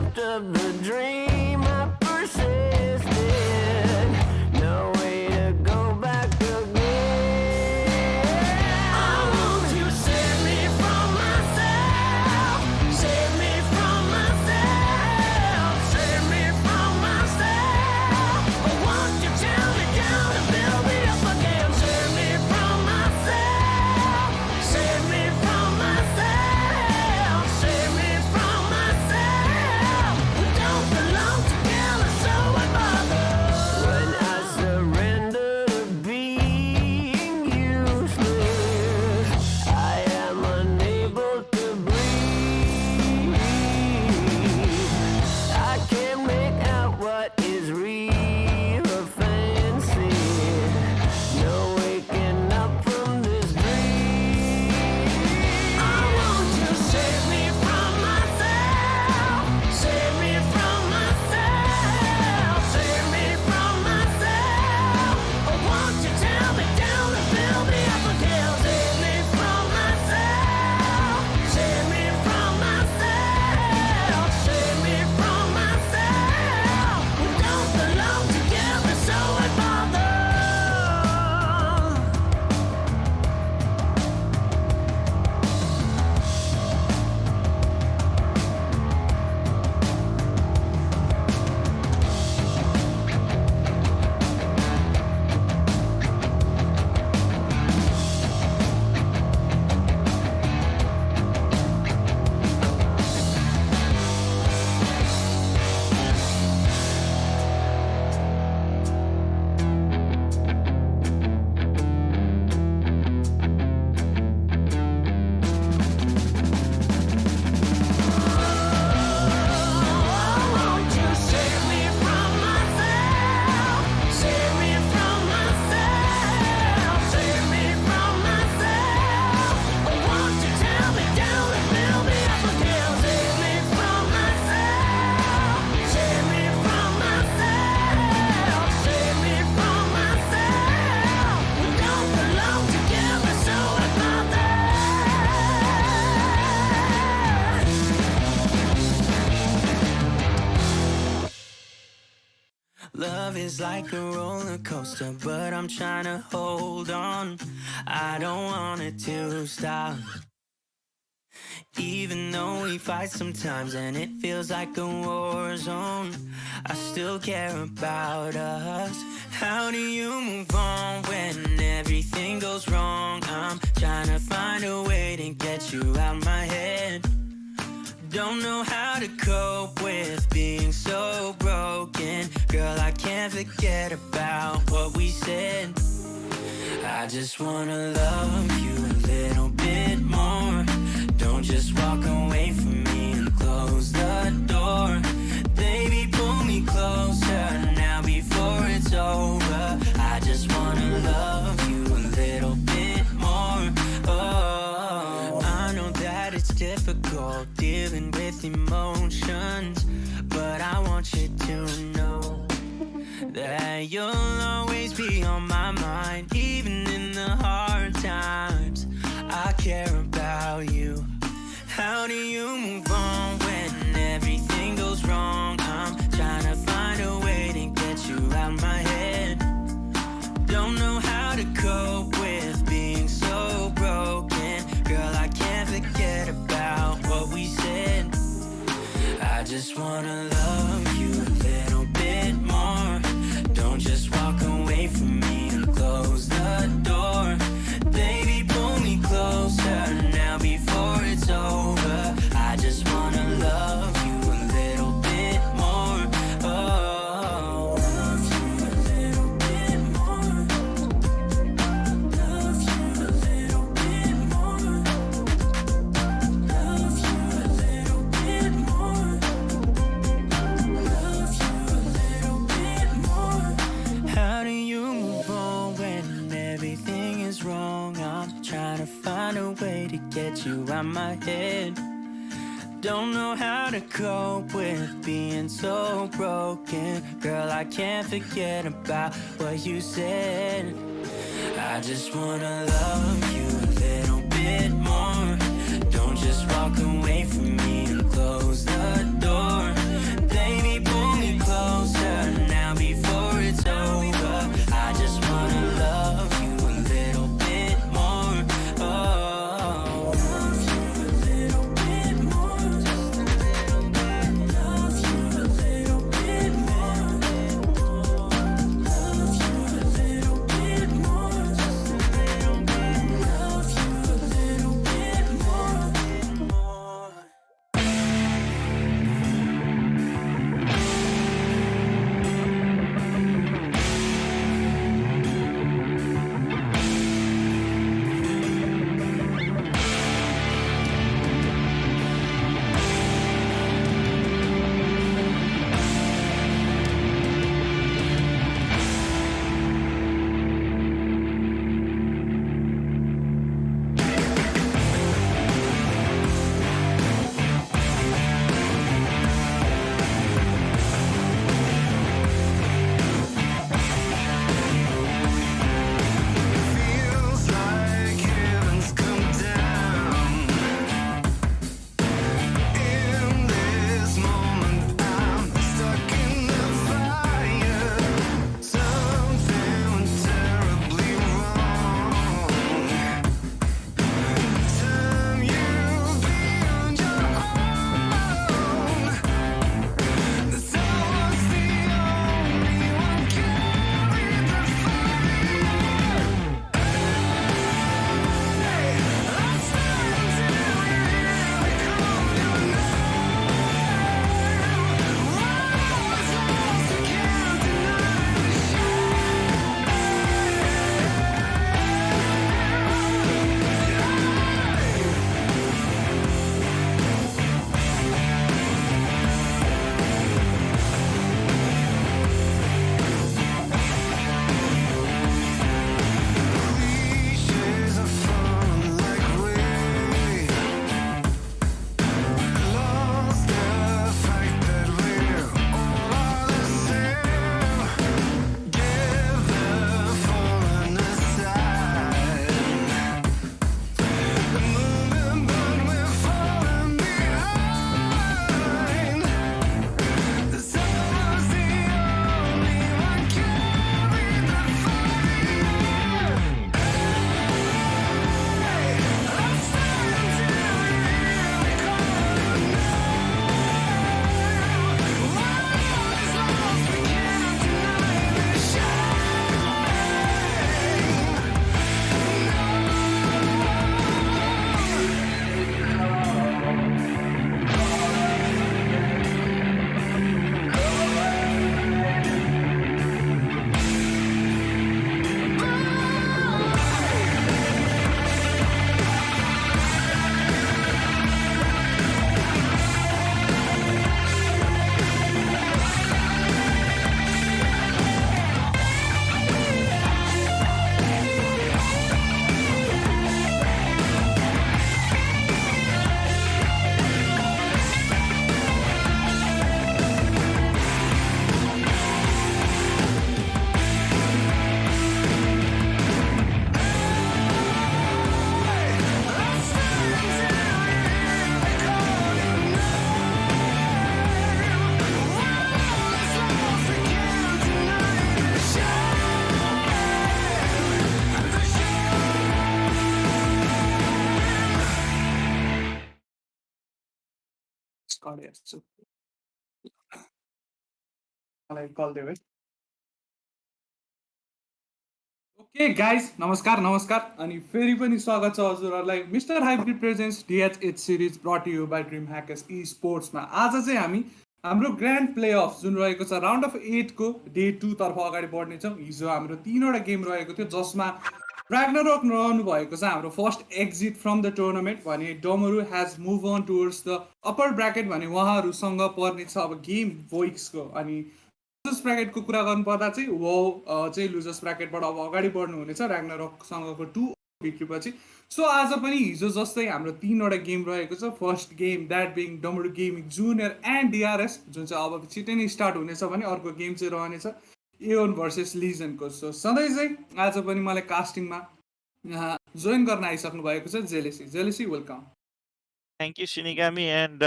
trapped of the dream I persisted. No way to go back again. I want you to save me from myself. Save me from myself. Save me from myself. But won't you tell me down and build me up again? Save me from myself. Save me from myself. Save me from myself. We don't belong together, so I bother. When I surrender to being useless, I am unable to breathe. I can't make out what is real or fancy. No waking up from this dream. I want you to save me from myself. Save me from myself. Save me from myself. Or won't you tell me down and build me up again? Save me from myself. Save me from myself. Save me from myself. We don't belong together, so I bother. Won't you save me from myself? Save me from myself. Save me from myself. Or won't you tell me down and build me up again? Save me from myself. Save me from myself. Save me from myself. We don't belong together, so I bother. Love is like a roller coaster, but I'm trying to hold on. I don't want it to stop. Even though we fight sometimes and it feels like a war zone, I still care about us. How do you move on when everything goes wrong? I'm trying to find a way to get you out my head. Don't know how to cope with being so broken. Girl, I can't forget about what we said. I just wanna love you a little bit more. Don't just walk away from me and close the door. Baby, pull me closer now before it's over. I just wanna love you a little bit more. Oh, I know that it's difficult dealing with emotions, but I want you to know that you'll always be on my mind. Even in the hard times, I care about you. How do you move on when everything goes wrong? I'm trying to find a way to get you out my head. Don't know how to cope with being so broken. Girl, I can't forget about what we said. I just wanna love you a little bit more. Don't just walk away from me and close the door. Baby, pull me closer now before it's over. I just wanna love you a little bit more. Oh, love you a little bit more. Love you a little bit more. Love you a little bit more. Love you a little bit more. How do you move on when everything is wrong? I'm trying to find a way to get you out my head. Don't know how to cope with being so broken. Girl, I can't forget about what you said. I just wanna love you a little bit more. Don't just walk away from me and close the door. Scott हेर्छु मलाई कल दियो है okay guys नमस्कार नमस्कार अनि फेरि पनि स्वागत छ हजुरहरूलाई mister hybrid presence DHH series brought you by dream hackers ई स्पोर्ट्समा आज चाहिँ हामी हाम्रो ग्रान्ड प्ले अफ जुन रहेको छ राउन्ड अफ 8को डे 2 तर्फ अगाडि बढ्नेछौँ हिजो हाम्रो 3वटा गेम रहेको थियो जसमा र्याग्नारोक रहनु भएको छ हाम्रो first exit from the tournament भने Damaru has move on towards the upper bracket भने उहाँहरूसँग पर्नेछ अब गेम भोइक्सको अनि लुजर्स ब्राकेटको कुरा गर्नुपर्दा चाहिँ वो चाहिँ लुजर्स ब्राकेटबाट अब अगाडि बढ्नुहुनेछ र्याग्नारोकसँगको 2 बिक्रीपछि सो आज पनि हिजो जस्तै हाम्रो 3वटा गेम रहेको छ फर्स्ट गेम द्याट बिङ डमरू गेमिङ जुनियर एन्ड डिआरएस जुन चाहिँ अब छिटै नै स्टार्ट हुनेछ भने अर्को गेम चाहिँ रहनेछ एओन भर्सेस लिजनको सो सधैँ चाहिँ आज पनि मलाई कास्टिङमा यहाँ जोइन गर्न आइसक्नु भएको छ jealousy jealousy welcome Thank you, Shinigami, and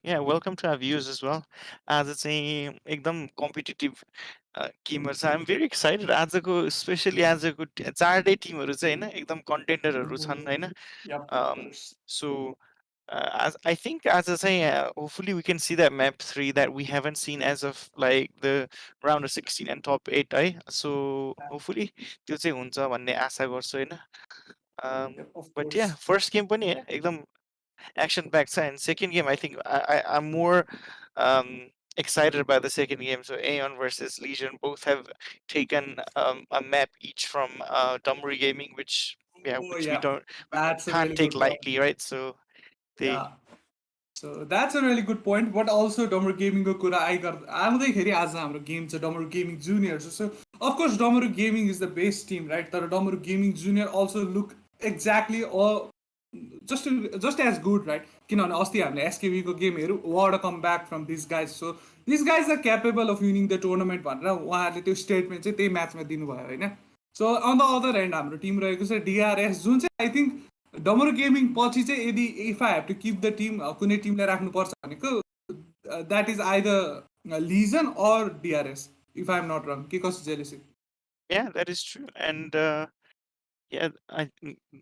yeah, welcome to our viewers as well. As it's a ekdam competitive gamers, I'm very excited. आजको especially आजको चारवटै टिमहरू चाहिँ हैन एकदम कन्टेन्डरहरू छन् हैन. So as I think as I say, hopefully we can see that map 3 that we haven't seen as of like the round of 16 and top 8 है. So hopefully त्यो चाहिँ हुन्छ भन्ने आशा गर्छु हैन. But yeah, first game पनि एकदम action packed and second game I think I'm more excited about the second game. So Aeon versus Legion both have taken a map each from Damaru Gaming, which which we can't really take good lightly, right? So they So that's a really good point. But also Damaru Gaming को कुरा आउँदाखेरि आज हाम्रो game छ Damaru Gaming Junior. So of course Damaru Gaming is the base team, right? तर Damaru Gaming Junior also look exactly or just as good, right? किनभने अस्ति हामीले एसकेबी को गेम हेरौँ what a comeback from these guys. So these guys are capable of winning the tournament भनेर उहाँहरूले त्यो statement चाहिँ त्यही म्याचमा दिनुभयो हैन. सो अन द अदर एन्ड हाम्रो टिम रहेको छ डिआरएस जुन चाहिँ आई थिङ्क डमरू गेमिङ पछि चाहिँ यदि if I have to keep the team कुनै टिमलाई राख्नुपर्छ भनेको that is either Legion or DRS if I am not wrong के कस्तो jealousy Yeah, that is true. And yeah,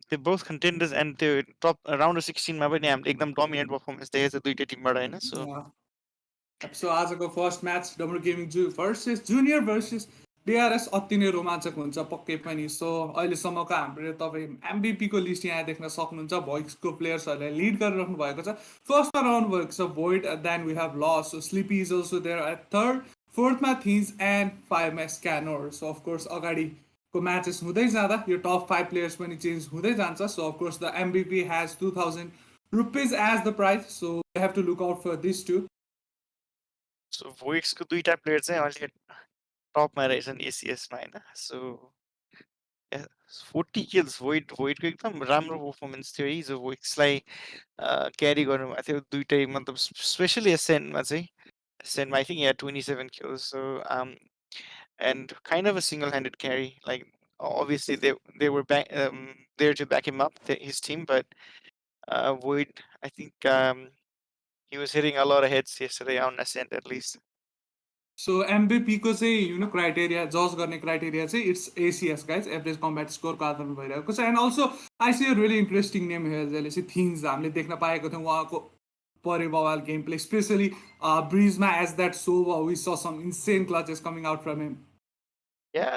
they're both contenders and the top round of 16 मा पनि हामीले एकदम dominant performance देखेको छ दुईटै टिमबाट हैन. सो आजको फर्स्ट म्याच डमरू gaming versus junior versus DRS अति नै रोमाञ्चक हुन्छ पक्कै पनि. सो अहिलेसम्मको हाम्रो तपाईँ एमबिपीको लिस्ट यहाँ देख्न सक्नुहुन्छ भोइक्सको प्लेयर्सहरूलाई लिड गरिराख्नु भएको छ. फर्स्टमा रहनु भएको छ void then we have lost so Sleepy is also there at third फोर्थमा थिन्स एन्ड फाइभमा स्क्यानर. सो अफकोर्स अगाडिको म्याचेस हुँदै जाँदा यो टप 5 प्लेयर्स पनि चेन्ज हुँदै जान्छ. So of course the MBP has 2000 rupees as the prize. So we have to look out for this too. So भोइक्सको दुईटा प्लेयर चाहिँ अहिले टपमा रहेछन् एसिएसमा हैन. सो 40 किल्स भोइडको एकदम राम्रो पर्फर्मेन्स थियो हिजो भोइक्सलाई क्यारी गर्नुभएको थियो दुईटै मतलब स्पेसली एसेन्टमा चाहिँ एसेन्टमा आई थिङ्क या 27 kills. So and kind of a single-handed carry. Like obviously they were there to back him up, his team, but Void, I think he was hitting a lot of hits yesterday on Ascent at least. सो एमबिपीको चाहिँ you know criteria जज गर्ने criteria चाहिँ it's ACS guys average combat स्कोरको आधारमा भइरहेको छ. And also I see a really interesting name जसले चाहिँ थिङ्स हामीले देख्न पाएको थियौँ उहाँको परे बवाल गेम प्ले स्पेसली ब्रिजमा as that so we saw some insane clutches coming out from him. Yeah,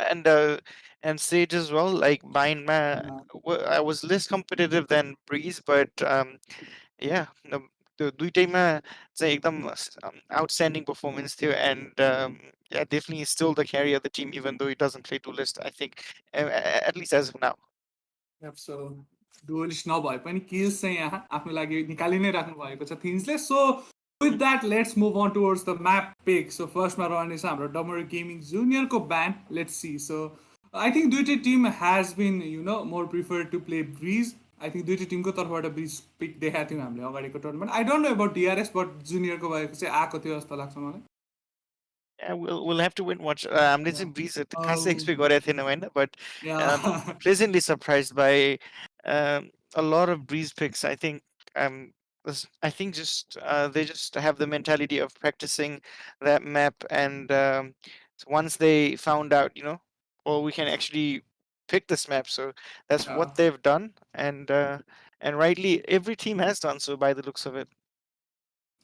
and Sage as well. Like mine, I was less competitive than Breeze, but yeah, the दुईटैमा चाहिँ एकदम outstanding performance थियो and yeah, definitely is still the carry of the team even though he doesn't play duelist, I think, at least as of now. So dualist नभए पनि kills चाहिँ यहाँ आफ्नो लागि निकालि नै राख्नु भएको छ थिन्सले. So with that let's move on towards the map pick. So फर्स्टमा रहनेछ हाम्रो डमरू गेमिङ जुनियरको ban. Let's see. So I think दुइटै team has been you know more prefer to play Breeze. I think दुइटै टिमको तर्फबाट ब्रिज पिक देखाएको थियौँ हामीले अगाडिको tournament. I don't know about DRS but जुनियरको भएको चाहिँ आएको थियो जस्तो लाग्छ मलाई. Yeah, we'll have to wait and watch. हामीले चाहिँ ब्रिज खासै एक्सपेक्ट गरेको थिएनौँ होइन, but pleasantly surprised by a lot of breeze picks. I think just they just have the mentality of practicing that map, and once they found out, you know, well, we can actually pick this map, so that's what they've done, and rightly every team has done so by the looks of it.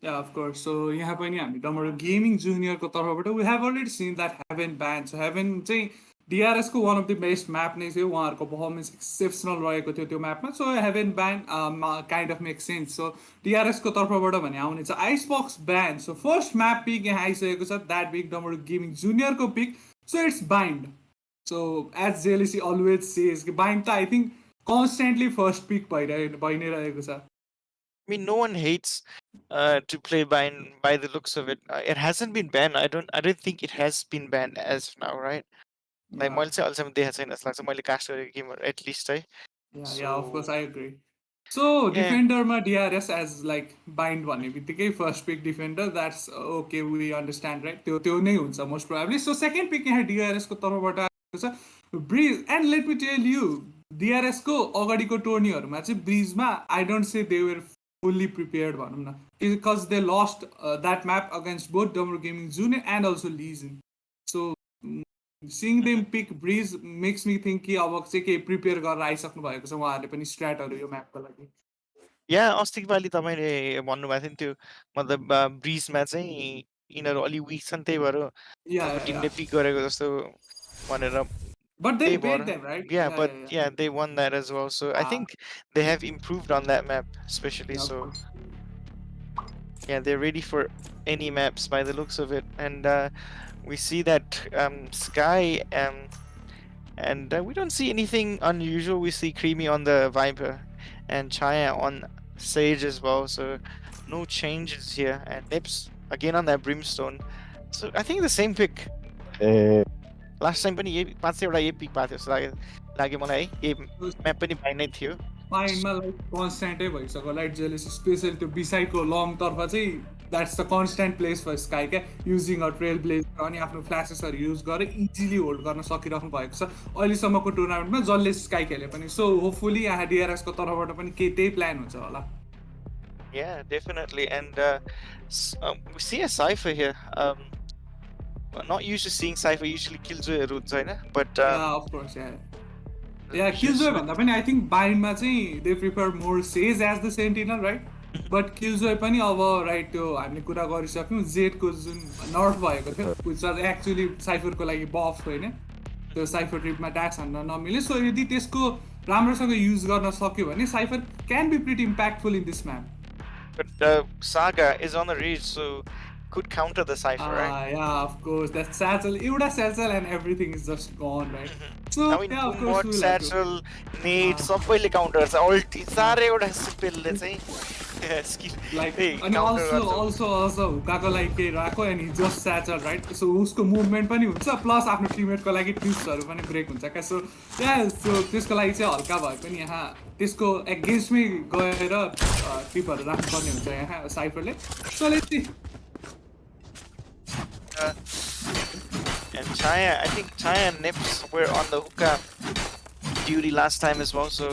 Yeah, of course. So यहाँ पनि हामी Damaru Gaming Junior को तर्फबाट we have already seen that Heaven ban. So Heaven चाहिँ DRS को one of the best map नै थियो, उहाँहरूको performance exceptional रहेको थियो त्यो म्यापमा. So Heaven ban kind of makes sense. So DRS को तर्फबाट भने आउने छ Icebox ban. So first map pick यहाँ आइसकेको छ, that big Damaru Gaming Junior को pick. So it's Bind. So as JLC always says, Bind त I think constantly first pick भइ नै रहेको छ. I mean, no one hates to play by the looks of it. It hasn't been banned. I don't think it has been banned as of now, right? Like मैले चाहिँ अहिलेसम्म देखेको छैन जस्तो लाग्छ मैले कास्ट गरेको गेमहरू एटलिस्ट है. Yeah, of course, I agree. So, defender ma DRS as like bind भन्ने बित्तिकै first pick defender, that's okay, we understand, right? त्यो नै हुन्छ most probably. So, second pick यहाँ DRS को तर्फबाट आएको छ Breeze, and let me tell you, DRS को अगाडिको टोर्नीहरूमा चाहिँ ब्रिजमा I don't say they were fully prepared भनौँ न, because they lost that map against both Damaru Gaming Junior and also Legion. So seeing them pick Breeze makes me think कि अब चाहिँ के prepare गरेर आइसक्नु भएको छ उहाँहरूले पनि स्ट्र्याटहरू यो म्यापको लागि. या अस्तिको पालि तपाईँले भन्नुभएको थियो नि त्यो मतलब ब्रिजमा चाहिँ यिनीहरू अलि विक छन् त्यही भएर टिमले पिक गरेको जस्तो भनेर. But they beat them, right? Yeah, they won that as well. So I think they have improved on that map, especially. So yeah, they're ready for any maps by the looks of it. And we see that Sky and we don't see anything unusual. We see Creamy on the Viper and Chaya on Sage as well. So no changes here. And Nips again on that Brimstone. So I think the same pick. Last time पनि यही 5-6 यही pick पाएको थियो जस्तो लाग्यो मलाई है. यही म्याप पनि पाइ नै थियो. पाइनमा लाइक कन्स्ट्यान्टै भइसक्यो लाइट जेलेसी स्पेशल त्यो बिसाइडको लङ तर्फ चाहिँ that's the constant place for sky क्या, युजिङ अ ट्रेल ब्लेजर अनि आफ्नो फ्ल्यासेसहरू युज गरेर इजिली होल्ड गर्न सकिराख्नु भएको छ अहिलेसम्मको टुर्नामेन्टमा जसले स्काई खेले पनि. सो होपफुली यहाँ डिआरएस को तर्फबाट पनि केही त्यही प्लान हुन्छ होला. Yeah, definitely. And we see a Cypher here. Well, not used to seeing Cypher, usually Killjoy runs, right? But yeah, of course, yeah, Killjoy भन्दा पनि I think Bindमा चाहिँ they prefer more Sage as the Sentinel, right? But Killjoy पनि अब right त्यो हामीले कुरा गरिसक्यौँ Z को जुन नर्फ भएको थियो which was actually Cypher को लागि बफ होइन, त्यो Cypher ट्रिपमा ट्याक्स हान्न नमिले. सो यदि त्यसको राम्रोसँग युज गर्न सक्यो भने Cypher can be pretty impactful in this map. But Saga is on the reach, so could counter the Cypher, right? Yeah, of course. That satchel, Euda satchel and everything is just gone, right? So, I mean, yeah, of course, what satchel, nade, सबैले counters, ulti, सारे एउटा spellले चाहिँ skill. Like, hey, and also हुकाको लागि केही राख्यो and he just satchel, right? So उसको movement पनि हुन्छ plus आफ्नो teammate को लागि tripsहरू पनि break हुन्छ क्या. So yeah, so त्यसको लागि चाहिँ हल्का भए पनि यहाँ त्यसको againstमै गएर ट्रिपहरू राख्नुपर्ने हुन्छ यहाँ साइफरले. So let's see. And Chaya, I think Chaya and Nips were on the hookah duty last time as well, so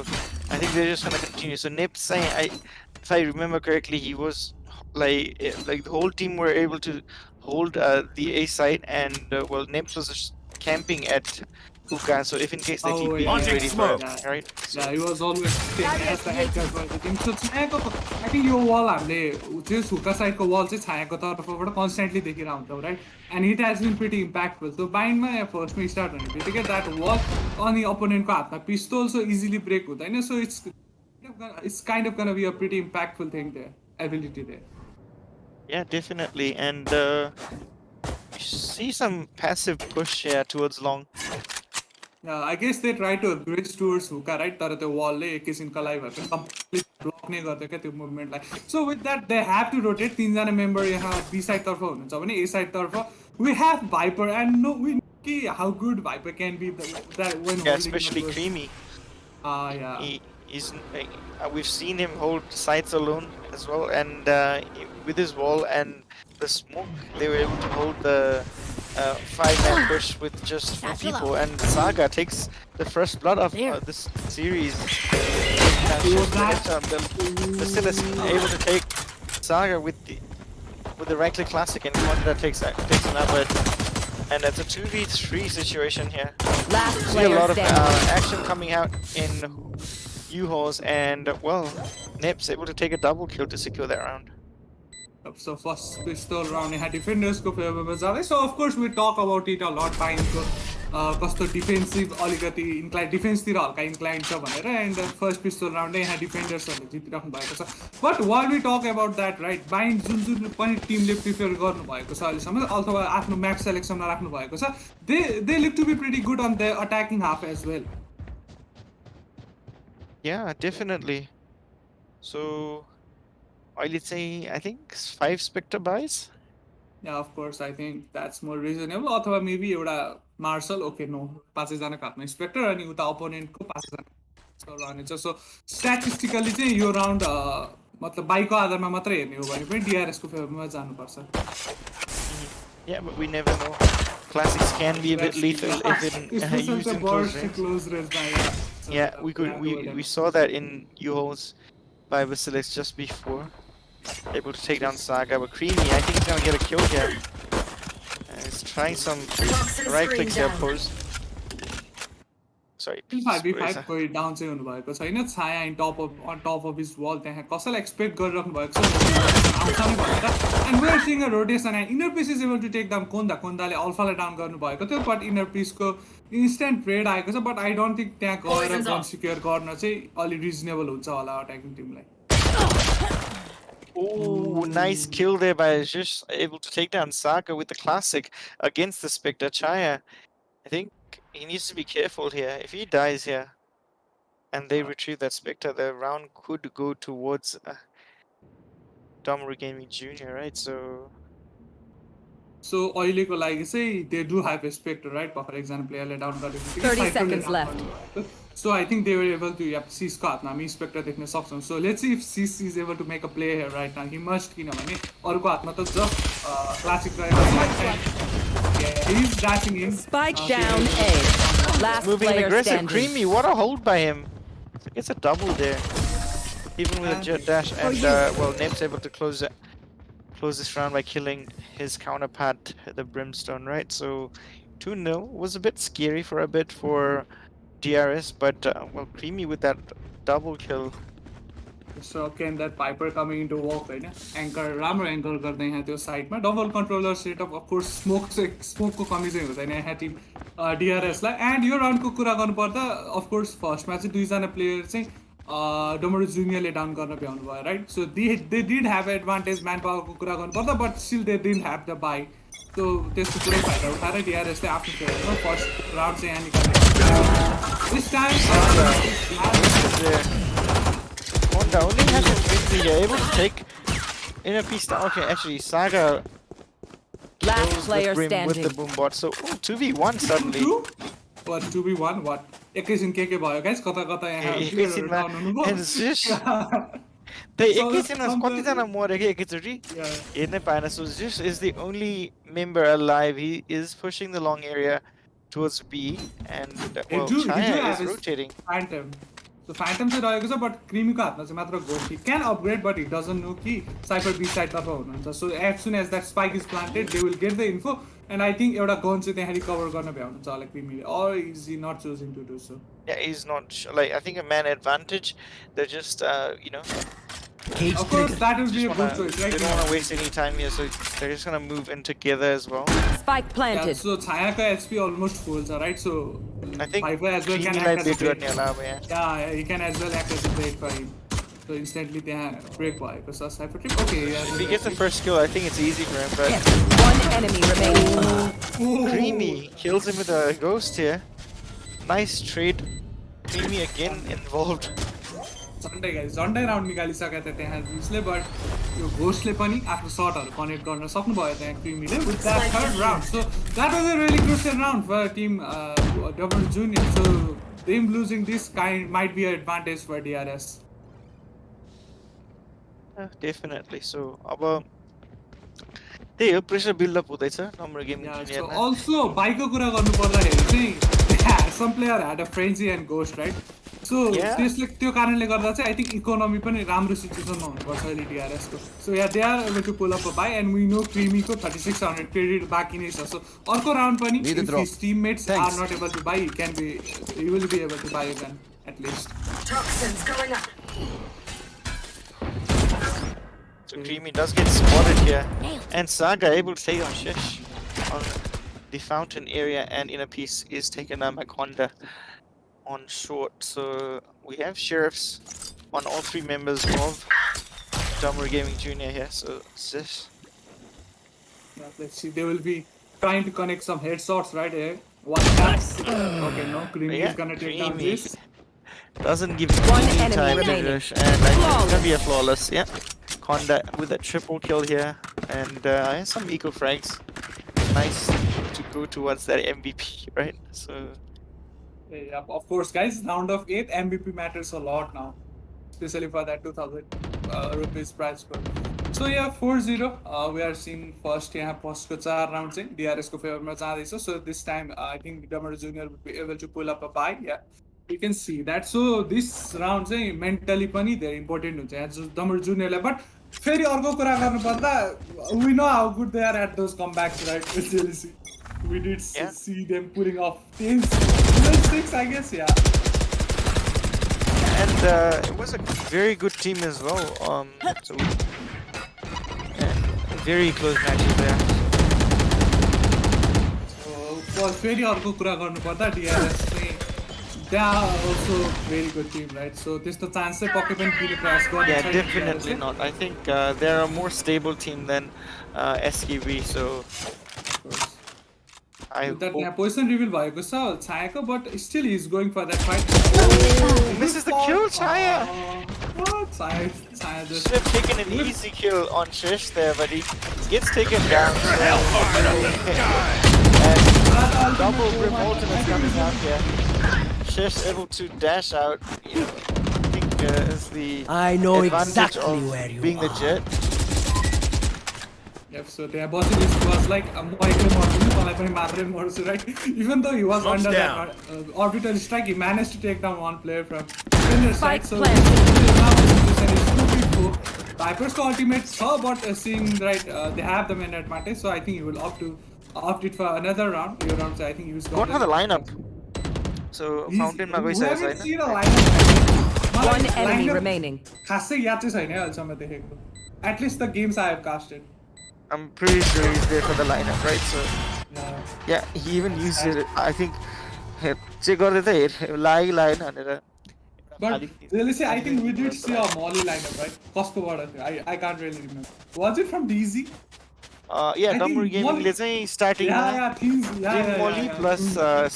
I think they're just gonna continue. So Nips, if I remember correctly, he was like the whole team were able to hold the A side, and well, Nips was just camping at hookah, so if in case they TP, he's ready for it, right? Yeah, he was always taking as the anchor for the team. So I think your wall हामीले just hookah side को wall चाहिँ छायाको तर्फबाट constantly देखिरहेको हुन्छ, right? And it has been pretty impactful. So Bindमा first me start हुने बित्तिकै that wall on the opponent को हातमा pistol so easily break हुँदैन. So it's kind of gonna be a pretty impactful thing there, ability there. Yeah, definitely, and you see some passive push here towards long. Yeah, I guess they try to bridge towards hookah, right? तर त्यो wall ले एक किसिमको लागि भएर complete block नै गर्दै क्या त्यो movement lie. So with that they have to rotate. तीनजना member यहाँ B side तर्फ हुनुहुन्छ भने A side तर्फ we have Viper, and no, we know how good Viper can be that when yeah, especially Creamy. Yeah. We've seen him hold sides alone as well, and with his wall and the smoke, they were able to hold the 5-man push with just 4 people, and Saga takes the first blood of this series. Bacillus able to take Saga with the right-click classic, and Contra takes another, and it's a 2v3 situation here. Last See a lot of action coming out in U-Hauls, and well, Nips able to take a double kill to secure that round. So first pistol round यहाँ defenders को favor में जाँदै. So of course we talk about it a lot Bind को कस्तो defensive अलिकति incline defense तिर हल्का incline छ भनेर and first pistol round यहाँ defenders हरुले जितिराख्नु भएको छ. But while we talk about that right Bind जुन पनि टिमले प्रिफर गर्नु भएको छ अहिलेसम्म अथवा आफ्नो म्याप सेलेक्सनमा राख्नु भएको छ they look to be pretty good on the attacking half as well. Yeah, definitely. So I'd say I think 5 Spectre buys. Yeah, of course, I think that's more reasonable. अथवा maybe एउटा Marshall, okay, no, 5 जनाको हातमा Spectre अनि उता opponent को 5 जना रहनेछ. So statistically चाहिँ यो राउन्ड मतलब बाइकको आधारमा मात्र हेर्ने हो भने पनि DRS को फेभरमा जानुपर्छ. Yeah, but we never know. Classics can be a bit lethal if used in close range. Yeah, we saw that in U-Holes by Basilisk just before. Able to take down Saga, but Creamy, I think he's gonna get a kill here. He's trying some right clicks here, post. Sorry. B5 को down चाहिँ हुनु भएको छैन. छाया on top of his wall त्यहाँ कसैलाई expect गरिराख्नु भएको छ आउँछ नि भनेर. And we are seeing a rotation and inner piece is able to take down कोन्दाले अल्फालाई डाउन गर्नु भएको थियो but inner piece को instant trade आएको छ but I don't think त्यहाँ गएर गन सिक्योर गर्न चाहिँ अलि रिजनेबल हुन्छ होला अट्याकिङ टिमलाई. Oh, nice kill there by just able to take down Saga with the classic against the Spectre. Chaya, I think he needs to be careful here. If he dies here and they retrieve that Spectre, the round could go towards Damaru Gaming Jr., right? So अहिलेको लागि चाहिँ they do have a Spectre, right? For example, प्लेयरले down गरेपछि 30 seconds left. So I think they were able to CIS को हातमा हामी Spectre देख्न सक्छौं. So let's see if CIS is able to make a play here right now. He must किनभने अरुको हातमा त just classic रहेको. Yeah, he's dashing in. Spike down A. Last moving player aggressive. standing. Creamy, what a hold by him. It's a double there. Even with a jet dash and well, Neb's able to close this round by killing his counterpart, the Brimstone, right? So 2-0 was a bit scary for a bit for DRS, but well, Creamy with that double kill. So again, that Piper coming into walk, right? Anchor, राम्रो anchor गर्दै यहाँ त्यो साइडमा double controller setup of course स्मोकको कमी चाहिँ हुँदैन यहाँ टिम DRS लाई. एन्ड यो राउन्डको कुरा गर्नुपर्दा अफ कोर्स फर्स्टमा चाहिँ दुईजना प्लेयर चाहिँ डमरू जुनियरले डाउन गर्न भ्याउनु भयो, right? So they did have advantage man पावरको कुरा गर्नुपर्दा but still they didn't have the buy. सो त्यसको पुरै फाइदा उठाएर DRS ले आफ्नो प्लेयरमा फर्स्ट राउन्ड चाहिँ यहाँ निकाल्यो. This time Honda only has a victory here, able to take inner piece down. Okay, actually Saga Last closed player the brim standing. with the boom bot. So 2v1 suddenly. What 2v1 what? एकैछिन के भयो guys कता यहाँ एकैछिनमा and just they एकैछिनमा कतिजना मर्यो के एकैचोटी हेर्नै पाएन. So Zeus is the only member alive. He is pushing the long area towards B and well Chaya is rotating. Phantom. So Phantom चाहिँ रहेको छ बट क्रिमीको हातमा चाहिँ मात्र gold. He can upgrade but he doesn't know कि Cypher B side तर्फ हुनुहुन्छ. So as soon as that spike is planted they will get the info and I think एउटा गन चाहिँ त्यहाँ रिकभर गर्न भ्याउनुहुन्छ होला क्रिमीले. Or is he not choosing to do so? Yeah, he's not like I think a man advantage. They're just you know. Of course, that would be a good choice, right? They don't want to waste any time here, so they're just gonna move in together as well. Spike planted. Yeah, so Chayaka HP almost full, right? So I think Piper as well can Creamy act as a bait. yeah. Yeah, he can as well act as a bait for him. So instantly they break by because Cypher trip. Okay, yeah. If he gets the first kill, I think it's easy for him. But One enemy remaining. Creamy kills him with a ghost here. Nice trade. Creamy again involved. Sunday guys, Sunday round निकालिसकेको थियो त्यहाँ जुसले but यो घोस्टले पनि आफ्नो शटहरु connect गर्न सक्नु भयो त्यहाँ क्रिमीले with that third round. So that was a really crucial round for team Double Junior. So them losing this kind might be an advantage for DRS. Definitely. So अब त्यही हो प्रेसर बिल्ड अप हुँदैछ number game So also बाइकको कुरा गर्नु पर्दाखेरि चाहिँ some player had a frenzy and ghost, right? So त्यसले त्यो कारणले गर्दा चाहिँ I think economy पनि राम्रो सिचुएसनमा हुनुपर्छ अहिले DRS को. So yeah, they are able to pull up a buy and we know Creamy को 3600 credit बाँकी नै छ. So अर्को round पनि if his teammates are not able to buy, he will be able to buy again at least. Toxins going up. So Creamy does get spotted here. And Saga able to take on Shish on the fountain area, and inner piece is taken down by Konda on short. So we have sheriffs on all three members of Damaru Gaming Jr. here. So Shish. Yeah, let's see. They will be trying to connect some headshots right here. One taps. Okay, no. Creamy is gonna take down Creamy this. doesn't give One any enemy time to remaining. rush, and I think it's gonna be a flawless. Yeah, Konda with a triple kill here, and some eco frags. Nice to go towards that MVP, right? So Yeah, of course, guys. Round of 8 MVP matters a lot now, especially for that 2000 rupees prize pool. So yeah, 4-0. We are seeing first यहाँ फर्स्टको 4 round चाहिँ DRS को फेभरमा जाँदैछ. So this time I think Damaru Junior would be able to pull up a bye. Yeah, you can see that. So this round चाहिँ mentally पनि धेरै important हुन्छ यहाँ Damaru Junior lie. But फेरि अर्को कुरा गर्नुपर्दा we know how good they are at those comebacks, right? Seriously, we did Yeah. see them pulling off 10-6, I guess. Yeah. and it was a very good team as well. So very close matches there. So फेरि अर्को कुरा गर्नुपर्दा DRS चाहिँ they are also very good team, right? So त्यस्तो chance चाहिँ पक्कै पनि दिने प्रयास गर्ने Yeah, छैन definitely DRS. not. I think they're a more stable team than SKB. So I That hope यहाँ पोजिसन रिभिल भएको छ छायाको, but still he is going for that fight. misses the kill, Chaya. What? Chaya just Should have taken an easy kill on Shish there, but he gets taken down. And double Grim ultimate coming out here. Shish able to dash out. You know, I think is the I know advantage exactly of where you being the are. jet. Yep, so त्यहाँ बसेपछि was like म एक्लै मर्छु मलाई पनि मारेर मर्छु, right? Even though he was Smoke's under down. that orbital strike, he managed to take down one player from center side. Spike So planted. now the situation is 2v4. Viper's को ultimate छ, but seeing right they have the main advantage, so I think he will opt it for another round. Your round, I think he was Going for the lineup. So Fountain मा We गइसकेको haven't छैन. seen a lineup. One मलाई enemy lineup remaining. खासै याद चाहिँ छैन है अहिलेसम्म देखेको. At least the games I have casted. I'm pretty sure he's there for the lineup, right? So Yeah. yeah, he even used it. I think check गर्दै त हेर लाग्यो भनेर. But really, say, I think we did see a Molly lineup, right? Costco border. I can't really remember. Was it from DZ? Yeah, I think Damaru Gaming Molly- ले चाहिँ starting Yeah, things. Yeah. Molly plus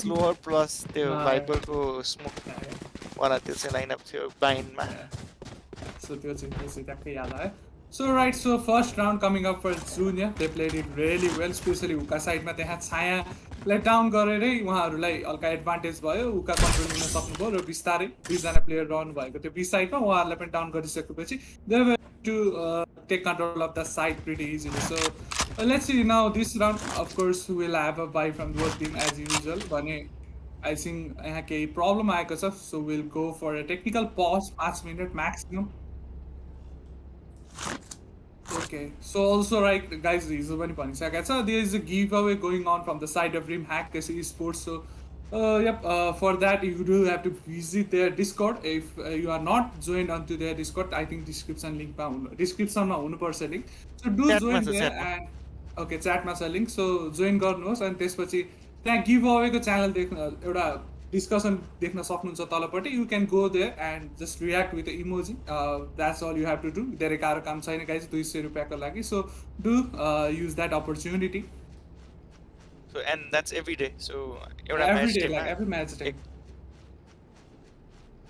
slower plus त्यो Yeah. Viper को smoke वाला त्यो चाहिँ lineup थियो blind मा. So त्यो चाहिँ ट्याक्कै याद आयो. So right, so first round coming up for Junior. They played it really well, especially उका साइडमा त्यहाँ छायालाई डाउन गरेरै उहाँहरूलाई हल्का एडभान्टेज भयो. उका कन्ट्रोल लिन सक्नुभयो र बिस्तारै दुईजना प्लेयर रहनु भएको थियो बी साइडमा. उहाँहरूलाई पनि डाउन गरिसकेपछि they were to take control of the side pretty easily. So let's see now this round. Of course, we'll have a buy from both team as usual. भने I think यहाँ केही problem आएको छ. So we'll go for a technical pause, 5 minutes maximum. Okay, so also right guys, हिजो पनि भनिसकेको छ, there is a giveaway going on from the side of DreamHackers esports. So for that you do have to visit their Discord. If you are not joined onto their Discord, I think description मा हुनुपर्छ link. So do Chat join मा छ, there chat मा. and okay, chat मा छ link. So join गर्नुहोस् अनि त्यसपछि त्यहाँ giveaway को च्यानल देख्न एउटा discussion देख्न सक्नुहुन्छ तलपट्टि. You can go there and just react with the emoji. That's all you have to do. धेरै गाह्रो काम छैन guys, 200 रुपैयाँको लागि. So do use that opportunity. So and that's every day. So एउटा Every match day, day like every match day.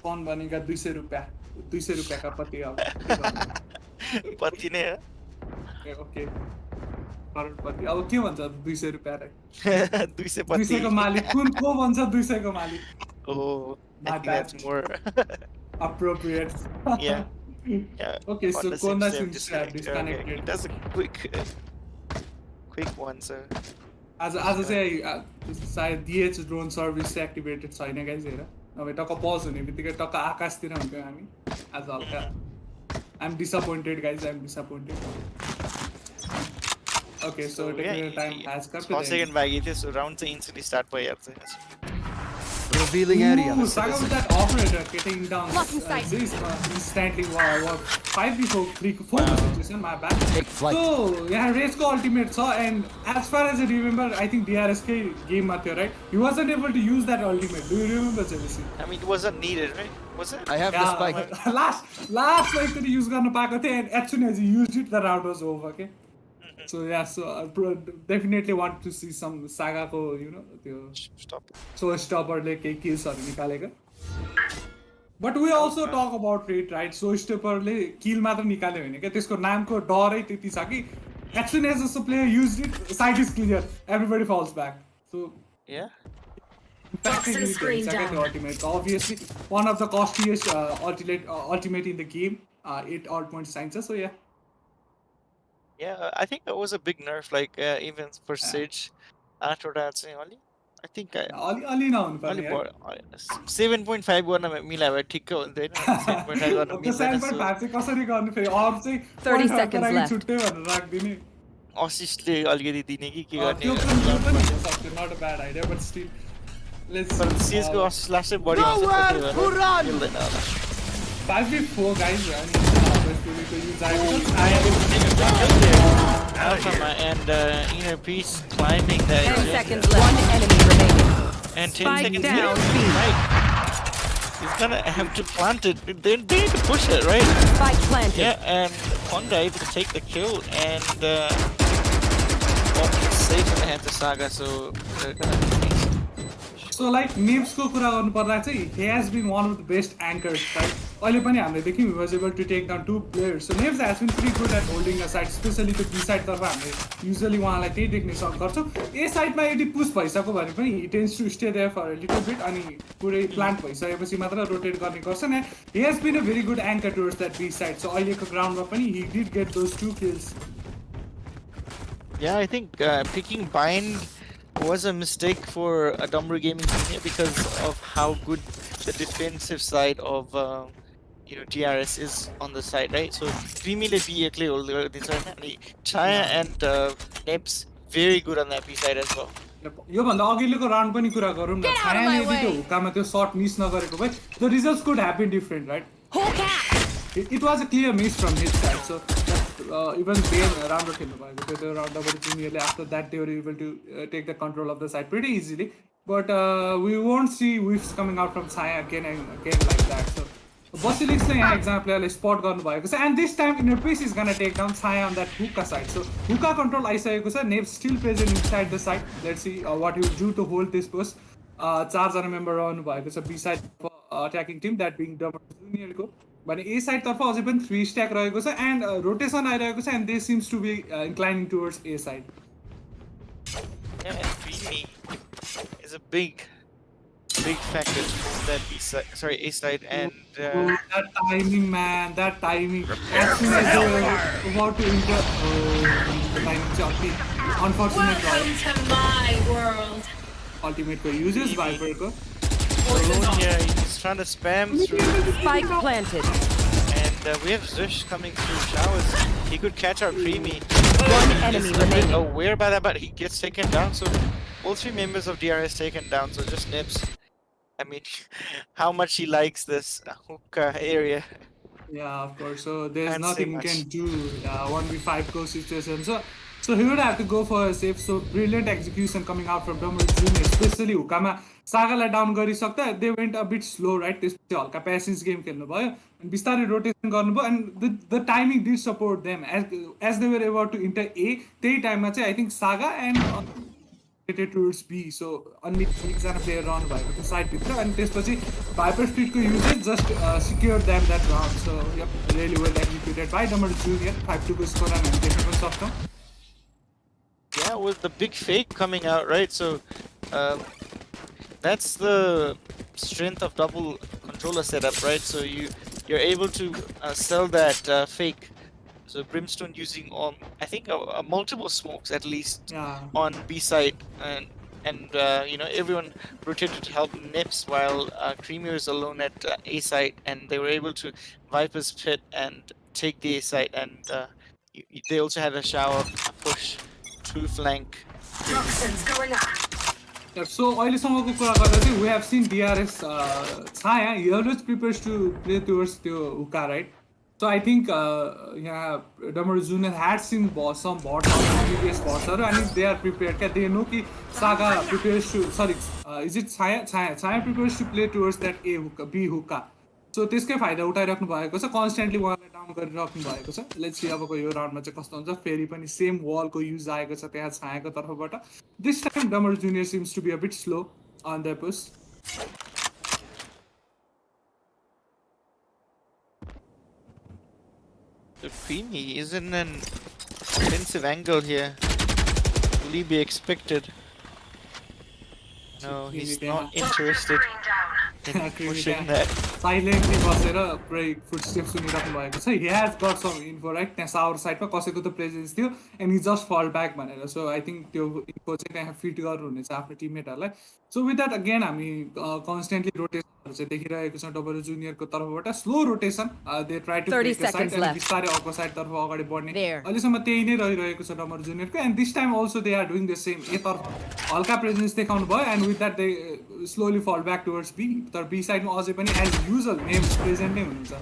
Phone भनेका 200 रुपैयाँ. 200 रुपैयाँका पति अब. पति नै हो. Okay. करोडपति. अब के भन्छ 200 रुपैयाँलाई? 200 पति. 200 को मालिक को भन्छ 200 को मालिक? Oh, I My think that's bad. more. Appropriate. Yeah. Yeah. Okay, so Honda Konda seems seems to have Okay, disconnected. he does a quick one, so. आज चाहिँ सायद DH ड्रोन सर्भिस चाहिँ एक्टिभेटेड छैन गाइज हेर. नभए टक्क पज हुने बित्तिकै टक्क आकाशतिर हुन्थ्यो हामी. आज हल्का I am disappointed guys, I am disappointed. Okay, so technical time has come to 6 the second end. बाँकी थियो, so round चाहिँ instantly start भइहाल्छ. Revealing area. Ooh, Saga with that operator getting down Blocking sight. this instantly. Wow, 5 before 4 situation, my bad. Take flight. So, yeah, Race ko ultimate saw, and as far as I remember, I think DRSK game mathyo, right? He wasn't able to use that ultimate. Do you remember, Chelsea? I mean, it wasn't needed, right? Was it? I have the Yeah, spike. but last like to use गर्न पाएको थिएँ, and as soon as he used it, the round was over. Okay. So yeah, so I definitely want to see some Saga ko, you know, त्यो Stop. showstopperले केही kills-हरु निकालेको. But we also talk about it, right? Showstopperले kill मात्र निकाल्यो भने के त्यसको नामको डरै त्यति छ कि as soon as the player used it, sight is clear, everybody falls back. So Yeah. practically screen the down. ultimate. Obviously, one of the costliest ultimate in the game. 8 odd points science. So yeah. Yeah, I think that was a big nerf, like even for Sage. After that, saying only, I think I अलि नहुनु only पर्ने bought 7.5 गर्न मिलायो भने ठिक्क हुँदैन 7.5 गर्न त्यो 7.5 चाहिँ कसरी गर्नु फेरि अरु चाहिँ 30 point seconds लागि left. छुट्टै भनेर राख्दिने असिस्टले अलिकति दिने कि के त्यो गर्ने पनि हुन सक्छ not a bad idea but still let's तर सिएसको असिस्ट लास्ट चाहिँ बढी आउँछ त्यही भएर मिल्दैन होला 5v4 guys and obviously we use Alpha and inner piece climbing the 10 edge. seconds left. One enemy remaining. And 10 Spike seconds down, left. B. Right. He's gonna have to plant it. They need to push it, right? Spike planted. Yeah, and Honda able to take the kill and it's safe in the hands of Saga, so they're gonna So like Nibs को कुरा गर्नु पर्दा चाहिँ he has been one of the best anchors, right? अहिले पनि हामीले देख्यौँ he was able to take down 2 players. So Nibs has been pretty good at holding a side, especially the B side तर्फ हामीले usually उहाँलाई त्यही देख्ने गर्छौँ. A side मा यदि push भइसक्यो भने पनि he tends to stay there for a little bit अनि पुरै plant भइसकेपछि मात्र rotate गर्ने गर्छन्. And he has been a very good anchor towards that B side. So अहिलेको groundमा पनि he did get those 2 kills. Yeah, I think picking Bind was a mistake for a Damaru Gaming team here because of how good the defensive side of DRS is on the side, right? So Creamy le B ekle holder Chaya and Nebs very good on that B side as well. यो भन्दा अघिल्लोको round पनि कुरा गरौँ न छायाले यदि त्यो हुकामा त्यो shut miss नगरेको भए the results could have been different, right? It was a clear miss from his side, so even they राम्रो खेल्नु भएको त्यो राउन्डबाट जुनियरले after that they were able to take the control of the side pretty easily, but we won't see whiffs coming out from Chaya again and again like that. So Basilik's यहाँ example spot गर्नु भएको छ and this time Interpiece is gonna take down Chaya on that hookah side. So hookah control आइसकेको छ, Neb still present inside the side. Let's see what he will do to hold this push. 4 जना member रहनु भएको छ B side for attacking team, that being Damaru Junior को. भने A side तर्फ अझै पनि 3 stack रहेको छ and rotation आइरहेको छ and they seems to be inclining towards A side. Yeah, and Creamy is a big factor that B side, sorry, A side and That timing, man, that timing. As soon as they were about to enter, the timing choppy. Unfortunate Welcome to my world. ultimate को uses Viper को. yeah, he's trying to spam through. Spike planted. And we have Zush coming through showers. He could catch our Creamy. One enemy He's a bit remaining. aware by that, but he gets taken down. So all 3 members of DRS taken down. So just Nibs. I mean, how much he likes this hookah area. Yeah, of course. So there's Can't say nothing he much. can do. 1v5 go situation. So he would have to go for a save. So brilliant execution coming out from Damaru Junior, especially Hukama. Sagaलाई down गरिसक्दा they went a bit slow, right? त्यसपछि हल्का patience game खेल्नु भयो and बिस्तारै rotation गर्नुभयो and the timing did support them as they were about to enter A. त्यही टाइममा चाहिँ I think Saga and rotated towards B. So only एकजना player रहनु भएको थियो side भित्र and त्यसपछि Viper Street को usage just secured them that round. So yep, really well executed by Damaru Junior. 5-2 को score and हामी देख्न पनि सक्छौँ. Yeah, with the big fake coming out, right? So that's the strength of double controller setup, right? So you're able to sell that fake. So Brimstone using I think multiple smokes at least Yeah. on B side, and everyone rotated to help Nips while Creamy was alone at A side, and they were able to Viper's pit and take the A side, and they also had a shower, a push to flank. Toxins going up. So अहिलेसम्मको कुरा गर्दा चाहिँ we have seen DRS Chhaya he always prepares to play towards त्यो हुका right. So I think यहाँ Damaru Junior had seen some bots on previous bots and they are prepared. They know कि Saga prepares to is it Chaya prepares to play towards that A hookah, B hookah. So त्यसकै फाइदा उठाइराख्नु भएको छ कन्स्टेन्टली उहाँलाई down गरिराख्नु भएको छ let's see अबको यो राउन्डमा चाहिँ कस्तो हुन्छ फेरि पनि सेम वलको युज आएको छ त्यहाँ छायाको तर्फबाट this time Damaru junior seems to be a bit slow on the push The Creamy is in an offensive angle here. Will he be expected? No, he's not interested in pushing that. Silently बसेर पुरै footstep सुनिराख्नु भएको छ he has got some info right त्यहाँ shower साइडमा कसैको त presence थियो एन्ड हि जस्ट फल ब्याक भनेर सो आई थिङ्क त्यो इन्फो चाहिँ त्यहाँ फिट गर्नुहुनेछ आफ्नो टिममेटहरूलाई सो विथ द्याट अगेन हामी कन्सटेन्टली रोटेसनहरू चाहिँ देखिरहेको छौँ डबल जुनियरको तर्फबाट slow rotation they try to बिस्तारै अर्को साइडतर्फ अगाडि बढ्ने अहिलेसम्म त्यही नै रहिरहेको छ डबल जुनियरको and this time also they are doing the same यतर्फ हल्का प्रेजेन्स देखाउनु भयो and with that they slowly fall back towards B तर बी साइडमा अझै पनि एज युजल नेम्स प्रेजेन्ट नै हुनुहुन्छ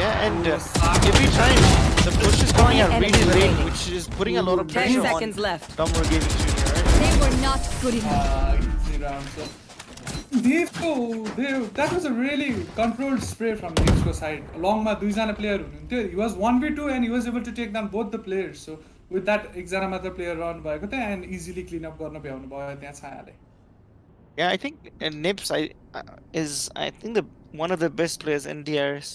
Yeah, and every time the push is coming out really late, which is putting a lot of 10 pressure seconds on left. Damaru Gaming Junior, right? They were not good enough. easy round so that was a really controlled spray from Nipsको side longमा दुईजना player हुनुहुन्थ्यो he was 1v2 and he was able to take down both the players so with that एकजना मात्र player run भएको थियो and easily clean up गर्न भ्याउनु भयो त्यहाँ छायाले Yeah, I think Nips is one of the best players in DRS.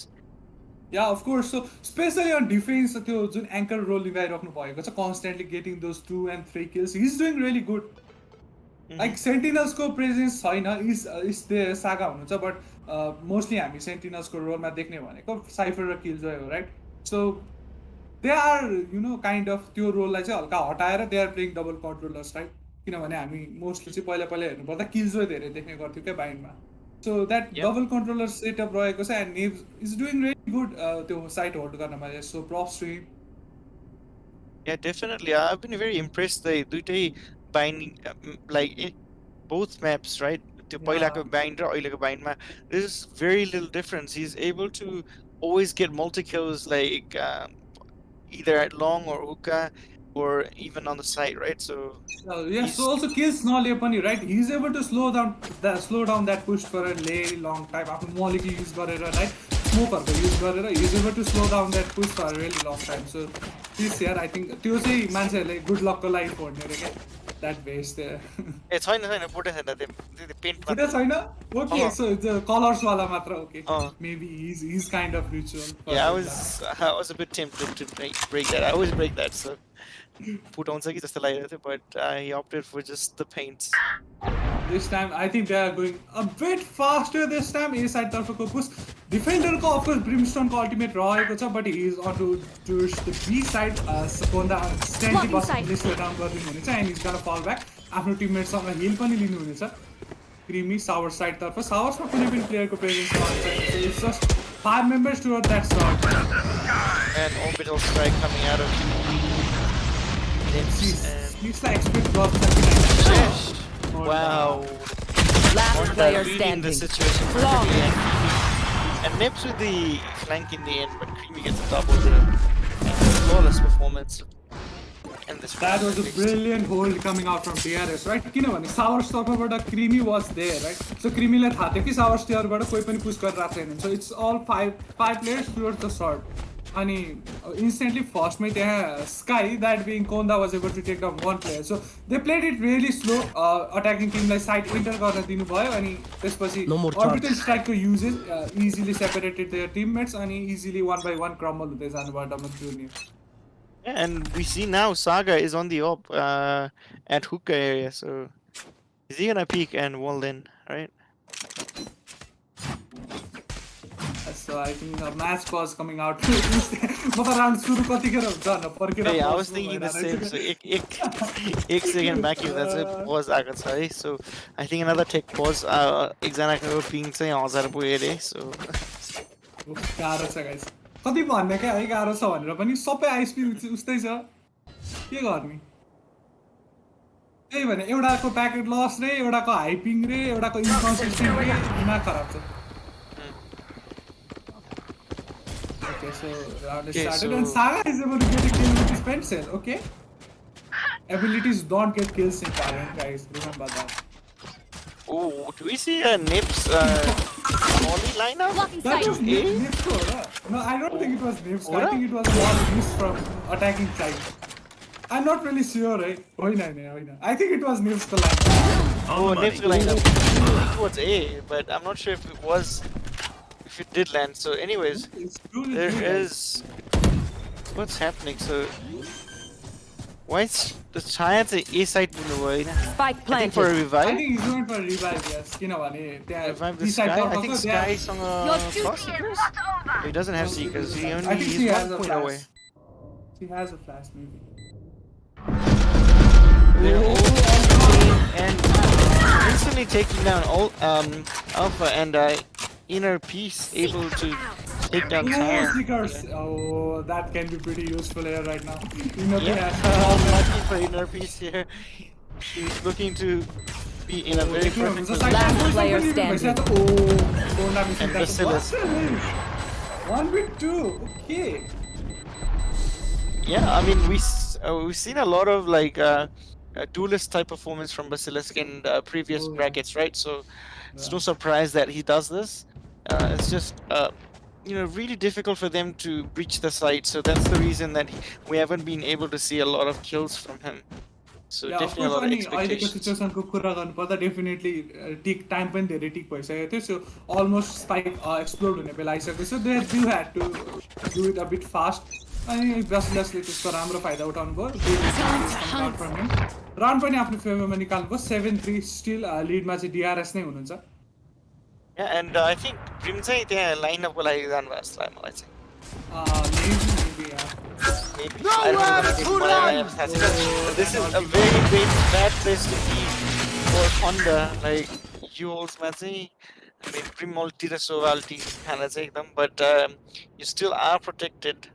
Yeah, of course. So, especially on defense, त्यो जुन anchor role निभाइराख्नु भएको छ, constantly getting those 2 and 3 kills. He's doing really good. Like Sentinels को presence छैन, is there Saga हुनुहुन्छ, but mostly हामी Sentinels को role मा देख्ने भनेको Cypher र Killjoy हो, right? So, they are, kind of त्यो role लाई चाहिँ हल्का हटाएर they are playing double controllers, right? किनभने हामी मोस्टली चाहिँ पहिला हेर्नुपर्दा Killjoy धेरै देख्ने गर्थ्यौँ क्या बाइन्डमा So that double controller setup रहेको छ and Nibs is doing really good त्यो site hold गर्नमा so props to him. Yeah, definitely. I've been very impressed. They दुईटै bind like both maps, right? त्यो पहिलाको bind र अहिलेको bindमा there's very little difference. He's able to always get multi kills like either at long or hookah or even on the side, right? So so also kills नले पनि right he's able to slow down that push for a long time आफ्नो molecule use गरेर right smokeहरुको use गरेर he's able to slow down that push for a really long time so this here I think त्यो चाहिँ मान्छेहरुले good luck को लागि फोड्ने रे के that base there ए छैन फोटो छैन त्यो पेन्ट फोटो छैन okay so the colors वाला मात्र okay maybe he's kind of ritual yeah I was a bit tempted to break that I always break that so put on कि जस्तो लागिरहेको थियो but I opted for just the paints. This time I think they are going a bit faster this time A side तर्फको push defender को of course Brimstone को ultimate रहेको छ but he is on to the B side Seconda instantly बस slow down गरिदिनु हुनेछ and he's gonna fall back आफ्नो teammate सँग heal पनि लिनु हुनेछ Creamy Sour side तर्फ Sours मा कुनै पनि प्लेयर को प्रेजेन्स रहन्छ so it's just 5 members toward that start and orbital strike coming out of He's like expert drops wow Last player standing. The situation and Nips with the flank in the end, but Creamy gets a double kill. Flawless performance. And this that was a brilliant hold coming out from DRS, right? किनभने Sours तर्फबाट Creamy was there, right? So Creamy लाई थाहा थियो कि Sours बाट कोही पनि push गरिरहेको छैन. So it's all five players towards the short. अनि instantly first मै त्यहाँ Sky that being Konda was able to take down one player. So they played it really slow. Attacking team lie side enter गर्न दिनु भयो अनि त्यसपछि orbital strike को uses easily separated their teammates अनि easily 1-by-1 crumble हुँदै जानु भयो Damaru Junior. Yeah, and we see now Saga is on the op at hookah area, so is he gonna peek and wall in, right? So I think the match pause coming out. मतलब round सुरु कतिखेर हुन्छ न पर्खेर Hey, I was thinking the same. So एक second back if that's a pause आएको छ है. So I think another tech pause. एकजनाको ping चाहिँ 1000 पुग्यो रे. So गाह्रो छ guys. कति भन्ने क्या है गाह्रो छ भनेर पनि सबै आइएसपी उस्तै छ के गर्ने त्यही भने एउटाको प्याकेट लस रे एउटाको हाइपिङ रे एउटाको इन्कन्सिस्टेन्ट रे दिमाग खराब छ Okay, so round is Okay, started so- and Saga is able to get a kill with his pencil, okay? Abilities don't get kills in Valorant, guys, remember that. Oh, do we see a Nips Molly lineup? Blocking That sight. was Nips, no, I don't think it was Nips, I Ora? think it was one miss from attacking side. I'm not really sure, right? I think it was Nips the line. Oh, Nips lineup. It was A, but I'm not sure if it was, if it did land. So, anyways, It's true, there it's true, is. What's happening? So, why is the Chaya A side moving away? Spike I think for a planted. I revive. think he's going for a revive, yes. Kinabhane, Revive the Sky. I think Sky is on a Seekers. He doesn't have Seekers. He only I think she is has 1 a point flash. away. She has a flash, maybe. They're all team and instantly taking down all Alpha and Inner Peace able to take down Oh, Chaya. Seekers! Oh, that can be pretty useful here right now. You know, they Yeah, have lucky for Inner Peace here. He's looking to be in a very perfect position. Last player standing. Oh, And Basilisk. 1v2, okay. Yeah, I mean we've seen a lot of like duelist type performance from Basilisk in previous Oh, yeah. brackets, right? So it's no surprise that he does this. It's just really difficult for them to breach the site. So that's the reason that we haven't been able to see a lot of kills from him. So Yeah, of definitely a course, lot of अहिलेको expectations. सिचुएसनको कुरा गर्नुपर्दा definitely टिक time पनि धेरै टिक भइसकेको थियो so almost spike explode हुने बेला आइसकेको छ they do had to do it a bit fast अनि ब्रासिलसले त्यसको राम्रो फाइदा उठाउनु भयो रन पनि आफ्नो फेभरमा निकाल्नु भयो 7-3 स्टिल लिडमा चाहिँ डिआरएस नै हुनुहुन्छ Yeah, and I think Grimzai there lineup will have done well, I think. maybe Maybe. I don't know why I have has it. This is a very bad place to be for Honda. Like you also might say, I mean, Primolti the Sovalti kind of take them, but you still are protected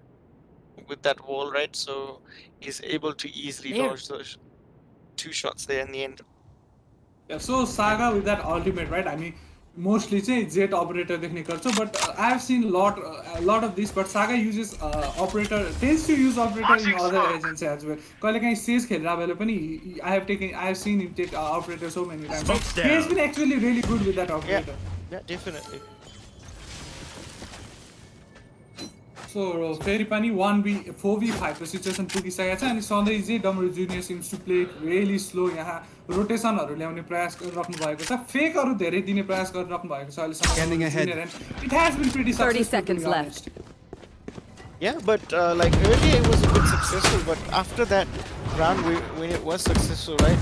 with that wall, right? So he's able to easily dodge those 2 shots there in the end. Yeah, so Saga with that ultimate, right? I mean, mostly चाहिँ jet operator देख्ने गर्छ, but I have seen a lot of this, but Saga uses operator, tends to use operator in other agents as well. कहिलेकाहीँ Sage खेल्दा बेला पनि I have seen him take operator so many times. He has been actually really good with that operator. Yeah, definitely. So फेरि पनि 4v5 को situation पुगिसकेको छ अनि सधैँ चाहिँ Damaru junior seems to play really slow यहाँ रोटेसनहरू ल्याउने प्रयास गरिराख्नु भएको छ फेकहरू धेरै दिने प्रयास गरिराख्नु भएको छ अहिलेसम्म it has been pretty 30 seconds left. Yeah, but like earlier it was a bit successful, but after that round when it was successful, right?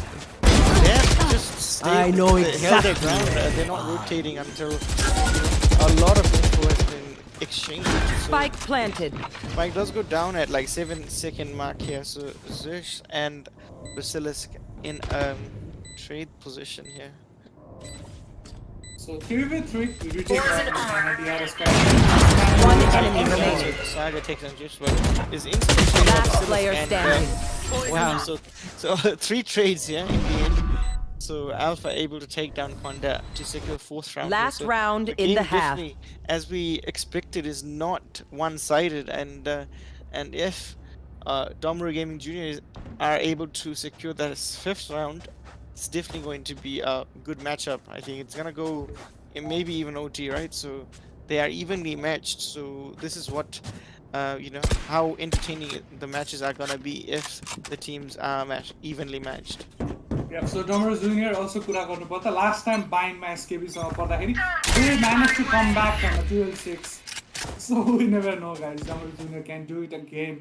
They have just stayed, held their ground. They're not rotating until a lot of info has been exchanged. Spike planted. Spike does go down at like 7-second mark here. So Zeus and Basilisk in trade position here. So 3v3 we retake DRS One enemy remaining. Saga takes on Zeus, but is instantly Last player standing. wow, so 3 trades here in the end. So Alpha able to take down Konda to secure 4th round. Last So round the in game the half. definitely, as we expected, is not one-sided, and if Damaru Gaming Juniors are able to secure that 5th round, it's definitely going to be a good matchup. I think it's gonna go, maybe even OT, right? So they are evenly matched. So this is what how entertaining the matches are gonna be if the teams are evenly matched. Yeah, so Damaru Junior also कुरा गर्नुपर्दा last time bind मा SKB सँग पर्दाखेरि they managed to come back from a 12-6. So we never know, guys. Damaru Junior can do it again.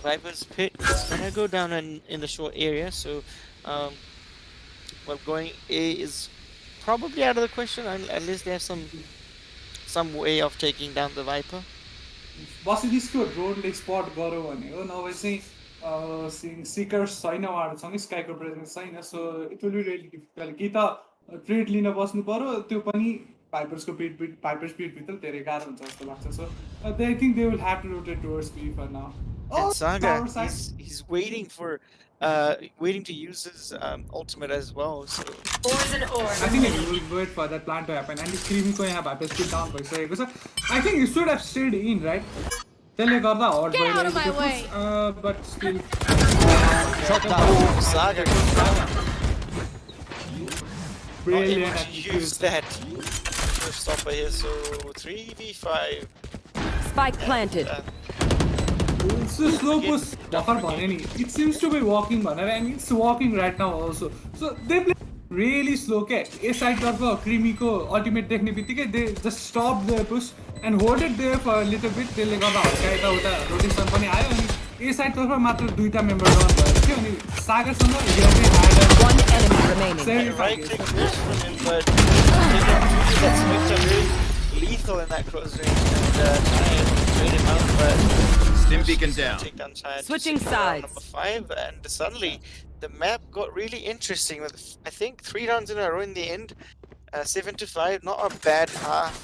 Viper's pit is gonna go down in the short area, so well, going A is probably out of the question unless they have some way of taking down the Viper. बसिदिसको ड्रोनले spot गर्यो भने हो नभए चाहिँ seekers छैन उहाँहरूसँग स्काईको presence छैन so it will be really difficult कि त ट्रेड लिन बस्नु पर्यो त्यो पनि भाइपर्सको पिटभित्र धेरै गाह्रो हुन्छ जस्तो लाग्छ so I think they will have to rotate towards B for now Oh, Saga, tower side. he's waiting for waiting to use his ultimate as well. So I think he will wait for that plan to happen. And Creamy ko यहाँ भएपछि still down भइसकेको छ. I think he should have stayed in, right? त्यसले गर्दा hot Get out of my भइरहेको way. थियो, but still. Saga Brilliant able to use that first stopper here. So 3v5. Spike planted. It's a slow push. It seems to be walking, and it's walking right now also. So they play really slow. A side of Creamy ko ultimate technique, they just stopped their push and hold it there for a little bit. They got out. Rotation pani ayo. A side of matra duita member down भयो. Saga सँग One enemy remaining. Right click goes from him, but that's very lethal in that close range and try and trade him out, but Stim beacon down. take down side. Switching Round sides. Number 5, and suddenly the map got really interesting with I think 3 rounds in a row in the end. 7 to 5, not a bad half.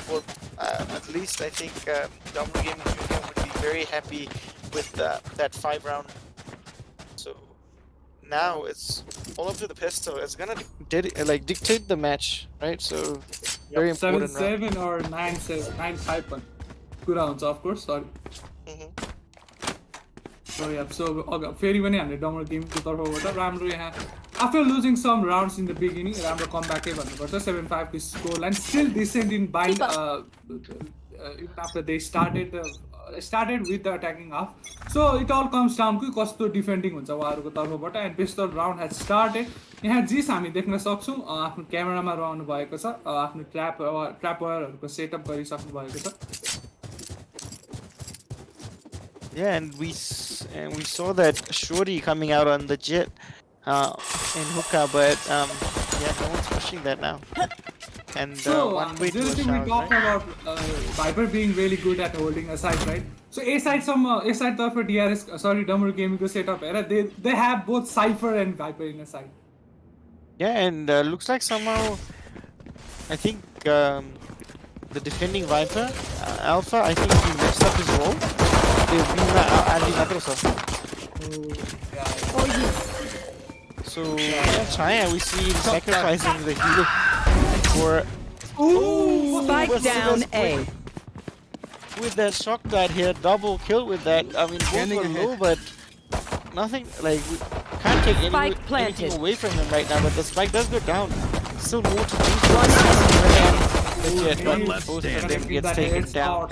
For at least I think Damaru Gaming Junior would be very happy with that 5 round. So now it's all up to the pistol. It's gonna dictate the match, right? So very important. 7-7 or 9-7, 9-5. Good rounds, of course. Sorry. So yeah, so फेरि पनि हामीले Damaru Gaming को तर्फबाट राम्रो यहाँ after losing some rounds in the beginning, राम्रो comeback भन्नुपर्छ. 7-5 को score line still decent in bind even after they started with the attacking half. So it all comes down to कस्तो defending हुन्छ उहाँहरुको तर्फबाट and pistol round has started. यहाँ जिस हामी देख्न सक्छौं आफ्नो क्यामेरामा रहनु भएको छ आफ्नो ट्र्याप वायरहरुको सेटअप गरिसक्नु भएको छ. Yeah, and we saw that Shorty coming out on the jet in hookah, but yeah, no one's pushing that now. And So one way to this a thing we shower, talked right? about Viper being really good at holding a side, right? So A side for DRS, sorry, Damaru Gaming ko setup era. They have both Cypher and Viper in a side. Yeah, and looks like somehow I think the defending Viper Alpha, I think he messed up his role. So Chaya, we see him sacrificing the heal for Spike what's down this? A. With that shock dart here, double kill with that. I mean, both were low, but nothing like we can't take Spike planted. anything away from him right now. But the spike does go down. Still more to do. One left Both of standing. them gets taken down.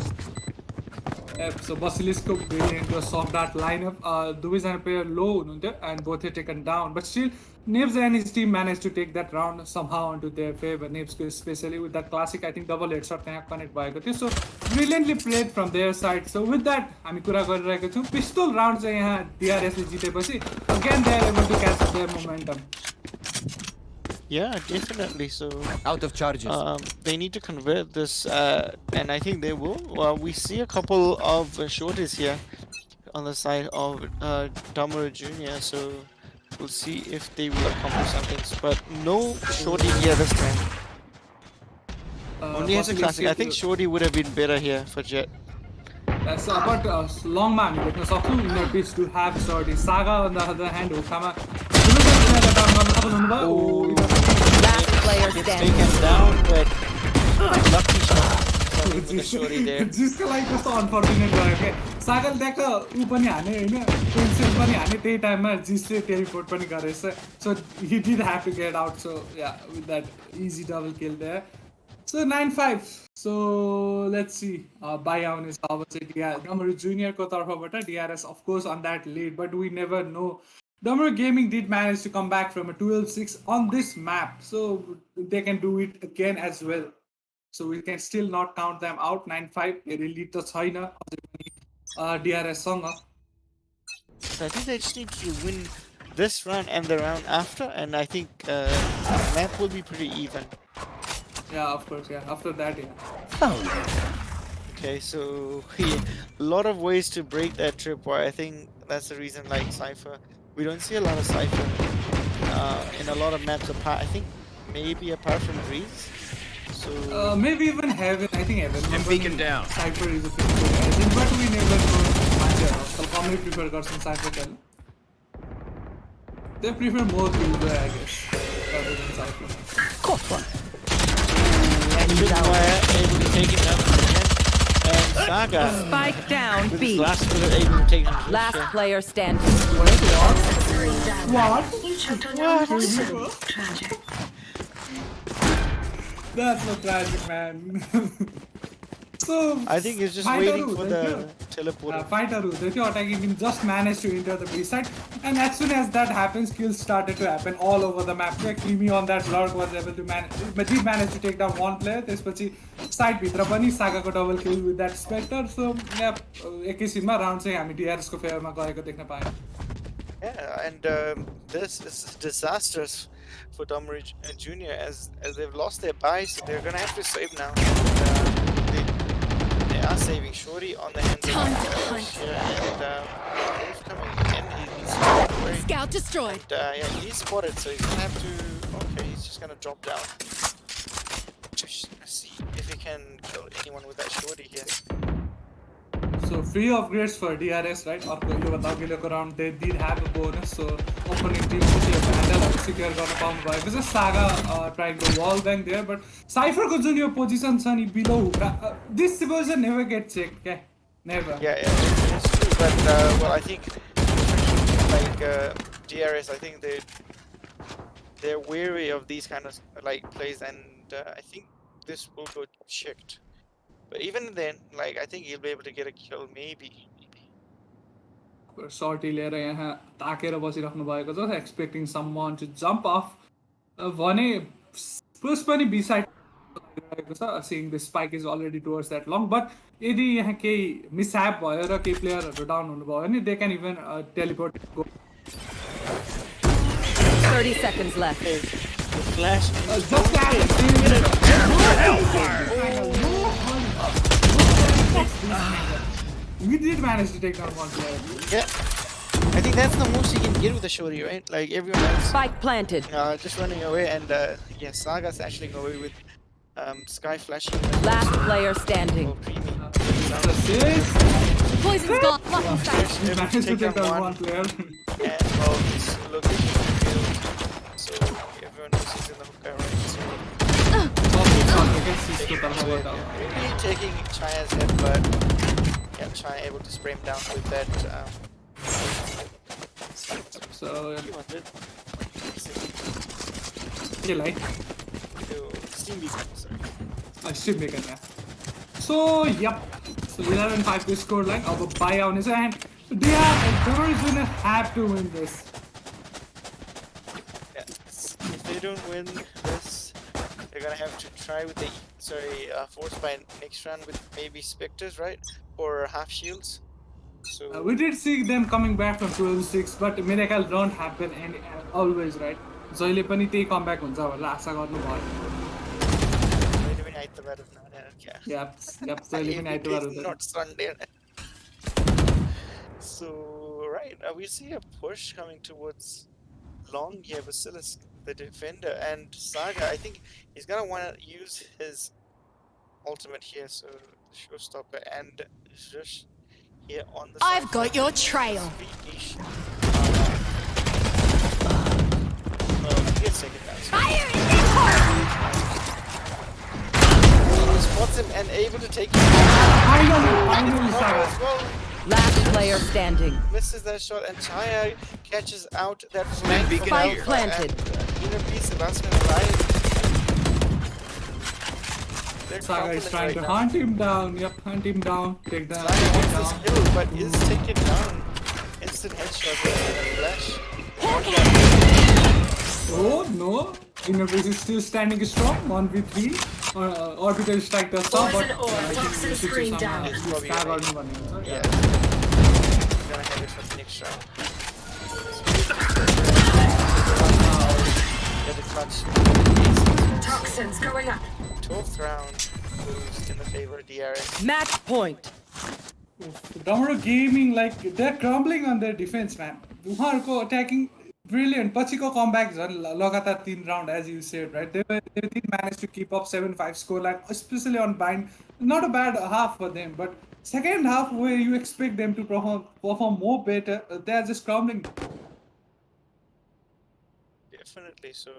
So Basilisk brilliant to solve that lineup. दुवैजना player low हुनुहुन्थ्यो and both were taken down. But still, Nibs and his team managed to take that round somehow onto their favor. Nibs especially with that classic, I think double headshot त्यहाँ connect भएको थियो. So brilliantly played from their side. So with that, हामी कुरा गरिरहेको छौं. Pistol round चाहिँ यहाँ DRS ले जितेपछि again they are able to catch up their momentum. Yeah, definitely. So Out of charges. they need to convert this, and I think they will. Well, we see a couple of shorties here on the side of Damaru Junior. So we'll see if they will accomplish something. But no shorty here this time. Only as a classic. I think shorty would have been better here for Jet. That's but long man देख्न सक्छौं in their pitch to have shorty. Saga on the other hand हुखामा Last player Gets standing. taken down, but lucky shot from the shorty there. जिसको लागि कस्तो unfortunate भयो के सागल देख उ पनि हाने हैन पेन्सिल पनि हाने त्यही टाइममा जिसले टेलिपोर्ट पनि गरेछ so he did have to get out. So yeah, with that easy double kill there. So 9-5. So let's see buy आउने छ अब चाहिँ Damaru Junior को तर्फबाट DRS of course on that lead, but we never know. Damaru Gaming did manage to come back from a 12-6 on this map, so they can do it again as well. So we can still not count them out. 9-5 lead to छैन DRS सँग. So I think they just need to win this round and the round after, and I think the map will be pretty even. Yeah, of course. Yeah, after that, yeah. Okay, so a lot of ways to break that tripwire. I think that's the reason, like Cypher, we don't see a lot of Cypher in a lot of maps apart. I think maybe apart from Breeze. So Maybe even Heaven. I think Heaven. Stim beacon down. Cypher is a pretty good agent, but we never know. Damaru prefer गर्छन् Cypher खेल्न. They prefer more Killjoy, I guess, rather than Cypher. And Bitwire able to take him down again. And Saga Spike down with B. his last bullet able to take him to the Last ship. player standing. What? You choked on your poison. Tragic. That's not tragic, man. So I think he's just Fighter waiting who, for they the do. teleporter. Fighter who, the two attacking team just managed to enter the B side, and as soon as that happens, kills started to happen all over the map. Creamy on that lurk was able to manage to take down one player. त्यसपछि side भित्र पनि सागाको double kill with that Spectre. So yeah, एकैछिनमा round चाहिँ हामी DRS को फेभरमा गएको देख्न पायौँ. Yeah, and this is disastrous for Damaru Jr. as they've lost their buy, so they're gonna have to save now. They are saving Shorty on the hands of Damaru here, and Wolf coming in. He's away. Scout destroyed. And, yeah, he's spotted, so he's gonna have to. Okay, he's just gonna drop down. Just see if he can kill anyone with that Shorty here. So free upgrades for DRS, right? अघिल्लोको round they did have a bonus, so opponent team पछि Vandal secure गर्न पाउनु भएको छ. Saga trying to wall bang there, but Cypher को जुन यो position छ नि below this position never gets checked, okay? Never. Yeah, it's true, but well, I think like DRS, I think they're weary of these kind of like plays, and I think this will go checked. But even then, like I think he'll be able to get a kill, maybe. Shorty लिएर यहाँ ताकेर बसिराख्नु भएको छ, expecting someone to jump off. भने push पनि B side रहेको छ, seeing the spike is already towards that long, but यदि यहाँ केही mishap भयो र केही प्लेयरहरु डाउन हुनुभयो भने they can even teleport go. 30 seconds left. Hey, the flash. Just we did manage to take down one player. Yeah, I think that's the most you can get with a Shorty, right? Like everyone else Spike planted. just running away, and yeah, Saga's actually going away with Sky flashing. Last player standing. Oh, creamy. Poison's gone. Lucky sight. We managed to take down one player. And well, his location failed, so everyone knows he's in the hookah, right? So really taking Chaya's head, but yeah, Chaya able to spray him down with that. So He wanted you like Steam Beacon, sorry. Steam Beacon, yeah. So yep. So 11-5 to score line of a buy on his hand. Damaru is gonna have to win this. Yeah, if they don't win this, they're gonna have to try with the force by next round with maybe Spectres, right? Or half shields. So We did see them coming back from 12-6, but miracle don't happen and always, right? जहिले पनि त्यही comeback हुन्छ होला आशा गर्नु भयो. Yep, जहिले पनि आइतबार हुन्छ. Not Sunday. So right, we see a push coming towards long here, Basilisk, the defender, and Saga. I think he's gonna want to use his ultimate here, so showstopper and Zush here on the. I've got your trail. Fire in the hole! He spots him and able to take him. Finally, Saga. As well. Last player standing. Misses that shot, and Chaya catches out that flank. Spike planted. Inner piece, the last man alive. Saga is trying to hunt him down. Yep, hunt him down. Take down. Saga gets this kill, but is taken down. Instant headshot with a flash. Oh no! Interface is still standing strong. 1v3. Orbital strike does stop, but I think we should see some stab on one. Yeah. Gonna have it for the next round. Get it clutch. Toxins going up. 12th round moves in the favor of DRS. Match point. Damaru Gaming, like they're crumbling on their defense, man. उहाँहरुको attacking brilliant. पछिको comeback झन् लगातार 3 round, as you said, right? They did manage to keep up 7-5 scoreline, especially on bind. Not a bad half for them, but second half where you expect them to perform more better, they are just crumbling. Definitely. So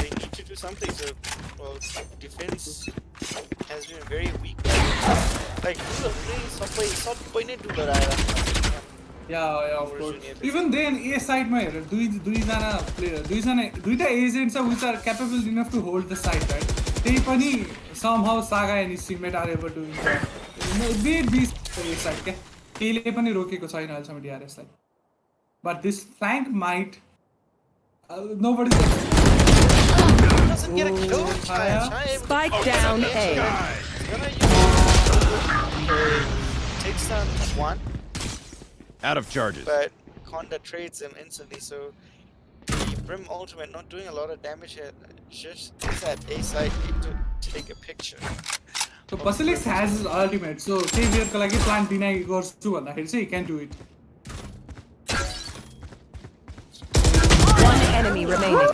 they need to do something. So, well, defense has been very weak. Like, सबै नै डुलेर आइरहेको छ। Yeah, of Damaru course. Junior Even then, A side ma हेर दुईजना player, दुईटा agents which are capable enough to hold the side, right? त्यही पनि somehow Saga and his teammate are able to beat B side क्या केहीले पनि रोकेको छैन अहिलेसम्म DRS lie. But this flank might nobody's Doesn't get a kill. Chaya Spike down A. gonna use takes down one, Out of charges. but Conda trades him instantly. So the Brim ultimate not doing a lot of damage here. Just is at A side need to take a picture. So Basilisk has his ultimate, so Xavier को लागि plant deny गर्छु भन्दाखेरि चाहिँ he can do it. One enemy remaining.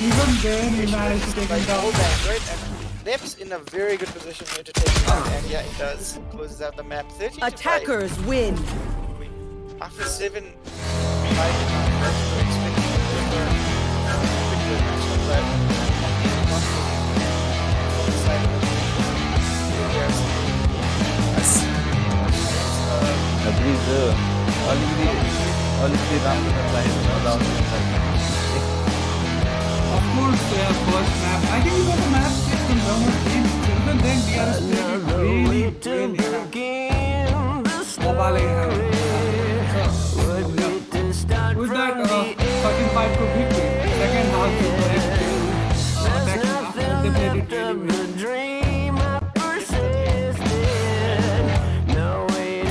Even then he managed to take him Like down. hold that, right? And Nep's in a very good position here to take him down. And yeah, he does. Closes out the map. 30 to 5. Attackers win. After 7, 5, we're expecting a bit of a matchup, but not on the side of अलिकति राम्रो Of course, their first map. I think it was a map pick from Damaru team. Even then, DRS played it really well. With that, fucking fight for victory. Second half, they were able to attack after they played it really well.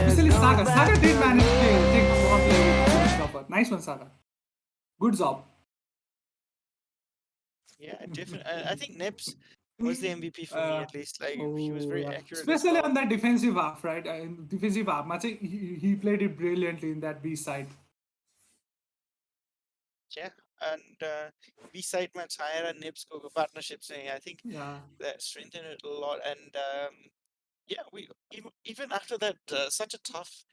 Especially Saga. Saga did manage to take one play with cover. Nice one, Saga. Good job. Yeah, definitely. I think Neps was the MVP for me at least. Like he was very accurate. as Especially well. on that defensive half, right? Defensive half, he played it brilliantly in that B side. Yeah, and B side match higher and Nips go partnership saying I think Yeah. that strengthened it a lot. And yeah, we even after that such a tough.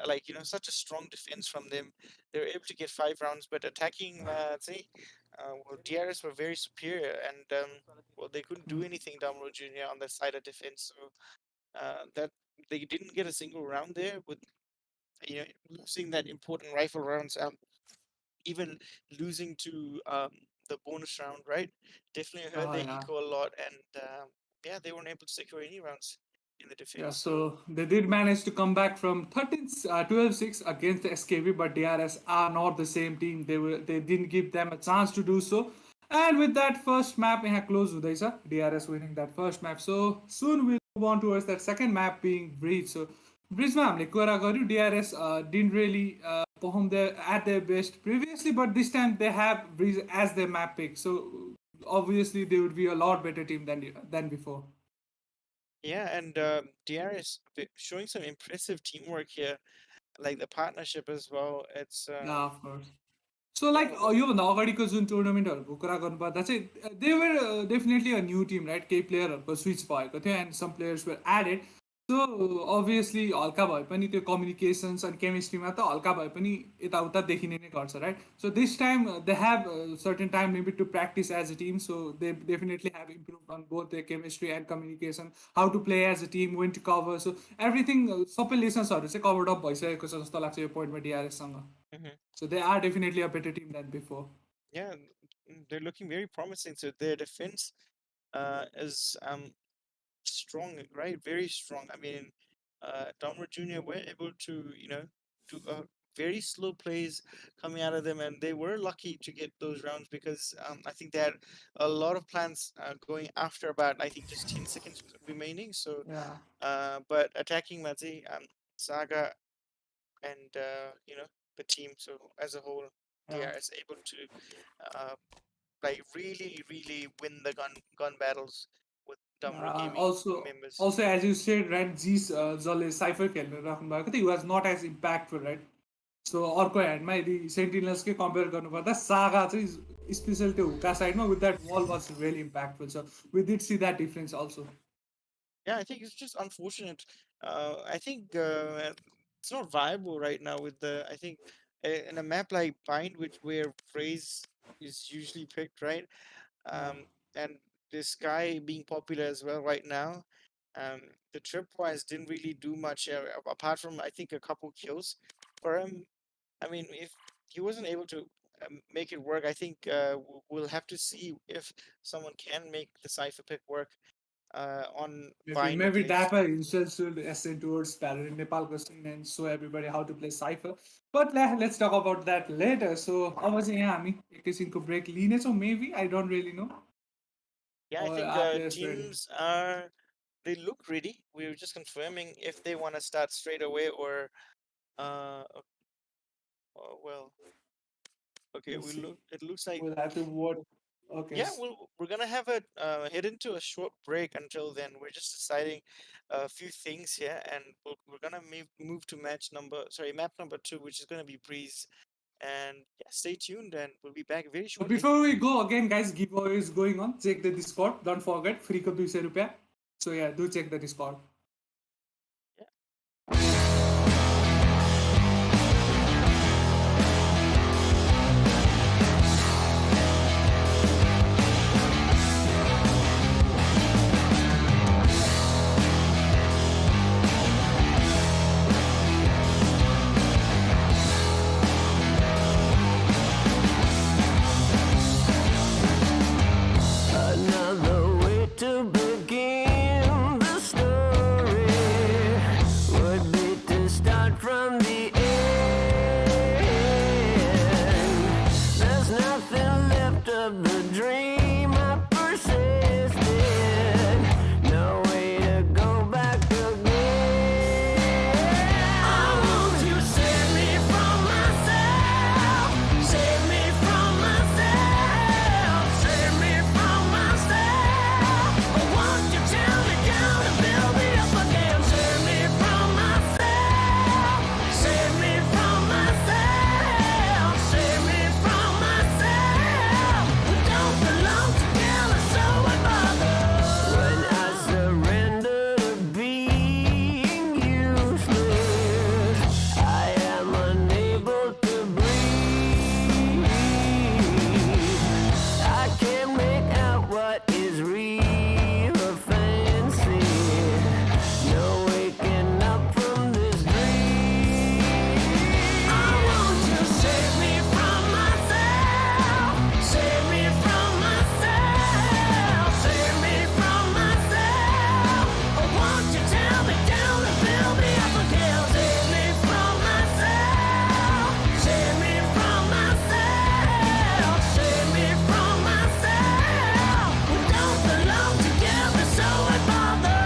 Like such a strong defense from them, they were able to get 5 rounds. But attacking, well, DRS were very superior, and well, they couldn't do anything. Damaru Junior on the side of defense, so that they didn't get a single round there. With losing that important rifle rounds, even losing to the bonus round, right? Definitely hurt their Yeah. eco a lot, and yeah, they weren't able to secure any rounds in the defense. Yeah, so they did manage to come back from 12-6 against the SKB, but DRS are not the same team. They didn't give them a chance to do so. And with that first map, यहाँ close हुँदैछ. DRS winning that first map. So soon we'll move on towards that second map being Breach. So Breachमा हामीले कुरा गर्यौँ. DRS didn't really perform at their best previously, but this time they have Breach as their map pick. So obviously they would be a lot better team than before. Yeah, and DRS showing some impressive teamwork here, like the partnership as well. It's Yeah, of course. So like योभन्दा अगाडिको जुन टुर्नामेन्टहरूको कुरा गर्नुपर्दा चाहिँ they were definitely a new team, right? केही प्लेयरहरूको switch भएको थियो and some players were added. So obviously हल्का भए पनि त्यो कम्युनिकेसन्स अनि केमिस्ट्रीमा त हल्का भए पनि यताउता देखिने नै गर्छ, right? So this time they have a certain time maybe to practice as a team, so they definitely have improved on both their chemistry and communication, how to play as a team, when to cover. So everything सबै लेसन्सहरू चाहिँ covered up भइसकेको छ जस्तो लाग्छ यो पोइन्टमा DRS सँग. So they are definitely a better team than before. yeah, they're looking very promising. So their defense is strong, right? Very strong. I mean, Damaru Junior were able to do very slow plays coming out of them, and they were lucky to get those rounds because I think they had a lot of plans going after about I think just 10 seconds remaining. So Yeah. but attacking Mazi, Saga, and the team. So as a whole, they are able to like really win the gun battles with Damaru Gaming members. Also, as you said, right, G's जसले Cypher खेल्न राख्नु भएको थियो, he was not as impactful, right? So अर्को ह्यान्डमा यदि सेन्टिनल्सकै compare गर्नुपर्दा saga चाहिँ special त्यो हुका साइडमा with that wall was really impactful. So we did see that difference also. Yeah, I think it's just unfortunate. I think it's not viable right now with the. I think in a map like Bind, which where Phrase is usually picked, right? And this guy being popular as well right now. Um, the tripwise didn't really do much apart from I think a couple kills for him. I mean, if he wasn't able to make it work, I think we'll have to see if someone can make the cipher pick work on Bind at Maybe least. Dapper himself should ascend towards Pattern in Nepal scene and show everybody how to play Cypher. But let's talk about that later. So अब चाहिँ यहाँ हामी एकैछिनको break लिनेछौँ maybe I don't really know. Yeah, I Or think are players ready? teams are they look ready. We're just confirming if they want to start straight away or well, okay, We'll we see. look. It looks like We'll have to vote. Okay. yeah, we're gonna have a head into a short break. Until then, we're just deciding a few things here, and we're gonna move to map number 2, which is gonna be Breeze. And yeah, stay tuned, and we'll be back very So shortly. before we go again, guys, giveaway is going on. Check the Discord. Don't forget, free ko 200 rupiah. So yeah, do check the Discord. Another way to begin the story would be to start from the end. There's nothing left of the dream I persisted. No way to go back again. I want you to save me from myself. Save me from myself. Save me from myself. But won't you tell me down and build me up again? Save me from myself. Save me from myself. Save me from myself. We don't belong together, so I bother. When I surrender to being useless, I am unable to breathe. I can't make out what is real or fancy. No waking up from this dream. I want you to save me from myself. Save me from myself. Save me from myself. Or won't you tell me down and build me up again? Save me from myself. Save me from myself. Save me from myself. We don't belong together, so I bother.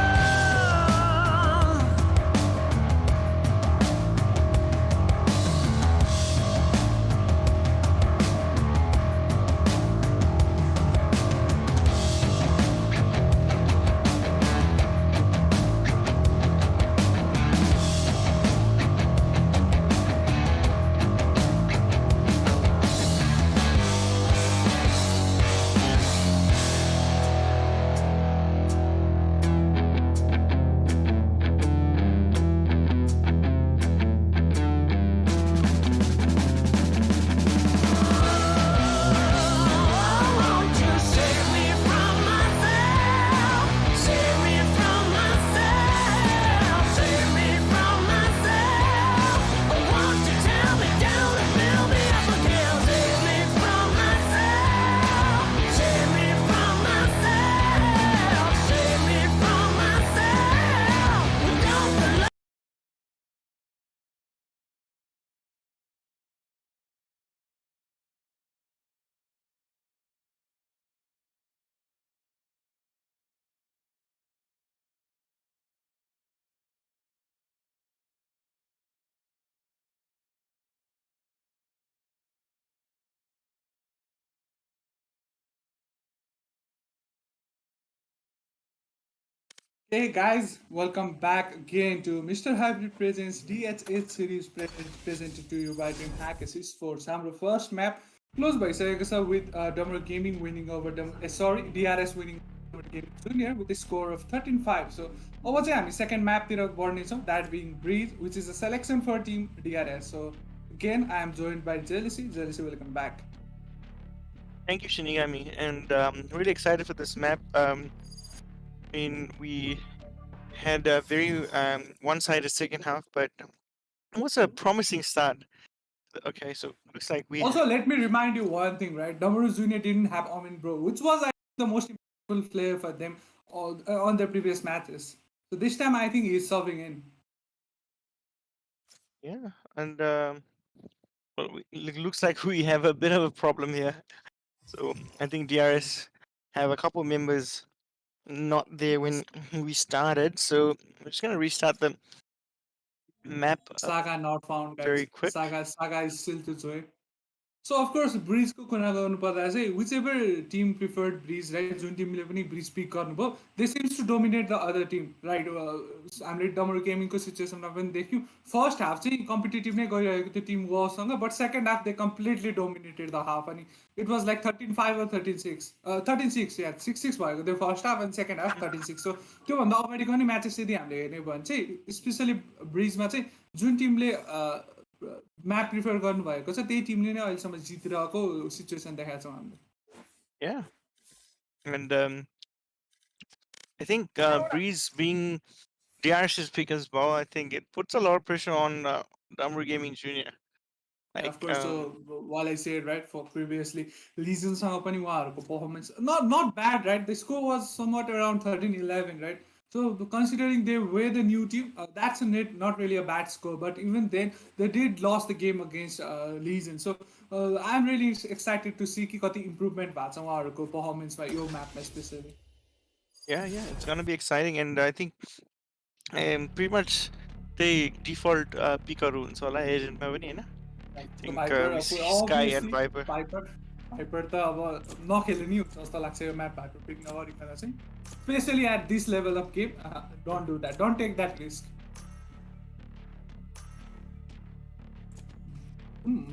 Won't you save me from myself? Save me from myself. Save me from myself. Or won't you tell me down and build me up again? Save me from myself. Save me from myself. Save me from myself. We don't belong. Hey guys, welcome back again to MrHybrid Presents DH8 series presented to you by DreamHackers Esports. हाम्रो first map close भइसकेको छ with Damaru Gaming winning over DRS winning Junior with a score of 13-5. So over चाहिँ हामी second map तिर बढ्नेछौँ, that being Breeze, which is a selection for team DRS. So again, I am joined by Jealousy. Jealousy, welcome back. Thank you, Shinigami, and really excited for this map. I mean, we had a very one-sided second half, but it was a promising start. Okay, so looks like we Also, let me remind you one thing, right? Damaru Junior didn't have Omen Bro, which was I think, the most important player for them all, on their previous matches. So this time, I think he's subbing in. yeah, and well, it looks like we have a bit of a problem here. So I think DRS have a couple members not there when we started, so we're just gonna restart the map Saga not found, guys. very quick. Saga is still to join. So of course, Breeze को कुरा गर्नु पर्दा चाहिँ whichever team preferred Breeze, right? जुन टिमले पनि Breeze pick गर्नुभयो, they seems to dominate the other team, right? हामीले Damaru Gaming को सिचुएसनमा पनि देख्यौँ. First half चाहिँ competitive नै गइरहेको त्यो Tim वासँग, but second half they completely dominated the half. अनि it was like 13-5 or 13-6, 13-6, yeah, 6-6 भएको त्यो first half and second half 13-6. So त्योभन्दा अगाडिको नि म्याचेस यदि हामीले हेर्ने भयो भने चाहिँ स्पेसली ब्रिजमा चाहिँ जुन टिमले म्याप प्रिफर गर्नुभएको छ त्यही टिमले नै अहिलेसम्म जितिरहेको सिचुएसन देखाएको छौँ हामीले. Yeah, and I think Breeze being DRS's pick as well, I think it puts a lot of pressure on Damaru Gaming Junior. Like, of course, so while I said, right, for previously, Lesionसँग पनि उहाँहरूको performance not bad, right? The score was somewhat around 13-11, right? So considering they were the new team, that's not really a bad score. But even then, they did lost the game against Legion. So I'm really excited to see कि कति improvement भएको छ उहाँहरूको performance मा यो map especially. yeah, it's gonna be exciting, and I think pretty much the default pickहरू हुन्छ होला एजेन्टमा पनि हैन. I think we see Sky and Viper. Viper त अब नखेल्ने नि हुन्छ जस्तो लाग्छ यो म्याप Viper पिक नगरिकन चाहिँ, especially at this level of game. Don't do that, don't take that risk.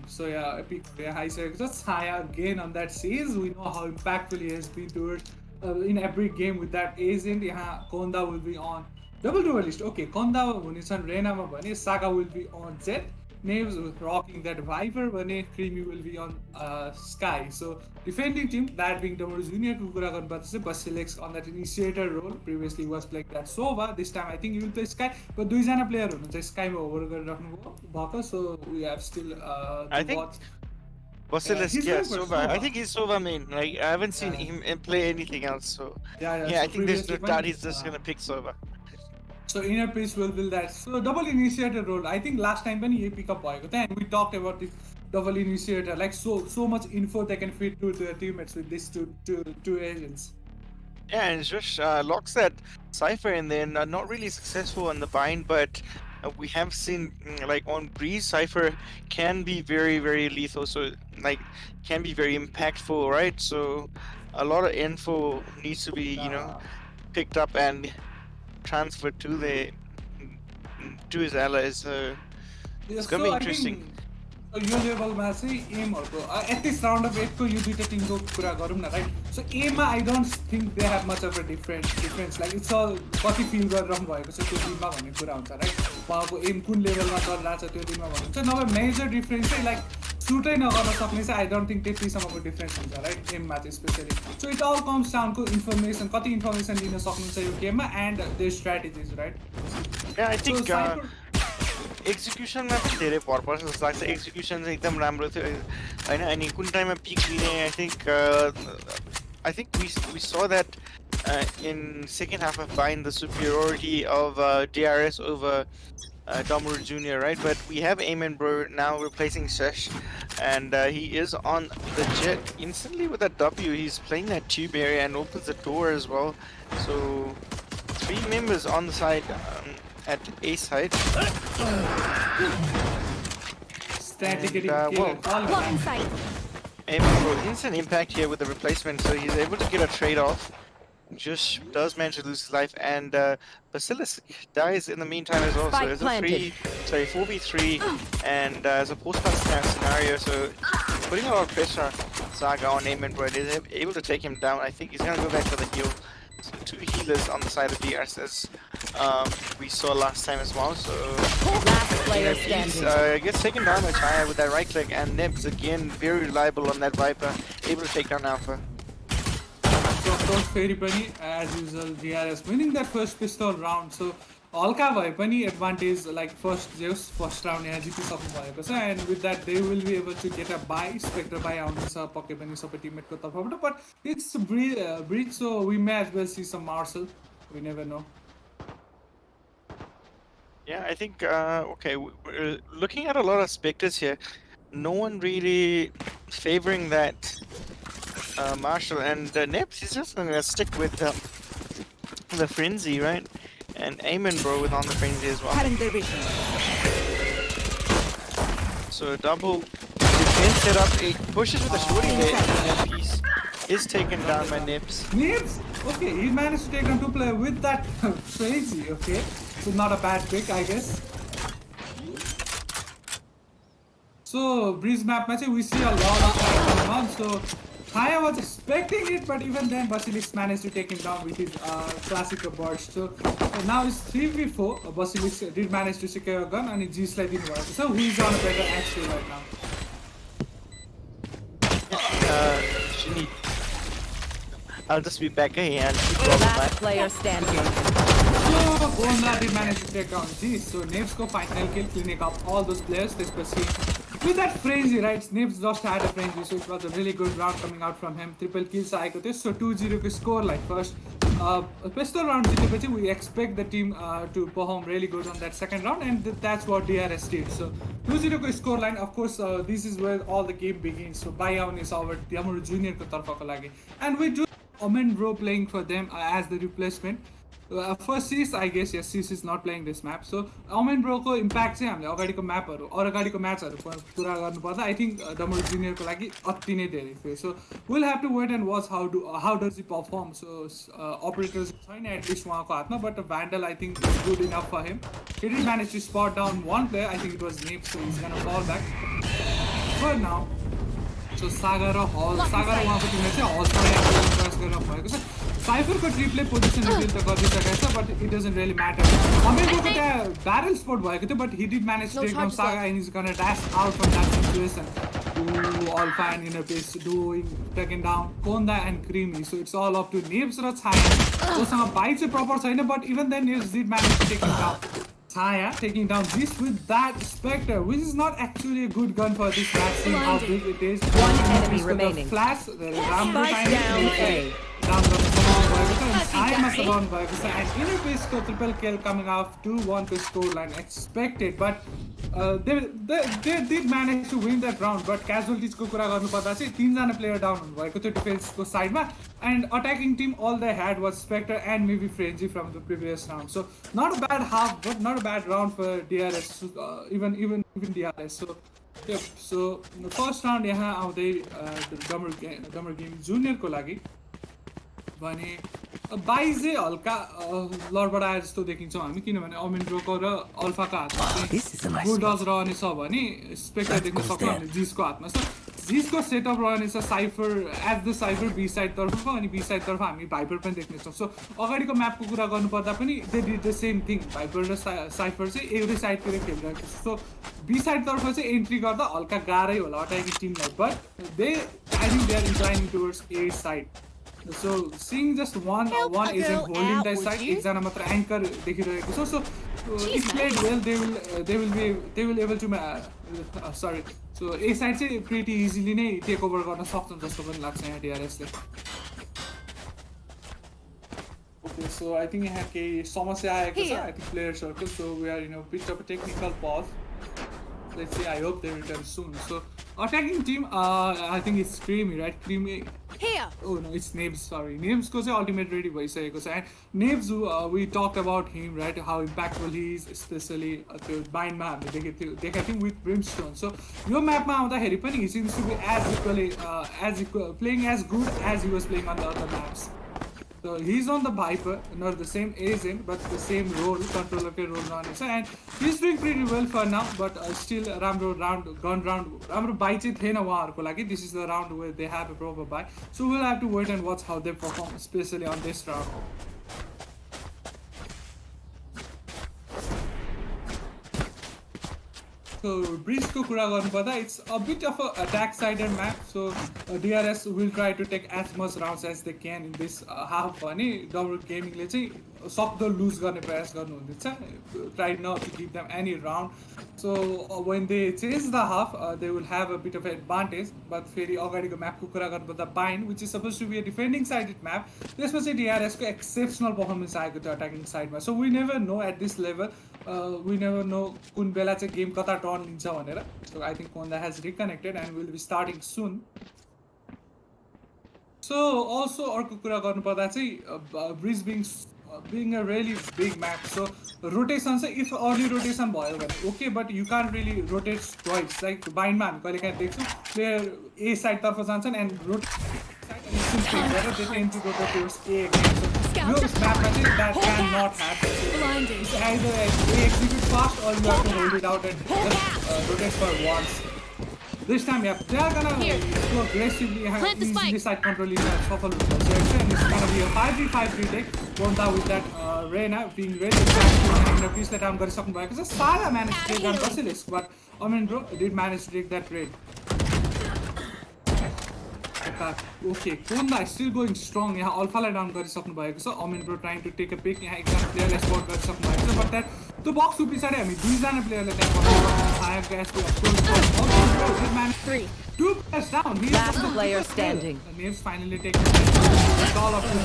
So yeah, epic high just Chaya again on that siege. We know how impactful he has been towards in every game with that agent. यहाँ Konda will be on double duelist. Okay, Konda हुनेछन् रेनामा भने Saga will be on Jet. Naves with rocking that Viper, भने Creamy will be on Sky. So defending team, that being Damaru Junior को कुरा गर्नुपर्दा चाहिँ Basilex on that initiator role. Previously was playing that Sova. This time I think he will play Sky. But दुईजना player हुनुहुन्छ Sky मा over गरिराख्नु भएको. So we have still I think watch. Basilex, yeah, Sova. I think he's Sova main. Like I haven't seen him play anything else. So yeah, so I think there's no previously doubt he's just gonna pick Sova. So inner piece will build that. So double initiator role. I think last time when he pick up and we talked about this double initiator. Like so much info they can feed to their teammates with these two agents. Yeah, and just locks that Cypher and then not really successful on the bind, but we have seen like on Breeze, Cypher can be very, very lethal. So like can be very impactful, right? So a lot of info needs to be picked up and transferred to his allies. It's gonna be interesting. यो लेभलमा चाहिँ एमहरुको at least round of 8 को यो दुईटा Timko कुरा गरौँ न, right? So एममा I don't think they have much of a difference like it's all कति fill गरिरहनु भएको छ त्यो टिममा भन्ने कुरा हुन्छ, राइट? उहाँको एम कुन लेभलमा चलिरहेको छ त्यो टिममा भन्नुहुन्छ. नभए मेजर डिफरेन्स चाहिँ लाइक सुटै नगर्न सक्ने चाहिँ आई डोन्ट थिंक त्यतिसम्मको डिफरेन्स हुन्छ, राइट? एममा चाहिँ specially. So it all comes down to information, कति इन्फर्मेसन दिन सक्नुहुन्छ यो गेममा and their strategies, right? Yeah, I think एक्जिक्युसनमा पनि धेरै भर पर्छ जस्तो लाग्छ. एक्जिक्युसन चाहिँ एकदम राम्रो थियो हैन, अनि कुन टाइममा पिक लिने. I think we saw that in second half of Bind, the superiority of DRS over Damaru Junior, right? But we have Amen Bro now replacing Sesh, and he is on the Jet instantly with that W. He's playing that tube area and opens the door as well. So 3 members on the side at A side. Amen Bro, instant impact here with the replacement, so he's able to get a trade off. Just does manage to lose his life, and Basilisk dies in the meantime as well. So it's a 4v3, and as a post-pass scenario, so putting a lot of pressure on Saga on Amen Bro. Is able to take him down. I think he's gonna go back for the heal. So 2 healers on the side of DRs as we saw last time as well. So Last player he's, standing. gets taken down by Chaya with that right click, and Nibs again very reliable on that Viper, able to take down Alpha. So of course फेरि पनि as usual DRS winning that first pistol round. So हल्का भए पनि advantage like first round यहाँ जितिसक्नु भएको छ, and with that they will be able to get a buy. Spectre buy आउँदैछ पक्कै पनि सबै टिममेटको तर्फबाट, but it's breach, so we may as well see some Marshall. We never know. Yeah, I think okay, we're looking at a lot of Spectres here. No one really favoring that Marshall, and Nips, he's just gonna stick with the frenzy, right? And Amen bro with on the frenzy as well. So double defense setup, he pushes with a shorty there, and a piece is taken down by Nips. Nips? Okay, he managed to take down 2 players with that frenzy, okay? So not a bad pick, I guess. So breeze map match, we see a lot of time going on. So Haya was expecting it, but even then Basilisk managed to take him down with his classic burst. So now it's 3v4. Basilisk did manage to secure a gun, and it's G-Slide in work. So he's on a better XP right now. Shini, I'll just be back here and keep Last player standing. So Gonda did manage to take down G. So Naves go final kill, cleaning up all those players, especially with that frenzy, right? Naves just had a frenzy, so it was a really good round coming out from him. Triple kills आएको थियो. So 2-0 को score like first. Pistol round जितेपछि we expect the team to perform really good on that second round, and that's what DRS did. So 2-0 को score line, of course, this is where all the game begins. So buy-on is our Damaru Junior को तर्फको लागि, and we do Omen bro playing for them as the replacement. For Cis, I guess, yes, Cis is not playing this map. So Omen bro को impact चाहिँ हामीले अगाडिको म्यापहरु और अगाडिको म्याचहरु पुरा गर्नुपर्दा I think Damaru Junior को लागि अति नै धेरै थियो. So we'll have to wait and watch how does he perform. So operators छैन at least उहाँको हातमा, but Vandal I think is good enough for him. He did manage to spot down one player. I think it was Nip, so he's gonna fall back. For now, so Saga raw Hall, Saga र उहाँको टिमले चाहिँ हलसँग cross गरेर भएको छ. Cypher को triple position reveal त गरिसकेको छ, but it doesn't really matter. Omen को त्यहाँ barrel spot भएको थियो, but he did manage to take down Saga, and he's gonna dash out from that situation. Ooh, all fine in a base, doing taken down Konda and Creamy. So it's all up to Nibs raw Chaya. उसँग bite चाहिँ proper छैन, but even then Nibs did manage to take him down. Chaya taking down this with that Spectre, which is not actually a good gun for this match, seeing how big it is. One enemy remaining. Flash, the Rambo Spike down A. Down the I must have gone by because and inner base को triple kill coming off 2-1 to scoreline expected, but they did manage to win that round. But casualties को कुरा गर्नुपर्दा चाहिँ 3 जना player down हुनुभएको थियो defense को side मा, and attacking team all they had was Spectre and maybe Frenzy from the previous round. So not a bad half, but not a bad round for DRS, even DRS. So yep, so the first round यहाँ आउँदै Damaru Game Junior को लागि भने 22 चाहिँ हल्का लडबाट आए जस्तो देखिन्छौँ हामी, किनभने ओमेन ब्रोको र अल्फाको हातमा बुलडज रहनेछ भने स्पेक्टर देख्न सक्छौँ हामीले जिसको हातमा छ. जिसको सेटअप रहनेछ Cypher as the Cypher B side तर्फ, अनि बी साइड तर्फ हामी भाइपर पनि देख्न सक्छौँ. अगाडिको म्यापको कुरा गर्नुपर्दा पनि they did the same thing. Viper र साइफर चाहिँ एउटै साइडतिर खेलिरहेको छ. सो बी साइड तर्फ चाहिँ एन्ट्री गर्दा हल्का गाह्रै होला अटाइकिङ टिमलाई, but I think they are inclining towards a side. So seeing just one agent holding that side, एकजना मात्र anchor देखिरहेको छ. So if played well, they will able to sorry. So A side चाहिँ pretty easily नै take over गर्न सक्छन् जस्तो पनि लाग्छ यहाँ DRS ले. Okay, so I think यहाँ केही समस्या आएको छ. I think player circle, so we are bit of a technical pause. Let's see, I hope they return soon. So attacking team, I think it's Creamy, right? Creamy. Here. Oh no, it's Naves. Sorry, Naves ko चाहिँ ultimate ready भइसकेको छ. And Naves, we talked about him, right? How impactful he is, especially त्यो bind मा हामीले देखेको थियौँ with Brimstone. So yo map मा आउँदाखेरि पनि he seems to be playing as good as he was playing on the other maps. So he's on the Viper, not the same agent, but the same role, controller के role रहनेछ, and he's doing pretty well for now. But still राम्रो gun round, राम्रो buy चाहिँ थिएन उहाँहरुको लागि. This is the round where they have a proper buy. So we'll have to wait and watch how they perform, especially on this round. So Breeze-को कुरा गर्नुपर्दा, it's a bit of a attack-sided map. So DRS will try to take as much rounds as they can in this half. भने Damaru Gaming-ले चाहिँ सक्दो lose गर्ने प्रयास गर्नुहुँदैछ. Try not to give them any round. So when they change the half, they will have a bit of an advantage. But फेरि अगाडिको म्यापको कुरा गर्नुपर्दा Bind, which is supposed to be a defending-sided map, त्यसमा चाहिँ DRS-को exceptional performance आएको थियो attacking side-मा. So we never know at this level. We never know कुन बेला चाहिँ गेम कता टर्न लिन्छ भनेर. So I think Konda has reconnected and will be starting soon. So also अर्को कुरा गर्नुपर्दा चाहिँ Breeze being a really big map. So rotation चाहिँ if early rotation भयो भने okay, but you can't really rotate twice. Like Bind-मा हामी कहिलेकाहीँ देख्छौँ player A side तर्फ जान्छन् and rotate side and since they tend to rotate towards A again. So this map that cannot happen. It's either they execute fast or you have to hold it out and just rotate for once. This time, yeah, they are gonna go aggressively and easily side control in a shuffle direction, and it's gonna be a 5v5 retake. Konda with that Reyna being really attractive and a piece that I'm gonna second by because Sarah managed to take down Basilisk, but Bro did manage to take that trade. Okay, Konda is still going strong. यहाँ अल्फालाई down गरिसक्नु भएको छ. Bro trying to take a pick. यहाँ एकजना प्लेयरलाई spot गरिसक्नु भएको छ. But that त्यो बक्सको पछाडी हामी दुईजना प्लेयरलाई ट्याप गर्नु हायर ग्यासको of course managed 2 players down. He Last player standing. The Naves finally take the call of the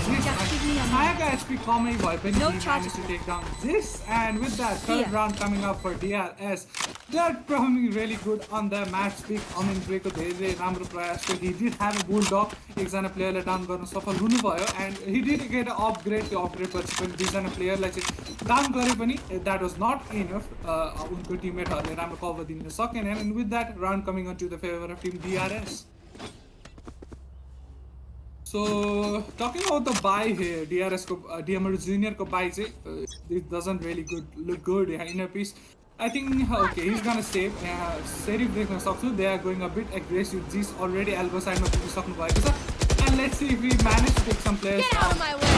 Hayaka HP comedy boy, but he managed to take down this, and with that third round coming up for DRS, they're performing really good on the match pick. Break को धेरै राम्रो प्रयास थियो. He did have a bulldog. एकजना प्लेयरलाई down गर्न सफल हुनुभयो, and he did get an upgrade. त्यो अपग्रेड पछि पनि दुईजना प्लेयरलाई चाहिँ डाउन गरे पनि that was not enough. उनको टिममेटहरुले राम्रो कभर दिन सकेन, and with that round coming on to the favor of team DRS. So talking about the buy here, Damaru Junior ko buy it doesn't really look good in a piece. I think okay, he's gonna save. Serif dekhna सक्छु. They are going a bit aggressive. This already elbow side मा पुग्न सक्नु भएको छ. And let's see if we manage to take some players Get out of my way!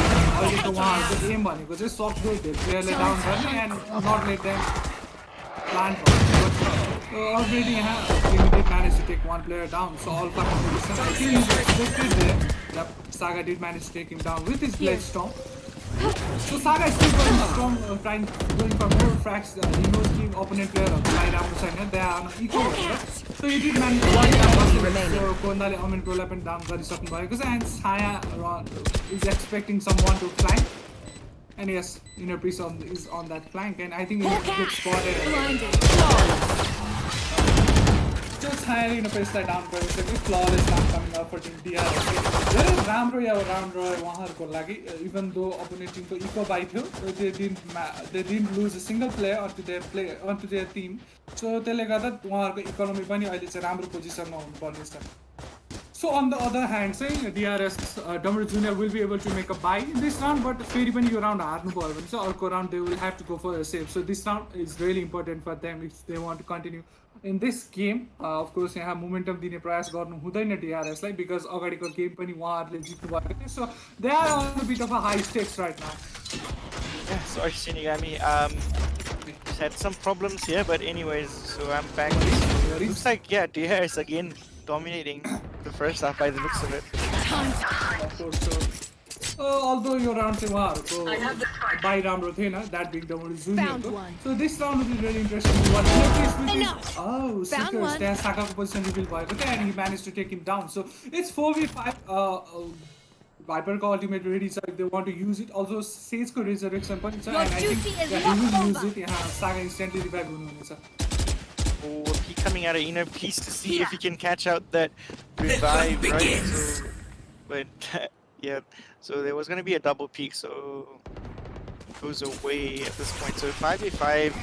अहिलेको उहाँहरुको M भनेको चाहिँ सक्दो प्लेयरले डाउन गर्ने and not let them plan for it. Already we did manage to take one player down, so all competition I think he's expected there. That Saga did manage to take him down with his Blade Storm. So Saga is still going strong, going for more frags. He knows the opponent player of the side after side. They are on equal. So he did manage to one down. So Kondaले Brola pen down गरिसक्नु भएको छ, and Saya is expecting someone to flank. And yes, Inner Priest is on that flank, and I think he gets spotted. Just hiring Inner Priest down गरिसक्यो. Flawless round coming up for team DRS. Very राम्रो round उहाँहरुको लागि, even though opponent team को eco buy थियो, they didn't lose a single player onto their team. So त्यसले गर्दा उहाँहरुको economy पनि अहिले चाहिँ राम्रो पोजिसनमा हुनुपर्ने छ. So on the other hand, DRS Damaru Junior will be able to make a buy in this round, but फेरि पनि यो round हार्नु भयो भने चाहिँ अर्को round they will have to go for a save. So this round is really important for them if they want to continue in this game. Of course, यहाँ momentum दिने प्रयास गर्नु हुँदैन DRS लाई because अगाडिको game पनि उहाँहरुले जित्नु भएको थियो. So they are on a bit of a high stakes right now. Yeah, sorry Shinigami. Just had some problems here, but anyways, so I'm back. Looks like yeah, DRS again dominating the first half by the looks of it. Of course, so although your round चाहिँ उहाँहरुको buy राम्रो थिएन, that being Damaru Junior. So this round will be really interesting. Oh, Seekers, त्यहाँ Sakaको position reveal भएको थियो, and he managed to take him down. So it's 4v5. Viper को ultimate ready छ if they want to use it. Also Sage को resurrection पनि छ, and I think he will use it. यहाँ Saga instantly revive हुनुहुनेछ. Oh, he coming out of Inner Peace to see if he can catch out that revive, right? So, but yeah, so there was going to be a double peak, so it goes away at this point. So 5v5,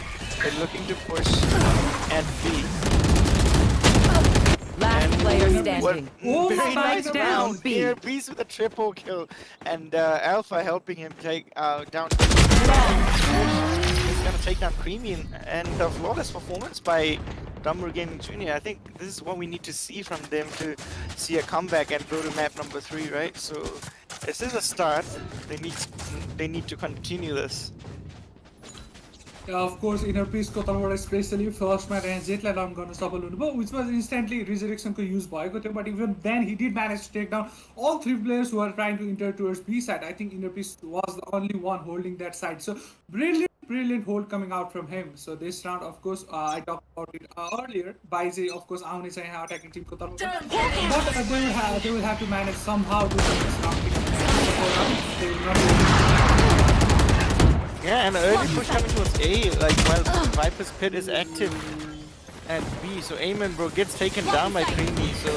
they're looking to push at B. Last player What? standing. Oh, Very spike nice down, round. B. Here, Beast with a triple kill, and Alpha helping him take down. He's gonna take down Creamy, and a flawless performance by Damaru Gaming Jr. I think this is what we need to see from them to see a comeback and go to map number 3, right? So this is a start. They need to continue this. Of course, Inner Peace को तर्फबाट especially first मा range जेटलाई down गर्न सफल हुनुभयो, which was instantly resurrection को use भएको थियो, but even then he did manage to take down all 3 players who were trying to enter towards B side. I think Inner Peace was the only one holding that side. So brilliant hold coming out from him. So this round, of course, I talked about it earlier. Baize, of course, आउने चाहिँ यहाँ attacking team को तर्फबाट, but they will have to manage somehow to win this round. They will not be able to. Yeah, and an early push coming towards A, like while Viper's Pit is active at B. So Amen bro gets taken down by Creamy. So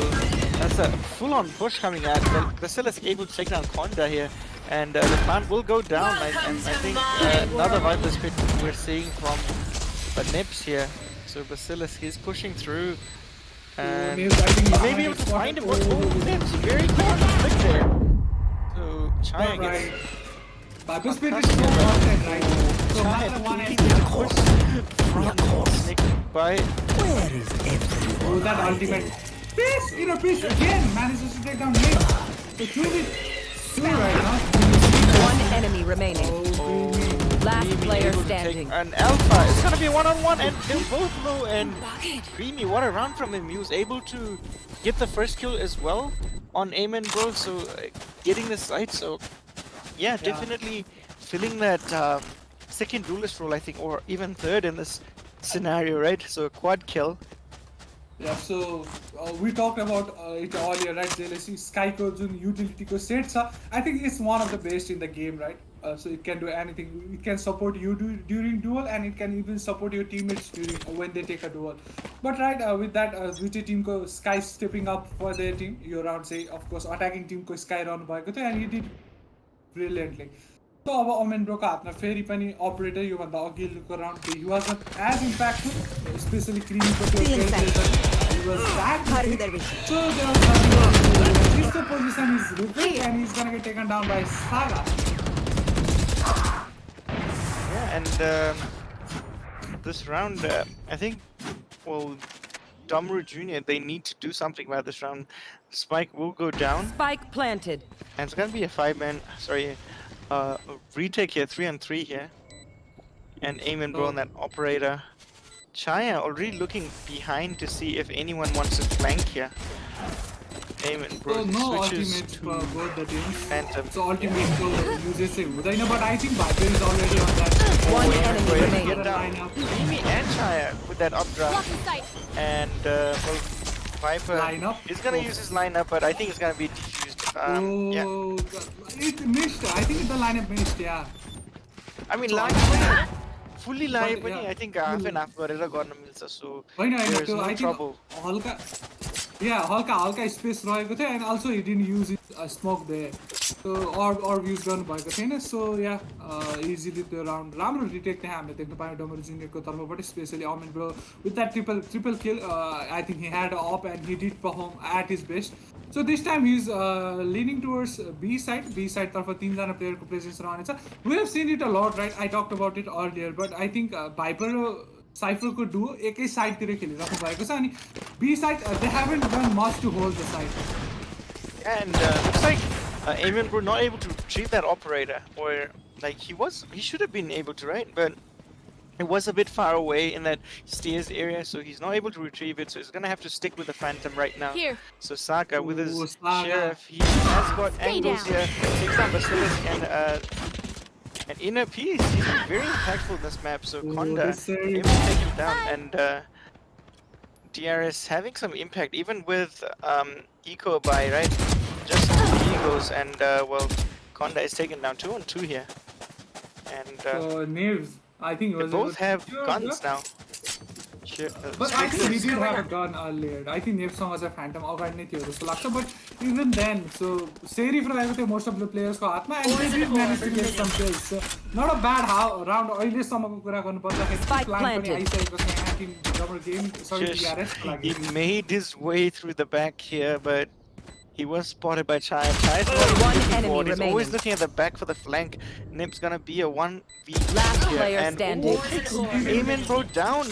that's a full-on push coming at. But Basilis able to take down Konda here, and the plant will go down. And I think another Viper's Pit we're seeing from the Nips here. So Basilis is pushing through, and maybe able to find him. Oh, Nips very quick there. So Chaya gets. Viper's Pit is so constant, right? So Mala one has by oh, that ultimate. Peace! Inner Peace again manages to take down Nick. So 2v2 right now. One enemy remaining. Last player standing. An Alpha. It's gonna be a one-on-one, and they're both low. And Creamy, what a round from him. He was able to get the first kill as well on Amen bro. So getting the site. So yeah, definitely filling that second duelist role, I think, or even third in this scenario, right? So a quad kill. Yeah, so we talked about it earlier, right? Jealousy, Skyko, Jun, utility ko set sa. I think it's one of the best in the game, right? So it can do anything. It can support you during duel, and it can even support your teammates during when they take a duel. But right, with that, VT team ko Sky stepping up for their team. Your round say, of course, attacking team ko Sky run bhayeko थियो, and he did brilliantly. So अब Omen bro को हातमा फेरि पनि operator यो भन्दा अघिल्लोको round he was not as impactful, especially Creamy को त्यो he was that big. So there was the position is repeat, and he's gonna get taken down by Saga. Yeah, and this round, I think, well, Damaru Jr., they need to do something about this round. Spike will go down. Spike planted. And it's gonna be a 5-man, sorry, retake here, 3-on-3 here. And Amen bro on that operator. Chaya already looking behind to see if anyone wants to flank here. Amen bro So no switches ultimate to for both the teams. Phantom. So ultimate को uses चाहिँ हुँदैन, but I think Viper is already on that. One Yeah, enemy go ahead and remaining. get down Creamy and Chaya with that updraft. Blocking sight. And well, Viper Lineup. is gonna use his lineup, but I think it's gonna be defused. Yeah. Oh, it missed. I think the lineup missed, yeah. I mean, live fully live, yeah. I think half and half गरेर गर्न मिल्छ, so होइन होइन there's त्यो no I think trouble. हल्का space रहेको थियो, and also he didn't use smoke there. So orb use गर्नु भएको थिएन. So yeah, easily त्यो round राम्रो retake त्यहाँ हामीले देख्न पायौँ Damaru Jr. को तर्फबाट, especially Omen bro with that triple kill. I think he had up and he did perform at his best. So this time he's leaning towards B side तर्फ 3 जना player को presence रहनेछ. We have seen it a lot, right? I talked about it earlier, but I think Viper Cypher को duo एकै side तिर खेलिराख्नु भएको छ, अनि B side they haven't done much to hold the side. And looks like Amen were not able to retrieve that operator, or like he should have been able to, right? But it was a bit far away in that stairs area, so he's not able to retrieve it. So he's gonna have to stick with the Phantom right now. Here. So Saga with his Saga. Sheriff, he has got angles down. here. Takes down Basilisk and an Inner Peace. He's been very impactful in this map. So Konda this is- able to take him down, and DRS having some impact even with Eco by, right? Just 2 egos, and well, Konda is taken down 2-on-2 here, and So Naves, I think they was both have Yeah, guns yeah. now. Sure, But I think he did have a gun earlier. I think Naveसँग चाहिँ Phantom अगाडि नै थियो जस्तो लाग्छ, but even then, so Serif रहेको थियो most of the players को हातमा, and they did manage to get some kills. So not a bad round अहिलेसम्मको कुरा गर्नुपर्दाखेरि Spike plan पनि planted. आइसकेको छ, team Damaru game. Sorry, Just, DRS. he made his way through the back here, but he was spotted by Chaya. Chaya's not One looking enemy forward. He's always remaining. looking at the back for the flank. Nip's gonna be a 1v Last here, player and standing. Amen bro down.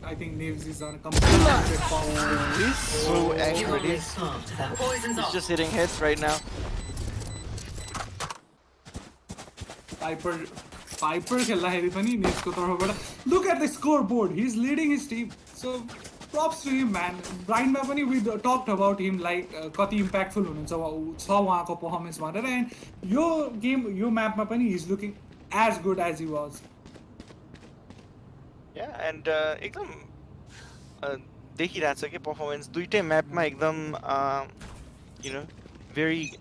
I think Naves is on a completely forward. He's so accurate. Poison's He's off. just hitting hits right now. Piper खेल्दाखेरि पनि नेट्सको तर्फबाट look at the scoreboard. He's leading his team. So props to him, man. Blindमा पनि we talked about him like कति impactful हुनुहुन्छ छ उहाँको performance भनेर, and yo game यो म्यापमा पनि he's looking as good as he was. Yeah, and एकदम देखिरहेको छ के performance दुईटै म्यापमा एकदम you know, very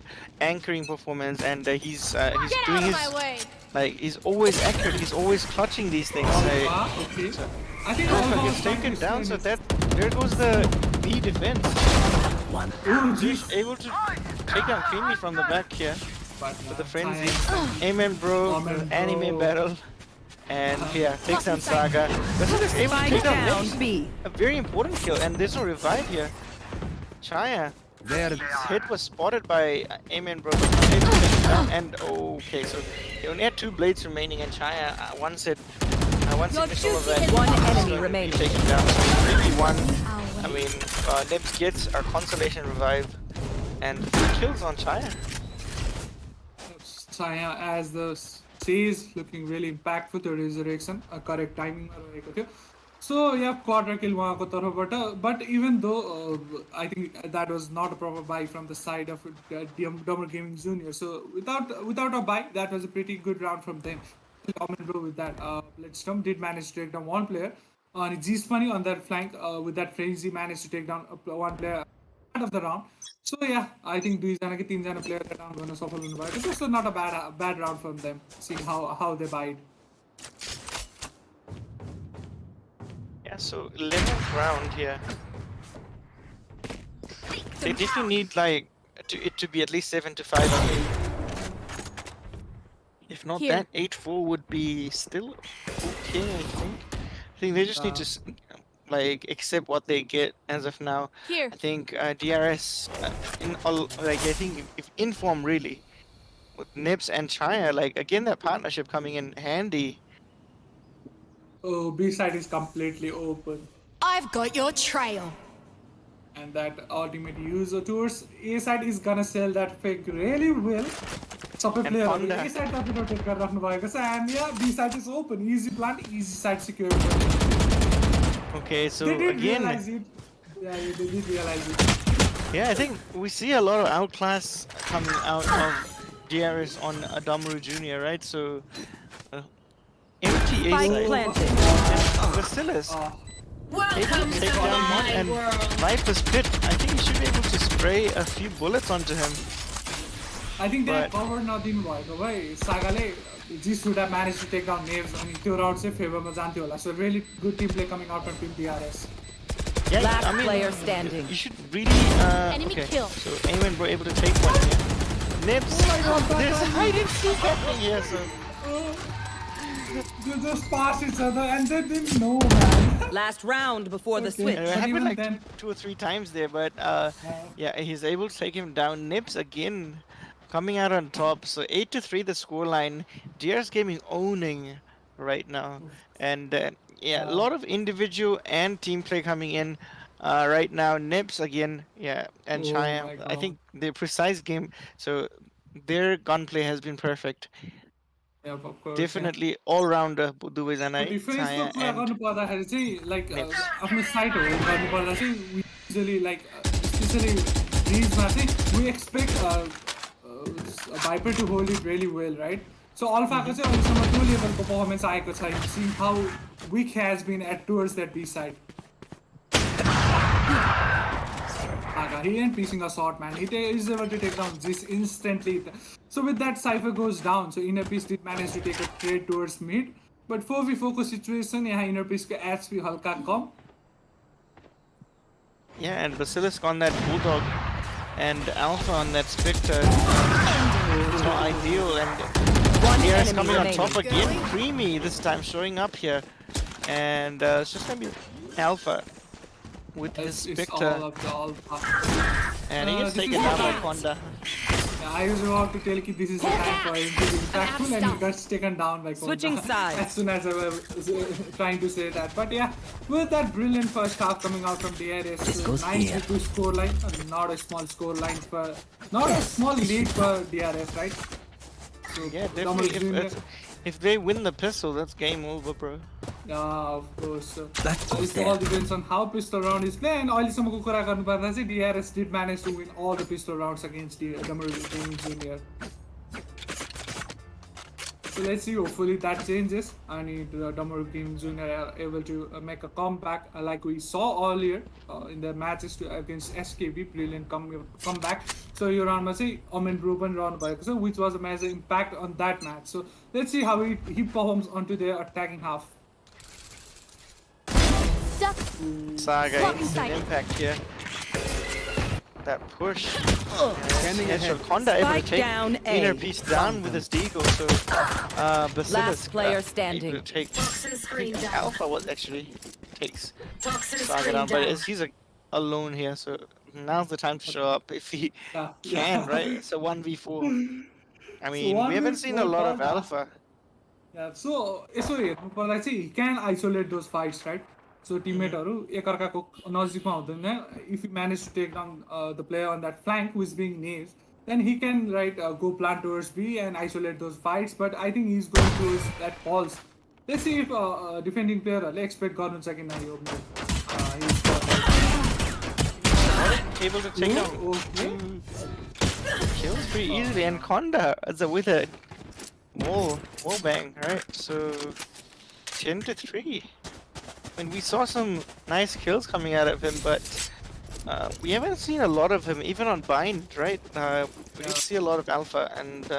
anchoring performance, and he's Get doing out of his my way! like he's always accurate. He's always clutching these things. Okay. I think Alpha Alpha gets taken is down, so doing that there goes the B defense. it. Oh, He's jeez. able to take down Creamy from the back here with the frenzy. Amen bro, Amen, anime bro. battle, and yeah, takes down Saga. This is able to Spike take down down Nips. B. A very important kill, and there's no revive here. Chaya. There. His hit was spotted by Amen bro, but not able to take it down. And okay, so he only had 2 blades remaining, and Chaya once hit Your initial juicy event, hit. One he's enemy going to be remaining. taken down. So 3v1. Ow. I mean, Nips gets a consolation revive, and 3 kills on Chaya. Chaya as the says looking really impactful to resurrection, a correct timing रहेको थियो. So yeah, quarter kill उहाँको तर्फबाट, but even though I think that was not a proper buy from the side of Damaru Gaming Junior. So without a buy, that was a pretty good round from them. Comment bro with that. Blitzstorm did manage to take down one player. And G's funny on that flank with that frenzy managed to take down one player out of the round. So yeah, I think दुईजना कि तीनजना player down गर्न सफल हुनुभएको छ. So not a bad round from them. Seeing how they bite. Yeah, so 11th round here. They definitely need like it to be at least 7-5. I think. If not Here. that, 8-4 would be still okay. I think they just need to like accept what they get as of now. Here. I think DRS I think if in form really with Nips and Chaya, like again that partnership coming in handy. Oh, B side is completely open. I've got your trail. And that ultimate user tours A side is gonna sell that fake really well. Sub player Panda. A side tapi rotate गरिराख्नु भएको छ, and yeah, B side is open. Easy plan, easy side secured. Okay, so They did again, realize it. Yeah, they did realize it. yeah, I think we see a lot of outclass coming out of DRS on Damaru Jr., right? So MTA Spike side. planted. Bacillus able Welcome to to take down one, my and world. Viper's Pit. I think he should be able to spray a few bullets onto him. I think they But- covered नदिनु भएको भए सागाले G should have managed to take down Naves अनि त्यो round चाहिँ फेभरमा जान्थ्यो होला. So really good team play coming out from team DRS. Yeah, Last I mean, player standing. you should really. Enemy okay, kill. so Amen were able to take one here. Nips, there's hide and seek happening here. So They just passed each other and they didn't know, man. Last round before the Okay. switch. it But happened even like then- 2 or 3 times there, but yeah, he's able to take him down. Nips again coming out on top. So 8-3 the scoreline. DRS Gaming owning right now, and yeah, a lot of individual and team play coming in right now. Nips again, yeah, and Oh Chaya. my I God. think the precise game. So their gunplay has been perfect. Yeah, of course. Definitely all-rounder Buduvezana, डिफेन्सको Chaya, कुरा and गर्नु पर्दाखेरि चाहिँ like Nips. आफ्नो side hold गर्नु पर्दा चाहिँ usually like especially रिजमा चाहिँ we expect viper to hold it really well right. So अल्फाको चाहिँ अहिलेसम्म त्यो लेभलको पर्फर्मेन्स आएको छैन. Since how weak has been at towards that B side. He ain't piecing a shot, man. He is able to take down this instantly. So with that, Cypher goes down. So Inner Peace did manage to take a trade towards mid. But 4v4 को situation यहाँ Inner Peace को HP हल्का कम. yeah, and Basilisk on that Bulldog, and Alpha on that Spectre. It's not ideal, and One Here is enemy coming on remaining. top again. Creamy this time showing up here. And it's just gonna be Alpha with his It's all Spectre. up to all. And he gets this taken is down by what- Konda. Yeah, I was about to tell you this is the time for him to be impactful, and he got taken down by Konda. Switching sides. As soon as I was trying to say that. But yeah, with that brilliant first half coming out from DRS, 9-2 score line, not a small score line for, not a small lead for DRS, right? So, Yeah, Damaru definitely. Jr. If they win the pistol, that's game over, bro. Of course. It all depends on how pistol round is played. And अहिलेसम्मको कुरा गर्नुपर्दा चाहिँ DRS did manage to win all the pistol rounds against the Damaru Jr. So let's see, hopefully that changes and Damaru Jr. are able to make a comeback like we saw earlier in the matches against SKB. Brilliant comeback. So यो राउन्डमा चाहिँ amen bro पनि रहनु भएको छ, which was a major impact on that match. So let's see how he performs onto their attacking half. Saga Blocking instant sight. impact here. That push. Konda able to Spike take down A. inner piece down with his deagle. So Basilisk Last player able standing. to take Toxin screen down. Alpha was actually takes Toxin Saga screen down, but down. he's alone here, so now's the time to show up if he Yeah. can, right? It's a 1v4. I mean, we 1v4 haven't seen a lot of but- Alpha. Yeah, so हेर्नुपर्दा चाहिँ he can isolate those fights, right? So teammateहरू एकअर्काको नजिकमा हुँदैन. If he manage to take down the player on that flank who is being named, then he can go plant towards B and isolate those fights. But I think he's going towards that pulse. Let's see if defending playerहरूले expect गर्नुहुन्छ कि न यो he's Able to take down okay. kills pretty easily, and Konda as with a wall bang, right? So 10-3. I mean, we saw some nice kills coming out of him, but we haven't seen a lot of him, even on Bind, right? We didn't see a lot of Alpha, and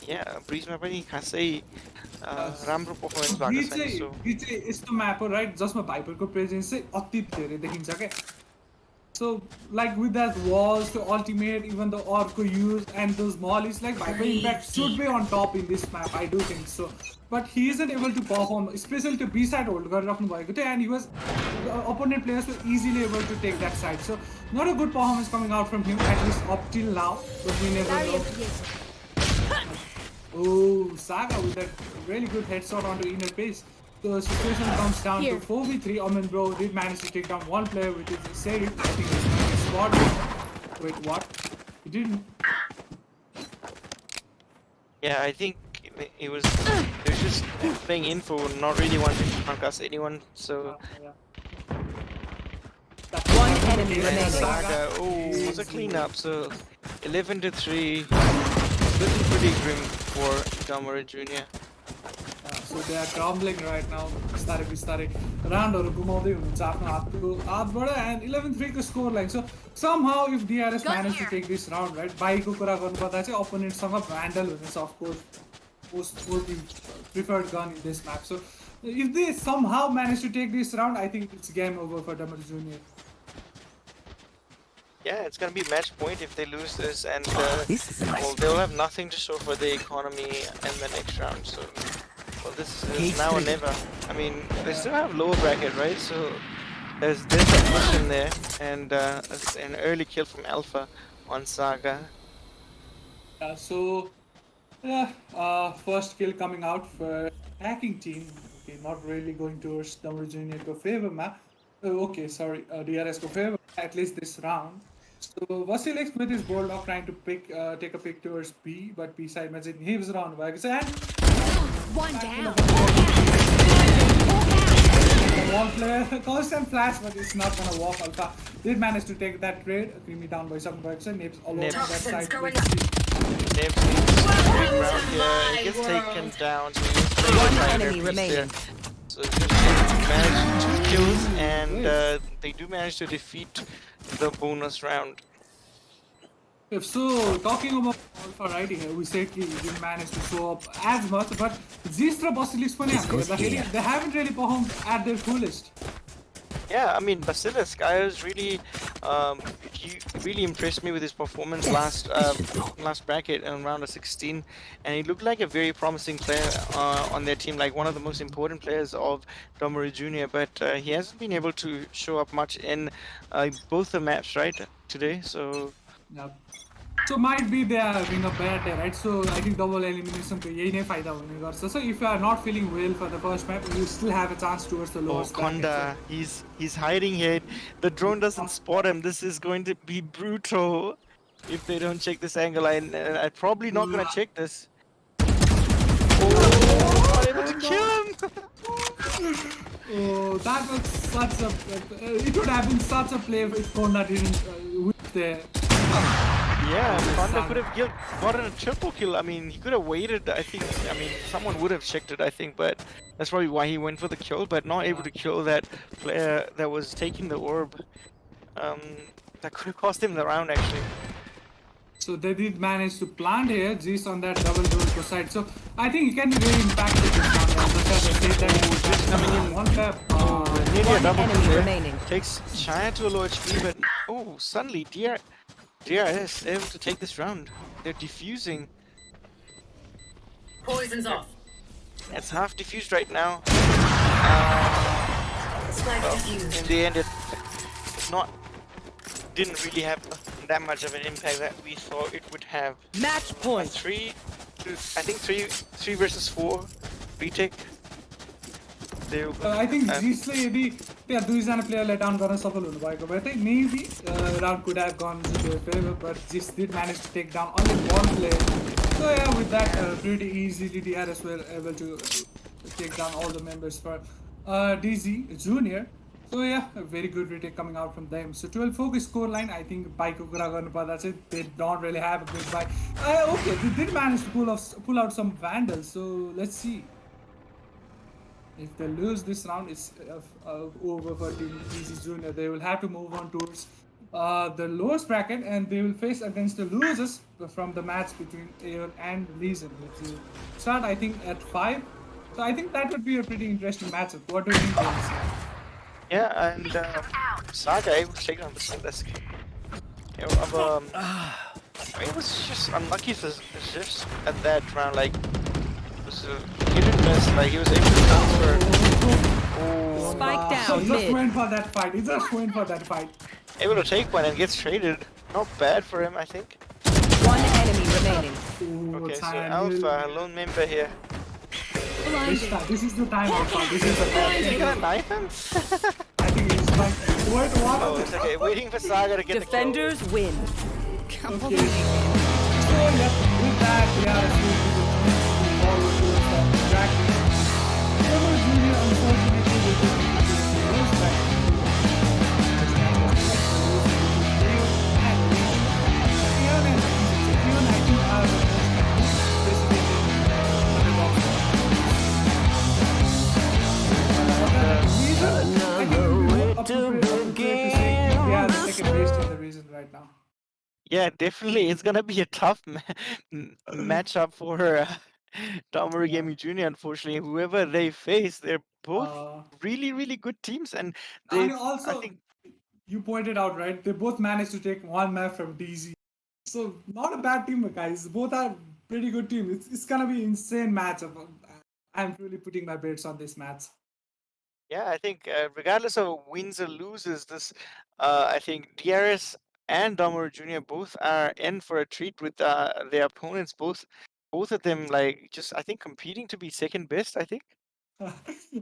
yeah, Breezema पनि खासै राम्रो performance भएको छैन. So यो चाहिँ यस्तो map हो right जसमा भाइपरको presence चाहिँ अति धेरै देखिन्छ क्या. So like with that walls, the ultimate, even the Orco use and those mollies, like Viper Impact should be on top in this map, I do think so. But he isn't able to perform, especially to B side hold and he was, the opponent players were easily able to take that side. So not a good performance coming out from him, at least up till now, but we never know. Oh, Saga with that really good headshot onto inner base. The situation comes down Here. to 4v3. Omen Bro did manage to take down one player, which is Save. I think he's going to spot. Wait, what? He didn't. yeah, I think it was just playing info, not really wanting to concuss anyone. So One enemy remaining. Saga, oh, it was a cleanup. So 11-3, looking pretty grim for Damaru Jr. So they are crumbling right now. Started roundहरू गुमाउँदै हुनुहुन्छ आफ्नो हातबाट and 11-3 को score line. So somehow if DRS manage to take this round, right, बाइको कुरा गर्नुपर्दा चाहिँ opponent सँग Vandal हुनेछ, of course, most preferred gun in this map. So if they somehow manage to take this round, I think it's game over for Damaru Jr. Yeah, it's gonna be match point if they lose this, and well, they'll have nothing to show for the economy in the next round. So, well, this is now or never. I mean, they still have lower bracket, right? So there's a push in there, and it's an early kill from Alpha on Saga. So yeah, first kill coming out for attacking team. Okay, not really going towards Damaru Jr. ko favor map. Okay, sorry, DRS ko favor at least this round. So Vasilix with his bold up trying to take a pick towards B, but B side ma चाहिँ heaves around भएको छ and One down. one player constant flash, but it's not gonna work. Alpha did manage to take that trade. Creamy down by some भएको छ. Nibs all over that Toxins side. going Let's see. Nibs needs a big round here. He gets taken down. So he gets taken One by enemy Nerf remaining. there. So just managed 2 kills, and they do manage to defeat the bonus round. If so, talking about Alpha right here, we said he didn't manage to show up as much, but Zeus raw Basilisk पनि हामीले हेर्दाखेरि they haven't really performed at their fullest. Yeah, I mean, Basilisk, I was really he really impressed me with his performance last bracket in round of 16, and he looked like a very promising player on their team, like one of the most important players of Damaru Jr. But he hasn't been able to show up much in both the maps right today. So Yeah. So might be they are having a bad day, right? So I think double elimination को यही नै फाइदा हुने गर्छ. So if you are not feeling well for the first map, you still have a chance towards the oh, lowest bracket. Konda, he's hiding here. The drone doesn't spot him. This is going to be brutal if they don't check this angle. I'm probably not gonna check this. Oh, not able to kill him. Oh, that was such a. It would have been such a play if Konda didn't whip there. Yeah, Konda could have gotten a triple kill. I mean, he could have waited. I think. I mean, someone would have checked it. I think, but that's probably why he went for the kill. But not able to kill that player that was taking the orb. That could have cost him the round actually. So they did manage to plant here, G's on that double door side. So I think he can really impact the round. Just as I said that Just coming in. one tap. Nearly a One double enemy kill there. remaining. Takes China to a low HP, but oh, suddenly DRS able to take this round. They're defusing. Poison's off. It's half defused right now. Spike Well, diffused. in the end, didn't really have that much of an impact that we thought it would have. Match point. I think three versus 4 retake. I think G'sले यदि त्यहाँ दुईजना प्लेयरलाई down गर्न सफल हुनुभएको भए चाहिँ maybe round could have gone to their favor, but G's did manage to take down only one player. So yeah, with that pretty easily DRS were able to take down all the members for DZ Junior. So yeah, a very good retake coming out from them. So 12-4 score line, I think bike they don't really have a good bike. Okay, they did manage to pull out some vandals. So let's see. If they lose this round, it's over for Team DZ Junior. They will have to move on towards the lowest bracket, and they will face against the losers from the match between AEON and Legion, which will start, I think, at 5. So I think that would be a pretty interesting matchup. What do you think, guys? Yeah, and Saga able to take down the Sundesk. You know, it was just unlucky for Zips at that round. Like, it was a hit and miss. Like, he was able to transfer. Oh, Spike So down he just mid. went for that fight. He just went for that fight. able to take one and gets traded. Not bad for him, I think. One enemy remaining. Ooh, Okay, so time. Alpha, lone member here. This is the time, Alpha. This is the time. Is he gonna knife him? I think he's like, wait, what? Oh, it's okay. Waiting for Saga to get Defenders win. Okay. So yeah, with that, we are moving forward towards the practice. Damaru Junior, unfortunately, will be the lowest bracket. I think are the most anticipated underdogs. Yeah, the second base in the reason right now. Yeah, definitely. It's gonna be a tough matchup for Damaru Gaming Jr. Unfortunately, whoever they face, they're both really, really good teams, and they. And also, I think, you pointed out, right? They both managed to take one map from DZ. So not a bad team, guys. Both are pretty good team. It's gonna be insane matchup. I'm really putting my bets on this match. yeah, I think regardless of wins or loses, this I think DRS and Damaru Jr. both are in for a treat with their opponents. Both of them like just I think competing to be second best. I think.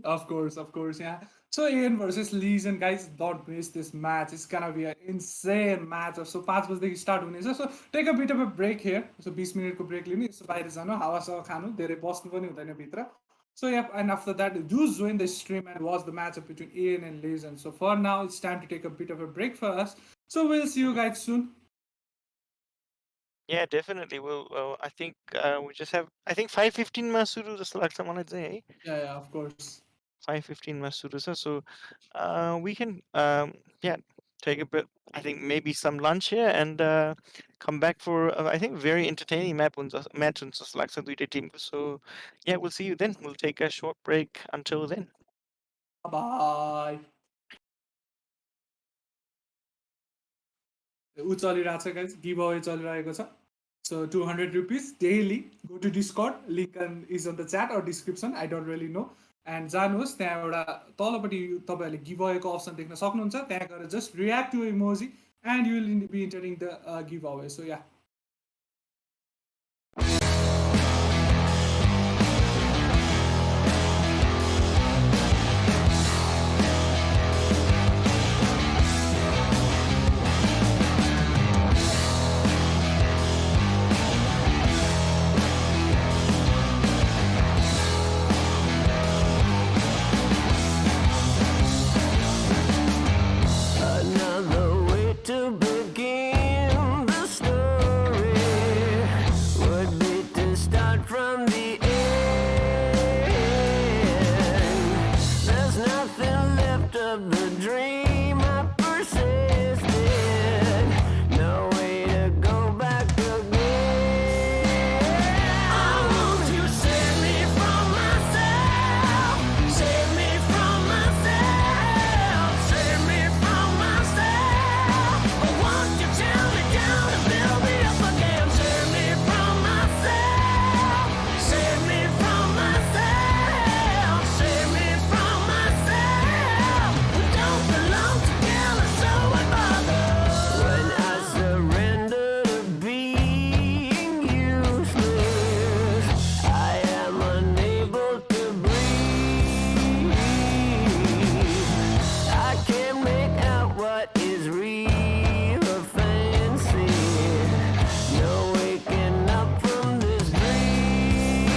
Of course, yeah. So AEON versus Legion, guys, don't miss this match. It's gonna be an insane matchup. So 5 बजेदेखि start हुनेछ. So take a bit of a break here. So 20 मिनेटको break लिने. So बाहिर जानु, हावासावा खानु, धेरै बस्नु पनि हुँदैन भित्र. So yeah, and after that, do join the stream and watch the matchup between AEON and Legion. So for now, it's time to take a bit of a break for us. So we'll see you guys soon. Yeah, definitely. Well, I think we just have. I think 5:15 Masuru just like someone had say. Yeah, of course. 5:15 Masuru. So we can take a bit. I think maybe some lunch here and come back for I think very entertaining match on like some team. So yeah, we'll see you then. We'll take a short break until then. Bye. ऊ चलिरहेको छ guys, give away चलिरहेको छ. So 200 rupees daily. Go to Discord, link is on the chat or description, I don't really know. And जानुहोस्, त्यहाँ एउटा तलपट्टि तपाईँहरूले give अवेको option देख्न सक्नुहुन्छ. त्यहाँ गएर just react to emoji and you will be entering the giveaway. So yeah, Another way to begin the story would be to start from the end. There's nothing left of the dream I persisted. No way to go back again. I want you to save me from myself. Save me from myself. Save me from myself. I want you to tear me down and build me up again. Save me from myself. Save me from myself. Save me from myself. We don't belong together, so I bother. When I surrender to being useless, I am unable to breathe. I can't make out what is real or fancy. No waking up from this dream.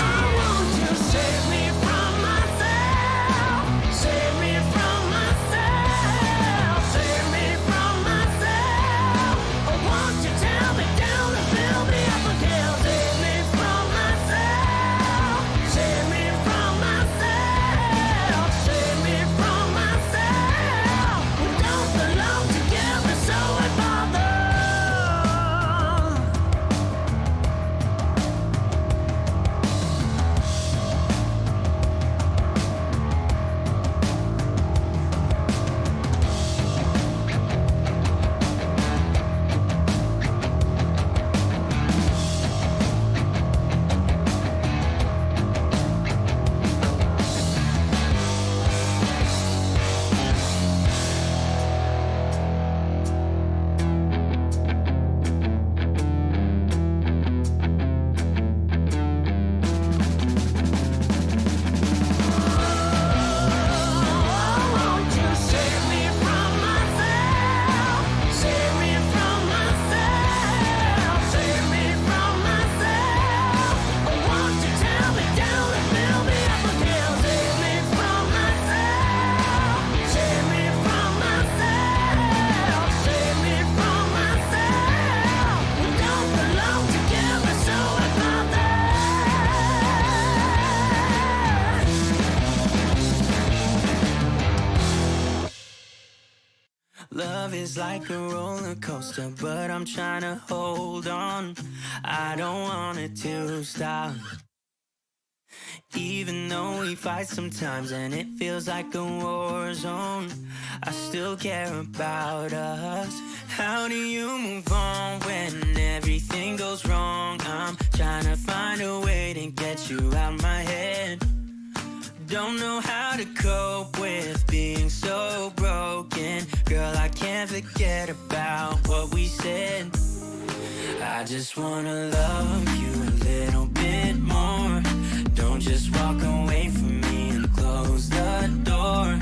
I want you to save me from myself. Save me from myself. Save me from myself. I want you to tear me down and build me up again. Save me from myself. Save me from myself. Save me from myself. We don't belong together, so I bother. I want you to save me from myself. Save me from myself. Save me from myself. I want you to tear me down and build me up again. Save me from myself. Save me from myself. Save me from myself. We don't belong together, so I bother. Love is like a roller coaster, but I'm trying to hold on. I don't want it to stop. Even though we fight sometimes and it feels like a war zone, I still care about us. How do you move on when everything goes wrong? I'm trying to find a way to get you out my head. Don't know how to cope with being so broken. Girl, I can't forget about what we said. I just wanna love you a little bit more. Don't just walk away from me and close the door.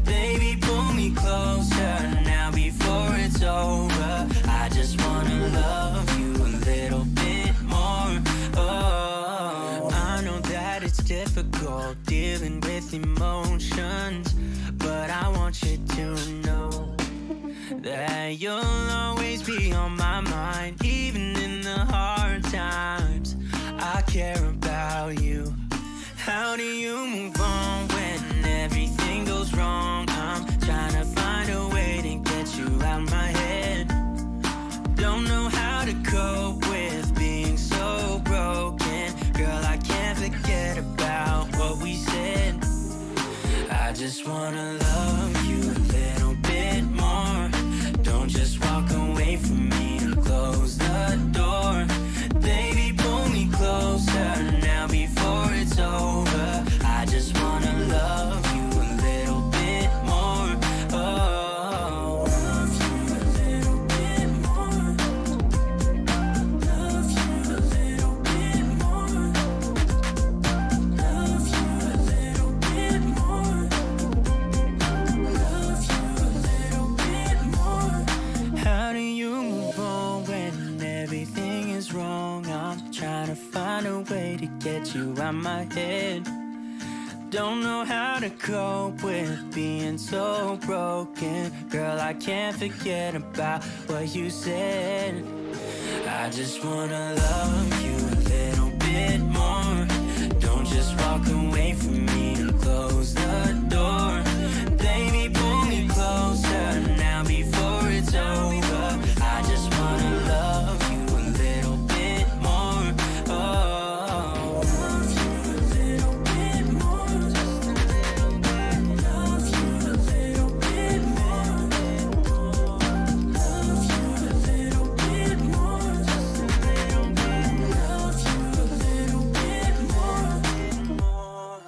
Baby, pull me closer now before it's over. I just wanna love you a little bit more. Oh, I know that it's difficult dealing with emotions, but I want you to know that you'll always be on my mind. Even in the hard times, I care about you. How do you move on when everything goes wrong? I'm trying to find a way to get you out my head. Don't know how to cope with being so broken. Girl, I can't forget about what we said. I just wanna love you a little bit more. Don't just walk miss you out my head. Don't know how to cope with being so broken. Girl, I can't forget about what you said. I just wanna love you a little bit more. Don't just walk away from me and close the door. Baby, pull me closer now before it's over. I just wanna love you a little bit more. Oh, love you a little bit more. Just a little bit. Love you a little bit more. Love you a little bit more. Just a little bit. Love you a little bit more.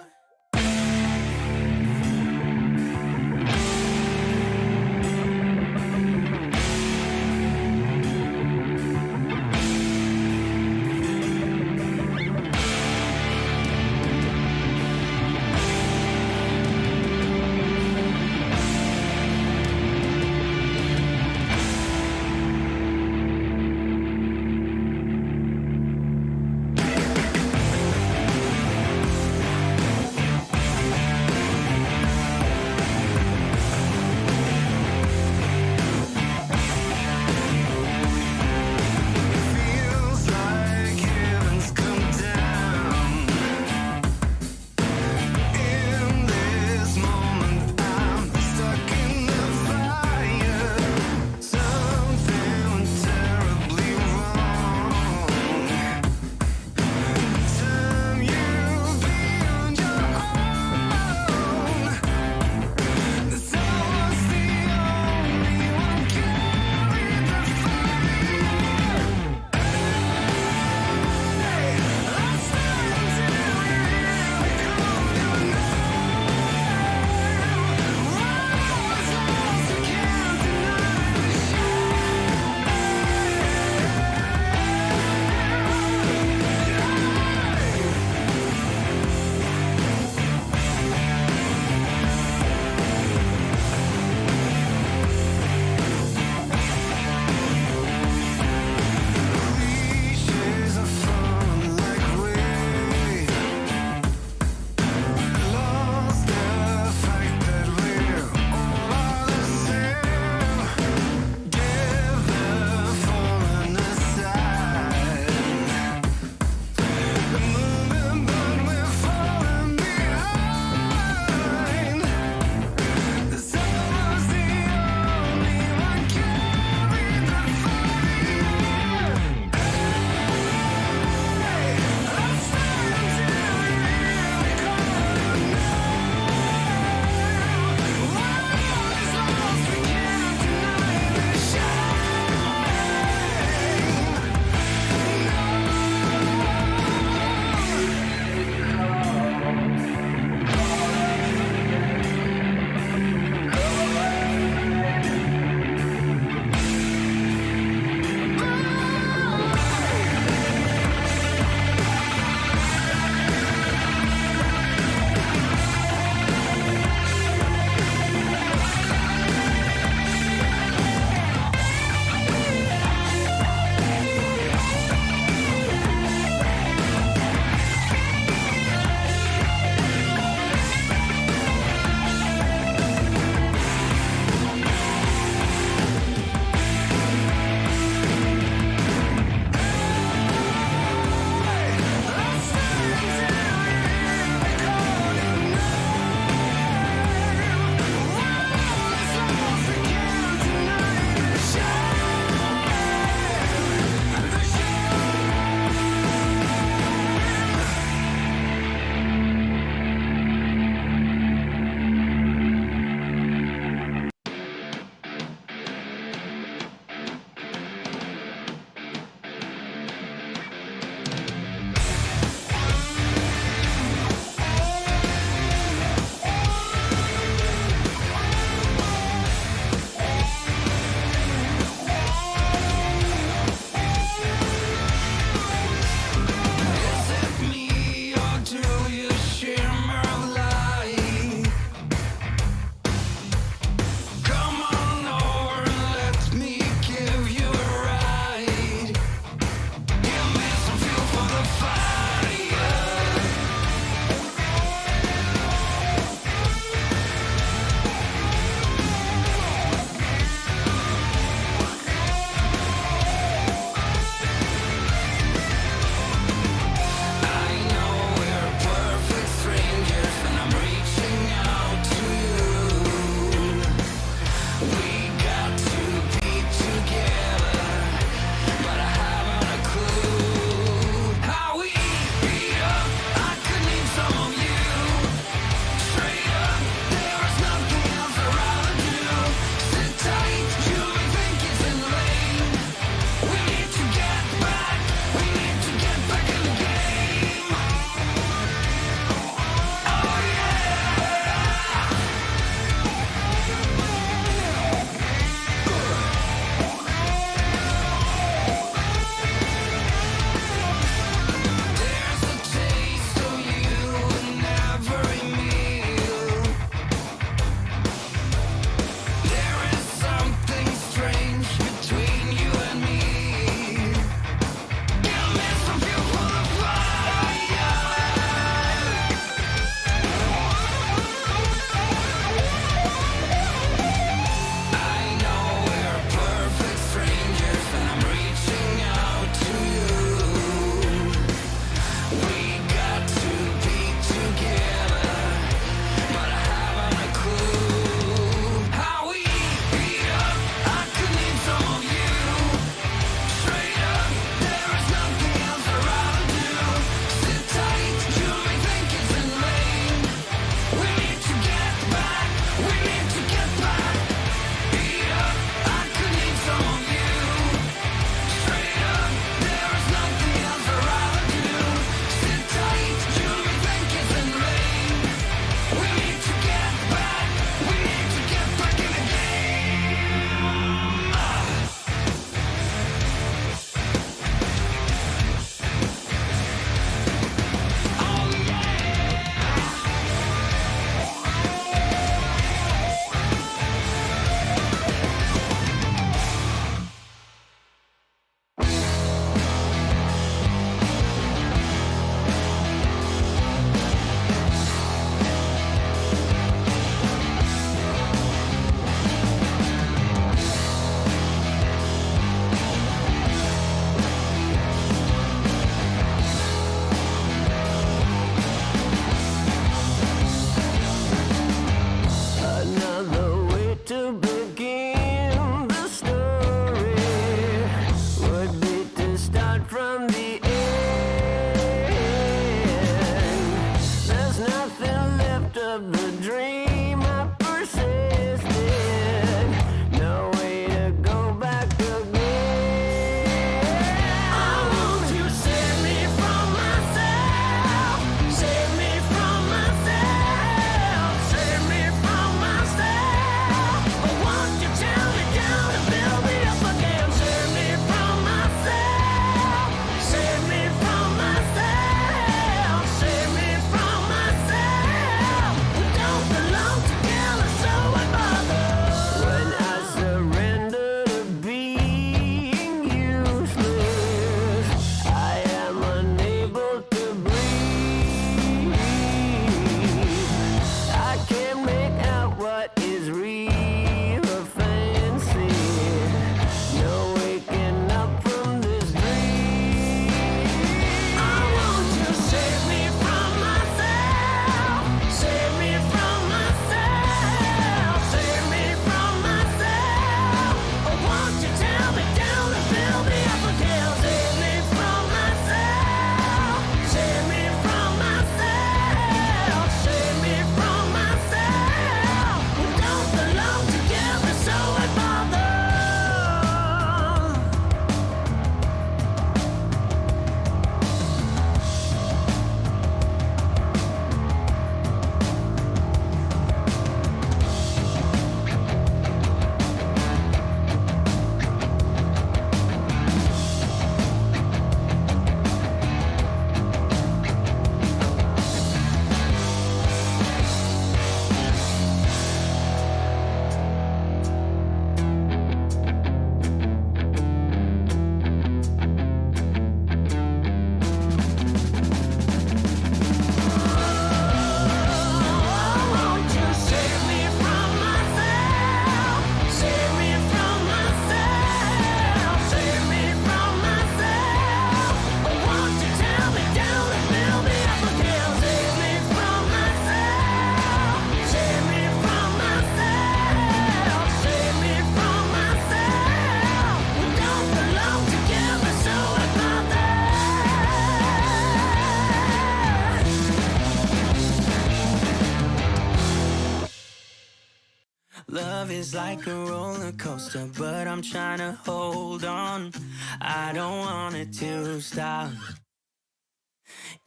love is like a roller coaster, but I'm trying to hold on. I don't want it to stop.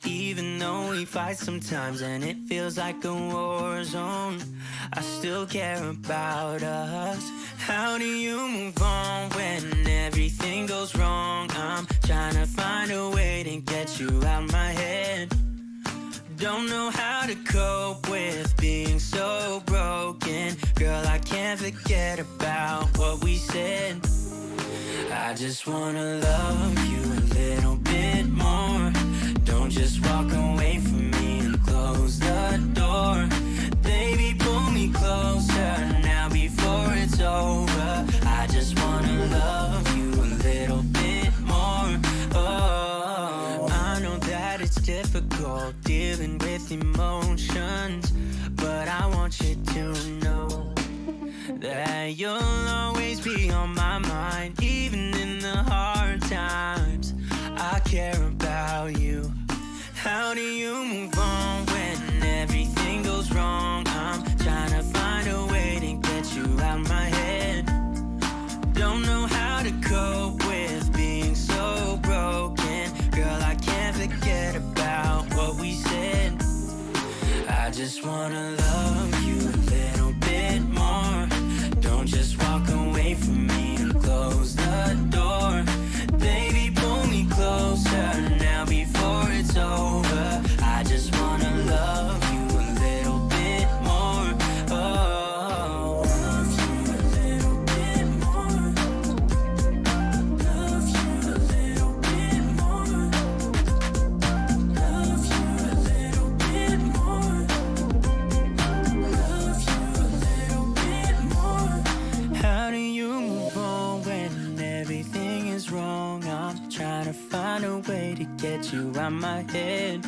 Even though we fight sometimes and it feels like a war zone, I still care about us. How do you move on when everything goes wrong? I'm trying to find a way to get you out my head. Don't know how to cope with being so broken. Girl, I can't forget about what we said. I just wanna love you a little bit more. Don't just walk away from me and close the door. Baby, pull me closer now before it's over. I just wanna love you a little bit more. Oh, I know that it's difficult dealing with emotions, but I want you to know that you'll always be on my mind. Even in the hard times, I care about you. How do you move on when everything goes wrong? I'm trying to find a way to get you out my head. Don't know how to cope with being so broken. Girl, I can't forget about what we said. I just wanna love you a little bit more. Don't just walk away from me and close the door. Baby, pull me closer now before it's over. I just wanna love you a little bit more. Oh, love you a little bit more. Love you a little bit more. Love you a little bit more. Love you a little bit more. How do you move on when everything is wrong? I'm trying to find a way to get you out my head.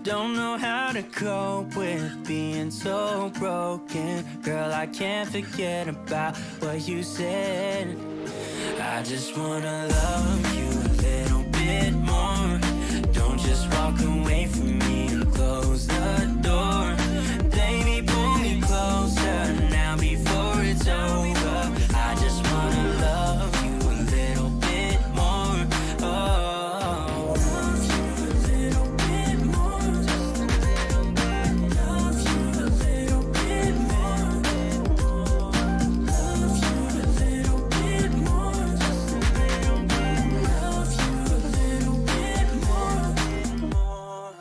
Don't know how to cope with being so broken. Girl, I can't forget about what you said. I just wanna love you a little bit more. Don't just walk away from me and close the door. Baby, pull me closer now before it's over. I just wanna love you a little bit more. Oh, love you a little bit more. Just a little bit. Love you a little bit more. Love you a little bit more. Just a little bit. Love you a little bit more.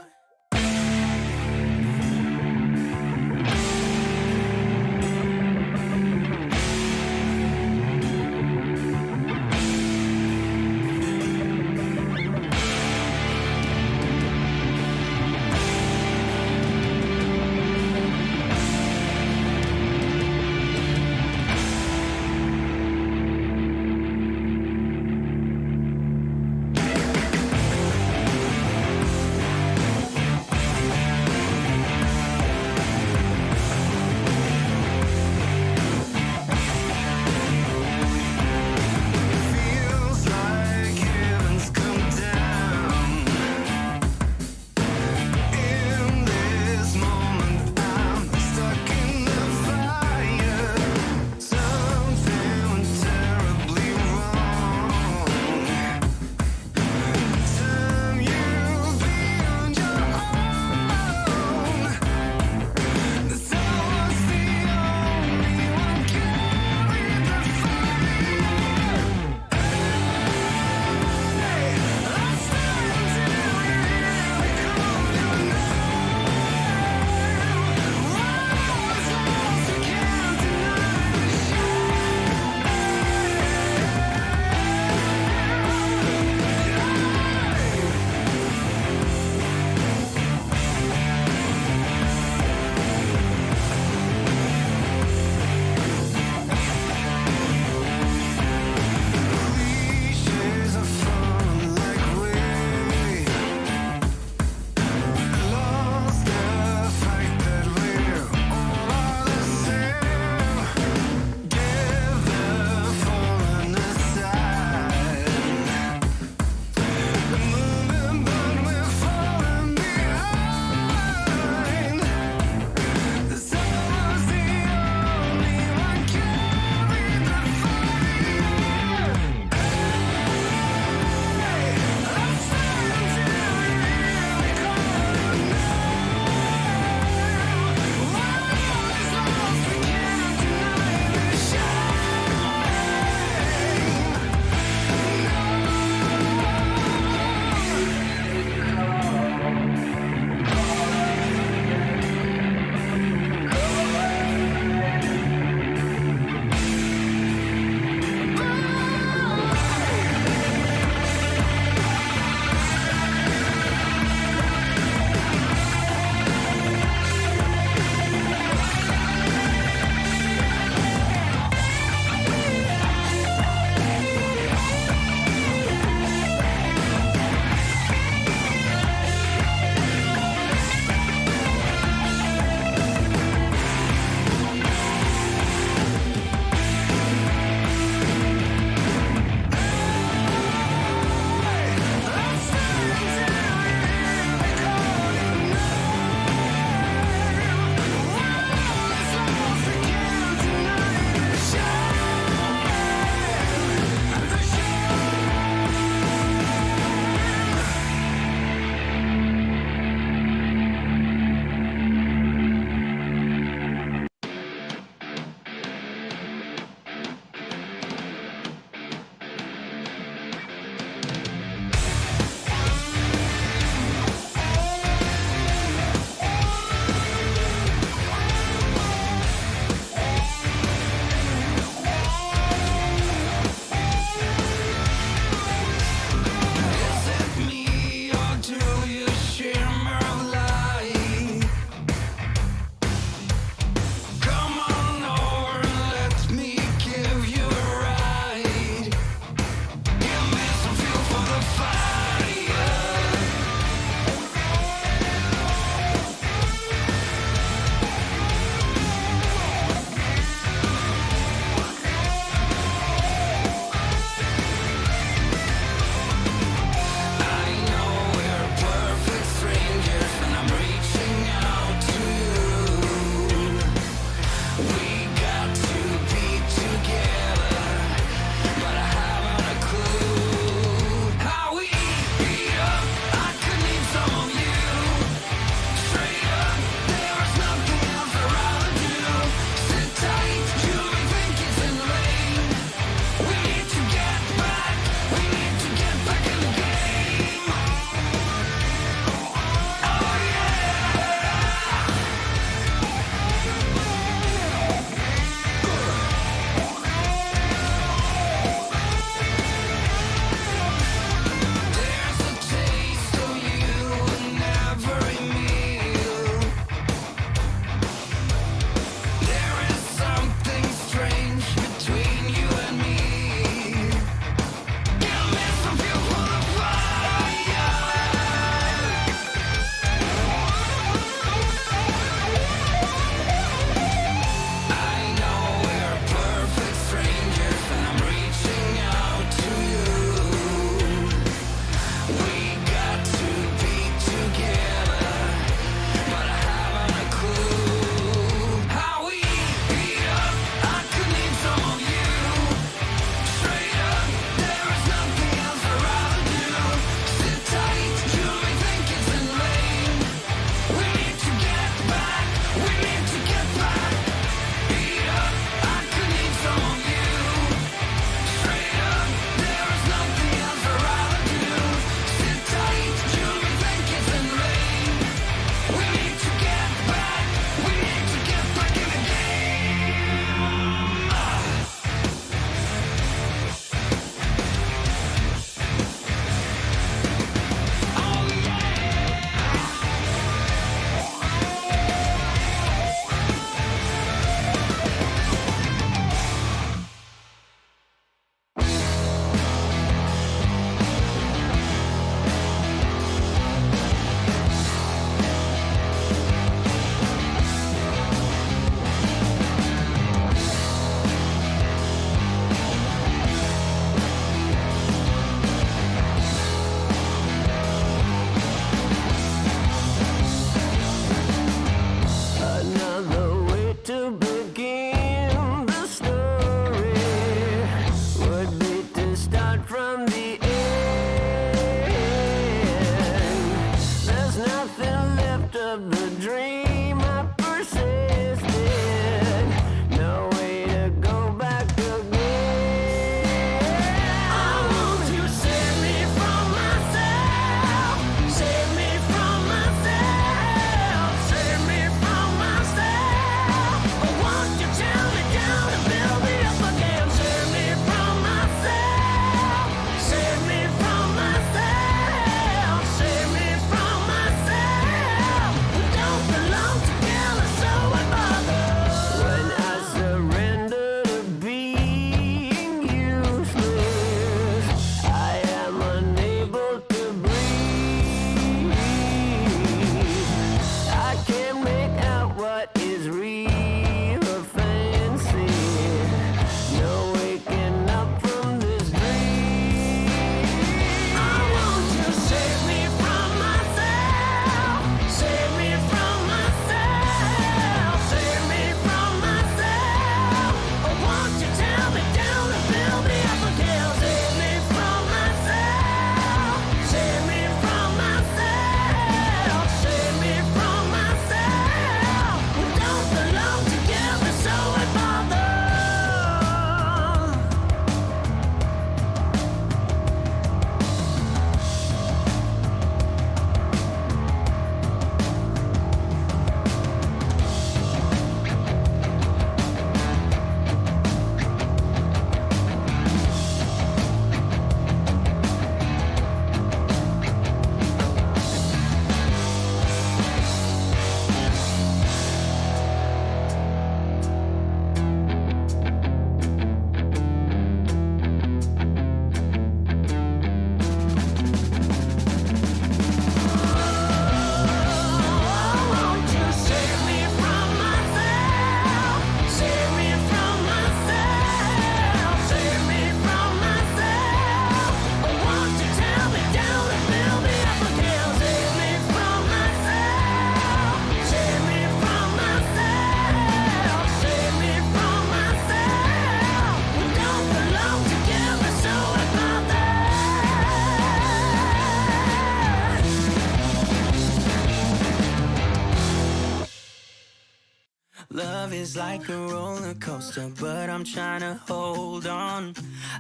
feels like a roller coaster, but I'm trying to hold on.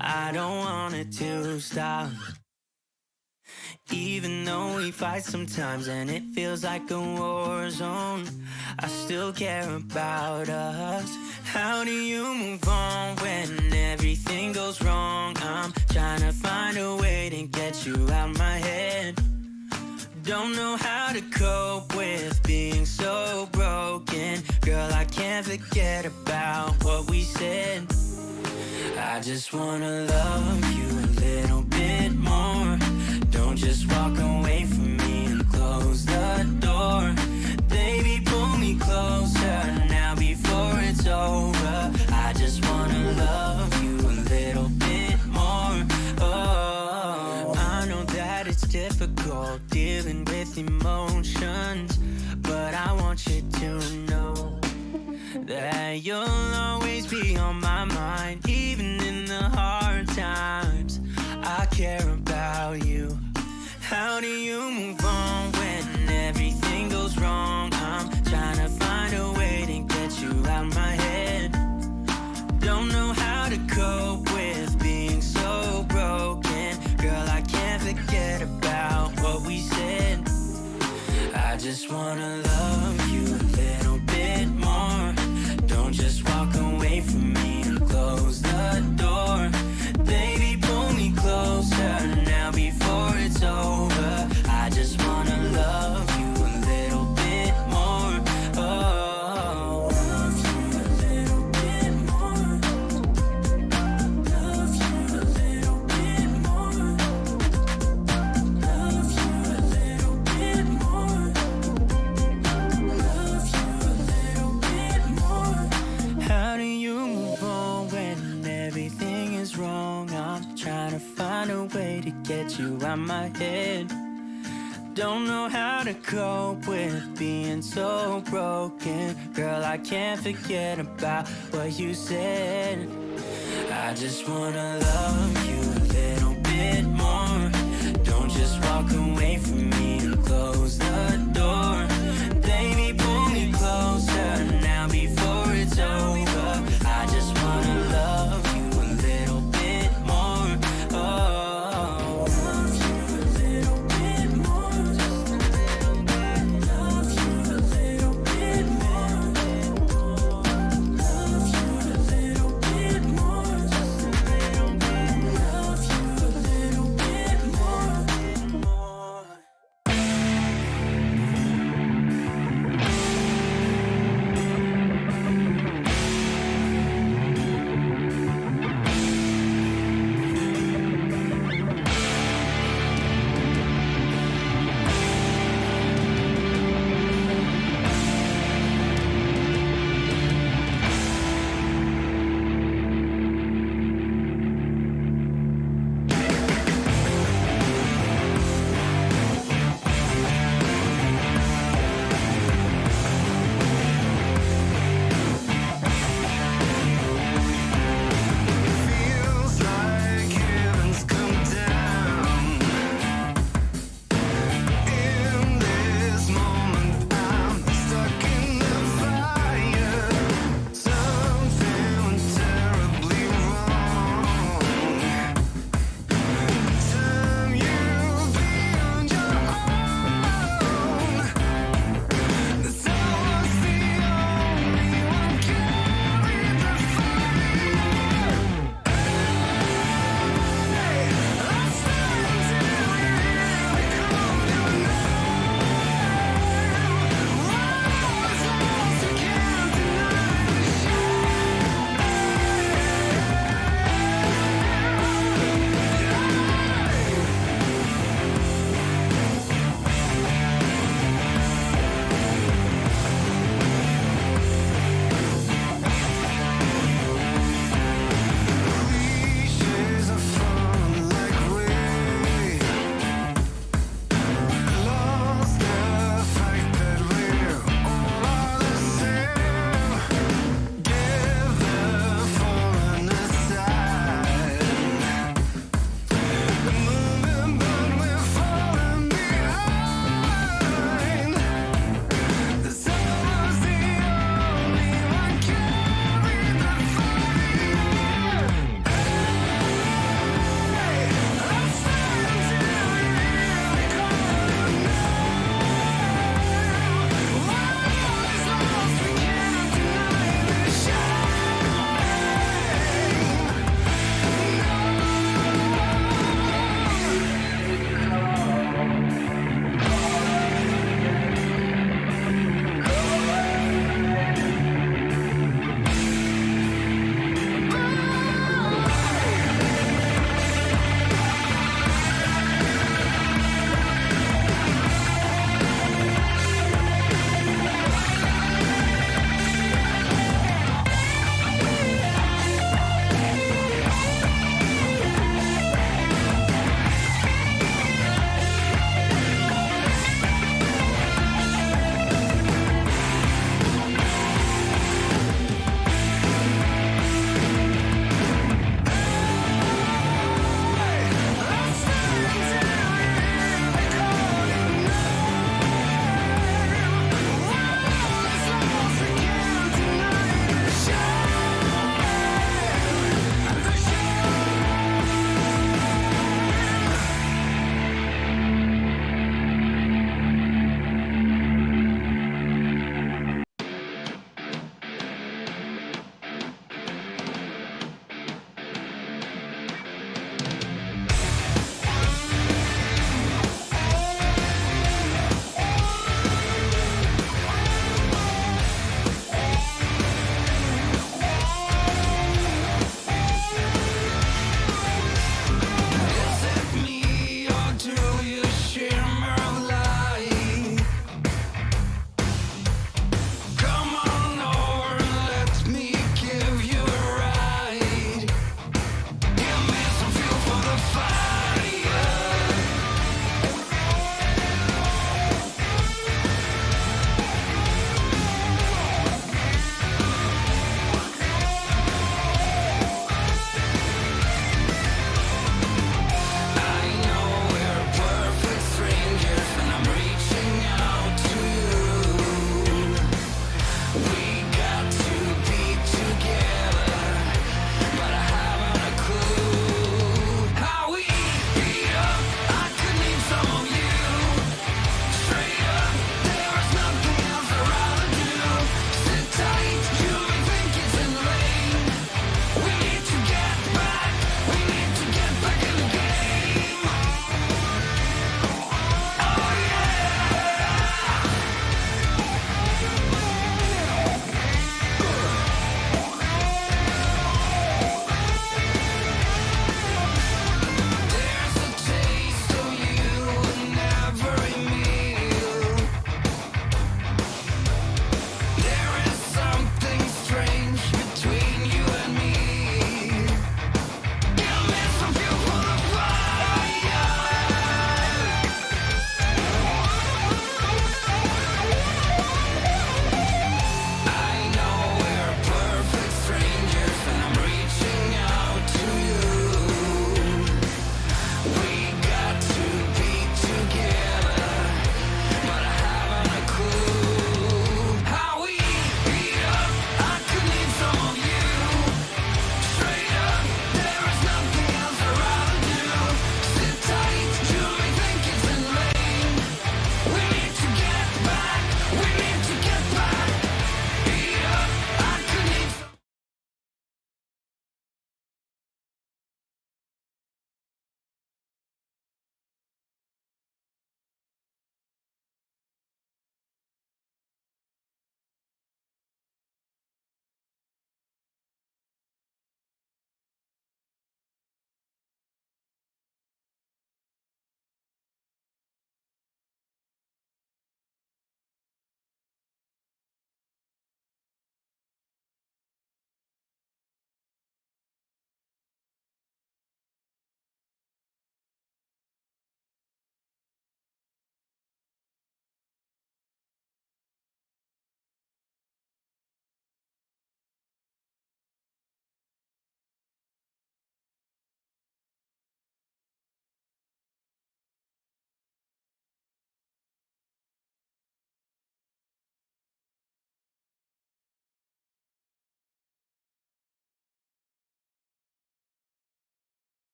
I don't want it to stop. Even though we fight sometimes and it feels like a war zone, I still care about us. How do you move on when everything goes wrong? I'm trying to find a way to get you out my head. Don't know how to cope with being so broken. Girl, I can't forget about what we said. I just wanna love you a little bit more. Don't just walk away from me and close the door. Baby, pull me closer now before it's over. I just wanna love you a little bit more. Oh, I know that it's difficult dealing with emotions, but I want you to know that you'll always be on my mind. Even in the hard times, I care about you. How do you move on when everything goes wrong? I'm trying to find a way to get you out my head. Don't know how to cope with being so broken. Girl, I can't forget about what we said. I just wanna love you a little bit more. Don't just walk away from me and close the door. Baby, pull me closer now before it's over. I just wanna love you a little bit more. Oh, love you a little bit more. Love you a little bit more. Love you a little bit more. Love you a little bit more. How do you move on when everything is wrong? I'm trying to find a way to get you out my head. Don't know how to cope with being so broken. Girl, I can't forget about what you said. I just wanna love you a little bit more. Don't just walk away from me and close the door. Baby, pull me closer now before it's over. I just wanna love you a little bit more. Oh, love you a little bit more. Love you a little bit more. Love you a little bit more. Love you a little bit more.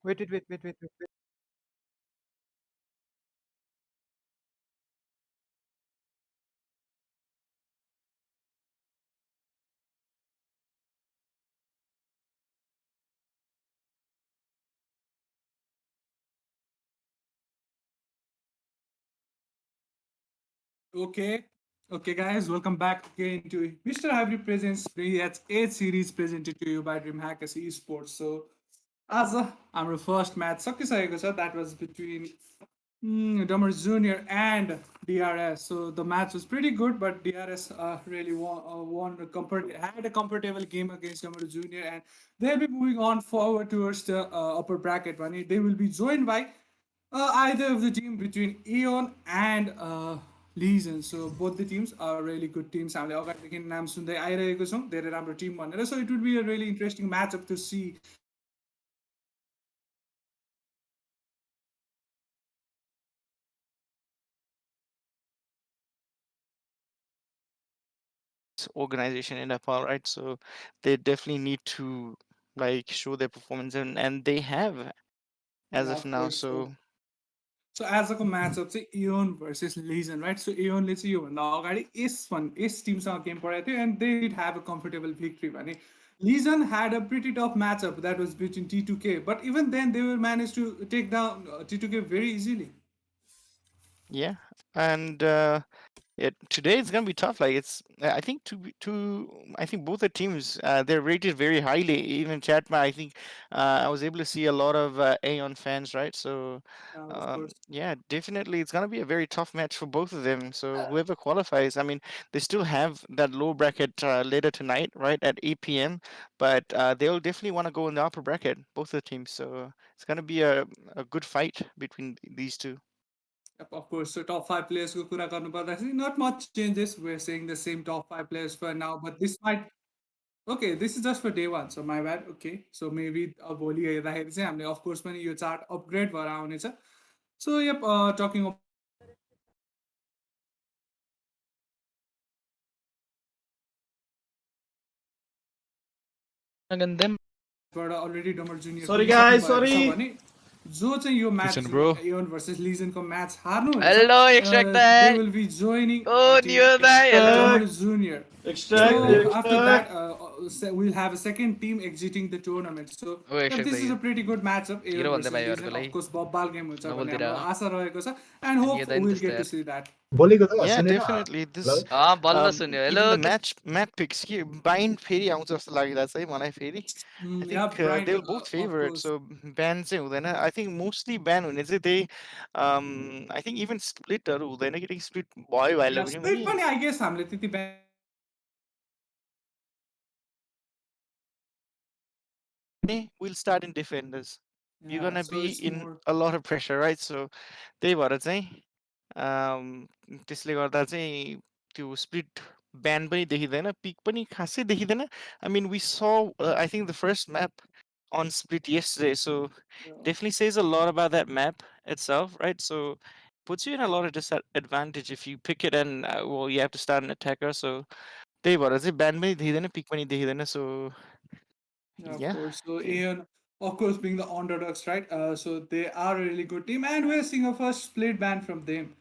Wait. Okay. Okay, guys, welcome back again to Mr. Hybrid Presents That's 8 series presented to you by DreamHackers Esports. So, as our first match सकिसकेको छ, that was between Damaru Jr. and DRS. So the match was pretty good, but DRS really had a comfortable game against Damaru Jr. and they'll be moving on forward towards the upper bracket. They will be joined by either of the team between AEON and Legion. So both the teams are really good teams. हामीले अगाडिदेखि नाम सुन्दै आइरहेको छौँ, धेरै राम्रो Tim भनेर. So it would be a really interesting matchup to see. Organization in Nepal, right? So they definitely need to like show their performance, and they have as Yeah, of of now. course. So So आजको matchup चाहिँ Aeon versus Legion right so एओनले चाहिँ योभन्दा अगाडि यस टिमसँग game पढाएको थियो and they did have a comfortable victory भने Legion had a pretty tough matchup that was between T2K but even then they will manage to take down T2K very easily. yeah, and today it's gonna be tough. Like I think I think both the teams they're rated very highly. Even Chatma, I think I was able to see a lot of Aeon fans, right? So Of course. yeah, definitely it's gonna be a very tough match for both of them. So whoever qualifies, I mean, they still have that low bracket later tonight, right at 8 p.m. But they'll definitely want to go in the upper bracket, both the teams. So it's gonna be a good fight between these two. Of course, so top 5 players को कुरा गर्नुपर्दाखेरि not much changes. We're saying the same top 5 players for now, but this might. Okay, this is just for day one, so my bad. Okay, so maybe भोलि हेर्दाखेरि चाहिँ हामीले of course पनि यो chart upgrade भएर आउनेछ. So yep, talking about बाट already डमर junior Sorry guys, sorry. भने जो चाहिँ यो match Listen, bro. Aeon versus लिजनको म्याच हार्नु Hello, Extract they Dad. Will be joining Oh, Neo Dad. Hello. डमर junior. Extract, So after extract. that, we'll have a second team exiting the tournament. So Oh, yeah, extract this is भयो. a pretty good matchup. Hero AEON भन्दै versus भयो Legion. अर्कोलाई। Of course, बब्बाल game हुन्छ भन्ने नबोल्दिएर। हाम्रो आशा रहेको छ and hope Neo Dad we'll just get to there. see that. बोलेको त Yeah, सुनेन definitely. This बल्ल सुन्यो hello even the map picks here bind फेरि आउँछ जस्तो लागिरहेछ है मलाई फेरि. I Yeah, think Brian, they'll both of favor it, course. so ban चाहिँ हुँदैन. I think mostly ban हुने चाहिँ I think even splitहरू हुँदैन, getting split भयो अहिले Yeah, पनि split पनि. पनि I guess हामीले त्यति We'll start in defenders. You're yeah, gonna so be it's in more. a lot of pressure, right? So त्यही भएर चाहिँ त्यसले गर्दा चाहिँ त्यो split ban पनि देखिँदैन, pick पनि खासै देखिँदैन. I mean, we saw I think the first map on split yesterday, so definitely says a lot about that map itself, right? So puts you in a lot of disadvantage if you pick it and well, you have to start an attacker. So त्यही भएर चाहिँ ban पनि देखिँदैन, pick पनि देखिँदैन. So Yeah, of yeah. course. So Aeon, of course, being the underdogs, right? So they are a really good team, and we're seeing a first split ban from them.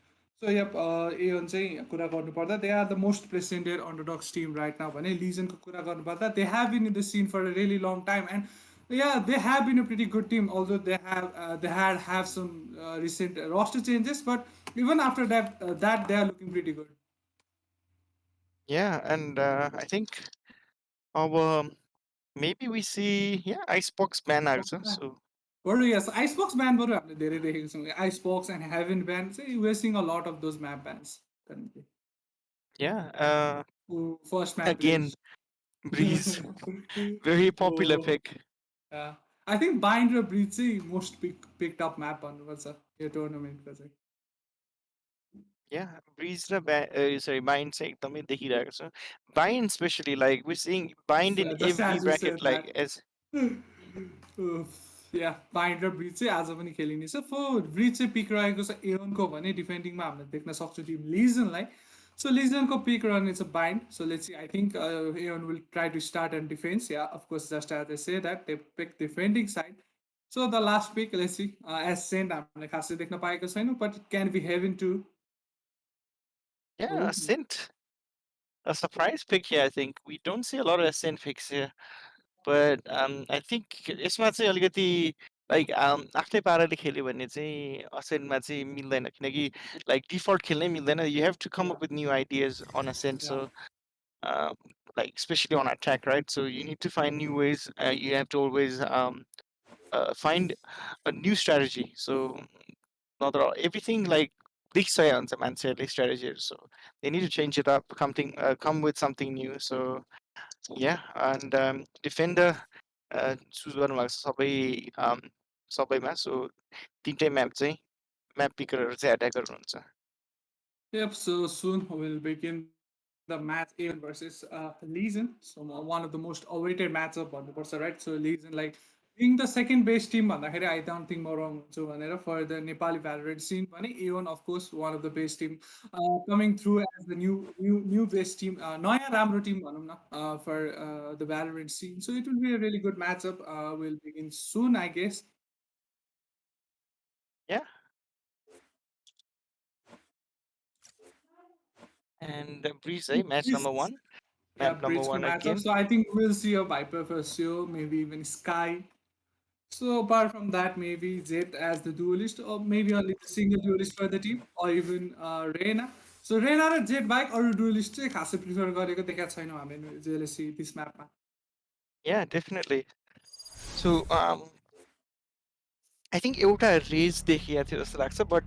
So yep, Aeon चाहिँ कुरा गर्नुपर्दा they are the most presented underdogs team right now. भने Legion को कुरा गर्नुपर्दा they have been in the scene for a really long time, and yeah, they have been a pretty good team. Although they have some recent roster changes, but even after that they are looking pretty good. Yeah, and I think our maybe we see Icebox ban आएको छ. So बरु yes, Icebox ban बरु हामीले धेरै देखेको छौँ. Icebox and Heaven ban चाहिँ we're seeing a lot of those map bans currently. yeah, First map again Breeze, very popular Oh, pick. yeah. I think Bind raw Breach चाहिँ most picked up map भन्नुपर्छ यो टुर्नामेन्टको चाहिँ. Yeah, Breeze र sorry Bind चाहिँ एकदमै देखिरहेको छ. Bind especially like we're seeing Bind in Just every as you bracket said like that. as या bind र bridge चाहिँ आज पनि खेलिनेछ. ब्रिज चाहिँ पिक रहेको छ एओनको भने डिफेन्डिङमा हामीले देख्न सक्छौँ टिम लिजनलाई. सो लिजनको पिक रहनेछ Bind. So let's see I think Aeon will try to start and defence. Yeah of course just as I say that they pick defending side. So the last pick, let's see. Ascent, हामीले खासै देख्न पाएको छैनौँ, but it can be heaven too. Yeah, Oh, Ascent. A surprise pick here, I think. We don't see a lot of Ascent picks here. But I think यसमा चाहिँ अलिकति like आफ्नै पाराले खेल्यो भने चाहिँ Ascentमा चाहिँ मिल्दैन किनकि लाइक डिफल्ट खेल्नै मिल्दैन. You have to come up with new ideas on Ascent. yeah. So like especially on attack, right? So you need to find new ways. You have to always find a new strategy. So not that everything like बिग्छ हुन्छ मान्छेहरूले strategy. So they need to change it up, come with something new. So yeah, and defender choose गर्नुभएको छ सबैमा. So तिनटै map चाहिँ map पिकरहरू चाहिँ एट्याकर हुनुहुन्छ. Yep, so soon we'll begin the match AEON versus Legion. So one of the most awaited matchup on the person, right? So Legion, like being the second base team, I don't think more wrong. So for the Nepali Valorant scene, AEON, of course, one of the base team coming through as the new base team, Noya Ramro team for the Valorant scene. So it will be a really good matchup. We'll begin soon, I guess. Yeah. And Breeze, match number 1. Map number 1 again. So I think we'll see a Viper for sure, maybe even Sky. So apart from that, maybe Zed as the duelist, or maybe only the single duelist for the team, or even Reina. So Reina and Zed bike or duelist चाहिँ खासै prefer गरेको देखाएको छैनौँ हामीले jealousy this mapमा. Yeah, definitely. So I think एउटा raise देखिएको थियो जस्तो लाग्छ, बट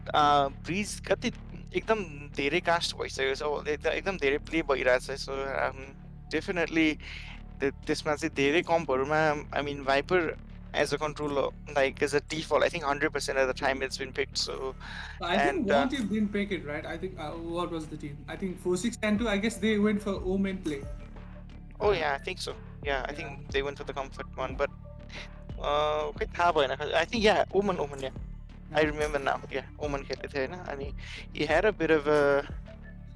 ब्रिज कति एकदम धेरै कास्ट भइसक्यो छ, एकदम धेरै प्ले भइरहेछ. सो डेफिनेटली त्यसमा चाहिँ धेरै कम्पहरूमा आई मिन भाइपर as a controller, like as a default, I think 100% of the time it's been picked. So I think one team didn't pick it, right? I think what was the team? I think 4-6-10-2. I guess they went for Omen play. Oh yeah, I think so. Yeah, I think they went for the comfort one, but I think yeah, Omen, yeah. I remember now. Yeah, Omen खेल्दै थियो हैन, अनि he had a bit of a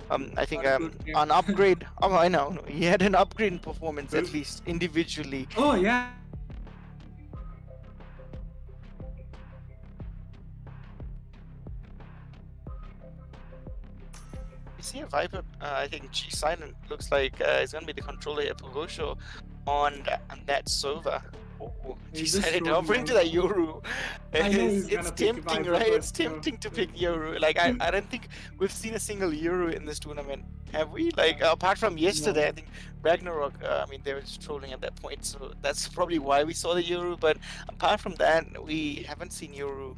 I think an upgrade. Oh, I know. He had an upgrade in performance at least individually. Oh yeah. See a Viper, I think G Silent looks like it's gonna be the controller at Pogosho on that server. Oh, G Silent offering to that Yoru. It's tempting, right? It's tempting to pick Yoru. Like I don't think we've seen a single Yoru in this tournament, have we? Like apart from yesterday, I think Ragnarok. I mean, they were just trolling at that point, so that's probably why we saw the Yoru. But apart from that, we haven't seen Yoru.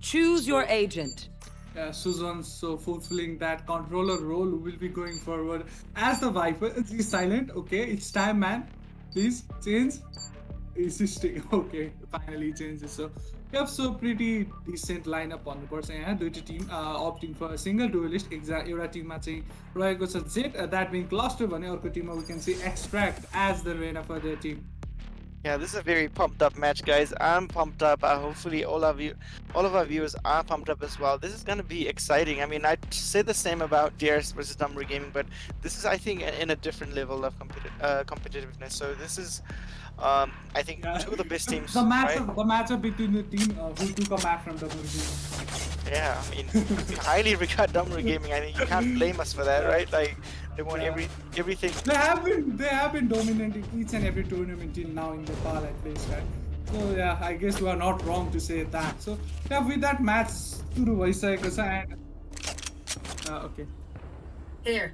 Choose your agent. Susan, so fulfilling that controller role, will be going forward as the Viper. He's silent. Okay, it's time, man. Please change. Insisting. Okay, finally changes. So yep, so pretty decent lineup on the person. Yeah, duty team opting for a single duelist. एउटा टिममा चाहिँ रहेको छ Zed, that being cluster भने अर्को टिममा we can see Extract as the Reina for their team. Yeah, this is a very pumped up match, guys. I'm pumped up. Hopefully all of our viewers are pumped up as well. This is going to be exciting. I mean, I'd say the same about DRS versus Damaru Gaming, but this is, I think, in a different level of competitiveness. So this is, I think, two of the best teams. The matchup between the team who took a map from Damaru Gaming. Yeah, I mean, we highly regard Damaru Gaming. I mean, you can't blame us for that, right? Like, they won everything. They have been dominating each and every tournament till now in the PAL at least, right? So yeah, I guess we are not wrong to say that. So yeah, with that match, सुरु भइसकेको छ and okay. Here.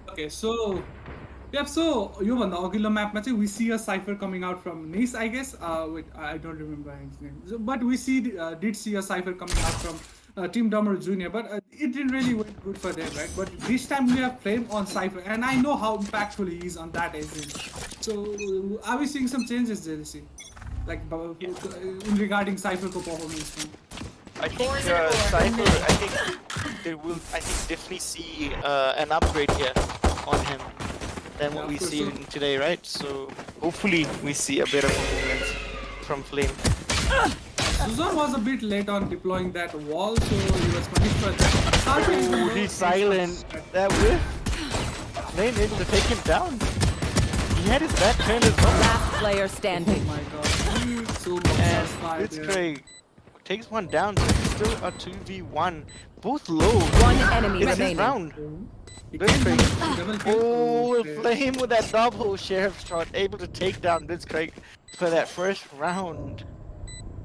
Okay, so yeah, so योभन्दा अघिल्लो म्यापमा चाहिँ we see a cipher coming out from Nice, I guess. Wait, I don't remember his name. So, but we did see a cipher coming out from Team Damaru Junior, but it didn't really went good for them, right? But this time we have Flame on Cypher, and I know how impactful he is on that agent. So are we seeing some changes there, like regarding Cypher performance? I think Cypher. I think definitely see an upgrade here on him than what we see today, right? So hopefully we see a better performance from Flame. Suzan was a bit late on deploying that wall, so he was punished for that. Oh, he's silent. That whiff. Flame able to take him down. He had his back turned as well. player standing. Oh my god. So much And satisfied there. Blitzcrank takes one down, so it's still a 2v1. Both low. One enemy It's his remaining. round. He can do Blitzcrank. double kill. Oh, Okay. Flame with that double sheriff shot, able to take down Blitzcrank for that first round.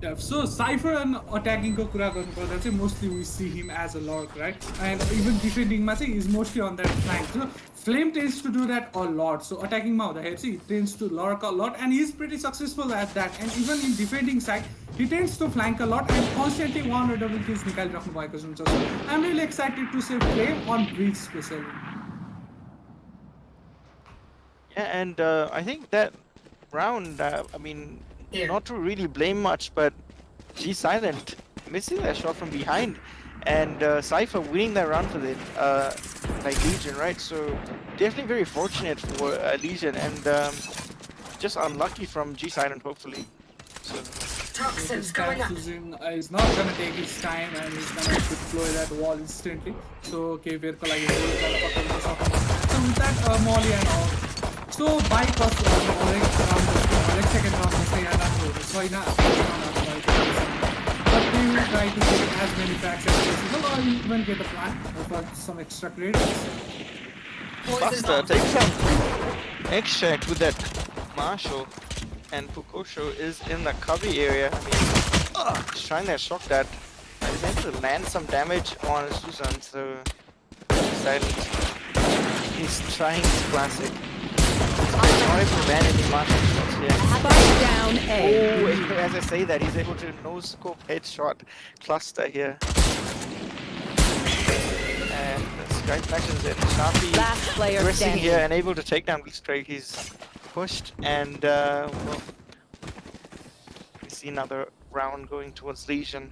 Yeah, so Cypher and attacking ko kura गर्नुपर्दा चाहिँ mostly we see him as a lurk, right? And even defending ma चाहिँ is mostly on that flank. So Flame tends to do that a lot. So attacking ma हुँदाखेरि चाहिँ he tends to lurk a lot and he's pretty successful at that. And even in defending side, he tends to flank a lot and constantly one or double kills निकालिराख्नु भएको हुन्छ. So I'm really excited to see Flame on Breach especially. Yeah, and I think that round, I mean, not to really blame much, but G Silent missing that shot from behind, and Cypher winning that round for the like Legion, right? So definitely very fortunate for Legion, and just unlucky from G Silent, hopefully. So Toxins going up. Susan is not gonna take his time and he's gonna deploy that wall instantly. So okay, we're like so with that Molly and all. So by cost second round so but we will try to get as many packs as possible or even get a plan for some extra credits. Buster takes some extract with that Marshall, and Pukosho is in the cubby area. I mean, he's trying to shock that. He's able to land some damage on Susan, so silent. He's trying his classic. Not able to land any Marshall shots here. Spike down A. Oh, as I say that, he's able to no-scope headshot cluster here. And the Sky Flashes in. Sharpie Last player pressing standing. here and able to take down Blitzcrank. He's pushed and well, we see another round going towards Legion.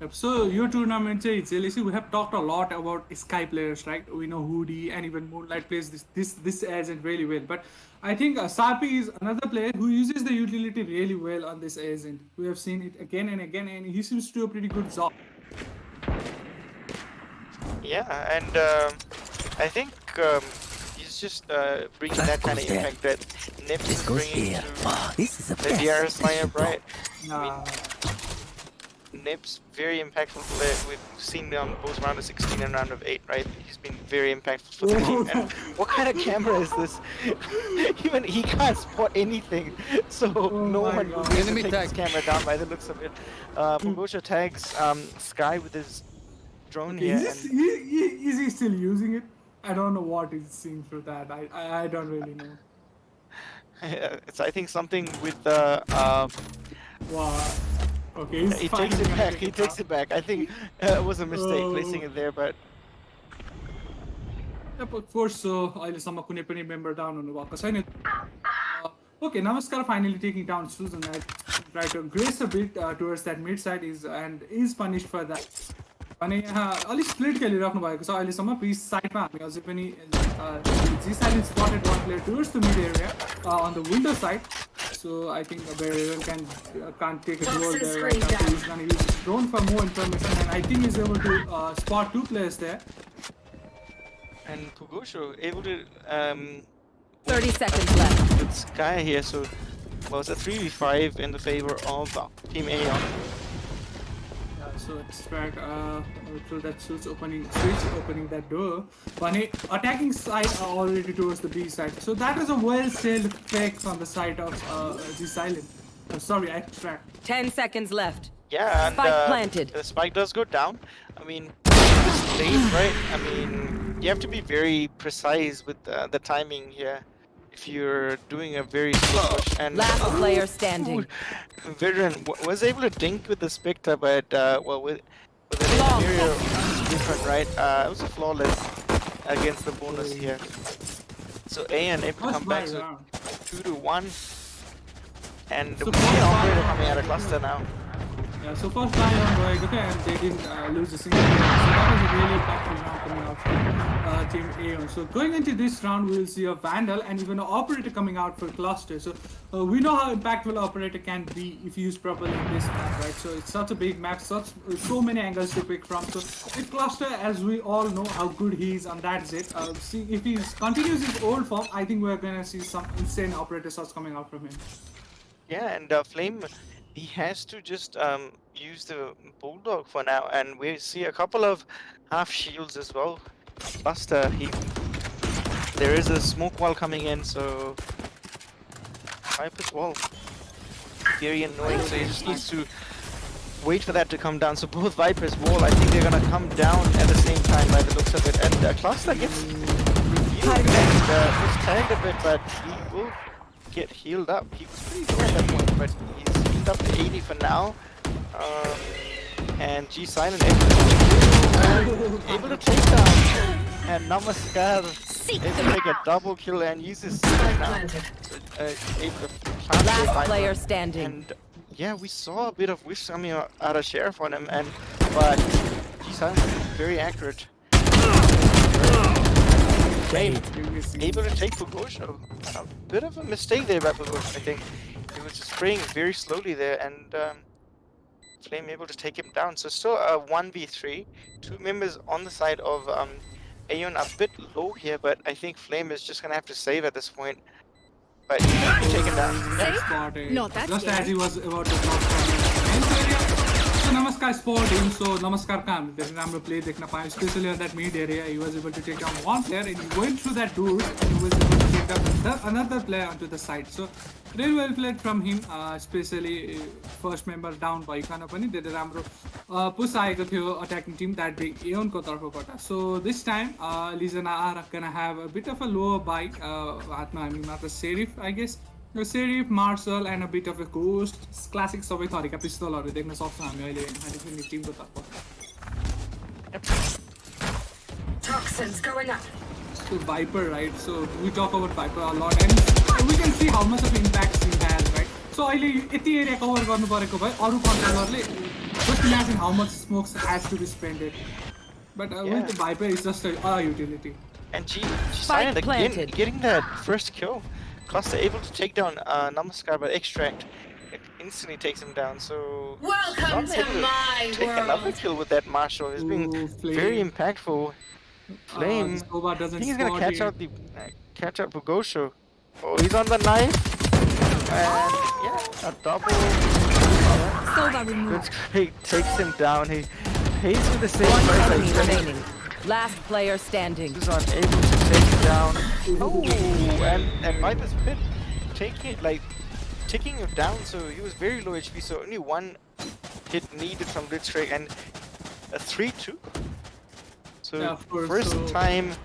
Yep, so your tournament say we have talked a lot about Sky players, right? We know Hoodie and even Moonlight plays this agent really well. But I think Sarpi is another player who uses the utility really well on this agent. We have seen it again and again, and he seems to do a pretty good job. Yeah, and I think he's just bringing that kind of impact that Nips is bringing to This is the the DRS lineup, right? Nah. Nips, very impactful player. We've seen him on both round of 16 and round of 8, right? He's been very impactful for the team. And what kind of camera is this? Even he can't spot anything. So no one will be able to take this camera down by the looks of it. Pugosha tags Sky with his drone here. Is he still using it? I don't know what he's seeing through that. I don't really know. It's I think something with Wow. Okay, he takes it back. He takes it back. I think it was a mistake placing it there, but Yep, of course. So अहिलेसम्म कुनै पनि member down हुनुभएको छैन. Okay, Namaskar finally taking down Susan. I try to grace a bit towards that mid side is punished for that. अनि यहाँ अलिक split खेलिराख्नु भएको छ अहिलेसम्म पिच साइडमा हामी अझै पनि G side spotted one player towards the mid area on the window side. So I think Barrier can't take a duel there right now. So he's gonna use his drone for more information, and I think he's able to spot 2 players there. and Pugosho able to 30 seconds left. with Sky here, so well, it's a 3v5 in the favor of Team AEON. So extract through that switch opening that door. But attacking side already towards the B side. So that is a well-sailed fake on the side of G Silent. Sorry, extract. 10 seconds left. Yeah, and Spike planted. the spike does go down. I mean, it's late, right? I mean, you have to be very precise with the timing here. If you're doing a very slow push and Last player standing. Veteran was able to dink with the Spectre, but well, with the Long. Imperial different, right? It was a flawless against the bonus here. So AEON able to come back to 2-1, and the operator coming out of cluster now. Yeah, so first try on going, okay, and they didn't lose a single game. So that was a really impactful round coming out from Team AEON. So going into this round, we will see a Vandal and even an Operator coming out for Cluster. So we know how impactful Operator can be if used properly in this map, right? So it's such a big map, so many angles to pick from. So with Cluster, as we all know how good he is, and that's it. See, if he continues his old form, I think we're gonna see some insane Operator shots coming out from him. Yeah, and Flame, he has to just use the Bulldog for now, and we see a couple of half shields as well. Plus, there is a smoke wall coming in, so Viper's wall. Very annoying, so he just needs to wait for that to come down. So both Viper's wall, I think they're gonna come down at the same time by the looks of it. And Cluster gets reviewed and was tagged a bit, but he will get healed up. He was pretty low at that point, but he's healed up to 80 for now. And G Silent able to take down. And Namaskar able to make a double kill and uses Spike now. Able to plant Last Viper. player standing. And yeah, we saw a bit of wish coming out of Sheriff on him, but G Silent very accurate. Flame able to take Pugosho. A bit of a mistake there by Pugosho, I think. He was just spraying very slowly there, and Flame able to take him down. So still a 1v3. Two members on the side of AEON a bit low here, but I think Flame is just gonna have to save at this point. But he can be taken down. Spotted. No, that's just scary. as he was about to drop from his area. So Namaskar spotted him. So Namaskar can राम्रो play देख्न पायो, especially on that mid area. He was able to take down one player, and he went through that door, and he was able to take down another player onto the side. So really well played from him, especially first member down भइकन पनि धेरै राम्रो push आएको थियो attacking team, that being AEON को तर्फबाट. So this time Lizen are gonna have a bit of a lower buy. हातमा हामी मात्र Sheriff, I guess. Sheriff, Marshall, and a bit of a Ghost. Classic सबै थरीका पिस्तलहरू देख्न सक्छौँ हामी अहिले हामी टिमको तर्फबाट. Toxins going up. So Viper, right? So we talk about Viper a lot, and we can see how much of impact he has, right? So अहिले यति area cover गर्नु परेको भए अरु कन्ट्रोलरले just imagine how much smokes has to be spent. But with the Viper, it's just a utility. And G Silent again getting that first kill. Cluster able to take down Namaskar, but Extract instantly takes him down. So Welcome to my take another world. kill with that Marshall. He's been very impactful. Flame. I think he's gonna catch out Pugosho. Oh, he's on the knife. And yeah, a double. Sova removed. That's great. Takes him down. He pays for the same One price. enemy remaining. Last player standing. He's unable to take him down. Oh, and Viper's bit taking him down. So he was very low HP. So only one hit needed from Blitzcrank and a 3-2. So Yeah, of course, first so- time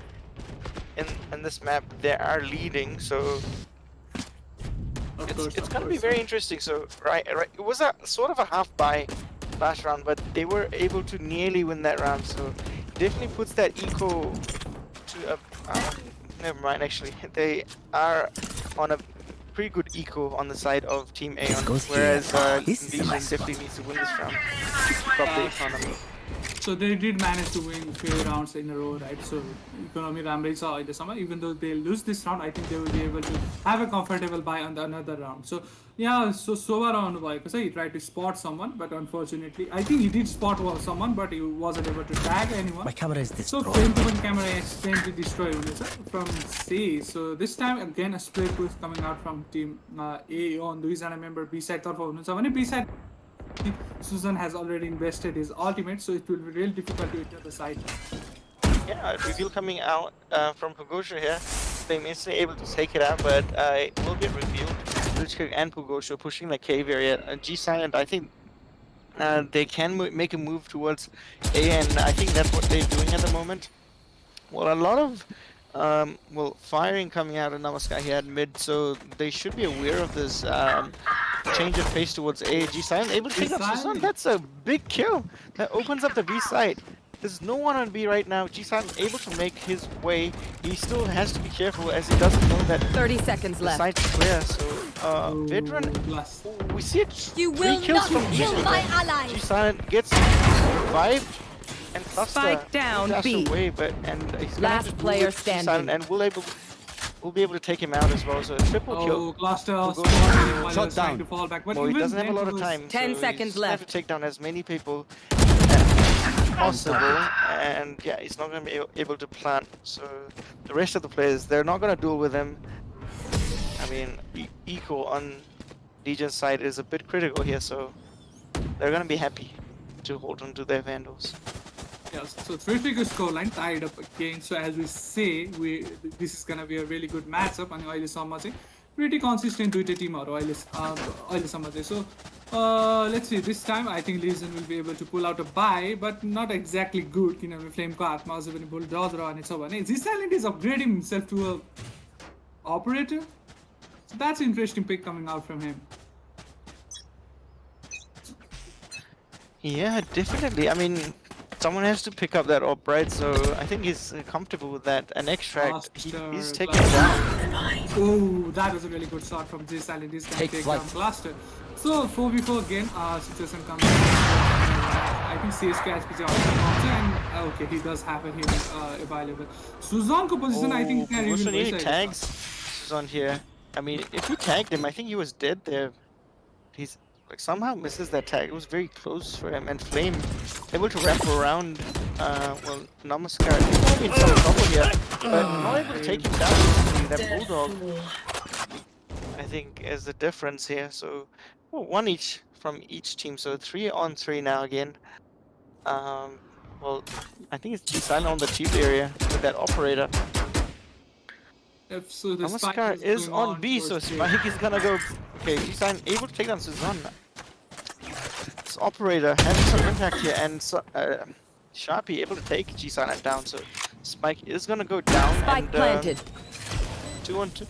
in this map they are leading. So it's gonna be very interesting. So right, it was a sort of a half buy last round, but they were able to nearly win that round. So definitely puts that eco to a. Never mind. Actually, they are on a pretty good eco on the side of Team AEON, whereas Legion definitely needs to win this round to keep up the economy. So they did manage to win few rounds in a row, right? So economy ramrai छ अहिलेसम्म. Even though they lose this round, I think they will be able to have a comfortable buy on the another round. So yeah, so Sova आउनु भएको छ. He tried to spot someone, but unfortunately, I think he did spot someone, but he wasn't able to tag anyone. My camera is So destroyed. Flame to camera accidentally destroyed from C. So this time again a split push coming out from team AEON. दुईजना member B side तर्फ हुनुहुन्छ भने B side Susan has already invested his ultimate, so it will be real difficult to enter the side. Yeah, reveal coming out from Pugosho here. They instantly able to take it out, but it will get revealed. Blitzkrieg and Pugosho pushing the cave area. G Silent, I think they can make a move towards A, and I think that's what they're doing at the moment. Well, a lot of firing coming out of Namaskar here at mid, so they should be aware of this change of pace towards A. G Silent able to pick up Susan. That's a big kill. That opens up the B side. There's no one on B right now. G Silent able to make his way. He still has to be careful as he doesn't know that 30 seconds the left. side's clear. So Veteran, Blast. we see it. You 3 will kills not from kill each. my allies. G-Silent gets revived and Cluster Spike down, dash B. away, but he's gonna have Last to deal player with G-Silent, standing. and we'll be able to take him out as well. So a triple kill. Oh, Cluster go spotted him while he Shut was trying down. to fall back. But Well, he even doesn't have a then lot he of was- time. 10 so seconds he's gonna have left. to take down as many people as possible, and yeah, he's not gonna be able to plant. So the rest of the players, they're not gonna duel with him. I mean, eco on Legion's side is a bit critical here, so they're gonna be happy to hold on to their Vandals. Yes, so terrific scoreline tied up again. So as we say, this is gonna be a really good matchup. And अहिलेसम्म चाहिँ pretty consistent दुईटै टिमहरु अहिलेसम्म चाहिँ. So let's see, this time I think Legion will be able to pull out a bye, but not exactly good किनभने फ्लेमको हातमा अझै पनि bulldoze रहनेछ भने G-Silent is upgrading himself to a operator. So that's an interesting pick coming out from him. Yeah, definitely. I mean, someone has to pick up that op, right? So I think he's comfortable with that. An extract, he's Cluster, taking it down. Oh, that was a really good shot from G-Silent. He's gonna take down Cluster. So 4v4 again, situation comes. I think CSK has PJ and okay, he does have a healing available. Suzan's position, I think, Oh, also needing very tags. Suzan here. I mean, if he tagged him, I think he was dead there. He's like somehow misses that tag. It was very close for him. And Flame able to wrap around. Well, Namaskar. He's gonna be in some trouble here, but not able to take him down. That bulldog, I think, is the difference here. So, well, 1 each from each team. So 3-on-3 now again. Well, I think it's G-Silent on the cheap area with that operator. So the Spike Namaskar is going on B, so towards A. Spike is gonna go. Okay, G-Silent able to take down Suzan. This operator having some impact here, and Sharpie able to take G-Silent down. So Spike is gonna go down. Spike and, planted. 2-on-2.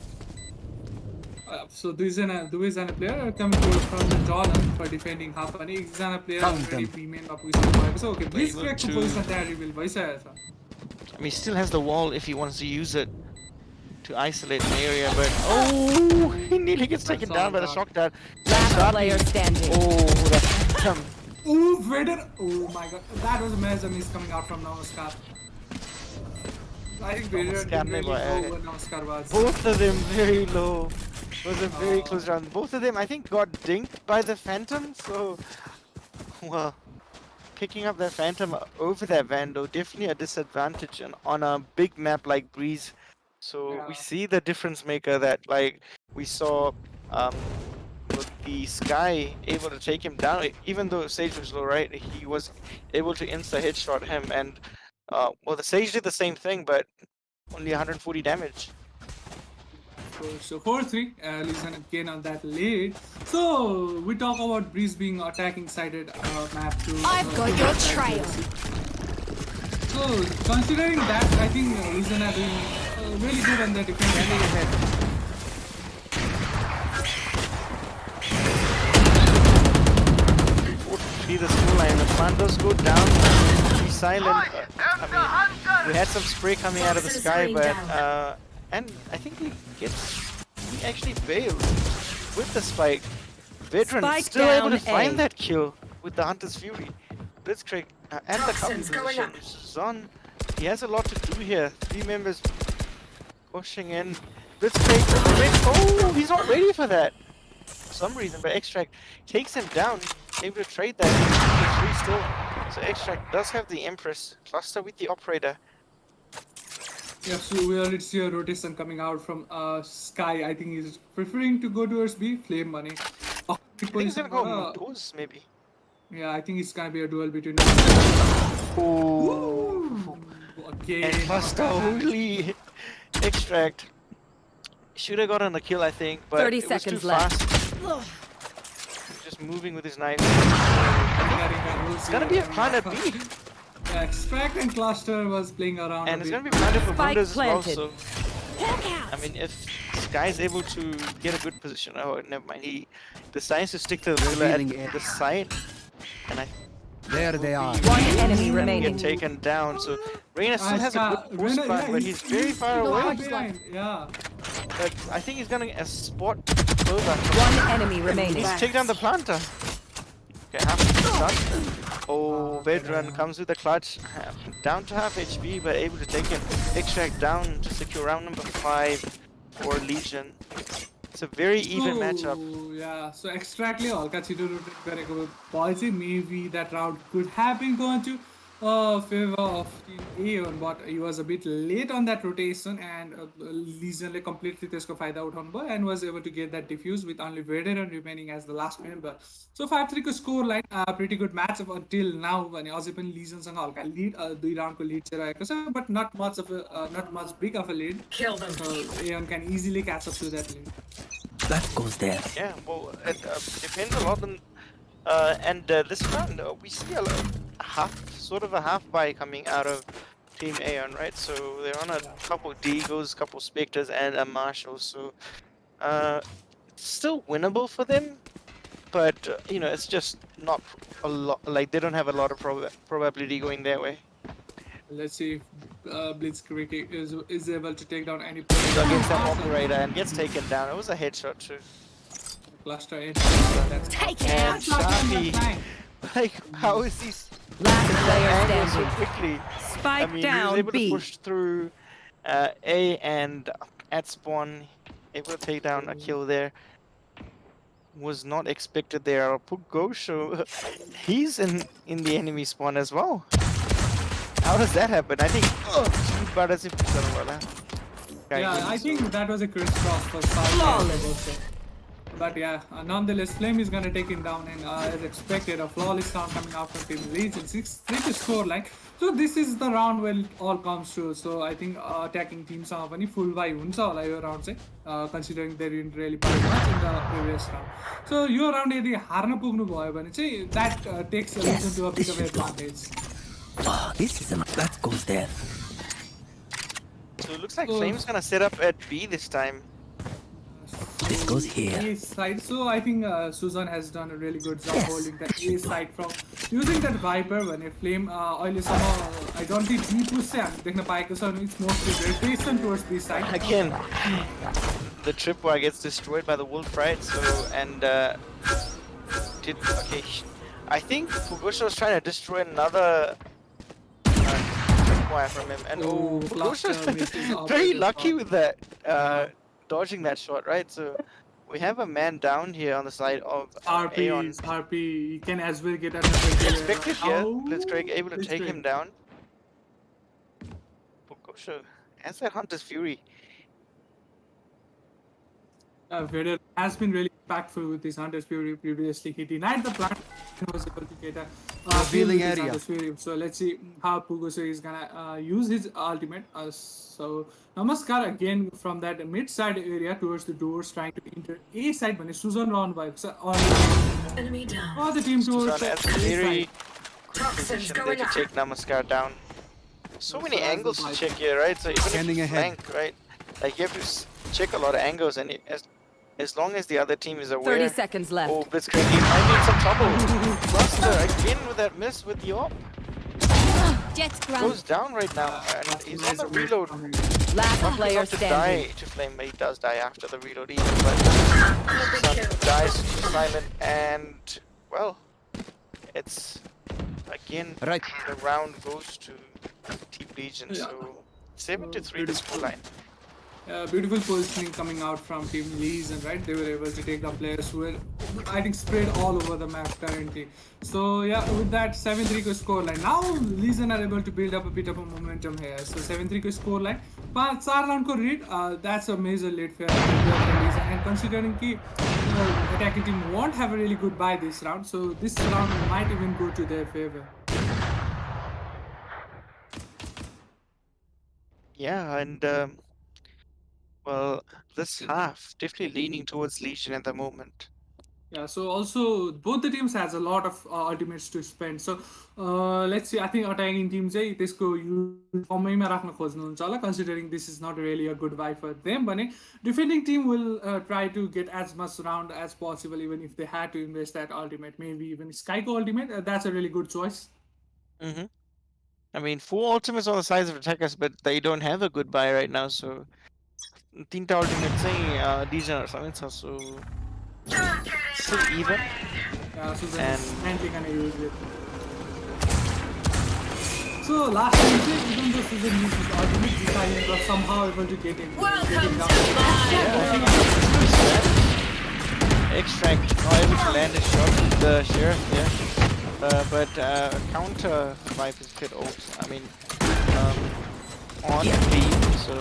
So दुईजना player coming forward from the Jordan for defending half अनि एकजना player already premium position भएको छ. Okay, please Able correct the to- position there reveal भइसकेको छ. I mean, he still has the wall if he wants to use it to isolate an area, but oh, he nearly gets taken That's down all by the done. shock dart. Last Sharpie- player standing. Oh, that phantom. Ooh, Vader! Oh my god, that was a major miss coming out from Namaskar. I think Vader Namaskar didn't really never- know where Namaskar was. Both of them very low. It was a very close round. Both of them, I think, got dinked by the Phantom. So, well, picking up that Phantom over that Vandal, definitely a disadvantage on a big map like Breeze. So we Yeah. see the difference maker that, like, we saw with the Sky able to take him down. Even though Sage was low, right? He was able to insta headshot him, and well, the Sage did the same thing, but only 140 damage. So 4-3, Legion again on that lead. So we talk about Breeze being attacking sided map to. I've got your trail. So considering that, I think Legion are doing really good on the defense. See the school line, the Fandos go down, be silent. I mean, we had some spray coming out of the sky, but and I think he actually failed with the spike. Veteran Spike still able to down find A. that kill with the Hunter's Fury. Blitzcrank and the cover Toxins going position. Zon, he has a lot to do here. 3 members pushing in. Blitzcrank, oh, he's not ready for that. For some reason, but Extract takes him down, able to trade that. 3 still. So Extract does have the Empress cluster with the operator. Yeah, so we already see a rotation coming out from Sky. I think he's preferring to go towards B, Flame money. I think he's gonna go towards maybe. Yeah, I think it's gonna be a duel between. Oh. Again. And cluster only Extract. Should have gotten a kill, I think, but 30 it was seconds too left. fast. Just moving with his knife. It's It's gonna be a planet B. Yeah, Extract and Cluster was playing around. And a it's bit. gonna be planted for Spike Windows as well, planted. so I mean if Sky's able to get a good position, oh never mind, he decides to stick to the pillar at the side, and I There they are. One enemy get remaining. taken down. So Reina still has a good push Reina, spot, but he's very far far away. behind. Yeah. But I think he's gonna spot Sova. One enemy remaining. Needs to take down the planter. Okay, half shot. Oh, veteran comes with the clutch. Down to half HP, but able to take him. Extract down to secure round number 5 for Legion. It's a very even matchup. Yeah, so extractly हल्का छिटो rotate गरेको भए चाहिँ maybe that round could have been going to favor of Team AEON, but he was a bit late on that rotation and Legionले completely त्यसको फाइदा उठाउनु भयो and was able to get that defuse with only veteran remaining as the last member. So 5-3 को score line pretty good match up until now भने अझै पनि Legionसँग हल्का lead 2 round को lead चाहिँ रहेको छ, but not much big of a lead. Kill them. So AEON can easily catch up to that lead. That goes there. Yeah, well, it depends a lot on. And this round, we see sort of a half buy coming out of Team Aeon, right? So they're on a couple Deagles, couple Spectres, and a Marshal. So it's still winnable for them, but it's just not a lot. Like they don't have a lot of probability going their way. Let's see if Blitzkrieg is able to take down any So against that operator and gets taken down. It was a headshot too. cluster. Take And it. Shafi, like, how is he Last player angling so standing. quickly? Spike I mean, he was down able to B. push through A and at spawn, able to take down a kill there. Was not expected there. I'll put Gosho. He's in the enemy spawn as well. How does that happen? I think. Yeah, I think that was a crisscross for Flawless. But yeah, nonetheless, Flame is gonna take him down, and as expected, a flawless round coming out from Team Legion. 6-3 to score line. So this is the round when it all comes true. So I think attacking teams are पनि full buy हुन्छ होला यो round चाहिँ, considering they didn't really play much in the previous round. So yo round यदि horn पुग्नु भयो भने चाहिँ that takes Legion to a bit of an advantage. Oh, this is that goes there. So it looks like Flame's gonna set up at B this time. This goes here. A side. So I think Susan has done a really good job holding that A side from using that Viper when a Flame I don't think B push देख्न पाएको छ, it's mostly rotation towards B side. Again, the tripwire gets destroyed by the wolf, right? So and okay. I think Pugosha was trying to destroy another tripwire from him, and Pugosha's very lucky with that. Dodging that shot, right? So we have a man down here on the side of Aeon. RP, he can as well get another Expected here. Blitzkrieg able to take him down. Pugosha has that Hunter's Fury. Vader has been really impactful with his Hunter's Fury previously. He denied the plan and was able to get a Revealing with his area. Hunter's Fury. So let's see how Pugosha is gonna use his ultimate. So Namaskar again from that mid side area towards the doors, trying to enter A side. When Susan round by Enemy down. all the team towards Susan the has a A very side. Toxins position there going to up. take Namaskar down. So many angles to check here, right? So even if Scanning you ahead. flank, right? Like you have to check a lot of angles, and as long as the other team is aware. 30 seconds left. Oh, Blitzkrieg, he might be in some trouble. Buster again with that miss with the op. Jet ground. Goes down right now, and he's on the reload. Last Not player enough to die standing. to Flame, but he does die after the reload even. But Sun dies to silent, and well, it's again Right. the round goes to Team Legion. Yeah. So 7-3 to scoreline. Beautiful positioning coming out from Team Legion, right? They were able to take the players who were, I think, spread all over the map currently. So yeah, with that 7-3 score line, now Legion are able to build up a bit of a momentum here. So 7-3 score line, 4 round ko lead, that's a major lead for Legion. And considering कि attacking team won't have a really good buy this round, so this round might even go to their favor. Yeah, and well, this half definitely leaning towards Legion at the moment. Yeah, so also both the teams has a lot of ultimates to spend. So let's see, I think attacking team चाहिँ त्यसको use कमैमा राख्न खोज्नुहुन्छ होला, considering this is not really a good buy for them. But defending team will try to get as much round as possible, even if they had to invest that ultimate, maybe even Skyco ultimate. That's a really good choice. Mm-hmm. I mean, 4 ultimates on the sides of attackers, but they don't have a good buy right now. So 3 ultimates चाहिँ Legion or something. So still even. Yeah, so And- that's finally gonna use it. So last time, even though Susan used his ultimate, Vikayan was somehow able to get him. Welcome down. to my Extract not able to land a shot with the sheriff there. But counter 5 is a bit old. I mean, on B, so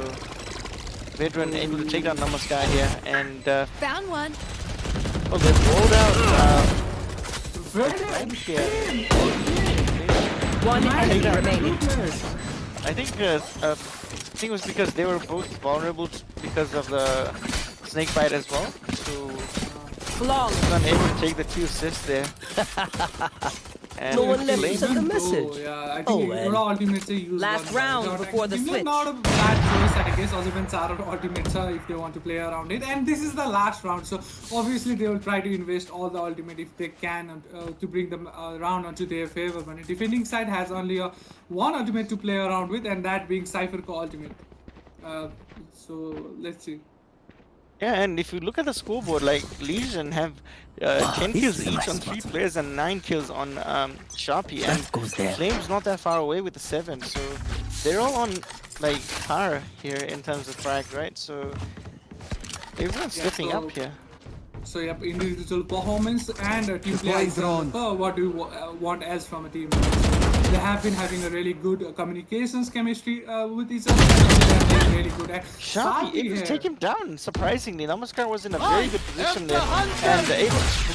veteran able to take down Namaskar here, and Found one. well, they've rolled out Very flank here. One enemy down. remaining. I think it was because they were both vulnerable because of the snake bite as well. So Flawless. unable to take the 2 assists there. And No one left Flame- us a Even message. though, yeah, I Oh, think well. Aurora ultimates they use Last one round without before the acting. switch. Not a bad choice, I guess. Also, even Sarah ultimates if they want to play around it. And this is the last round, so obviously they will try to invest all the ultimate if they can to bring them around onto their favor. But the defending side has only one ultimate to play around with, and that being Cypher Co ultimate. So let's see. Yeah, and if you look at the scoreboard, like Legion have 10 kills each on 3 players and 9 kills on Sharpie, and Flame's not that far away with the 7, so they're all on like par here in terms of frag, right? So everyone's Yeah, stepping so- up here. So yep, individual performance and team play. What do you want else from a team? They have been having a really good communications chemistry with each other. They have been really good at Sharpie able to here. take him down, surprisingly. Namaskar was in a very good position there, and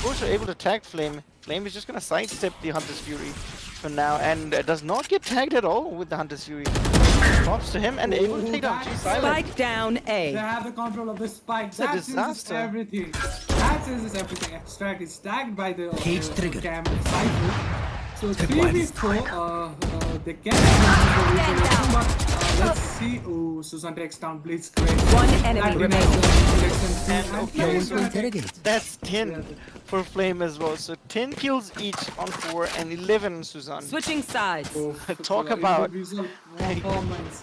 both are able to tag Flame. Flame is just going to sidestep the Hunter's Fury for now, and does not get tagged at all with the Hunter's Fury. Props to him, and able to take down G Silent. Spike down They A. have the control of the spike. a That changes disaster. everything. That changes everything. Extract is tagged by the Cam Cypher. So 3v4, they can but let's see. Oh, Susan takes down Blitzcrank. One enemy remaining. And okay, so that's 10 for Flame as well. So 10 kills each on 4 and 11 Suzanne. Switching sides. Talk about- individual performance.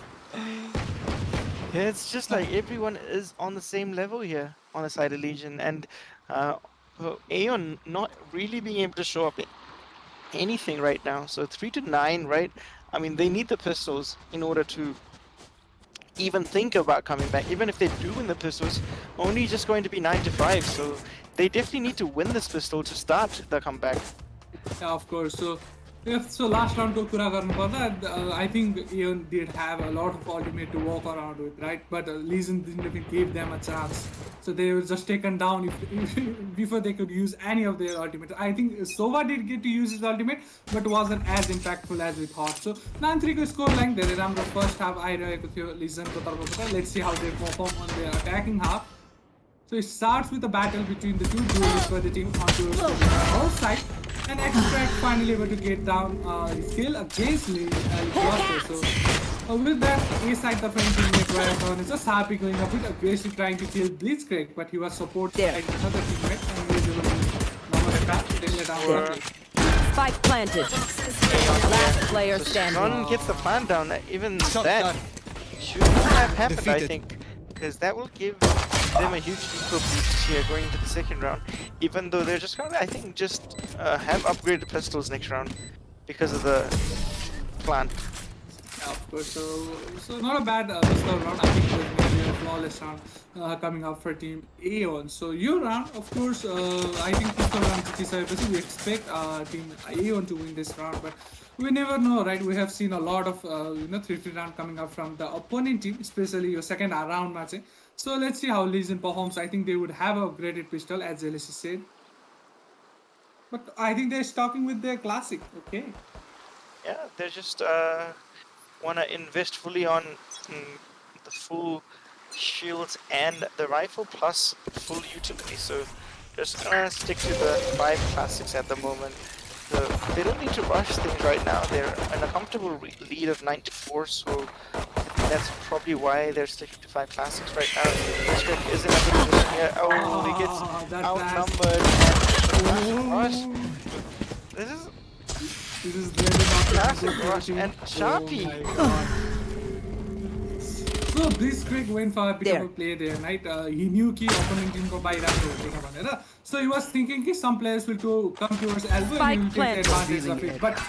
Yeah, it's just like everyone is on the same level here on the side of Legion, and AEON not really being able to show up anything right now. So 3 to 9, right? I mean, they need the pistols in order to even think about coming back. Even if they do win the pistols, only just going to be 9 to 5. So they definitely need to win this pistol to start the comeback. Yeah, of course. So last round to कुरा गर्नु पर्दा I think AEON did have a lot of ultimate to walk around with, right? But Legion didn't even give them a chance. So they were just taken down before they could use any of their ultimate. I think Sova did get to use his ultimate, but wasn't as impactful as we thought. So 9-3 को score line धेरै राम्रो first half आइरहेको थियो Legionको तर्फबाट. Let's see how they perform on their attacking half. So it starts with a battle between the two duelists for the team onto the north side, and Extract finally able to get down his kill against Gloucester. So with that, A side the French teammate were on just happy going a bit aggressive trying to kill Blitzcrank, but he was supported by another teammate and he was able to Namaskar, then let down. Spike planted. Last player So standing. Sun gets the plant down. Even that should not have happened, I think, because that will give them a huge eco boost here going into the second round. Even though they're just gonna, I think, just have upgraded pistols next round because of the plant. Yeah, of course. So not a bad pistol round. I think it was maybe a flawless round coming up for Team AEON. So your round, of course, I think pistol round 57%. We expect Team AEON to win this round, but we never know, right? We have seen a lot of 3-3 round coming up from the opponent team, especially your second round match. So let's see how Legion performs. I think they would have a upgraded pistol, as Elise said. But I think they're stocking with their classic. Okay. Yeah, they're just want to invest fully on the full shields and the rifle plus full utility. So just gonna stick to the 5 classics at the moment. So they don't need to rush things right now. They're in a comfortable lead of 9-4, so that's probably why they're sticking to 5 classics right now. District is in a good position here. Oh, he gets that outnumbered and rush. This is really not Classic rush and Sharpie. So So Blitzkrieg went for a bit There. of a play there, right? He knew कि opponent team को बाहिर हुँदैन भनेर. So he was thinking कि some players will come towards elbow and he will take planted. advantage of it. But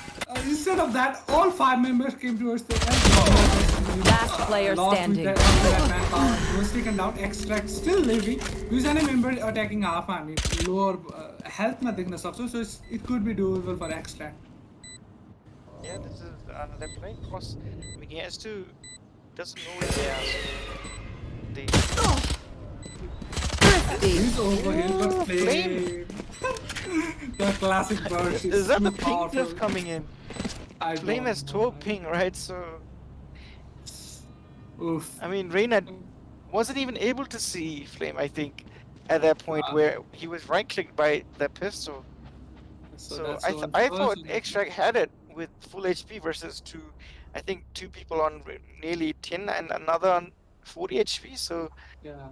instead of that, all 5 members came towards the elbow. Last player standing. That manpower he was taken down. Extract still living. Who's any member attacking half army? Lower health मा देख्न सक्छौ. So it could be doable for Extract. Yeah, this is they're playing cross. I mean, he has to doesn't know where they are. So they He's over here, but Flame. The classic burst is that too the ping powerful. cliff coming in? I Flame don't has know, 12 man. ping, right? So Oof. I mean, Reyna wasn't even able to see Flame. I think at that point where he was right-clicked by the pistol. So that's I so thought unfortunate. Extract had it with full HP versus I think two people on nearly 10 and another on 40 HP. So Yeah.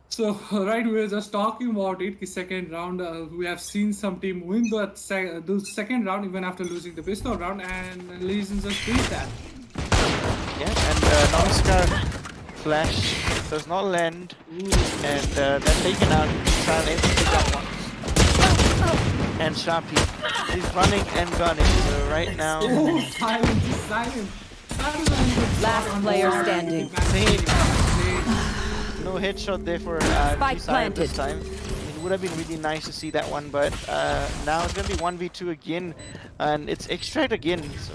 So right, we were just talking about it. The second round, we have seen some team win the second round even after losing the pistol round, and Legion just beat that. yeah, and non-scar flash does not land, and they're taken out. Trying to take that one. And Sharpie is running and gunning. So right now, Oh, silent, silent. That is a really good Last shot on player the standing. no headshot there for Spike G-Side this planted. time. It would have been really nice to see that one, but now it's gonna be 1v2 again, and it's Extract again. So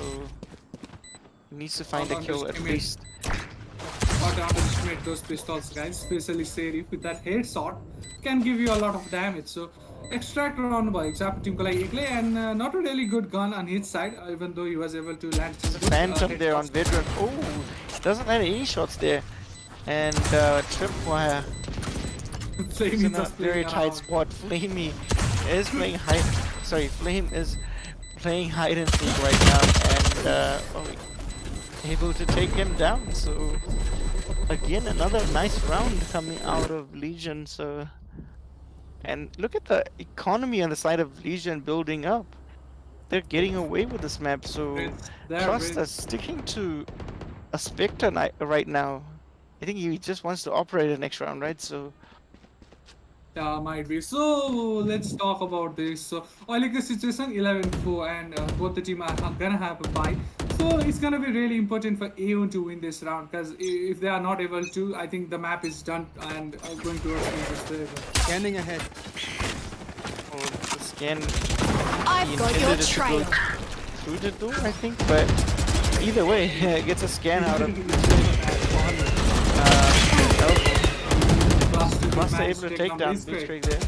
he needs to find a kill at least. Not underestimate those pistols, guys. Especially Serif with that headshot can give you a lot of damage. So Extract round by Exap team ko लागि एक्लै, and not a really good gun on his side, even though he was able to land some good, Phantom there on headshots. veteran. Oh, doesn't land any shots there, and Tripwire Flame is is in a just very playing tight around. spot. Flamey is playing hide. Sorry, Flame is playing hide and seek right now, and able to take him down. So again, another nice round coming out of Legion. So, and look at the economy on the side of Legion building up. They're getting away with this map. So They're Trust really- is sticking to a Spectre right now. I think he just wants to operate the next round, right? So Yeah, might be. So let's talk about this. So like the situation 11-4, and both the team are gonna have a bye. So it's gonna be really important for AEON to win this round, because if they are not able to, I think the map is done and going towards the Scanning ahead. the scan. I've he got your intended it to go trail. through the door, I think, but either way, it gets a scan out of Cluster able to take down Blitzkrieg there,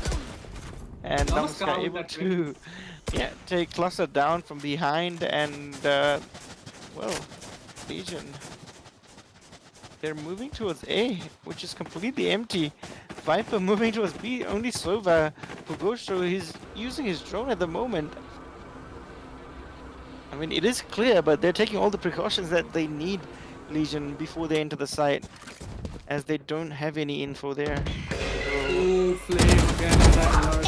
and Namaskar Namaskar with able that to take Cluster down from behind, and well, Legion, they're moving towards A, which is completely empty. Viper moving towards B, only Sova Pugosho, he's using his drone at the moment. I mean, it is clear, but they're taking all the precautions that they need, Legion, before they enter the site, as they don't have any info there. Oh, Flame again.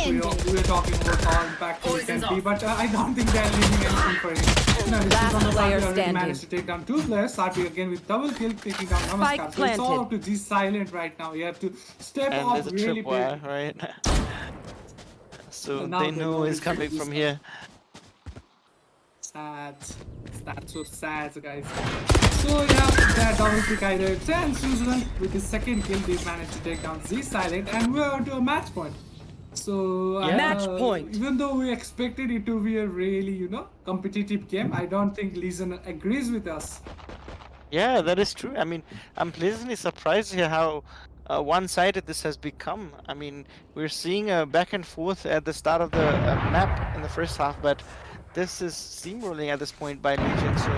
We were talking about how impactful it can be, but I don't think they're leaving anything for him. No, this is on the side, player we already standing. managed to take down 2 players. Sarpi again with double kill, taking down Namaskar. So it's all planted. up to G Silent right now. You have to step And up there's a really big. tripwire, right? So Now they they know know it's it's coming gonna be from sad. here. Sad. That's so sad, guys. So yeah, that double kick either. And Susan with his second kill, they managed to take down Z Silent, and we're on to a match point. So Match point. Even though we expected it to be a really, competitive game, I don't think Legion agrees with us. Yeah, that is true. I mean, I'm pleasantly surprised here how one-sided this has become. I mean, we're seeing a back and forth at the start of the map in the first half, but this is steamrolling at this point by Legion. So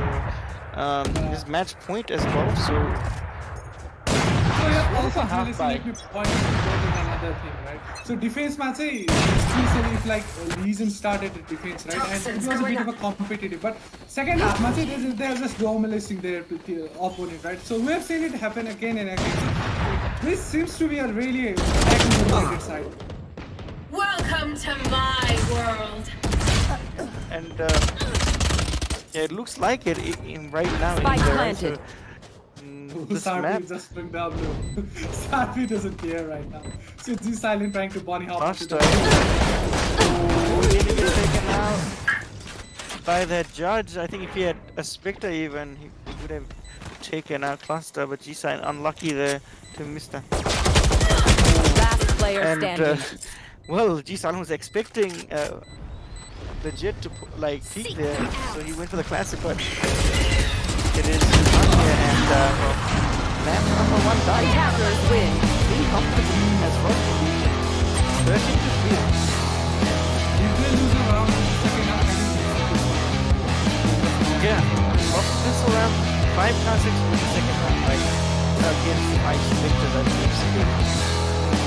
this match point as well. So So yeah, also half Julius, by. let me point out another thing, right? So defense match, especially if like Legion started the defense, right? And it was a bit of a competitive, but second half match, they're just dominating their opponent, right? So we have seen it happen again and again. So this seems to be a really attacking side. Welcome to my world. and yeah, it looks like it right now. Spike either, planted. So, this Sarpi map. just took W. Sarpi doesn't care right now. So G Silent trying to bunny hop. Last into time. the- Really get taken out by that judge. I think if he had a Spectre even, he would have taken out Cluster, but G-Sign unlucky there to miss that. Last player And standing. well, G-Sign was expecting the Jet to peek there, so he went for the classic, but it is not here, and well, map number 1 died. Attackers win. Pretty comfortably as well. 13 to 3. If they lose a round in the second half, I think Yeah, well, this around 5 classics for the second round, like against 5 Spectres, I believe.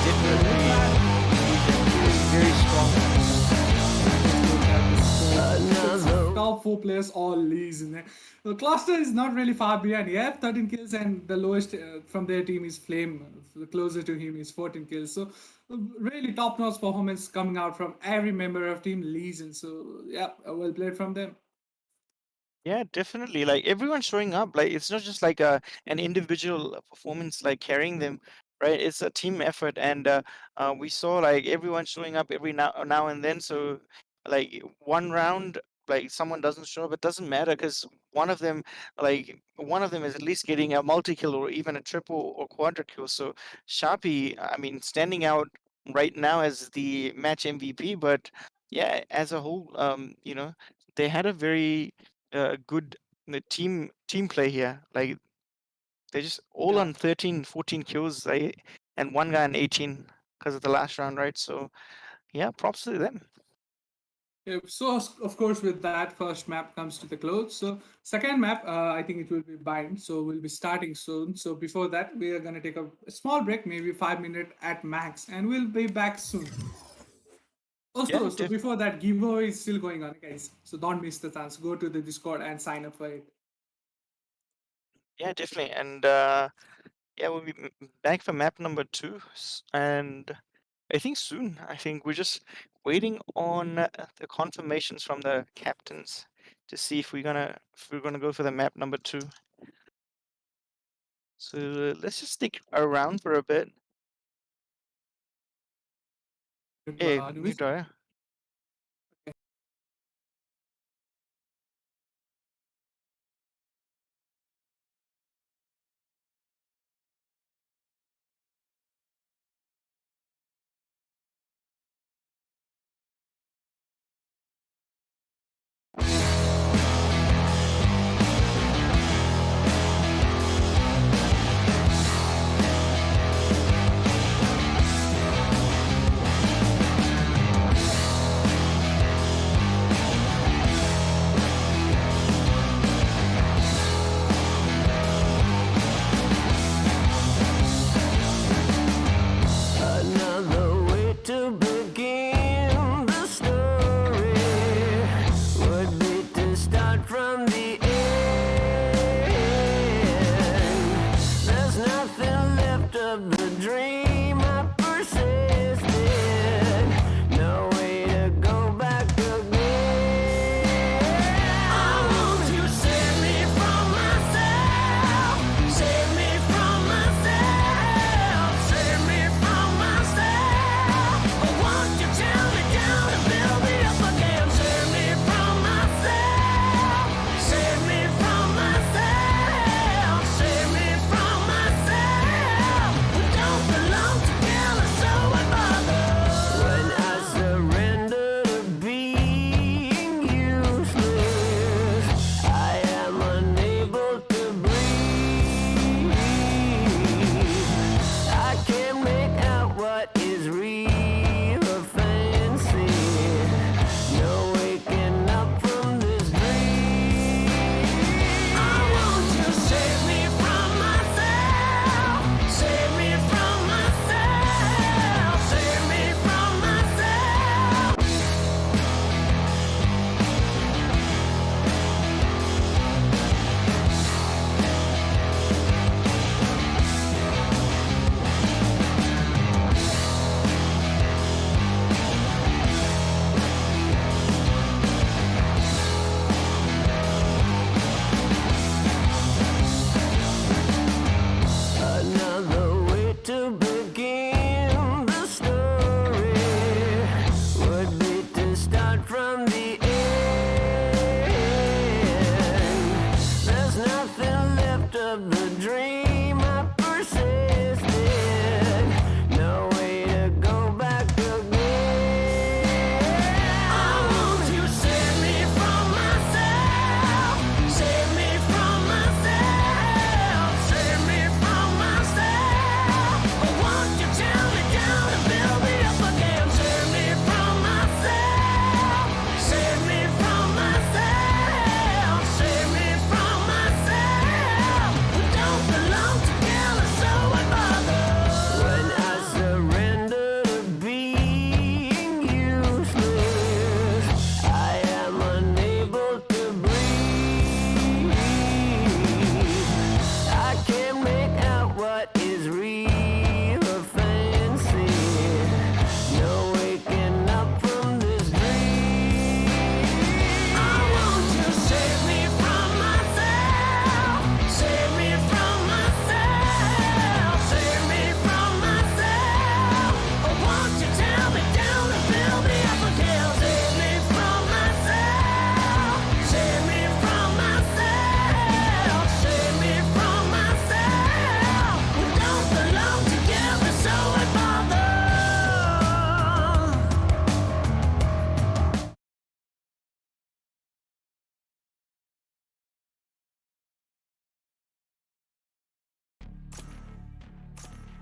Definitely very strong. top 4 players all leads in there. The Cluster is not really far behind. He have 13 kills and the lowest from their team is Flame. The closer to him is 14 kills. So really top-notch performance coming out from every member of team Legion. So yeah, well played from them. Yeah, definitely. Like everyone's showing up. Like it's not just like an individual performance like carrying them, right? It's a team effort, and we saw like everyone showing up every now and then. So like one round, like someone doesn't show up, it doesn't matter because one of them is at least getting a multi kill or even a triple or quadra kill. So Sharpie, I mean, standing out right now as the match MVP, but yeah, as a whole, you know, they had a very good team play here. Like they're just all Yeah. on 13, 14 kills, and one guy on 18 because of the last round, right? So yeah, props to them. Yeah, so of course with that first map comes to the close. So second map, I think it will be Bind. So we'll be starting soon. So before that, we are gonna take a small break, maybe 5 minutes at max, and we'll be back soon. Also, Yeah, so before that, giveaway is still going on, guys. So don't miss the chance. Go to the Discord and sign up for it. Yeah, definitely. And yeah, we'll be back for map number 2, and I think soon. I think we're just waiting on the confirmations from the captains to see if we're gonna go for the map number 2. So let's just stick around for a bit. Hey, Anubis. Nidaya.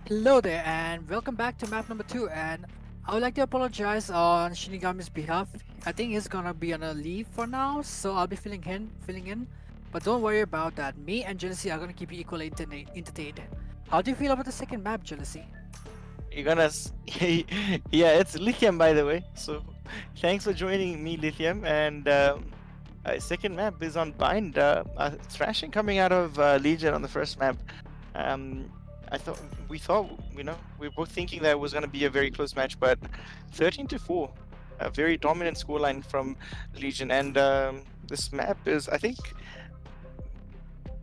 Hello there, and welcome back to map number 2. And I would like to apologize on Shinigami's behalf. I think he's gonna be on a leave for now, so I'll be filling in. But don't worry about that. Me and Jealousy are gonna keep you equally entertained. How do you feel about the second map, Jealousy? You're gonna. Yeah, it's Lithium, by the way. So thanks for joining me, Lithium. And second map is on Bind. Thrashing coming out of Legion on the first map. We thought, we were both thinking that it was going to be a very close match, but 13-4, a very dominant scoreline from Legion. And this map is, I think,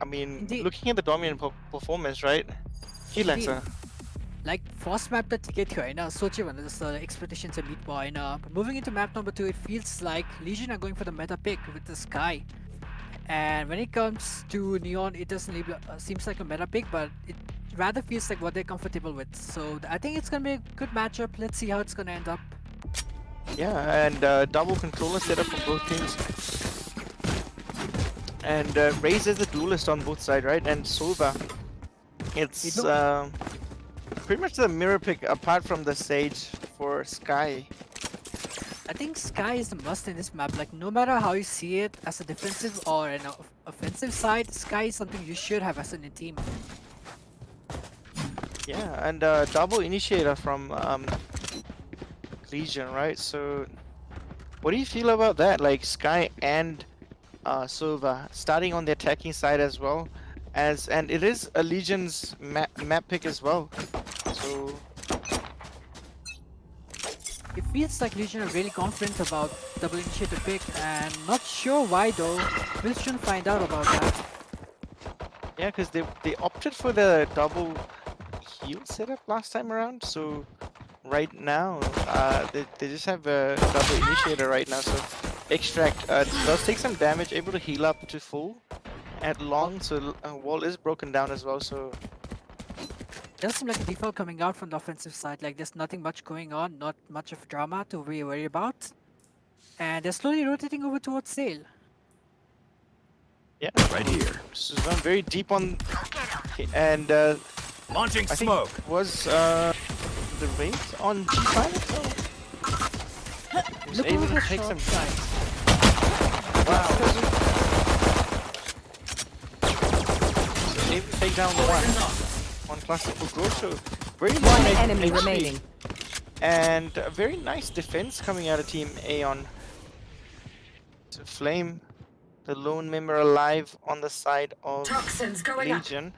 Indeed. looking at the dominant performance, right? Indeed. Like first map that ticket here, soche भन्दा जस्तो expectation चाहिँ meet भएन. But moving into map number 2, it feels like Legion are going for the meta pick with the Sky. And when it comes to Neon, it doesn't seems like a meta pick, but it rather feels like what they're comfortable with. So I think it's gonna be a good matchup. Let's see how it's gonna end up. Yeah, and double controller setup for both teams. And Raze is a duelist on both sides, right? And Sova, it's pretty much the mirror pick apart from the Sage for Sky. I think Sky is the must in this map. Like no matter how you see it, as a defensive or an offensive side, Sky is something you should have as a team. Yeah, and double initiator from Legion, right? So what do you feel about that? Like Sky and Sova starting on the attacking side as well, and it is a Legion's map pick as well. So it feels like Legion are really confident about double initiator pick, and not sure why though. We'll soon find out about that. Yeah, because they opted for the double heal setup last time around. So right now they just have a double initiator right now. So Extract does take some damage, able to heal up to full at long. So wall is broken down as well. So does seem like a default coming out from the offensive side. Like there's nothing much going on, not much of drama to really worry about, and they're slowly rotating over towards Sail. Yeah, Right here. This is one very deep on, and Launching I think smoke. was the Raze on G5. Was Look able over to the take short some. side. Wow. Able to take down one classical growth. So very One nice enemy HP. remaining. And a very nice defense coming out of Team AEON. To Flame, the lone member alive on the side of Toxins going up. Legion,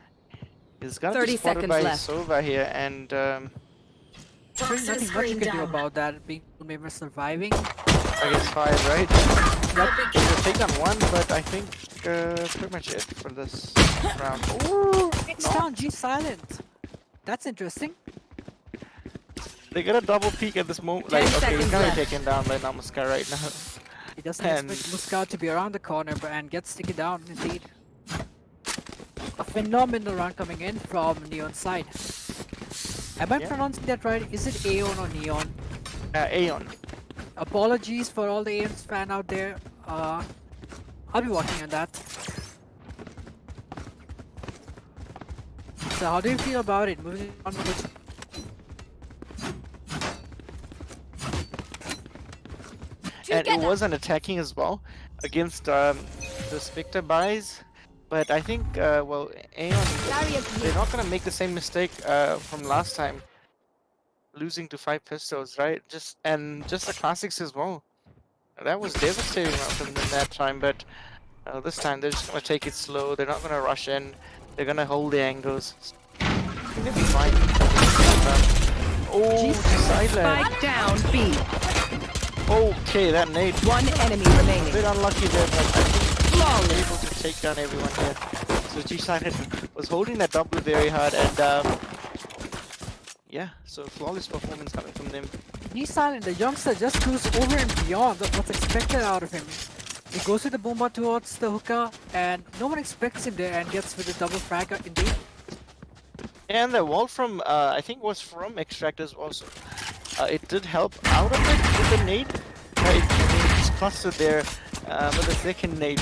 is gonna 30 be spotted seconds by left. Sova here, and There's Toxin nothing much you screen can do down. about that. Being maybe surviving. I guess 5, right? Yep. He'll take down 1, but I think pretty much it for this round. Ooh, It's down G silent. That's interesting. they got a double peek at this moment. 10 Like, okay, seconds he's gonna be left. taken down by Namaskar right now. He doesn't And- expect Muscat to be around the corner, and gets taken down indeed. A phenomenal run coming in from Neon side. Am I Yeah. pronouncing that right? Is it Aeon or Neon? AEON. Apologies for all the Aeons fan out there. I'll be working on that. So how do you feel about it? Moving on with And it was an attacking as well against the Spectre buys. But I think, well, AEON, they're not going to make the same mistake from last time. Losing to 5 pistols, right? Just the classics as well. That was devastating from them that time, but this time they're just going to take it slow. They're not going to rush in. They're going to hold the angles. I think they'll be fine. Oh, silent. Spike down B. Okay, that nade. One enemy A remaining. bit unlucky there, but I think they're able to take down everyone here. So G-Silent was holding that double very hard, and yeah, so flawless performance coming from them. G silent, the youngster just goes over and beyond what's expected out of him. He goes with the bomba towards the hookah, and no one expects him there, and gets with the double frag indeed. And the wall from, I think was from Extract as well, so it did help out of it with the nade. It just clustered there, but the second nade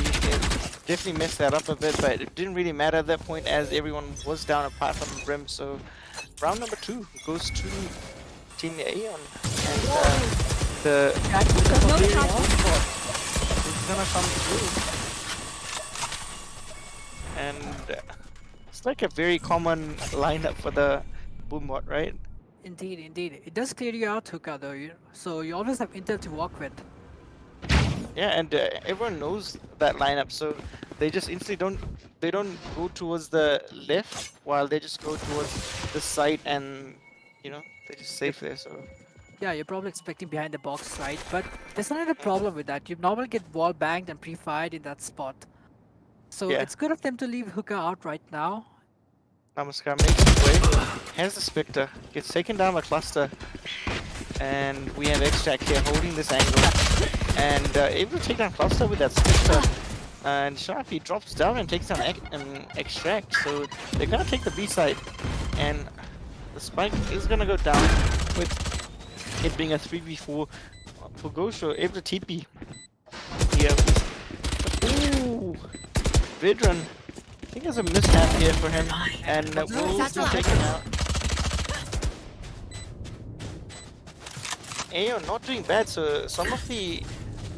definitely messed that up a bit, but it didn't really matter at that point as everyone was down apart from Brim, so round number 2 goes to Team Aeon, and the No is charge. gonna come through, and it's like a very common lineup for the Boombot, right? Indeed, indeed. It does clear you out, Hookah, though. So you always have Intel to work with. Yeah, and everyone knows that lineup, so they just instantly don't go towards the left, while they just go towards the side, and you know, they just safe there. So Yeah, you're probably expecting behind the box, right? But there's another problem with that. You normally get wall banged and pre-fired in that spot. So Yeah. it's good of them to leave Hookah out right now. Namaskar makes his way, has the Spectre, gets taken down by Cluster, and we have Extract here holding this angle, and able to take down Cluster with that Spectre. And Sharpie drops down and takes down Extract, so they're gonna take the B side, and the Spike is gonna go down with it being a 3v4 for Gosho, able to TP here. Ooh, Vidran, I think there's a mishap here for him, and Wolves Satchel be out. taken out. Aeon not doing bad, so some of the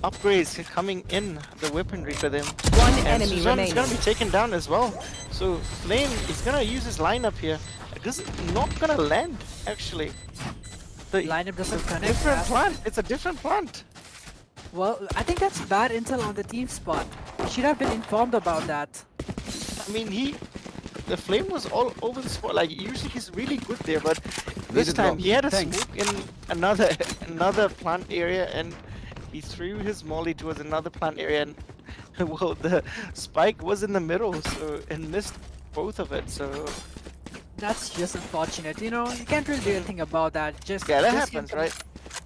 upgrades are coming in the weaponry for them. One And enemy Suzanne is remaining. gonna be taken down as well. So Flame is gonna use his lineup here. This is not gonna land actually. The Lineup doesn't connect. different fast. plant. It's a different plant. Well, I think that's bad intel on the team spot. You should have been informed about that. I mean, the Flame was all over the spot. Like usually he's really good there, but this time he had a smoke in another plant area, and he threw his molly towards another plant area, and well, the spike was in the middle, so and missed both of it. So That's just unfortunate. You know, you can't really do anything about that. yeah, that just happens, get- right?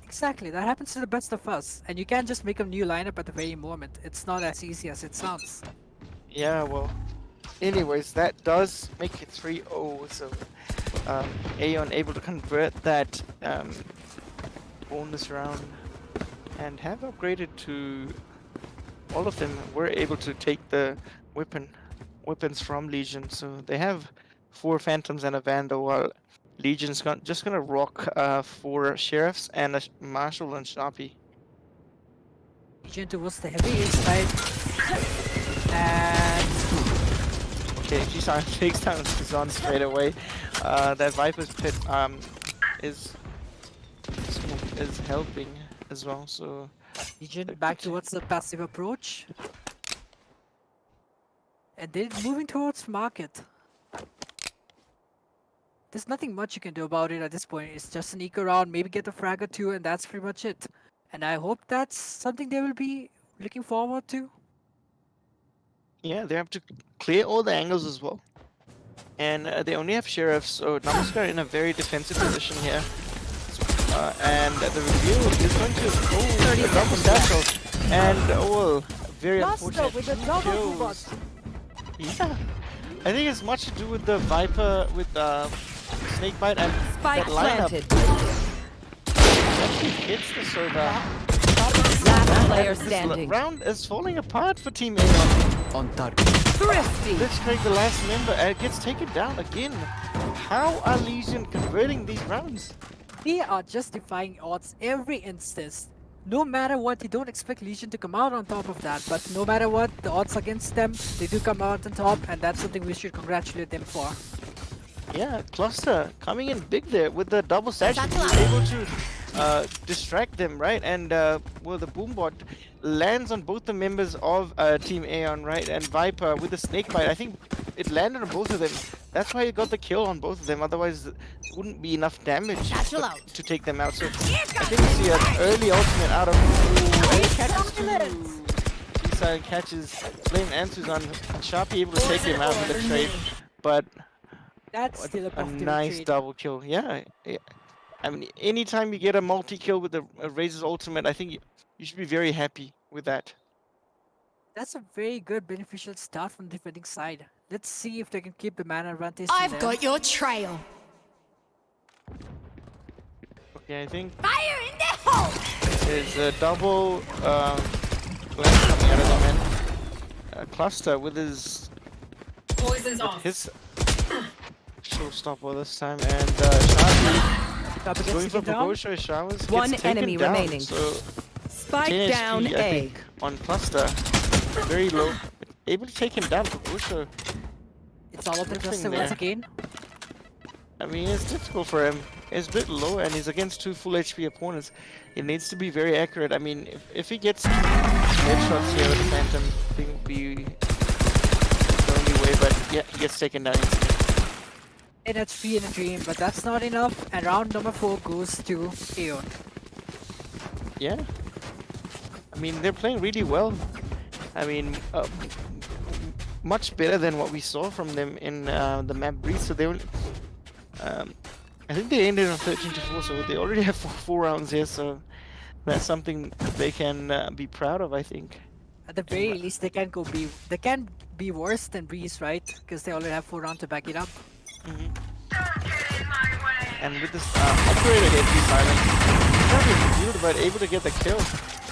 Exactly, that happens to the best of us. And you can't just make a new lineup at the very moment. It's not as easy as it sounds. Yeah, well. Anyways, that does make it 3-0. So Aeon able to convert that bonus round and have upgraded to all of them. Were able to take the weapons from Legion, so they have 4 Phantoms and a Vandal, while Legion's just gonna rock 4 Sheriffs and a Marshal and Sharpie. Legion towards the heavy side. And Okay, Jisan takes down Suzanne straight away. That Viper's Pit is helping as well, so Legion back towards the passive approach. And they're moving towards market. There's nothing much you can do about it at this point. It's just sneak around, maybe get a frag or 2, and that's pretty much it. And I hope that's something they will be looking forward to. yeah, they have to clear all the angles as well. And they only have Sheriffs, so Namaskar in a very defensive position here. And the reveal is going to the double satchel. And well, very unfortunate. with the double kills. Yeah, I think it's much to do with the Viper, with Snakebite, and Spike that lineup. planted. Actually hits the server. Last player This standing. round is falling apart for Team Aeon. On target. Thrifty. Let's take the last member, and it gets taken down again. How are Legion converting these rounds? They are just defying odds every instance. No matter what, you don't expect Legion to come out on top of that. But no matter what, the odds against them, they do come out on top, and that's something we should congratulate them for. Yeah, Cluster coming in big there with the double satchel. Satchel He's able to distract them, right? And well, the Boombot lands on both the members of Team Aeon, right? And Viper with the Snakebite. I think it landed on both of them. That's why he got the kill on both of them. Otherwise, it wouldn't be enough damage Satchel out. to take them out. So I think we see an early ultimate out of. Ooh, and he catches two. G-Side catches Flame and Suzanne. And Sharpie able to take him out with a trade. But That's still a a profitable nice trade. double kill. Yeah, yeah. I mean, anytime you get a multi-kill with the Razor's ultimate, I think you should be very happy with that. That's a very good beneficial start from the defending side. Let's see if they can keep the mana advantage. I've got your trail. Okay, I think Fire in the hole! there's a double glance coming out of them, and Cluster with his Poison's off. his showstopper this time, and Shazi Top going against for taken down. Pogosha. Showers gets One taken enemy down, remaining. So Spike 10 down HP, I A. think, on cluster. Very low. Able to take him down. Pogosha. It's all up to Nothing cluster once there. again. I mean, it's difficult for him. It's a bit low, and he's against 2 full HP opponents. It needs to be very accurate. I mean, if he gets 2 headshots here with the Phantom, I think it would be the only way. But yeah, he gets taken down instantly. In HP in a dream, but that's not enough. And round number 4 goes to AEON. Yeah. I mean, they're playing really well. I mean, much better than what we saw from them in the map breeze. So they only, I think they ended on 13-4, so they already have 4 rounds here. So that's something they can be proud of, I think. At the very least, they can be worse than Breeze, right? Because they already have 4 rounds to back it up. And with this operator here, G-Silent, not reviewed, but able to get the kill.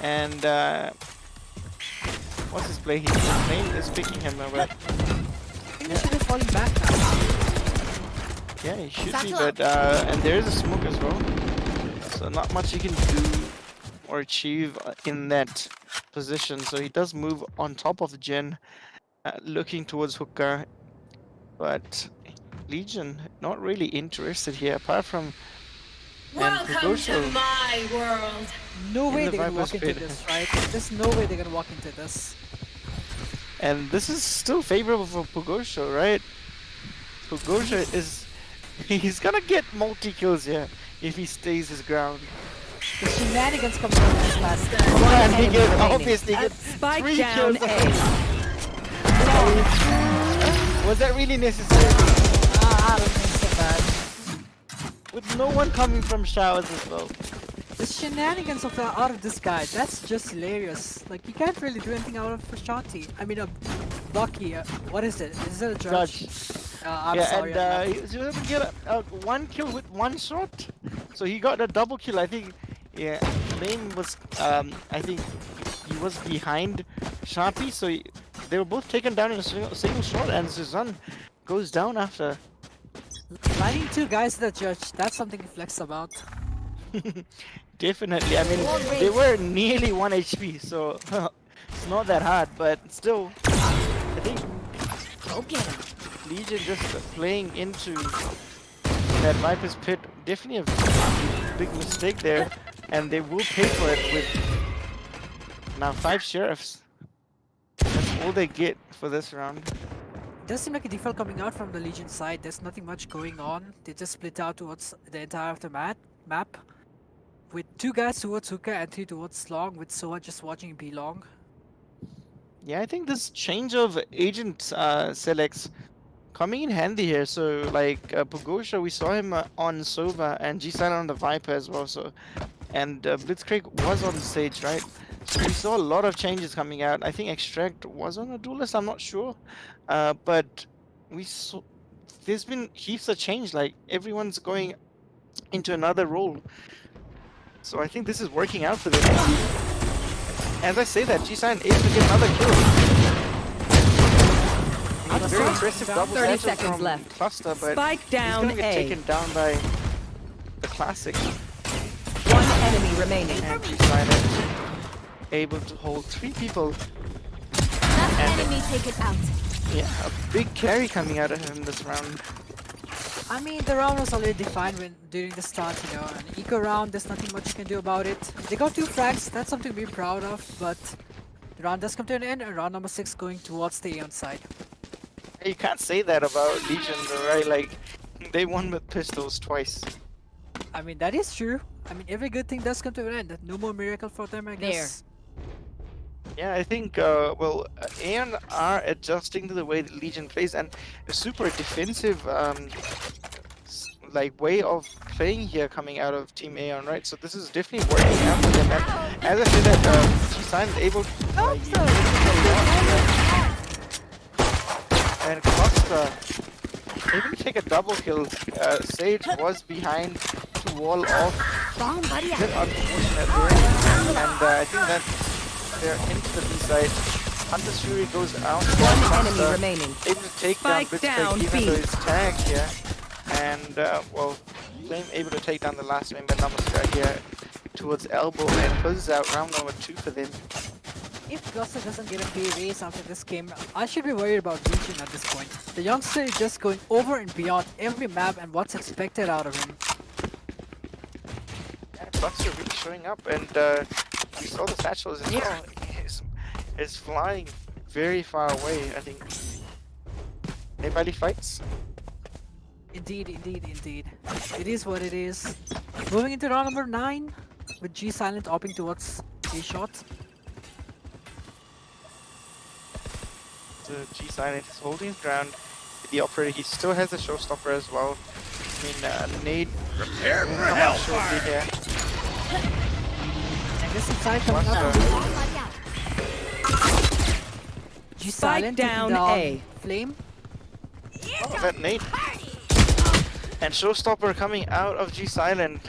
And what's his play? His name is picking him now, but I think they should be falling back now. yeah, he should be. Satchel But and there is a smoke as well, so not much he can do or achieve in that position. So he does move on top of Jin, looking towards hookah, but Legion not really interested here, apart from Welcome to my world. No In way the they're gonna Viper's walk into pit. this, right? There's no way they're gonna walk into this. And this is still favorable for Pogosha, right? Pogosha is he's gonna get multi kills here if he stays his ground. The shenanigans coming from this last Come on, he enemy gets remaining. obviously gets Spike 3 down kills. A. Was that really necessary? I don't think so, man. With no one coming from showers as well. The shenanigans of out of this guy, that's just hilarious. Like, you can't really do anything out of Shotty. I mean, a Bucky, what is it? Is it a judge? I'm yeah, sorry. and he was able to get a 1 kill with 1 shot. So he got a double kill. I think, yeah, Lane was, I think he was behind Sharpie, so they were both taken down in a single shot, and Suzanne goes down after. Lining 2 guys to the judge, that's something to flex about. Definitely. I mean, they were nearly 1 HP, so it's not that hard, but still, I think Go get him. Legion just playing into that Viper's pit, definitely a big mistake there, and they will pay for it with now 5 sheriffs. That's all they get for this round. Does seem like a default coming out from the Legion side. There's nothing much going on. They just split out towards the entire of the map. With 2 guys towards hookah and 3 towards long, with Soa just watching B long. Yeah, I think this change of agent selects coming in handy here. So like Pogosha, we saw him on Sova, and G-Silent on the Viper as well. So, and Blitzkrieg was on the stage, right? So we saw a lot of changes coming out. I think Extract was on a duelist, I'm not sure. But we saw there's been heaps of change. Like everyone's going into another role. So I think this is working out for them. As I say that, G-Silent is to get another kill. Very impressive double 30 satchel seconds from left. Cluster, but Spike he's down gonna get A. taken down by the classic. 1 enemy remaining. And G-Silent able to hold 3 people. That And- enemy taken out. Yeah, a big carry coming out of him this round. I mean, the round was already defined during the start, you know. An eco round, there's nothing much you can do about it. They got 2 frags, that's something to be proud of, but the round does come to an end, and round number 6 going towards the AEON side. You can't say that about Legion, though, right? Like, they won with pistols twice. I mean, that is true. I mean, every good thing does come to an end. No more miracle for them, I guess. Yeah, I think, well, AEON are adjusting to the way that Legion plays, and a super defensive, like, way of playing here coming out of Team AEON, right? So this is definitely working out for them. And as I said, that G-Silent able to use a lot here. And Cluster able to take a double kill. Sage was behind to wall off. Bomb buddy Bit out. unfortunate there. And I think that they're into the B side. Hunter's Fury goes out. 1 enemy Cluster remaining. able to take Spike down down Blitzkrieg, even B. though it's tagged here. And well, Flame able to take down the last member, Namaskar here towards elbow, and closes out round number 2 for them. If Gusta doesn't get a pay raise after this game, I should be worried about Legion at this point. The youngster is just going over and beyond every map and what's expected out of him. And Buster really showing up, and we saw the satchels as well. Is flying very far away, I think. Anybody fights? Indeed, indeed, indeed. It is what it is. Moving into round number 9 with G Silent opting towards a shot. So G Silent is holding his ground. The operator, he still has a showstopper as well. I mean, nade. Prepare for hellfire! Here. And this inside coming up. G Silent down A. Flame. Oh, that nade. And showstopper coming out of G Silent.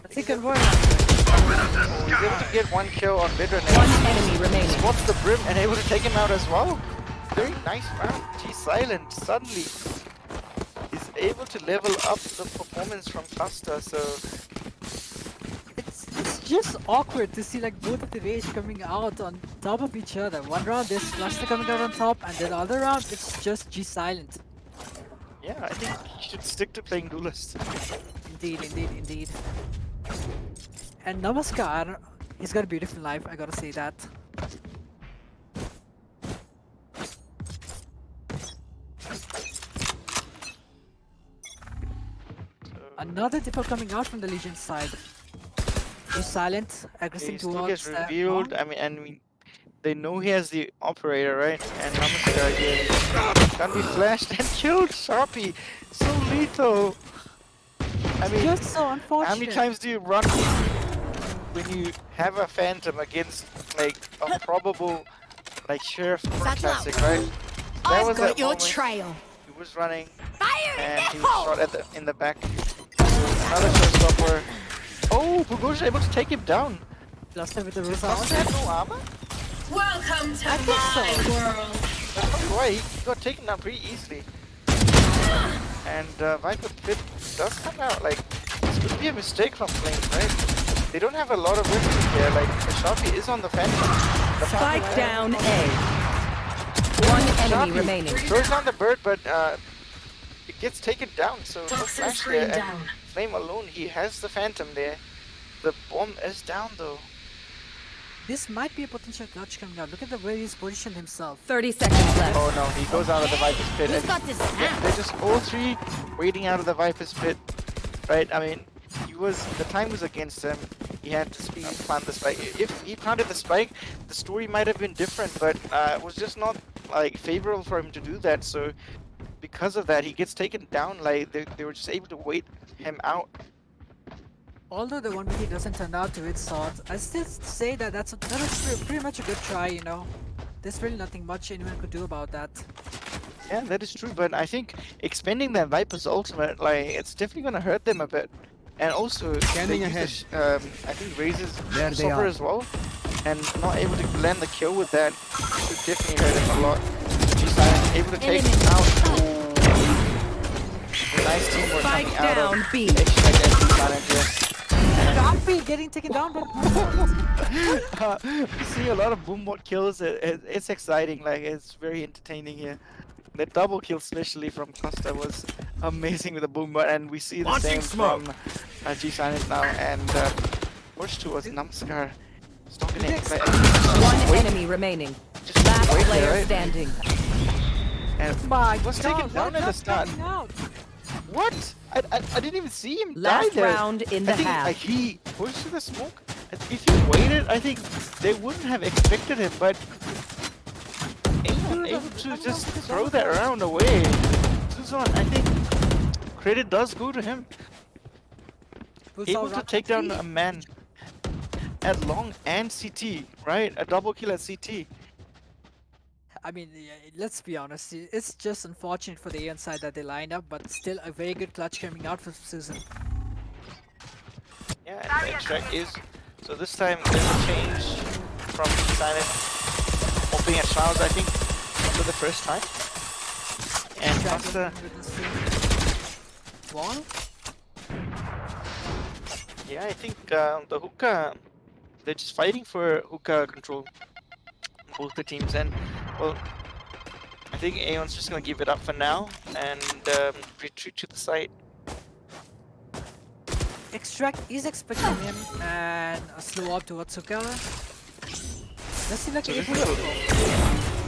Let's see convert. He's able to get 1 kill on Vidra. One enemy remaining. Spots the brim and able to take him out as well. Very nice round. G Silent suddenly is able to level up the performance from Cluster. So It's just awkward to see like both of the rage coming out on top of each other. One round there's Cluster coming out on top, and then the other round it's just G Silent. yeah, I think he should stick to playing Duelist. Indeed, indeed, indeed. And Namaskar, he's got a beautiful life, I gotta say that. Another dipper coming out from the Legion side. He's silent, aggressing He still towards gets that revealed. bomb. I mean, they know he has the operator, right? And Namaskar again can be flashed and killed. Sharpie, so lethal. I mean, Just so unfortunate. how many times do you run when you have a phantom against like a probable like sheriff or classic, right? That was that moment. trail. He was running Fire and he was shot in the back. Another showstopper. Oh, Bugosha able to take him down. Cluster with the Does result. Cluster have no armor? Welcome to I think my so. world. That's probably why he got taken down pretty easily. And Viper Pit does come out. Like, this could be a mistake from Flame, right? They don't have a lot of weapons here. Like, the Sharpie is on the Phantom. The Spike down A. One enemy Sharpie remaining. throws down the bird, but it gets taken down. So no Toxin flash screen there. And down. Flame alone, he has the Phantom there. The bomb is down though. This might be a potential clutch coming out. Look at the way he's positioned himself. 30 seconds left. Oh no, he goes out of the Viper's Pit. Who's And got this yeah, snap? they're just all 3 waiting out of the Viper's Pit, right? I mean, the time was against him. He had to plant the spike. If he planted the spike, the story might have been different, but it was just not like favorable for him to do that. So because of that, he gets taken down. Like they were just able to wait him out. Although the 1v doesn't turn out to its sort, I still say that that was pretty much a good try, you know. There's really nothing much anyone could do about that. Yeah, that is true, but I think expending that Viper's ultimate, like, it's definitely gonna hurt them a bit. And also, Scanning they ahead. use I think raises There they stopper are. as well, and not able to land the kill with that should definitely hurt him a lot. G-Silent able to take him out. Ooh. Nice teamwork coming Spike out down of B. X-Strike and G-Silent here. Sharpie getting taken down by We see a lot of boombot kills. It's exciting. Like, it's very entertaining here. The double kill, especially from Cluster, was amazing with the boombot, and we see the Launching same smoke. from G Silent now. And push towards Namskar. Stopping it. Like, One wait, enemy remaining. just Last wait player there, right? standing. And My was taken God, down why at the not start. coming out? What? I didn't even see him Last die there. round in I the think half. he pushed to the smoke. If he waited, I think they wouldn't have expected him, but able to just throw that round away. Tuzon, I think credit does go to him. Able to take down a man at long and CT, right? A double kill at CT. I mean, yeah, let's be honest, it's just unfortunate for the AEON side that they lined up, but still a very good clutch coming out for Susan. Yeah, and the extract is. So this time there's a change from Silent opening at Shrouds, I think, for the first time. And Dragon Cluster, with the same wall. yeah, I think the hookah, they're just fighting for hookah control, both the teams. And, well, I think AEON's just gonna give it up for now and retreat to the site. Extract is expecting him and a slow up towards hookah. Does seem like So a this is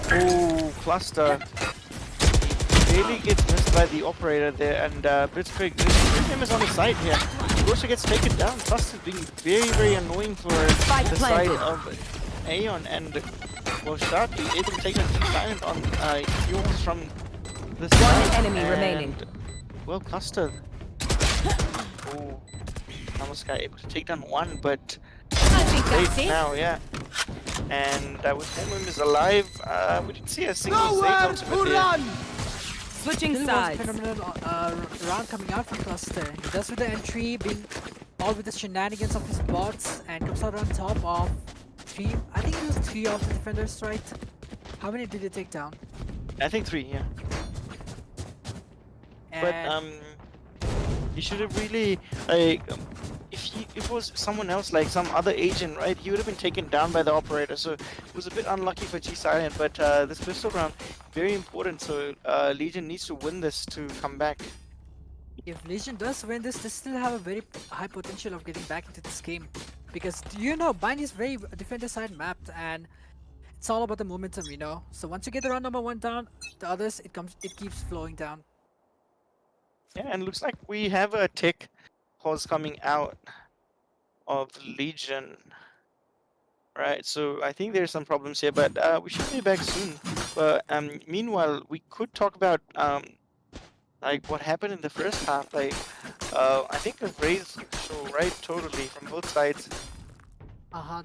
oh, Cluster. He really gets missed by the operator there, and Blitzkrieg is on the side here. He also gets taken down. Cluster being very, very annoying for the side of AEON, and well, Sharpie able to take a silent on yours from this side. One enemy remaining. Well, Cluster. Oh, Namaskar able to take down one, but late now, yeah. And with Homem is alive, we didn't see a single save ultimate there. Switching Still was sides. phenomenal round coming out from Cluster. He does with the entry, being all with the shenanigans of his bots, and comes out on top of three. I think it was 3 of the defenders, right? How many did he take down? I think 3, yeah. And But he should have really like if it was someone else, like some other agent, right? He would have been taken down by the operator. So it was a bit unlucky for G Silent. But this pistol round very important. So Legion needs to win this to come back. if Legion does win this, they still have a very high potential of getting back into this game. Because, you know, Bind is very defender side mapped, and it's all about the momentum, you know. So once you get the round number 1 down, the others, it keeps flowing down. Yeah, and looks like we have a tech pause coming out of Legion. Right, so I think there's some problems here, but we should be back soon. But meanwhile, we could talk about like what happened in the first half. Like I think the Rays show right totally from both sides.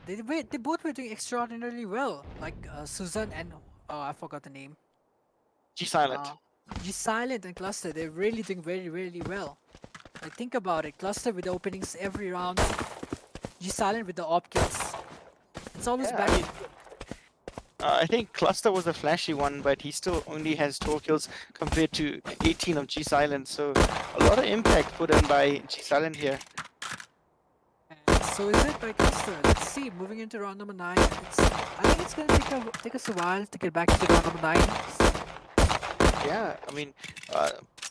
They both were doing extraordinarily well. Like Susan and I forgot the name. G Silent. G Silent and Cluster, they're really doing very, really well. Like think about it, Cluster with the openings every round, G Silent with the op kills. It's always Yeah, back. I mean, I think Cluster was the flashy one, but he still only has 12 kills compared to 18 of G Silent. So a lot of impact put in by G Silent here. And so is it by Cluster. Let's see, moving into round number 9. I think it's gonna take us a while to get back to round number 9. Yeah, I mean,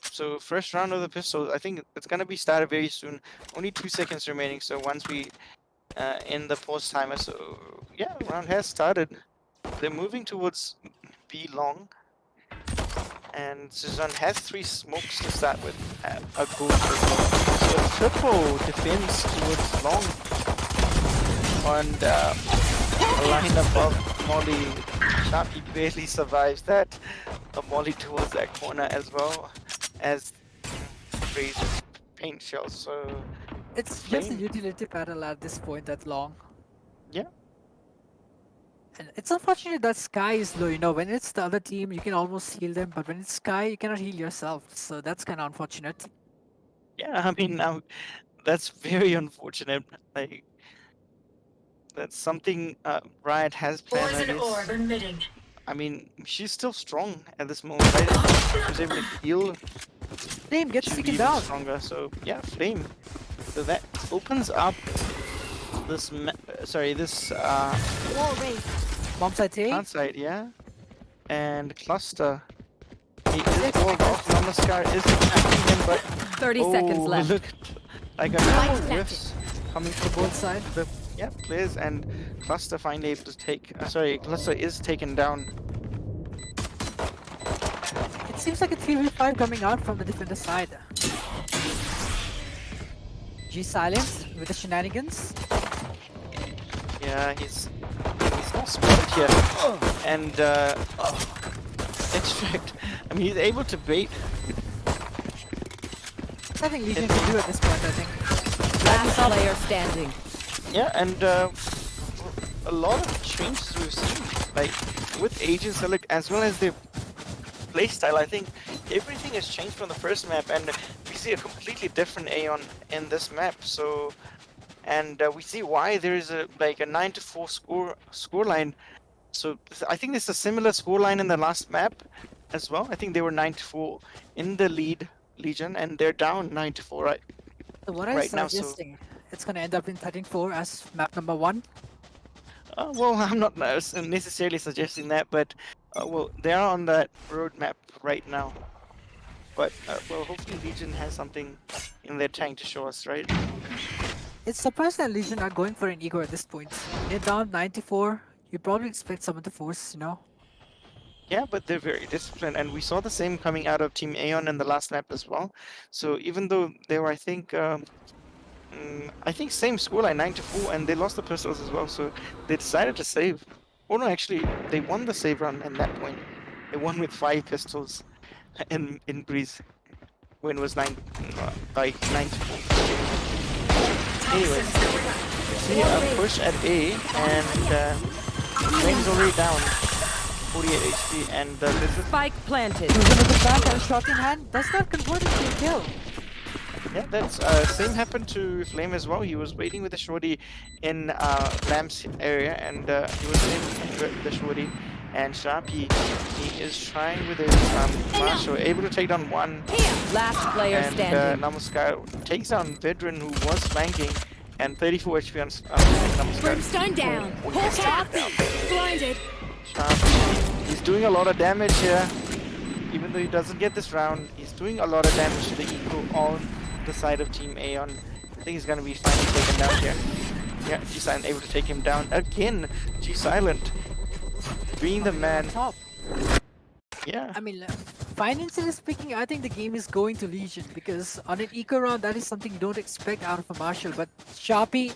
so first round of the pistols, I think it's gonna be started very soon. Only 2 seconds remaining, so once we end the pause timer, so yeah, round has started. They're moving towards B long, and Suzanne has 3 smokes to start with, a ghost as well. So a triple defense towards long, and a line above Molly. Sharpie barely survives that. A Molly towards that corner as well as Razor's paint shells. So It's just a utility battle at this point that long. yeah. And it's unfortunate that Sky is low, you know, when it's the other team you can almost heal them, but when it's Sky you cannot heal yourself, so that's kinda unfortunate. Yeah, I mean now that's very unfortunate. Like that's something Riot has planned, I Poison orb guess. emitting. I mean, she's still strong at this moment, right? She was able to heal. Flame gets She'll be taken even down. stronger. So yeah, Flame. So that opens up this this Wall raised. Bomb site A. plant site, yeah. And Cluster. He is walled off. Namaskar is attacking him, but 30 seconds left. Look, like a couple of whiffs coming from Both sides. the players, and Cluster finally able to take. Cluster is taken down. It seems like a 3v5 coming out from the defender side. G Silent with the shenanigans. Yeah, he's not spotted here, and Extract. I mean, he's able to bait. I think Legion can do at this point, I think. Last player standing. Yeah, and a lot of changes we've seen, like with Agent Select as well as their playstyle. I think everything has changed from the first map, and we see a completely different AEON in this map. So, and we see why there is a 9-4 score line. So I think there's a similar score line in the last map, as well. I think they were 9-4 in the lead, Legion, and they're down 9-4 So what I'm right now. So suggesting, it's gonna end up in 13-4 as map number 1. well, I'm not necessarily suggesting that, but well, they are on that roadmap right now. But well, hopefully Legion has something in their tank to show us, right? It's surprising that Legion are going for an ego at this point. They're down 94. You probably expect someone to force, you know. Yeah, but they're very disciplined, and we saw the same coming out of Team AEON in the last map as well. So even though they were, I think same scoreline 9-4, and they lost the pistols as well, so they decided to save. Oh no, actually, they won the save run at that point. They won with 5 pistols in Breeze when it was 9 by 9-4. Anyways, see a push at A, and Flame's already down. 48 HP, and this is Spike planted. Who's gonna go back and a shot in hand? That's not converting to a kill. yeah, that's same happened to Flame as well. He was waiting with the shorty in Lamp's area, and he was in the shorty. And Sharpie, he is trying with his Marshall, able to take down one. Last player And standing. Namaskar takes down Vedran, who was flanking, and 34 HP on Namaskar. Brimstone down. Oh, Pull yes, cap. down. Blinded. Sharpie, he's doing a lot of damage here. Even though he doesn't get this round, he's doing a lot of damage to the eco on the side of Team AEON. I think he's gonna be finally taken down here. Yeah, G-Silent able to take him down again. G-Silent being the man. Top. Yeah. I mean, financially speaking, I think the game is going to Legion because on an eco round, that is something you don't expect out of a Marshall. But Sharpie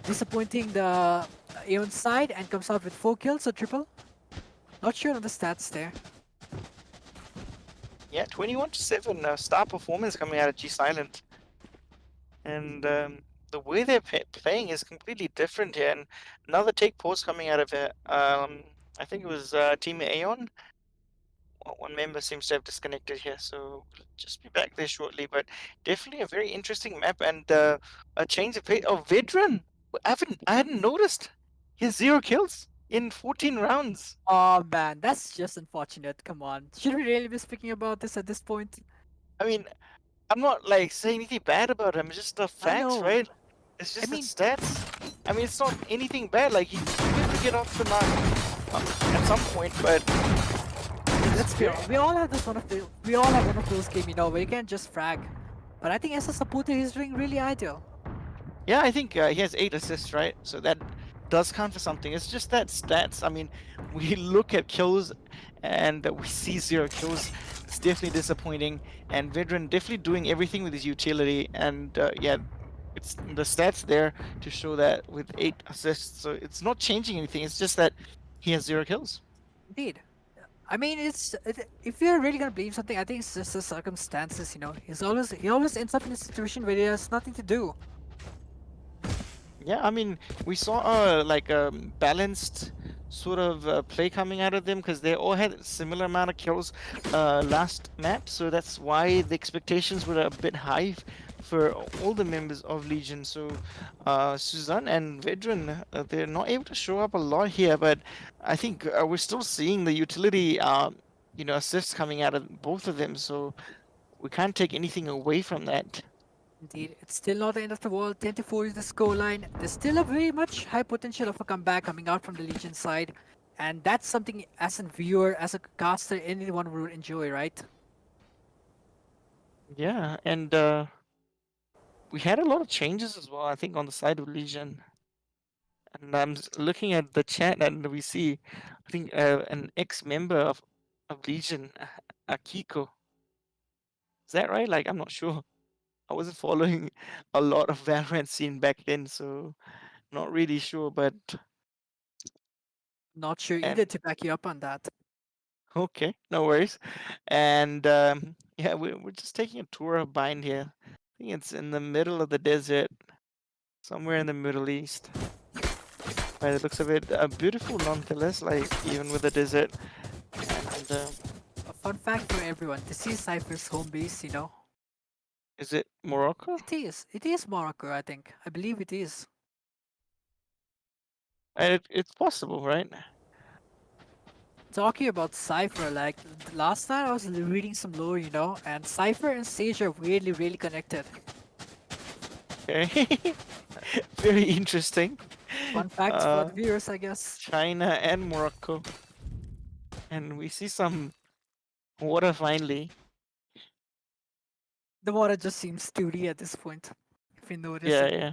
disappointing the Aeon side and comes out with 4 kills, so triple. Not sure on the stats there. Yeah, 21-7 star performance coming out of G-Silent. And the way they're playing is completely different here. And another take pause coming out of it. I think it was Team Aeon. One member seems to have disconnected here, so we'll just be back there shortly. But definitely a very interesting map, and a change of pace. Oh, Vedran! I hadn't noticed. He has 0 kills in 14 rounds. Oh man, that's just unfortunate. Come on. Should we really be speaking about this at this point? I mean, I'm not like saying anything bad about him. It's just the facts, know. right? It's just mean- the stats. I mean, it's not anything bad. Like he needs to get off the mark at some point, but Let's be honest. We all have one of those games, you know, where you can't just frag. But I think as a supporter, he's doing really ideal. yeah, I think he has 8 assists, right? So that does count for something. It's just that stats. I mean, we look at kills and we see 0 kills. It's definitely disappointing. And Vedran definitely doing everything with his utility. And yeah, it's the stats there to show that with 8 assists. So it's not changing anything. It's just that he has 0 kills. Indeed. I mean, if you're really gonna blame something, I think it's just the circumstances. You know, he always ends up in a situation where he has nothing to do. Yeah, I mean, we saw like a balanced sort of play coming out of them because they all had a similar amount of kills last map, so that's why the expectations were a bit high for all the members of Legion. So Suzanne and Vedran, they're not able to show up a lot here, but I think we're still seeing the utility, you know, assists coming out of both of them, so we can't take anything away from that. Indeed, it's still not the end of the world. 10-4 is the scoreline. There's still a very much high potential of a comeback coming out from the Legion side, and that's something as a viewer, as a caster, anyone would enjoy, right? Yeah, and we had a lot of changes as well, I think, on the side of Legion. And I'm looking at the chat and we see, I think, an ex-member of Legion, Akiko. Is that right? Like, I'm not sure. I wasn't following a lot of Valorant scene back then, so not really sure, but Not sure And- either to back you up on that. okay, no worries. And yeah, we're just taking a tour of Bind here. I think it's in the middle of the desert, somewhere in the Middle East. By the looks of it, beautiful nonetheless, like even with the desert. And A fun fact for everyone, this is Cypher's home base, you know. is it Morocco? It is Morocco, I think. I believe it is. It's possible, right? talking about Cypher, like last night I was reading some lore, you know, and Cypher and Sage are really connected. Okay. Very interesting. Fun fact for the viewers, I guess. China and Morocco. And we see some water finally. The water just seems 2D at this point, if you notice Yeah, it. yeah.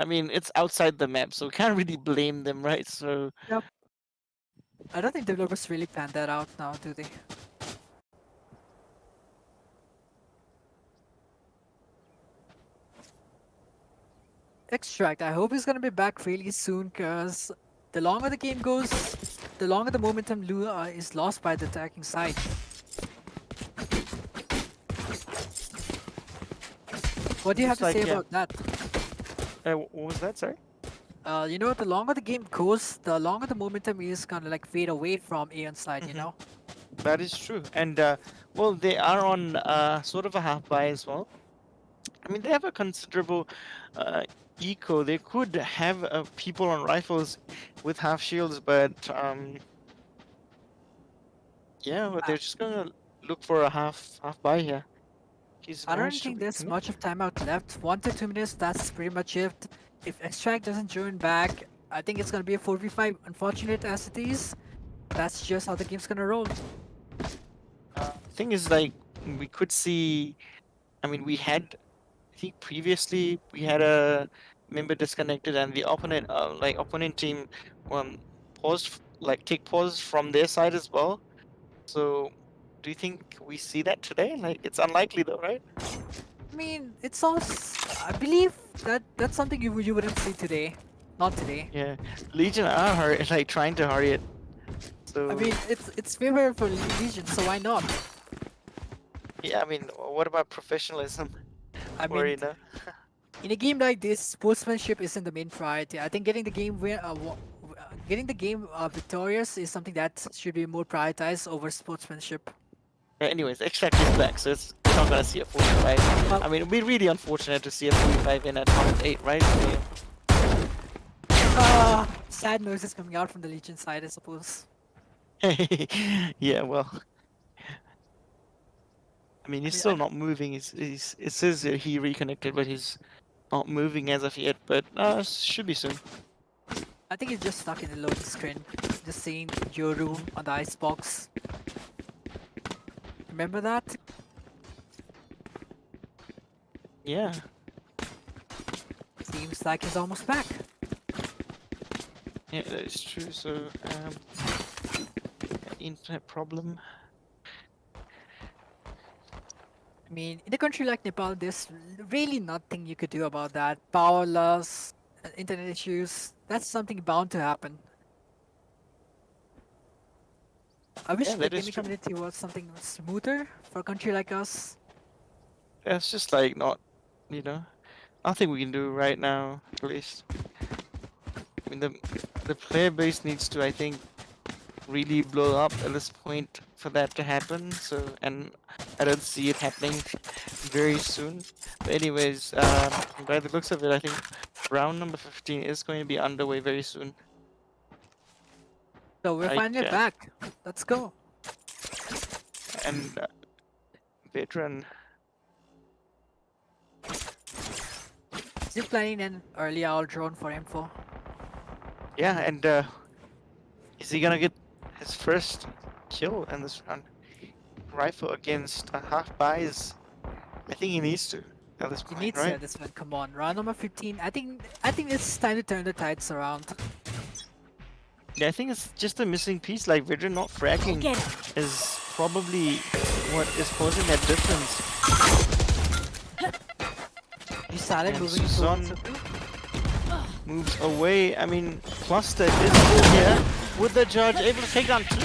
I mean, it's outside the map, so we can't really blame them, right? So, Yep. I don't think developers really planned that out now, do they? Extract, I hope he's gonna be back really soon, cause the longer the game goes, the longer the momentum is lost by the attacking side. What do you have to Looks say like, yeah. about that? what was that? Sorry. You know, the longer the game goes, the longer the momentum is gonna like fade away from AEON side, you know? That is true. And well, they are on sort of a half buy as well. I mean, they have a considerable eco. They could have people on rifles with half shields, but yeah, but they're just gonna look for a half buy here. He's I don't managed to think there's recommit. much of timeout left. 1 to 2 minutes, that's pretty much it. If Extract doesn't join back, I think it's gonna be a 4v5. Unfortunate as it is, that's just how the game's gonna roll. Thing is, like, we could see. I mean, we had. I think previously we had a member disconnected, and the opponent team, take pause from their side as well. So, do you think we see that today? Like, it's unlikely though, right? I mean, it's all. I believe that's something you wouldn't see today. Not today. Yeah, Legion are trying to hurry it. So I mean, it's favorable for Legion, so why not? yeah, I mean, what about professionalism? I Or, mean, in a game like this, sportsmanship isn't the main priority. I think getting the game victorious is something that should be more prioritized over sportsmanship. Anyways, Extract is back, so we're not gonna see a 45. Well- I mean, it'd be really unfortunate to see a 45 in at round 8, right? Sad noises coming out from the Legion side, I suppose. Yeah, well. I mean, he's still not moving. It says that he reconnected, but he's not moving as of yet. But should be soon. I think he's just stuck in the loading screen, just seeing Yoru on the icebox. Remember that? Yeah. Seems like he's almost back. Yeah, that is true. So, internet problem. I mean, in a country like Nepal, there's really nothing you could do about that. Power loss, internet issues, that's something bound to happen. I wish Yeah, the that is gaming true. community was something smoother for a country like us. Yeah, it's just like not, nothing we can do right now. At least. I mean, the player base needs to, I think, really blow up at this point for that to happen. So, and I don't see it happening very soon. But anyways, by the looks of it, I think round number 15 is going to be underway very soon. So we're finally back. Let's go. And veteran. Is he planning an early owl drone for info? Yeah, and is he gonna get his first kill in this round? Rifle against a half buys. I think he needs to at this He point, needs right? to at this one. Come on, round number 15. I think it's time to turn the tides around. Yeah, I think it's just a missing piece. Like veteran not fragging is probably what is causing that difference. He started And moving Susan towards it. moves away. I mean, Cluster is still here with the judge able to take down 2.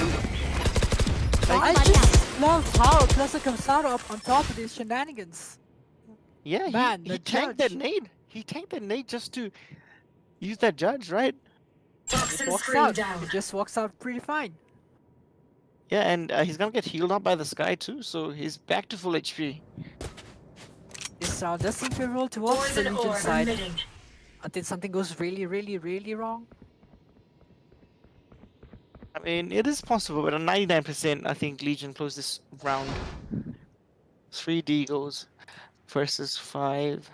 I just love how Cluster comes out up on top of these shenanigans. Yeah, Man, he the tanked that judge. nade. He tanked that nade just to use that judge, right? Toxin Walks screen out. down. He just walks out pretty fine. Yeah, and he's gonna get healed up by the sky too, so he's back to full HP. This round does seem to roll towards the Poison Legion orb side emitting. until something goes really wrong. I mean, it is possible, but on 99%, I think Legion closed this round. 3 Deagles versus 5.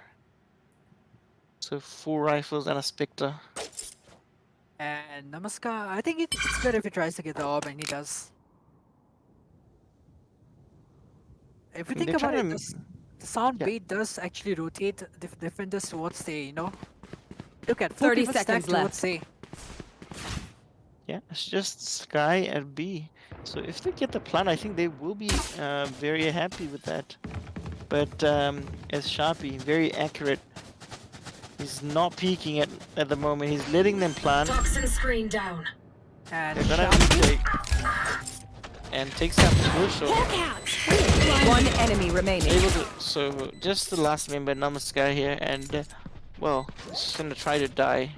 So 4 rifles and a Spectre. And Namaskar, I think it's better if he tries to get the orb, and he does. If we I mean, think they're about it, trying to the sound yeah. bait does actually rotate the defenders towards the, look at 30 people stacked seconds left. towards A. Yeah, it's just Sky and B. So if they get the plan, I think they will be very happy with that. But as Sharpie, very accurate. He's not peeking at the moment. He's letting them plan. Toxin screen down. And They're gonna Sharpie, retake. And takes out Crucial. One enemy remaining. Able to, so just the last member, Namaskar here, and well, he's gonna try to die.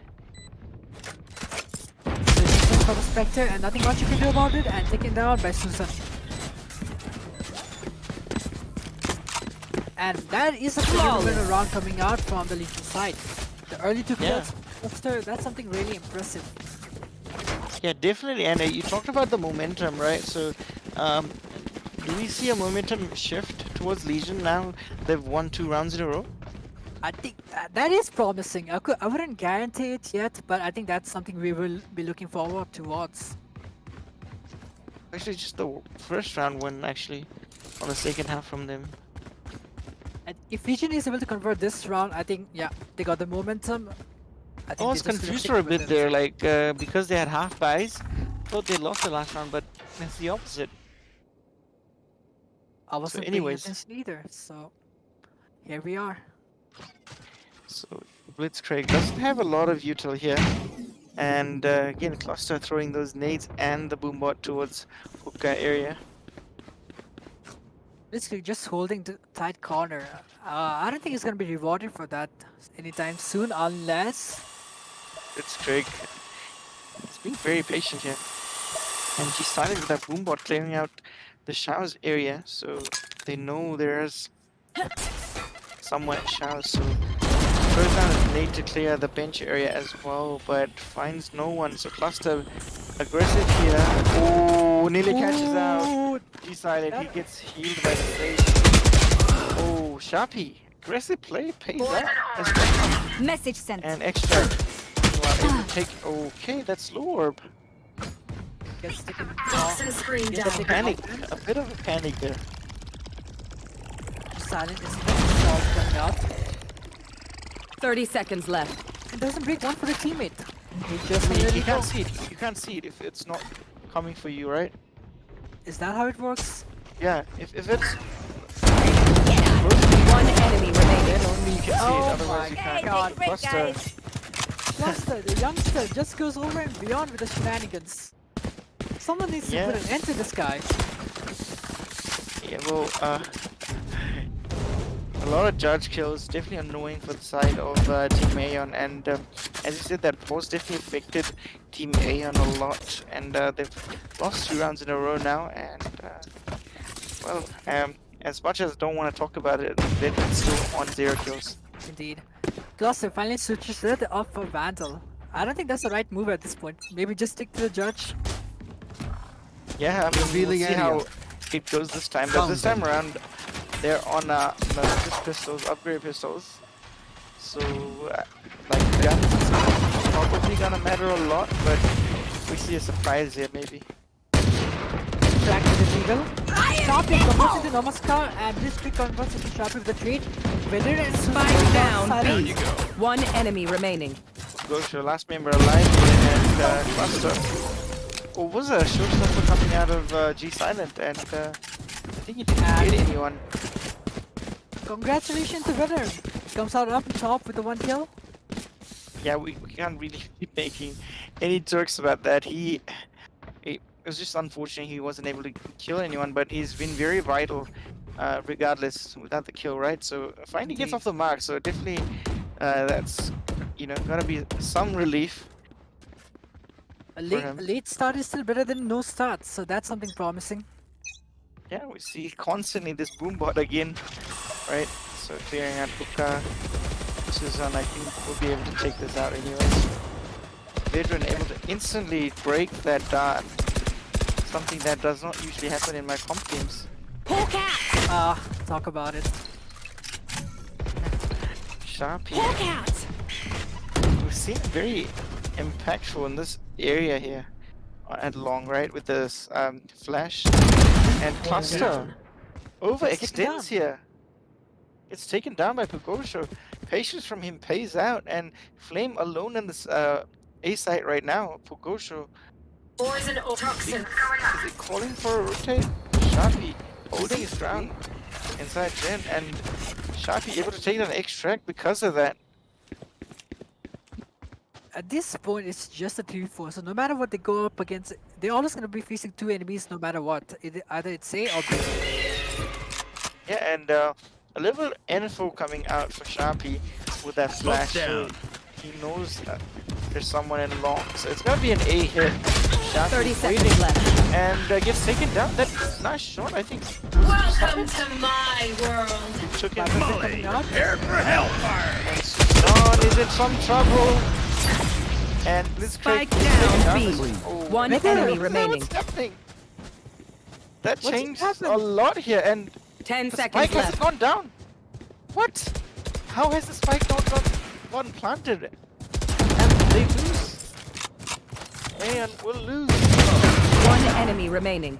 for the Spectre, and nothing much you can do about it, and taken down by Susan. And that is a phenomenal round coming out from the Legion side. The early 2 kills, that's something really impressive. Yeah, definitely. And you talked about the momentum, right? So, do we see a momentum shift towards Legion now? They've won 2 rounds in a row. I think that is promising. I wouldn't guarantee it yet, but I think that's something we will be looking forward towards. Actually, just the first round win, actually, on the second half from them. And if Legion is able to convert this round, I think, yeah, they got the momentum. I think I was confused for a bit there, like, because they had half buys. Thought they lost the last round, but it's the opposite. I wasn't paying attention either, so here we are. So Blitzcrank doesn't have a lot of util here. And again, Cluster throwing those nades and the boombot towards hookah area. Basically just holding the tight corner. I don't think he's going to be rewarded for that anytime soon, unless... Blitzcrank is being very patient here. And she's starting with that boombot clearing out the showers area, so they know there's somewhat showers. So throws down a nade to clear the bench area as well, but finds no one. So Cluster aggressive here. Oh, nearly catches out. G-Silent, he gets healed by the stage. Oh, Sharpie. Aggressive play pays out as well. Message sent. And extra. Able to take. Okay, that's low orb. Gets taken Toxin screen down. Panic. A bit of a panic there. Silent is coming out. 30 seconds left. It doesn't break one for the teammate. He I just mean, let you it can't go. see it. You can't see it if it's not coming for you, right? Is that how it works? Yeah. If it's One enemy remaining. then only you can see it. Oh Otherwise you my can't. God. Cluster. Cluster, the youngster, just goes over and beyond with the shenanigans. Someone needs to put an end to this guy. Yeah. Well. A lot of judge kills, definitely annoying for the side of Team AEON, and as you said, that pause definitely affected Team AEON a lot, and they've lost 2 rounds in a row now, and well, as much as I don't want to talk about it, Veteran's still on 0 kills. Indeed. Cluster finally switches it up for Vandal. I don't think that's the right move at this point. Maybe just stick to the judge. Yeah, I mean, we'll see how it goes this time, but this time around, they're on just pistols, upgrade pistols. So, like, guns is probably gonna matter a lot, but we see a surprise here, maybe. Back to the Eagle. Sharpie converts into Namaskar, and this trick converts into Sharpie with the trade. Whether it's Spike down B. One enemy remaining. Goes to the last member alive, and Cluster. Oh, was a showstopper coming out of G-Silent, and I think he didn't get anyone. Congratulations to Veteran. Comes out up top with the 1 kill. Yeah, we can't really be making any jokes about that. It was just unfortunate he wasn't able to kill anyone, but he's been very vital regardless without the kill, right? So finally gets off the mark, so definitely that's, gonna be some relief. A late start is still better than no start, so that's something promising. Yeah, we see constantly this boombot again, right? So clearing out hookah. Susan, I think, will be able to take this out anyways. Veteran able to instantly break that dart. something that does not usually happen in my comp games. Talk about it. Sharpie. We've seen him very impactful in this area here at long, right? With this flash and cluster. Overextends here. It's taken down by Pugosho. Patience from him pays out, and Flame alone in this A site right now. Pugosho. Poison or toxin. Is he calling for a rotate? Sharpie holding his ground inside Gen, and Sharpie able to take an extract because of that. At this point, it's just a 3v4, so no matter what they go up against, they're always going to be facing two enemies no matter what. Either it's A or B. Yeah, and a little info coming out for Sharpie with that flash. So he knows that there's someone in long, so it's gonna be an A hit. 30 Sharpie's seconds waiting, left. and gets taken down. That nice shot, I think. Welcome to my world. Took him. Prepare for hellfire. And Susan is in some trouble. And Spike Blitzcrank down B. Oh, One What enemy the- remaining. what's happening? That What's changed happened? a lot here, and 10 the seconds spike hasn't left. gone down. What? How has the spike not gotten planted? And they lose. And will lose. One enemy remaining.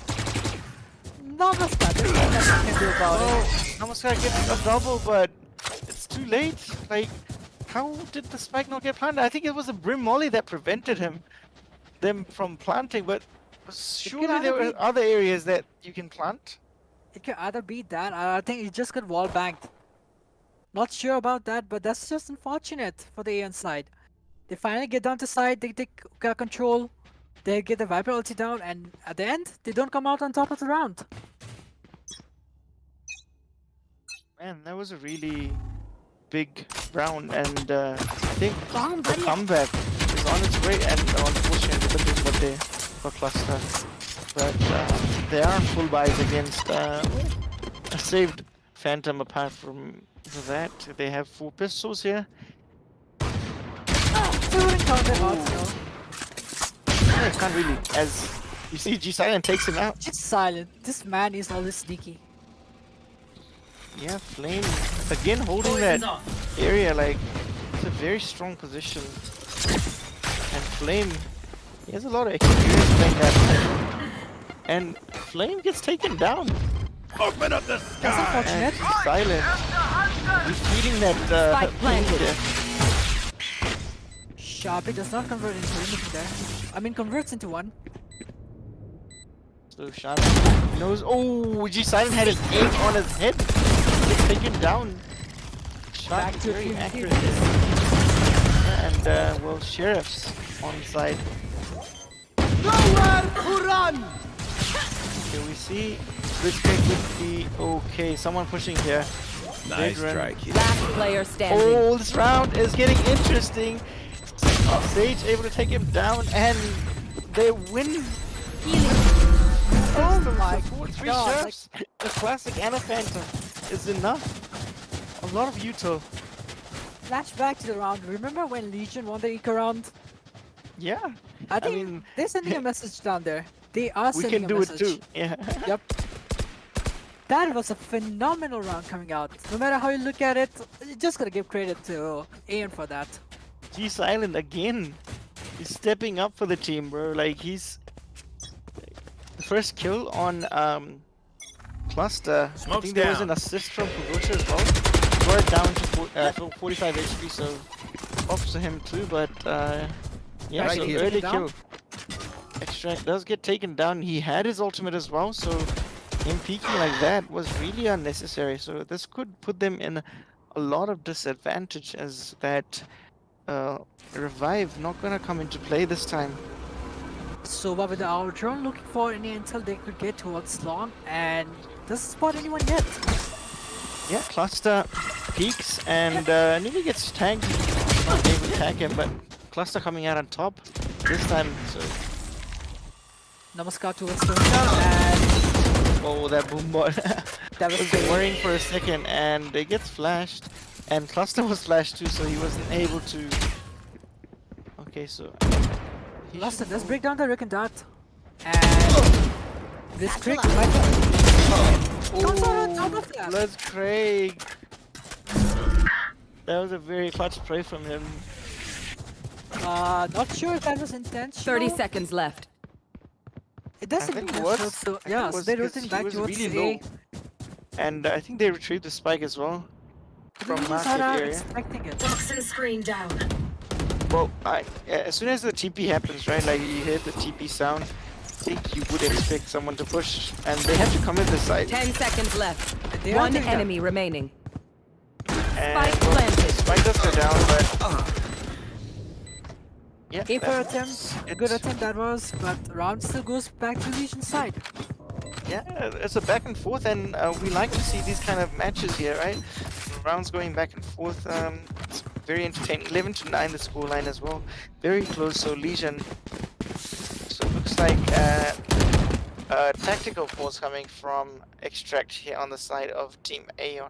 Namaskar, there's nothing I can do about it. Namaskar gets a double, but it's too late. Like, how did the spike not get planted? I think it was a Brim Molly that prevented them from planting, but surely there were other areas that you can plant. It could either be that, or I think it just got wall banked. Not sure about that, but that's just unfortunate for the AEON side. They finally get down to side, they take control, they get the Viper ulti down, and at the end, they don't come out on top of the round. Man, that was a really big round, and I think the comeback is on its way, and unfortunately that is what they for cluster. But they are full buys against a saved Phantom. Apart from that, they have 4 pistols here. They wouldn't count it out, you know. No, can't really, as you see G Silent takes him out. Just silent. This man is always sneaky. Yeah, Flame again holding that area, like it's a very strong position. And Flame, he has a lot of experience playing that side. And Flame gets taken down. Open up the That's sky. unfortunate. And Silent, he's feeding that Spike planted. there. Sharpie does not convert into anything there. I mean, converts into one. So Sharpie knows. Oh, G Silent had his egg on his head. Gets taken down. Back Sharpie to very 3v3. accurate. And well, Sheriff's on side. Nowhere to run! Here we see Blitzcrank with the okay, someone pushing here. Nice Mid-run. try, kid. Last player standing. Oh, this round is getting interesting. Sage able to take him down, and they win. Oh my Three god. sheriffs. The classic and a Phantom is enough. A lot of util. Flashback to the round. Remember when Legion won the Eco round? Yeah, I think mean, they're sending a message down there. They are we sending can a do it message. too. Yeah. Yep. That was a phenomenal round coming out. No matter how you look at it, you just gotta give credit to AEON for that. G Silent again. He's stepping up for the team, bro. Like he's the first kill on Cluster. I Smoke's think there was down. an assist from Pugosho as well. Brought it down to 45 HP, so props to him too. But yeah, Right so here. early Down. kill. Extract does get taken down. He had his ultimate as well, so him peeking like that was really unnecessary. So this could put them in a lot of disadvantage, as that revive not gonna come into play this time. Soba with the hour drone looking for any intel they could get towards long and doesn't spot anyone yet. Yeah, Cluster peeks and nearly gets tagged. Not able to tag him, but Cluster coming out on top this time. So Namaskar towards the and oh, that boom bot that was was great. worrying for a second, and it gets flashed. And Cluster was flashed too, so he wasn't able to. Okay, so he Luster should does go- break down the Rick and Dart. And This Satchel trick up. might comes out on top of that. Let's Craig. That was a very clutch play from him. Not sure if that was intentional. 30 seconds left. It does I seem think it intentional, was. so I think yeah, it so was they're because rotating he back was towards really A. low. And I think they retrieved the spike as well from These market are area. expecting it. Toxin screen down. Well, as soon as the TP happens, right, like you hear the TP sound, I think you would expect someone to push, and they have to come in this side. 10 seconds left. They are One doing that. enemy remaining. And, Spike well, planted. Spike does go down, but yeah, A for that's attempt, a it. good attempt that was, but round still goes back to Legion side. Yeah, it's a back and forth, and we like to see these kind of matches here, right? Rounds going back and forth. It's very entertaining. 11-9 the scoreline as well. Very close. So Legion. So it looks like a tactical force coming from Extract here on the side of Team AEON.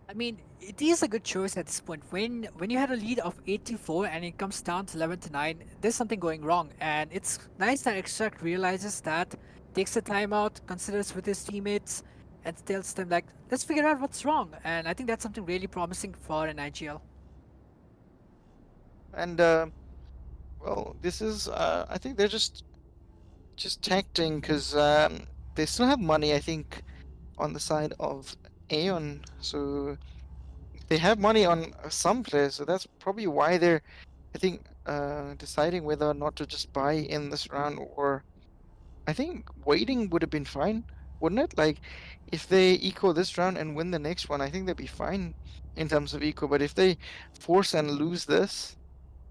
I mean, it is a good choice at this point. When you had a lead of 8-4 and it comes down to 11-9, there's something going wrong. And it's nice that Extract realizes that, takes the time out, considers with his teammates, and tells them like, let's figure out what's wrong. And I think that's something really promising for an IGL. And well, this is I think they're just tacting because they still have money, I think, on the side of AEON. So they have money on some players, so that's probably why they're, I think, deciding whether or not to just buy in this round, or I think waiting would have been fine, wouldn't it? Like, if they eco this round and win the next one, I think they'd be fine in terms of eco. But if they force and lose this,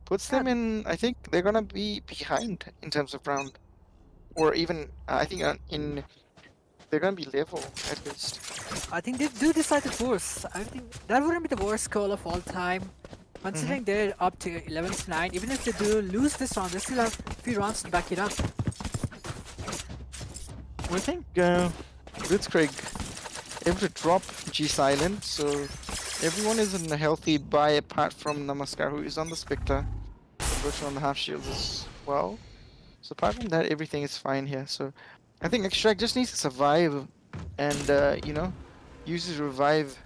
puts them in, I think they're gonna be behind in terms of round, or even I think they're gonna be level at least. I think they do decide to force. I think that wouldn't be the worst call of all time. Considering they're up to 11-9, even if they do lose this round, they still have a few rounds to back it up. I think Blitzkrieg able to drop G Silent, so everyone is in a healthy buy apart from Namaskar, who is on the Spectre, working on the half shields as well. So apart from that, everything is fine here. So I think Extract just needs to survive and you know, use his revive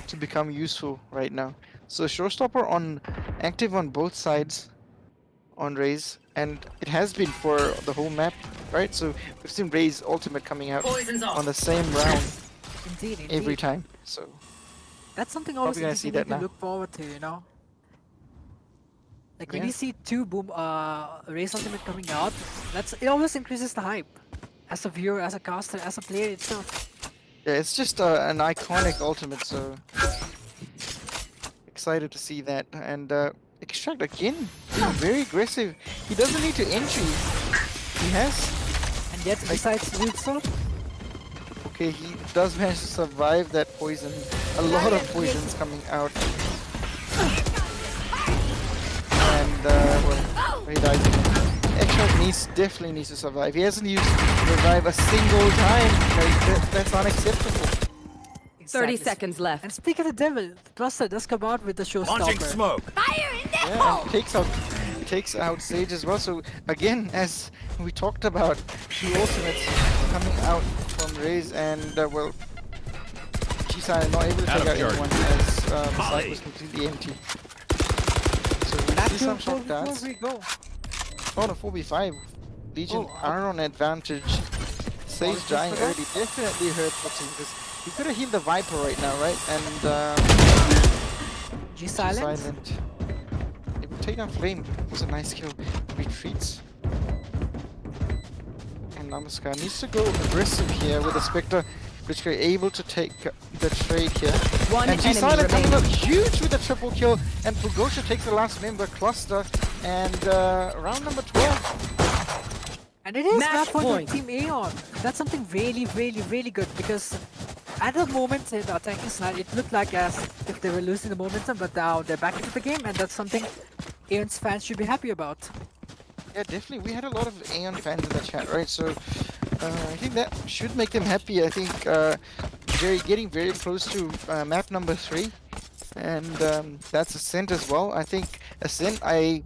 to become useful right now. So showstopper on active on both sides on Raze, and it has been for the whole map, right? So we've seen Raze ultimate coming out Poison's off. on the same round Indeed. every time. So That's something always Probably gonna see interesting that to now. look forward to, you know? Like when Yeah. you see two Raze Ultimate coming out, it always increases the hype. As a viewer, as a caster, as a player itself. yeah, it's just an iconic ultimate. So excited to see that. And Extract again, being very aggressive. He doesn't need to entry. He has. And yet, besides Lutzel, Okay, he does manage to survive that poison. A lot of poisons coming out. And, well, he dies again. Extract definitely needs to survive. He hasn't used revive a single time. Like, that's unacceptable. 30 exactly. seconds left. And speak of the devil, the Cluster does come out with the Launching showstopper. smoke. Yeah, and takes out Sage as well. So again, as we talked about, two ultimates coming out from Raze, and well, G-Side not able to Out take of out charge. anyone as the site was completely empty. So we Back see to some 4 shot before dance. we go. Oh no, 4v5. Legion are on advantage. Sage Apologies dying for that. early definitely hurt the team, because he could have healed the Viper right now, right? And G silent. Silent. It would take on Flame. It was a nice kill. Retreats. And Namaskar needs to go aggressive here with the Spectre, which are able to take the trade here. One And G enemy Silent coming up remaining. huge with the triple kill, and Pugosha takes the last member Cluster, and round number 12. And it is Match map point point. of Team AEON. That's something really, really, really good, because at the moment in the attacking side, it looked like as if they were losing the momentum, but now they're back into the game, and that's something AEON's fans should be happy about. Yeah, definitely. We had a lot of AEON fans in the chat, right? So I think that should make them happy. I think getting very close to map number 3, and that's Ascent as well. I think Ascent, I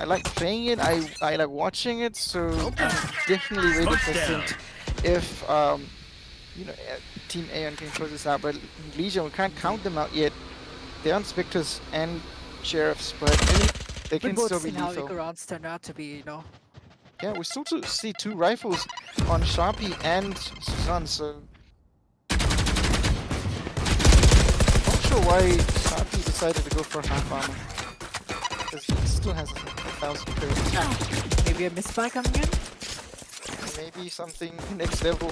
I like playing it. I like watching it. So I'm definitely ready for Ascent. If you know, Team AEON can close this out, but Legion, we can't count them out yet. They're on Spectres and Sheriffs, but they We've can both still be seen how lethal. Icarons turned out to be, you know. Yeah, we still see 2 rifles on Sharpie and Suzanne, so not sure why Sharpie decided to go for half armor. Because he still has 1,000 credits. Maybe a misfire coming in? Maybe something next level.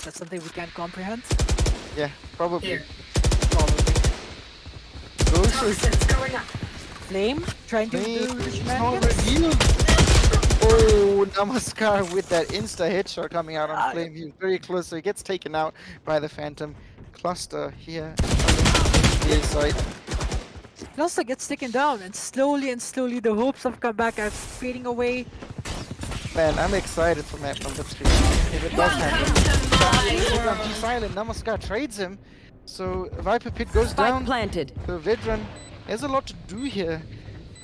That's something we can't comprehend. Yeah, probably. Here. Probably. Goes for Toxins going up. Flame trying to do Flame, the it's shenanigans. not revealed. Oh, Namaskar with that insta headshot coming out on Flame. He was very close, so he gets taken out by the Phantom. Cluster here on the A side. Cluster gets taken down, and slowly the hopes of comeback are fading away. Man, I'm excited for map number 3. If it does happen. Silent, Namaskar trades him. So Viper Pit goes Spike down. planted. The veteran has a lot to do here.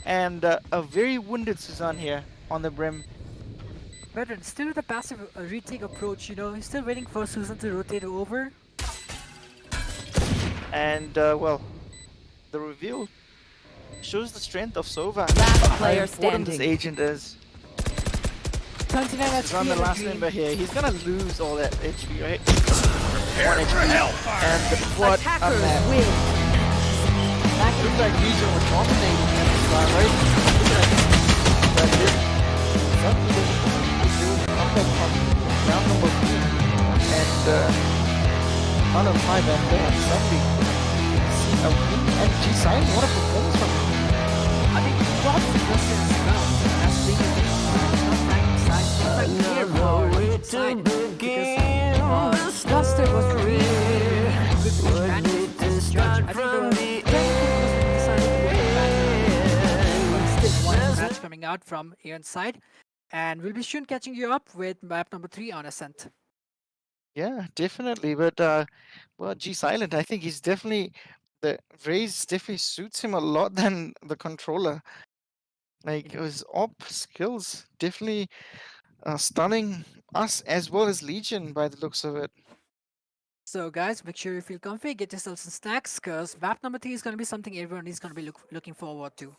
And a very wounded Suzanne here on the brim. Veteran still with a passive retake approach, you know, he's still waiting for Susan to rotate over. And well, the reveal shows the strength of Sova. Last How player important this standing. agent is. 29 He's on HP the and a last dream. member here. He's gonna lose all that HP, right? Prepare 1 for HP. hellfire. And what a Attackers map. win. Looks like Legion was dominating at the start, right? Look at that. This. Suddenly they do a comeback from round number 3. And round of 5 and then suddenly see a win and G-Sign. What a performance from him. I think probably just as well as being a bit not like side, not like clear power side. Because Cluster was really good for advantage as judge. I think the decided to win the match. But still one match coming out from AEON's side. And we'll be soon catching you up with map number 3 on Ascent. Yeah, definitely. But well, G Silent, I think he's definitely the Raze definitely suits him a lot than the controller. Like his op skills definitely stunning us as well as Legion by the looks of it. So guys, make sure you feel comfy, get yourselves some snacks, because map number 3 is going to be something everyone is going to be looking forward to.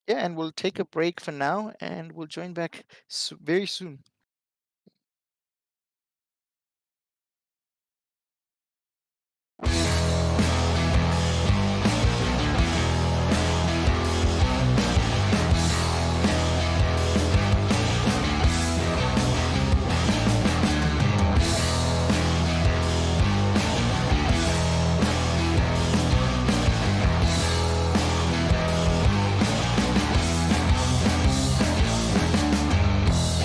Yeah, and we'll take a break for now, and we'll join back very soon.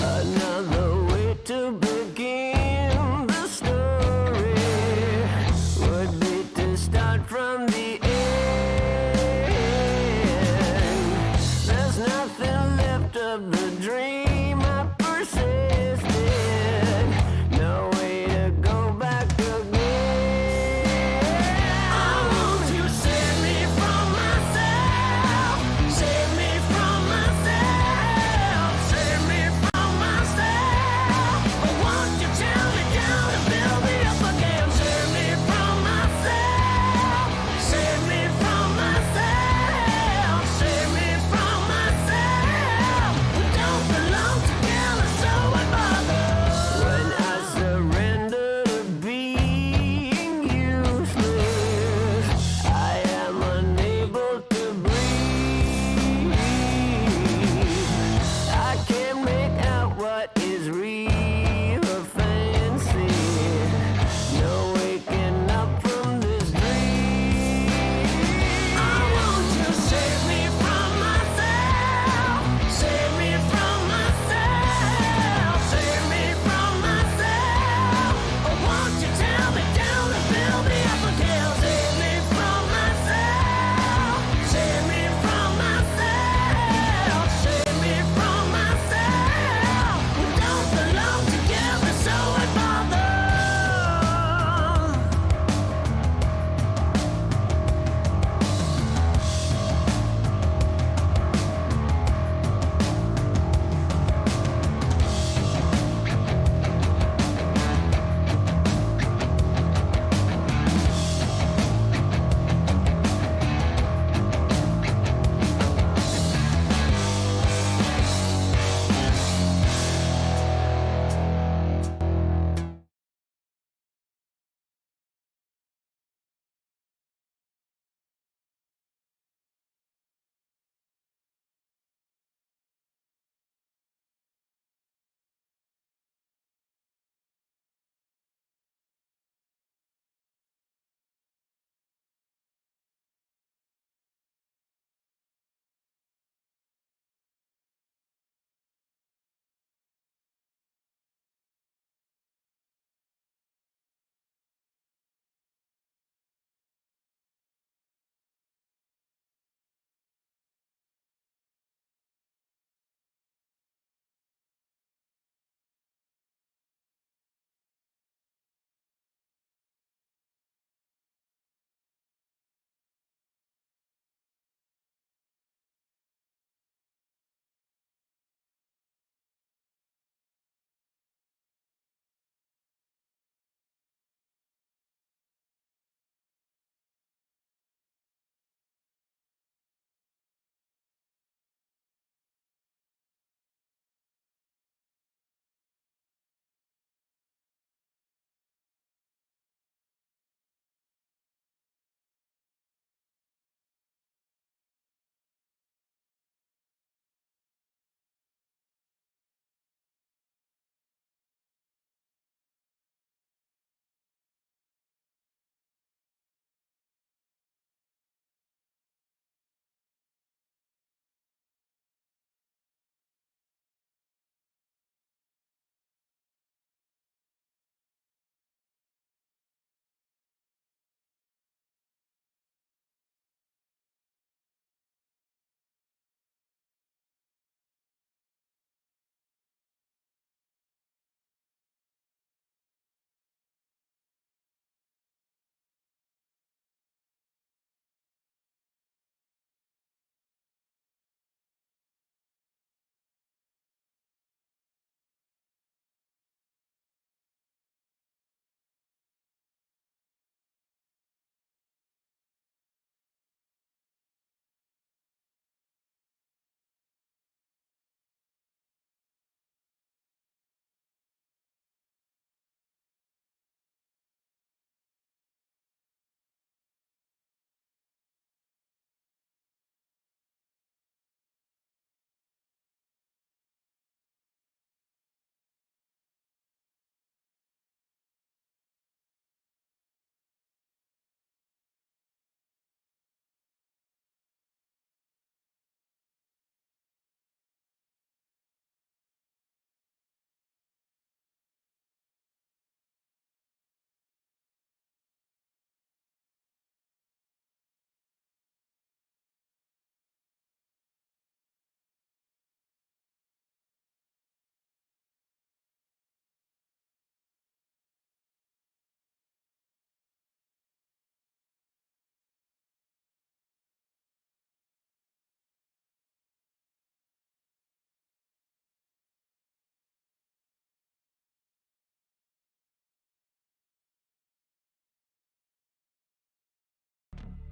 Another way to begin the story would be to start from the end. There's nothing left of the dream I persisted. No way to go back again. I want you to save me from myself. Save me from myself. Save me from myself. But won't you tell me down and build me up again? Save me from myself. Save me from myself. Save me from myself. We don't belong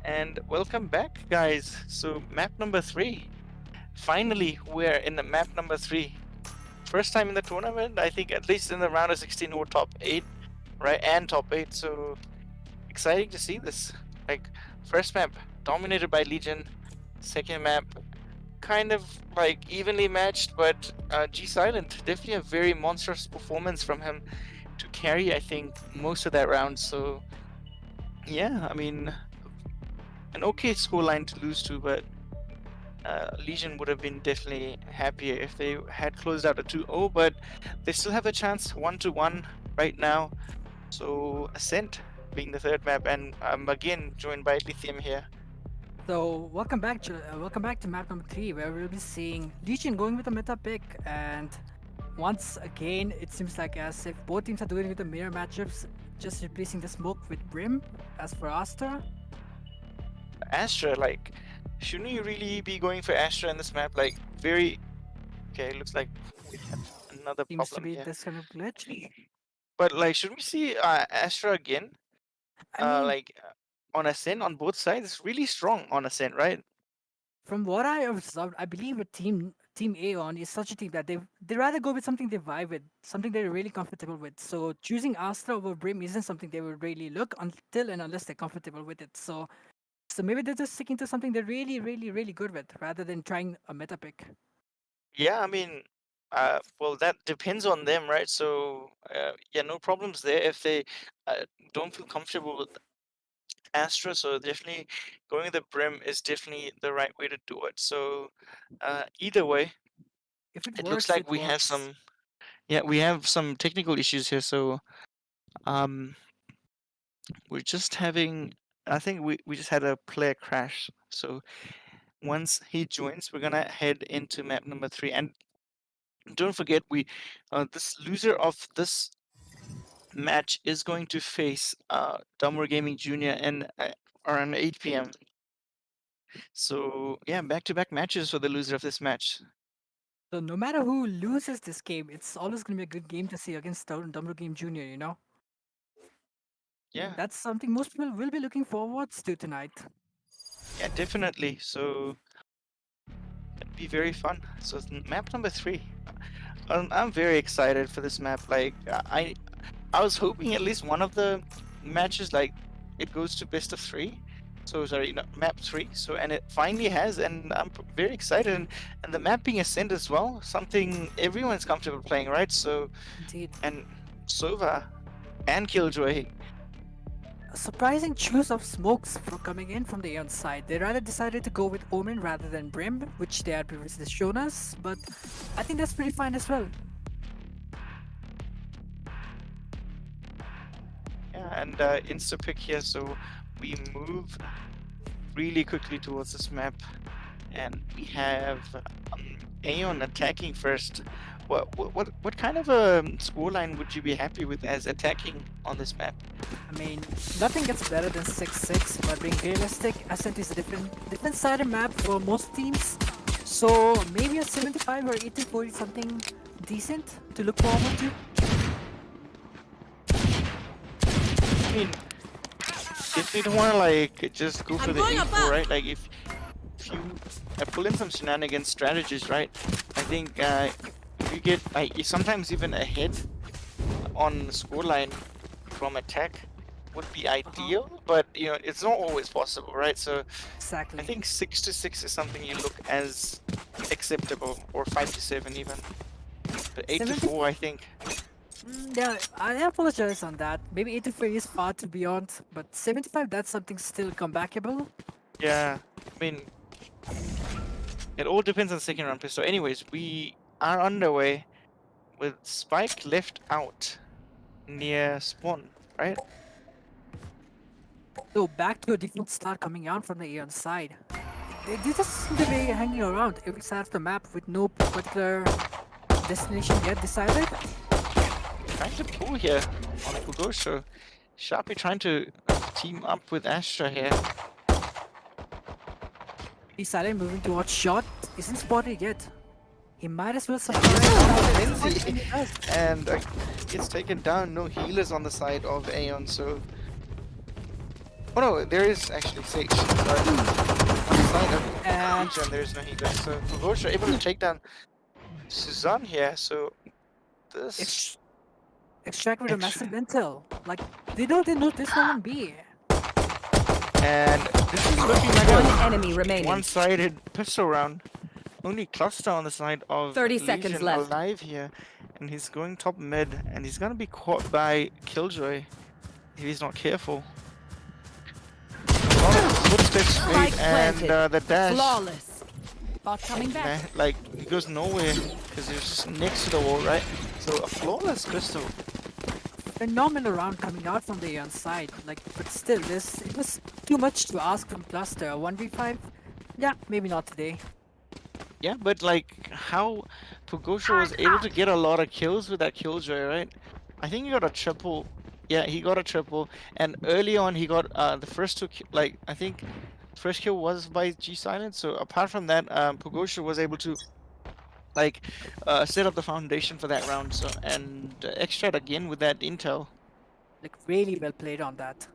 And welcome back, guys. So, map number 3. Finally, we're in the map number 3. First time in the tournament, I think, at least in the round of 16 or top 8, right? And top 8. So, exciting to see this. Like, first map dominated by Legion. Second map, kind of like evenly matched, but G Silent, definitely a very monstrous performance from him to carry, I think, most of that round. So, yeah, I mean, an okay scoreline to lose to, but Legion would have been definitely happier if they had closed out a 2-0, but they still have a chance 1-1 right now. So Ascent being the third map, and I'm again joined by Lithium here. So welcome back to map number 3, where we'll be seeing Legion going with a meta pick, and once again it seems like as if both teams are doing with the mirror matchups, just replacing the smoke with Brim. As for Astra, Like, shouldn't you really be going for Astra in this map? Like, very... Okay, looks like we have another seems to problem be here. this kind of glitch. But, like, should we see Astra again? I mean, On Ascent on both sides? It's really strong on Ascent, right? from what I observed, I believe a team AEON is such a team that they rather go with something they vibe with, something they're really comfortable with. So choosing Astra over Brim isn't something they would really look until and unless they're comfortable with it. So maybe they're just sticking to something they're really good with, rather than trying a meta pick. Yeah, I mean, well, that depends on them, right? So, yeah, no problems there if they don't feel comfortable with Astra. So definitely going with the Brim is definitely the right way to do it. So, either way, If it it works, looks like it we have works. some, yeah, we have some technical issues here. So, we're just having, I think we just had a player crash. So once he joins, we're gonna head into map number 3. And don't forget, this loser of this match is going to face Damaru Gaming Jr. in around 8 p.m. So yeah, back-to-back matches for the loser of this match. So no matter who loses this game, it's always going to be a good game to see against Damaru Game Jr., you know? Yeah, That's something most people will be looking forwards to tonight. yeah, definitely. So it'll be very fun. So it's map number 3. I'm very excited for this map. Like I was hoping at least one of the matches, like, it goes to best of 3. So sorry, map 3. So, and it finally has, and I'm very excited. And the map being Ascent as well, something everyone's comfortable playing, right? So, Indeed. and Sova and Killjoy. A surprising choice of smokes coming in from the AEON side. They rather decided to go with Omen rather than Brim, which they had previously shown us, but I think that's pretty fine as well. Yeah, and insta pick here. So we move really quickly towards this map, and we have AEON attacking first. What kind of a scoreline would you be happy with as attacking on this map? I mean, nothing gets better than 6-6, but being realistic, Ascent is a different sided map for most teams. So maybe a 75 or 80-40, something decent to look forward to. I mean, if you don't want to like just go for the A4, right? Like if you pull in some shenanigans strategies, right? I think if you get sometimes even ahead on scoreline from attack would be ideal, but it's not always possible, right? So Exactly. I think 6-6 is something you look as acceptable, or 5-7 even. But 8-4, I think. Yeah, I apologize on that. Maybe 84 is far too beyond, but 75, that's something still comebackable. Yeah, I mean, it all depends on second round pick. So anyways, we are underway with Spike left out near spawn, right? So back to a default start coming out from the AEON side. They just seem to be hanging around every side of the map with no particular destination yet decided. Trying to pull here on Kugosho. Sharpie trying to team up with Astra here. He's silent moving towards shot. Isn't spotted yet. He might as well surprise. And gets taken down. No healers on the side of AEON, so Oh no, there is actually Sage. Sorry. On the side of And- Legion, there is no healer. So Pogosha able to take down Suzanne here. So this. Extract with a massive intel. Like, they know this one B. And this is looking like One a enemy remaining. one-sided pistol round. Only Cluster on the side of 30 seconds Legion left. alive here. And he's going top mid. And he's gonna be caught by Killjoy if he's not careful. A lot of footsteps Spike made and planted. the dash. Flawless. Bot coming back. Like, he goes nowhere because he was just next to the wall, right? So a flawless pistol. Phenomenal round coming out from the AEON side. Like, but still, it was too much to ask from Cluster. 1v5? Yeah, maybe not today. Yeah, but like how Pogosha was able to get a lot of kills with that Killjoy, right? I think he got a triple. Yeah, he got a triple. And early on, he got the first two. Like, I think first kill was by G Silent. So apart from that, Pogosha was able to like set up the foundation for that round. So and extract again with that intel. Like, really well played on that.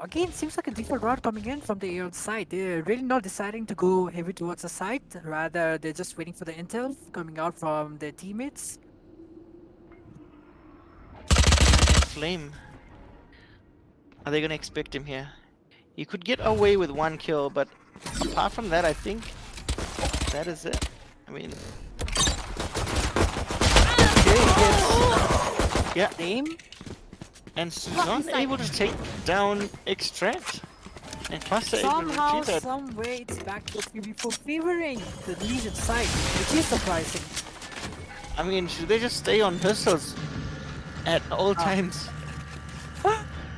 Again, seems like a default round coming in from the AEON side. They're really not deciding to go heavy towards the side. Rather, they're just waiting for the intel coming out from their teammates. Flame. Are they gonna expect him here? He could get away with one kill, but apart from that, I think that is it. I mean, yeah. Flame? And Suzanne able to take down Extract. And Cluster able to Somehow, retreat that. some way, it's back to 3v4 favoring the Legion side, which is surprising. I mean, should they just stay on pistols at all times?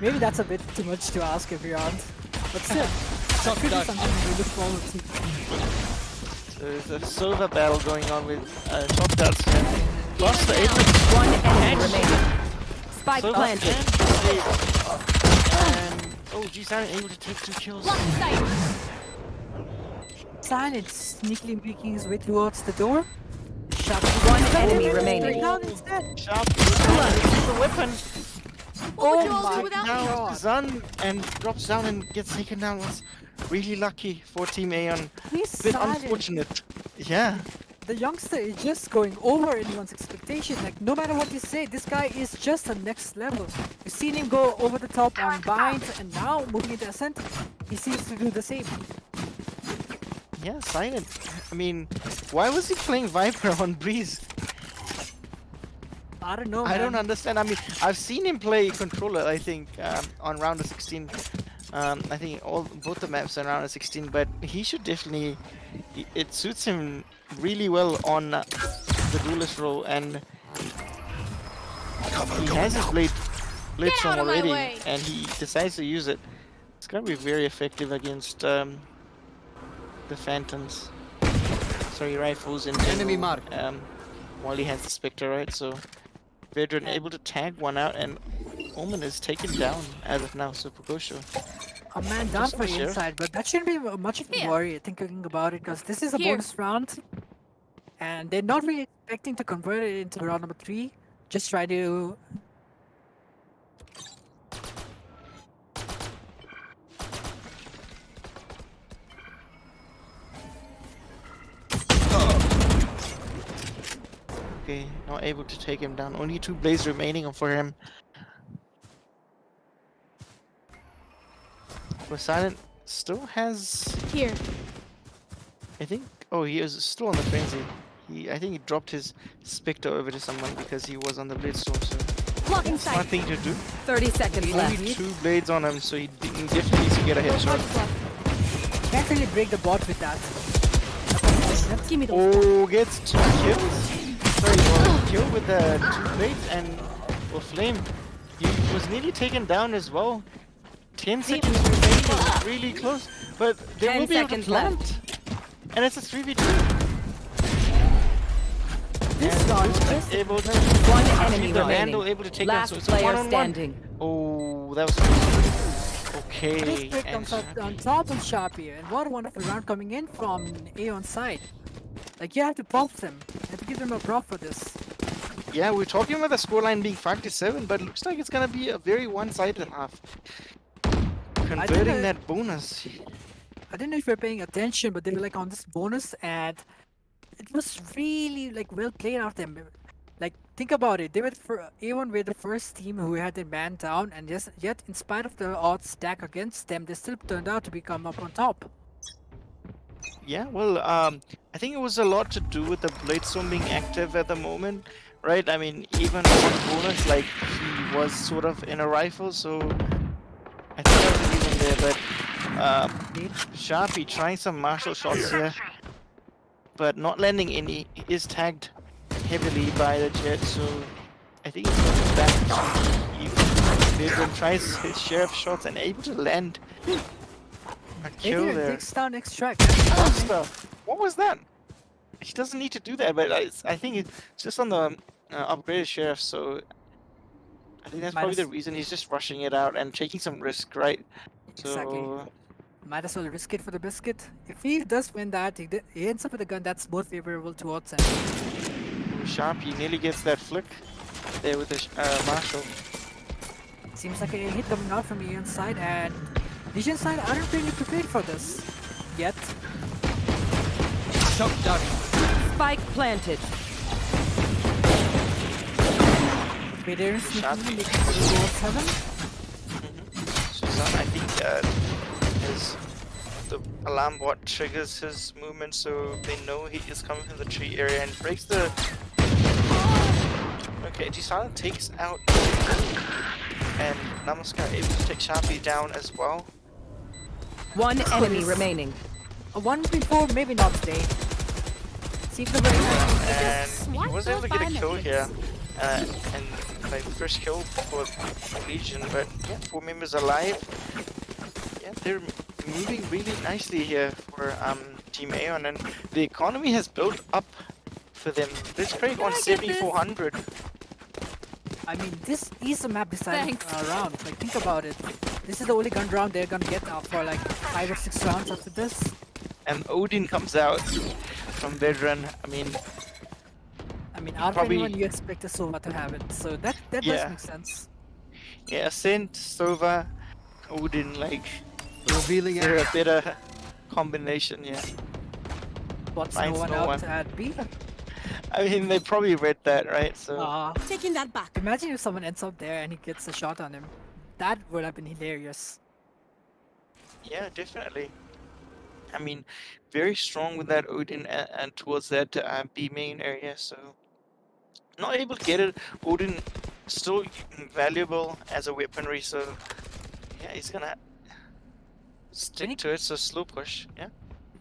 Maybe that's a bit too much to ask everyone. But still, that could be something we look forward to. So there's a silver battle going on with top darts here. Cluster able to One enemy remaining. Spike silver planted. and oh, G-Silent able to take 2 kills. Silent sneakily making his way towards the door. Sharp. One enemy remaining. Down instead. Sharp uses the weapon. Oh my Now god. Zun and drops down and gets taken down. Was really lucky for Team Aeon. He's Bit silent. unfortunate. Yeah. The youngster is just going over anyone's expectation. Like, no matter what you say, this guy is just a next level. You've seen him go over the top on Bind, and now moving into Ascent, he seems to do the same. Yeah, Silent. I mean, why was he playing Viper on Breeze? I don't know, I don't man. understand. I mean, I've seen him play controller, I think, on round of 16. I think both the maps are round of 16, but he should definitely... It suits him really well on the duelist role, and he has his blade storm already, and he decides to use it. It's gonna be very effective against the Phantoms. Sorry, rifles in Enemy general, mark. while he has the Spectre, right? So Vedran able to tag one out, and Omen is taken down as of now. So Pogosha. A man down Just for for the sure. inside, but that shouldn't be much of a worry thinking about it, because this is a bonus round, and they're not really expecting to convert it into round number 3. Just try to... Okay, not able to take him down. Only 2 blades remaining for him. But Silent still has... Here. I think... Oh, he is still on the frenzy. I think he dropped his Spectre over to someone because he was on the blade storm, so... Blocking Smart thing to do. 30 seconds Only left. 2 blades on him, so he definitely needs to get a headshot. Can't really break the bot with that. Give me Oh, gets 2 kills. Sorry, one kill with the 2 blades and Flame. He was nearly taken down as well. 10 seconds remaining, really close, but they 10 will be able to seconds left. plant. And it's a 3v2. This round is And able to One enemy the remaining. Vandal able to take down, Last so it's a player one-on-one. standing. Oh, that was okay. District And on top of Sharp here, and what a wonderful round coming in from Aeon side. Like, you have to prop them. You have to give them a prop for this. Yeah, we're talking about the scoreline being 5-7, but it looks like it's gonna be a very one-sided half. Converting that bonus. I don't know if you're paying attention, but they were like on this bonus, and it was really like well played out them. Like think about it, they were AEON were the first team who had their man down, and yet in spite of the odds stack against them, they still turned out to become up on top. Yeah, well, I think it was a lot to do with the Bladestorm being active at the moment, right? I mean, even on bonus, like, he was sort of in a rifle, so I think that was the reason there, but Sharpie trying some martial shots here, but not landing any. He is tagged heavily by the jet, so I think he's going back to even tries his sheriff shots and able to land a kill there. Takes down extract. What was that? He doesn't need to do that, but I think it's just on the upgraded sheriff, so I think that's probably the reason he's just rushing it out and taking some risk, right? Exactly. So Might as well risk it for the biscuit. If he does win that, he ends up with a gun that's more favorable towards him. Sharpie nearly gets that flick there with the Marshall. Seems like a hit coming out from the inside, and Legion side aren't really prepared for this yet. Showdown. Spike planted. Vader sneaking in heaven. Suzanne, I think the alarm bot triggers his movement, so they know he is coming from the tree area and breaks the. Okay, Jisala takes out and Namaskar able to take Sharpie down as well. One enemy remaining. A 1v4, maybe not today. See if the And he was able to get a kill here, and like first kill for Legion, but yeah, 4 members alive. Yeah, they're moving really nicely here for Team AEON, and the economy has built up for them. This crate on 7,400. I mean, this is a map deciding round. Like, think about it. This is the only gun round they're gonna get for like 5 or 6 rounds after this. And Odin comes out from veteran. I mean, out of anyone you expect a Sova to have it, so that does make sense. Yeah, Ascent, Sova, Odin, like revealing they're a better combination, yeah. What's no one out at B? I mean, they probably read that, right? So Taking that back. Imagine if someone ends up there and he gets a shot on him. That would have been hilarious. yeah, definitely. I mean, very strong with that Odin and towards that B main area, so not able to get it. Odin still valuable as a weaponry, so yeah, he's gonna stick to it. So slow push, yeah.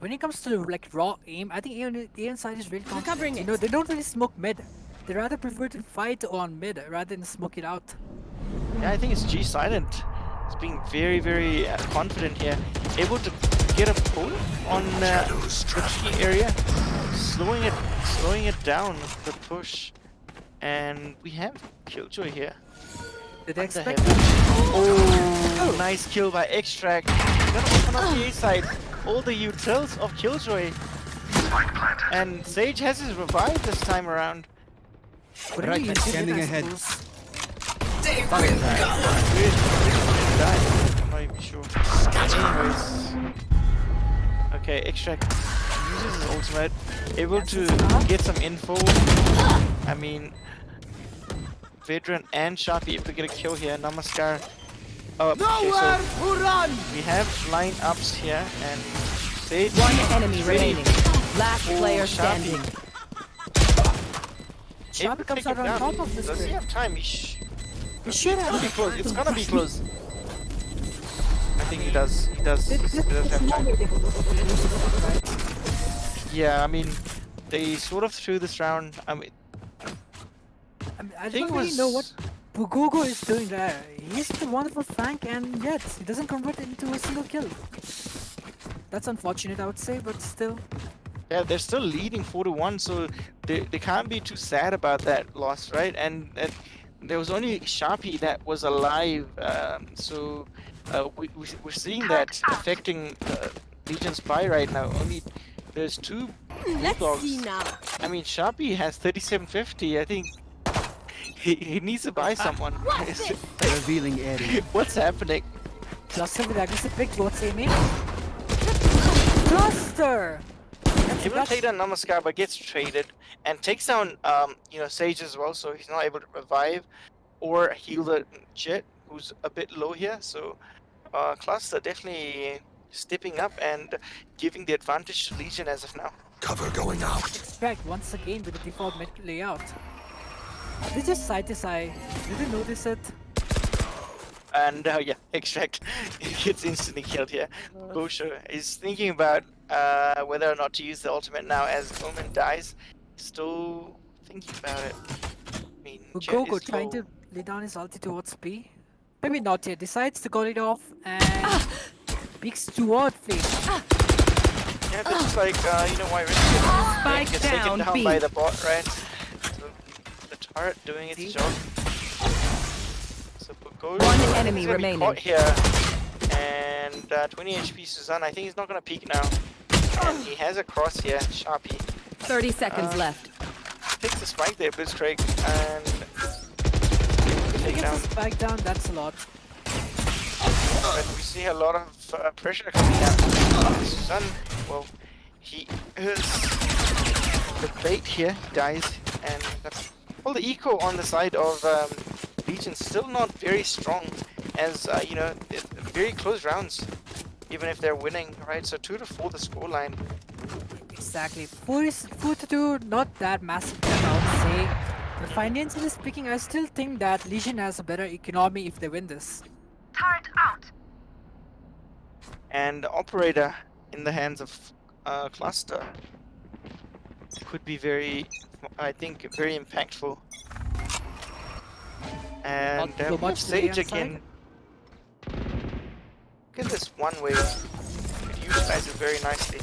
When it comes to like raw aim, I think AEON side is really confident. Recovering You know, they don't really smoke mid. They rather prefer to fight on mid rather than smoke it out. Yeah, I think it's G Silent. It's being very, very confident here. Able to get a pull on the G area, slowing it down with the push, and we have Killjoy here. Did they expect? Oh, nice kill by Extract. Gonna open up the A side. All the utils of Killjoy. And Sage has his revive this time around. Right, scanning ahead. I'm not even sure. Anyways. Okay, Extract uses his ultimate. Able to get some info. I mean, Vedran and Sharpie able to get a kill here. Namaskar. Oh, okay, so we have lineups here, and Sage. One enemy remaining. Last player standing. Sharpie comes out on top of this. Does he have time? He should have. Be close. It's gonna be close. I think he does. He does have time. Yeah, I mean, they sort of threw this round. I mean, I don't really know what Pugogo is doing there. He's a wonderful flank, and yet he doesn't convert it into a single kill. That's unfortunate, I would say, but still. Yeah, they're still leading 4-1, so they can't be too sad about that loss, right? And there was only Sharpie that was alive, so we're seeing that affecting Legion Spy right now. Only there's 2 Bulldogs. see now. I mean, Sharpie has 3750. I think He needs to buy someone. Revealing area. What's happening? Cluster with aggressive pick towards aiming. Cluster! He will take down Namaskar, but gets traded and takes down, Sage as well, so he's not able to revive or heal the Jet, who's a bit low here. So, Cluster definitely stepping up and giving the advantage to Legion as of now. Cover going out. Extract once again with the default mid layout. They just side to side. Did you notice it? And Extract gets instantly killed here. Gosha is thinking about whether or not to use the ultimate now as Omen dies. Still thinking about it. I mean, Jet Gogo is trying low. to lay down his ulti towards B. Maybe not yet. Decides to call it off and peeks toward Flame. Yeah, this is like, why risk it? Spike Gets taken down, down B. by the bot, right? So the turret doing its job. So Gogo One enemy is gonna be remaining. caught here. And 20 HP Suzanne, I think he's not gonna peek now. And he has a cross here, Sharpie. 30 seconds left. Takes the spike there, Blitzcrank, and If he take gets down. a spike down, that's a lot. But we see a lot of pressure coming out. Suzanne, well, he is the bait here, dies, and well, the eco on the side of Legion still not very strong, as very close rounds, even if they're winning, right? So 2-4 the scoreline. Exactly. 4-2, not that massive gap, I would say. But financially speaking, I still think that Legion has a better economy if they win this. Turret out. And Operator in the hands of Cluster could be very impactful. And Not so we have much delay Sage on side. again. Look at this one way. It utilizes very nicely.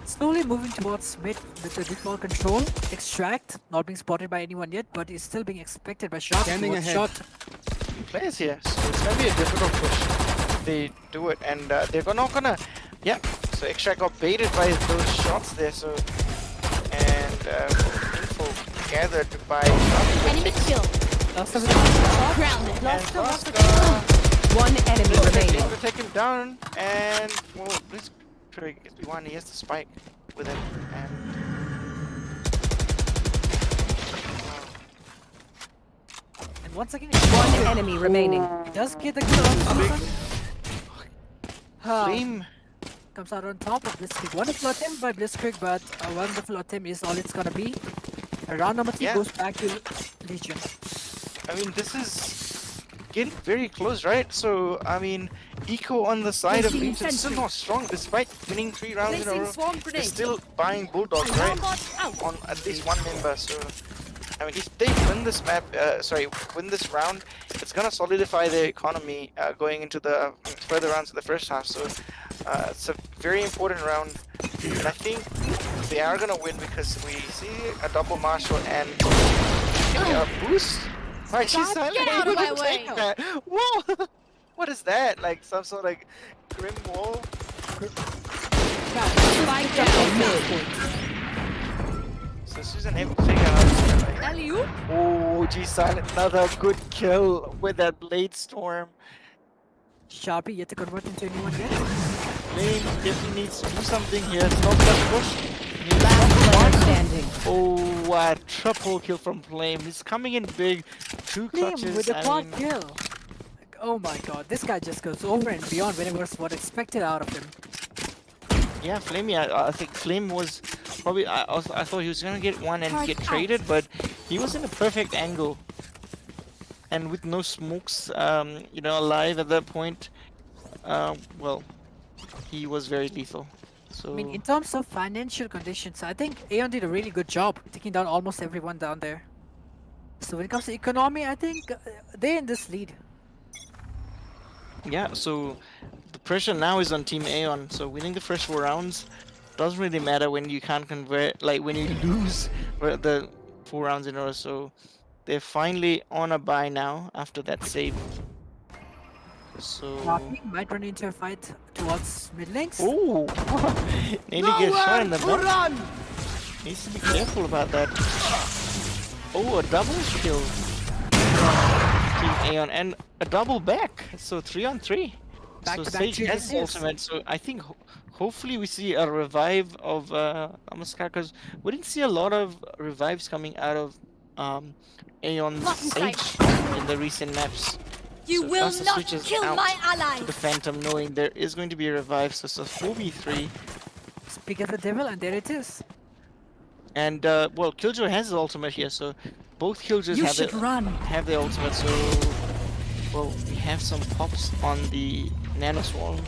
Slowly moving towards mid with the default control. Extract, not being spotted by anyone yet, but is still being expected by shot. Scanning towards ahead. shot. Players here, so it's gonna be a difficult push if they do it, and they're not gonna. Yeah, so Extract got baited by those shots there. So info gathered by Enemy kill. Cluster with the Grounded. and Cluster. One enemy remaining. to take him down, and well, this gets B1. He has the spike with him, and And once again, One enemy remaining. he does get the kill on Susan. Flame. Comes out on top of Blitzkrieg. Wonderful attempt by Blitzkrieg, but a wonderful attempt is all it's gonna be. Round number 3 Yeah. goes back to Legion. I mean, this is getting very close, right? So, I mean, eco on the side of Placing Legion still sentry. not strong, despite winning 3 rounds in a row. Swarm They're grenade. still buying Bulldogs, right? Out. On at least one member, so I mean, if they win this win this round, it's gonna solidify their economy going into the further rounds of the first half. So it's a very important round, and I think they are gonna win because we see a double marshal and a boost. Right, she's Get out of my way. that. Whoa! What is that? Like some sort of like grim wall? Spike down mid. So Susan able to take out. Alley-oop. Oh, G-Silent, another good kill with that Blade Storm. Sharpie yet to convert into anyone yet. Flame definitely needs to do something here. It's not gonna push. Last player standing. Oh, a triple kill from Flame. He's coming in big. 2 Flame clutches. with a I quad mean, kill. Like, oh my god, this guy just goes over and beyond whatever was what expected out of him. yeah, Flame. Yeah, I think Flame was probably. I thought he was gonna get one and get traded, but he was in a perfect angle. And with no smokes, alive at that point, well, he was very lethal. So I mean, in terms of financial conditions, I think AEON did a really good job taking down almost everyone down there. So when it comes to economy, I think they're in this lead. yeah, so the pressure now is on Team AEON. So winning the first 4 rounds doesn't really matter when you can't convert, like when you lose the 4 rounds in a row. So they're finally on a bye now after that save. So Sharpie might run into a fight towards mid lanes. oh, nearly get shot in the butt. Needs to be careful about that. Oh, a double kill. Team AEON and a double back. So 3-on-3. So Back-to-back Sage tier has saves. ultimate. So I think hopefully we see a revive of Namaskar, because we didn't see a lot of revives coming out of AEON's Sage in the recent maps. You So will Cluster not switches kill out my to ally. the Phantom, knowing there is going to be a revive. So it's a 4v3. Speak of the devil, and there it is. And well, Killjoy has his ultimate here, so both Killjoys You have should run. have their ultimate. So well, we have some pops on the Nano Swarm.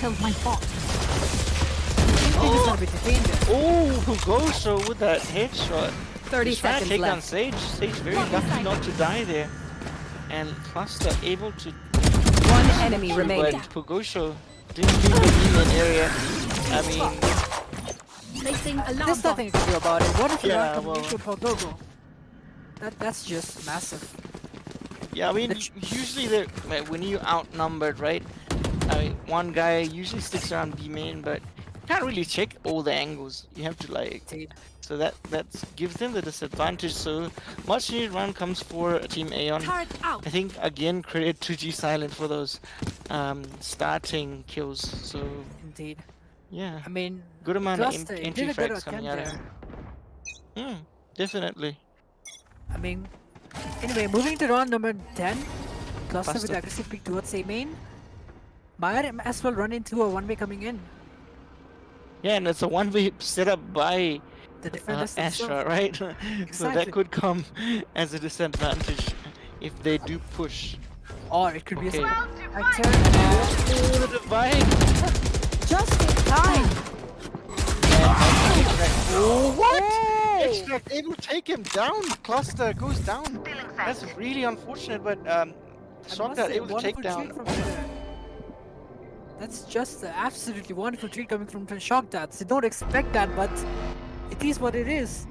Killed my bot. I think he's gonna be detained there. Oh, who goes so with that headshot? 30 He's trying to seconds take down left. Sage. Sage very lucky not to die there, and Cluster able to. One enemy But remaining. Pogosho didn't leave the demon area. I mean, Placing alarm There's nothing you can do about it. What if you Yeah, run well- into Pogogo? That's just massive. yeah, I mean, usually when you outnumbered, right? I mean, one guy usually sticks around B main, but you can't really check all the angles. You have to like, Indeed. so that gives them the disadvantage. So much needed run comes for Team AEON. turret out. I think again credit to G Silent for those starting kills. So Indeed. yeah, I mean, good amount of Cluster, it entry did a good frags coming out attempt of there. him. Definitely. I mean, anyway, moving to round number 10. Cluster with Faster. aggressive pick towards A main. Might as well run into a one-way coming in. Yeah, and it's a one-way setup by The defenders Astra, themselves. right? So Exactly. that could come as a disadvantage if they do push. Or it could be Okay. a actor. Oh, the divine! Just in time! Oh, what? Extract able to take him down. Cluster goes down. That's really unfortunate, but Shotgun able to take down. That's just an absolutely wonderful treat coming from Shock Darts. You don't expect that, but it is what it is.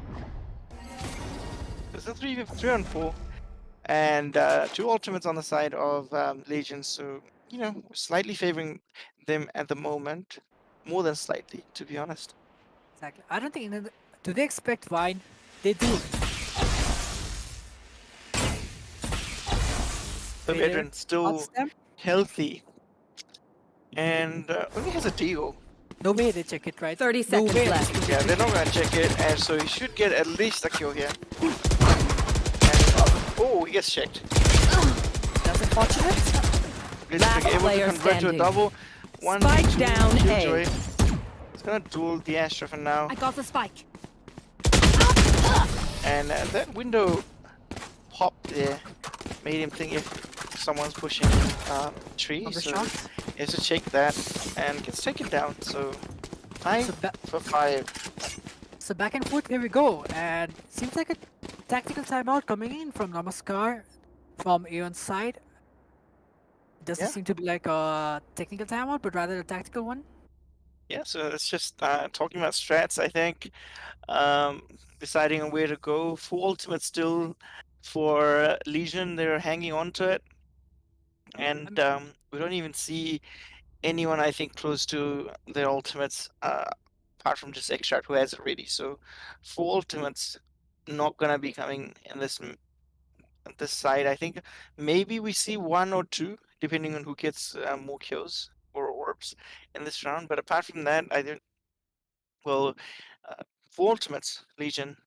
It's a 3-on-4, and 2 ultimates on the side of Legion. So you know, slightly favoring them at the moment, more than slightly, to be honest. Exactly. I don't think. Do they expect Vine? They do. The Vader veteran still outs them. healthy, and only has a DO. No way they check it, right? 30 No seconds way. left. Yeah, they're not gonna check it, and so he should get at least a kill here. And, oh, he gets checked. That's unfortunate. Last Able to player convert to a standing. double. One, Spike two, down A. Killjoy. He's gonna duel the Astra for now, I got the spike. and that window pop there made him think if someone's pushing tree, On the so shot. he has to check that and gets taken down. So 5 So for 5. So back and forth, here we go. And seems like a tactical timeout coming in from Namaskar from AEON's side. Doesn't Yeah. seem to be like a technical timeout, but rather a tactical one. Yeah, so it's just talking about strats, I think. Deciding on where to go. Full ultimate still for Legion, they're hanging on to it. And we don't even see anyone, I think, close to their ultimates, apart from just Extract, who has it ready. So full ultimates not gonna be coming in this side. I think maybe we see 1 or 2, depending on who gets more kills or orbs in this round. But apart from that, I don't. Well, for ultimates, Legion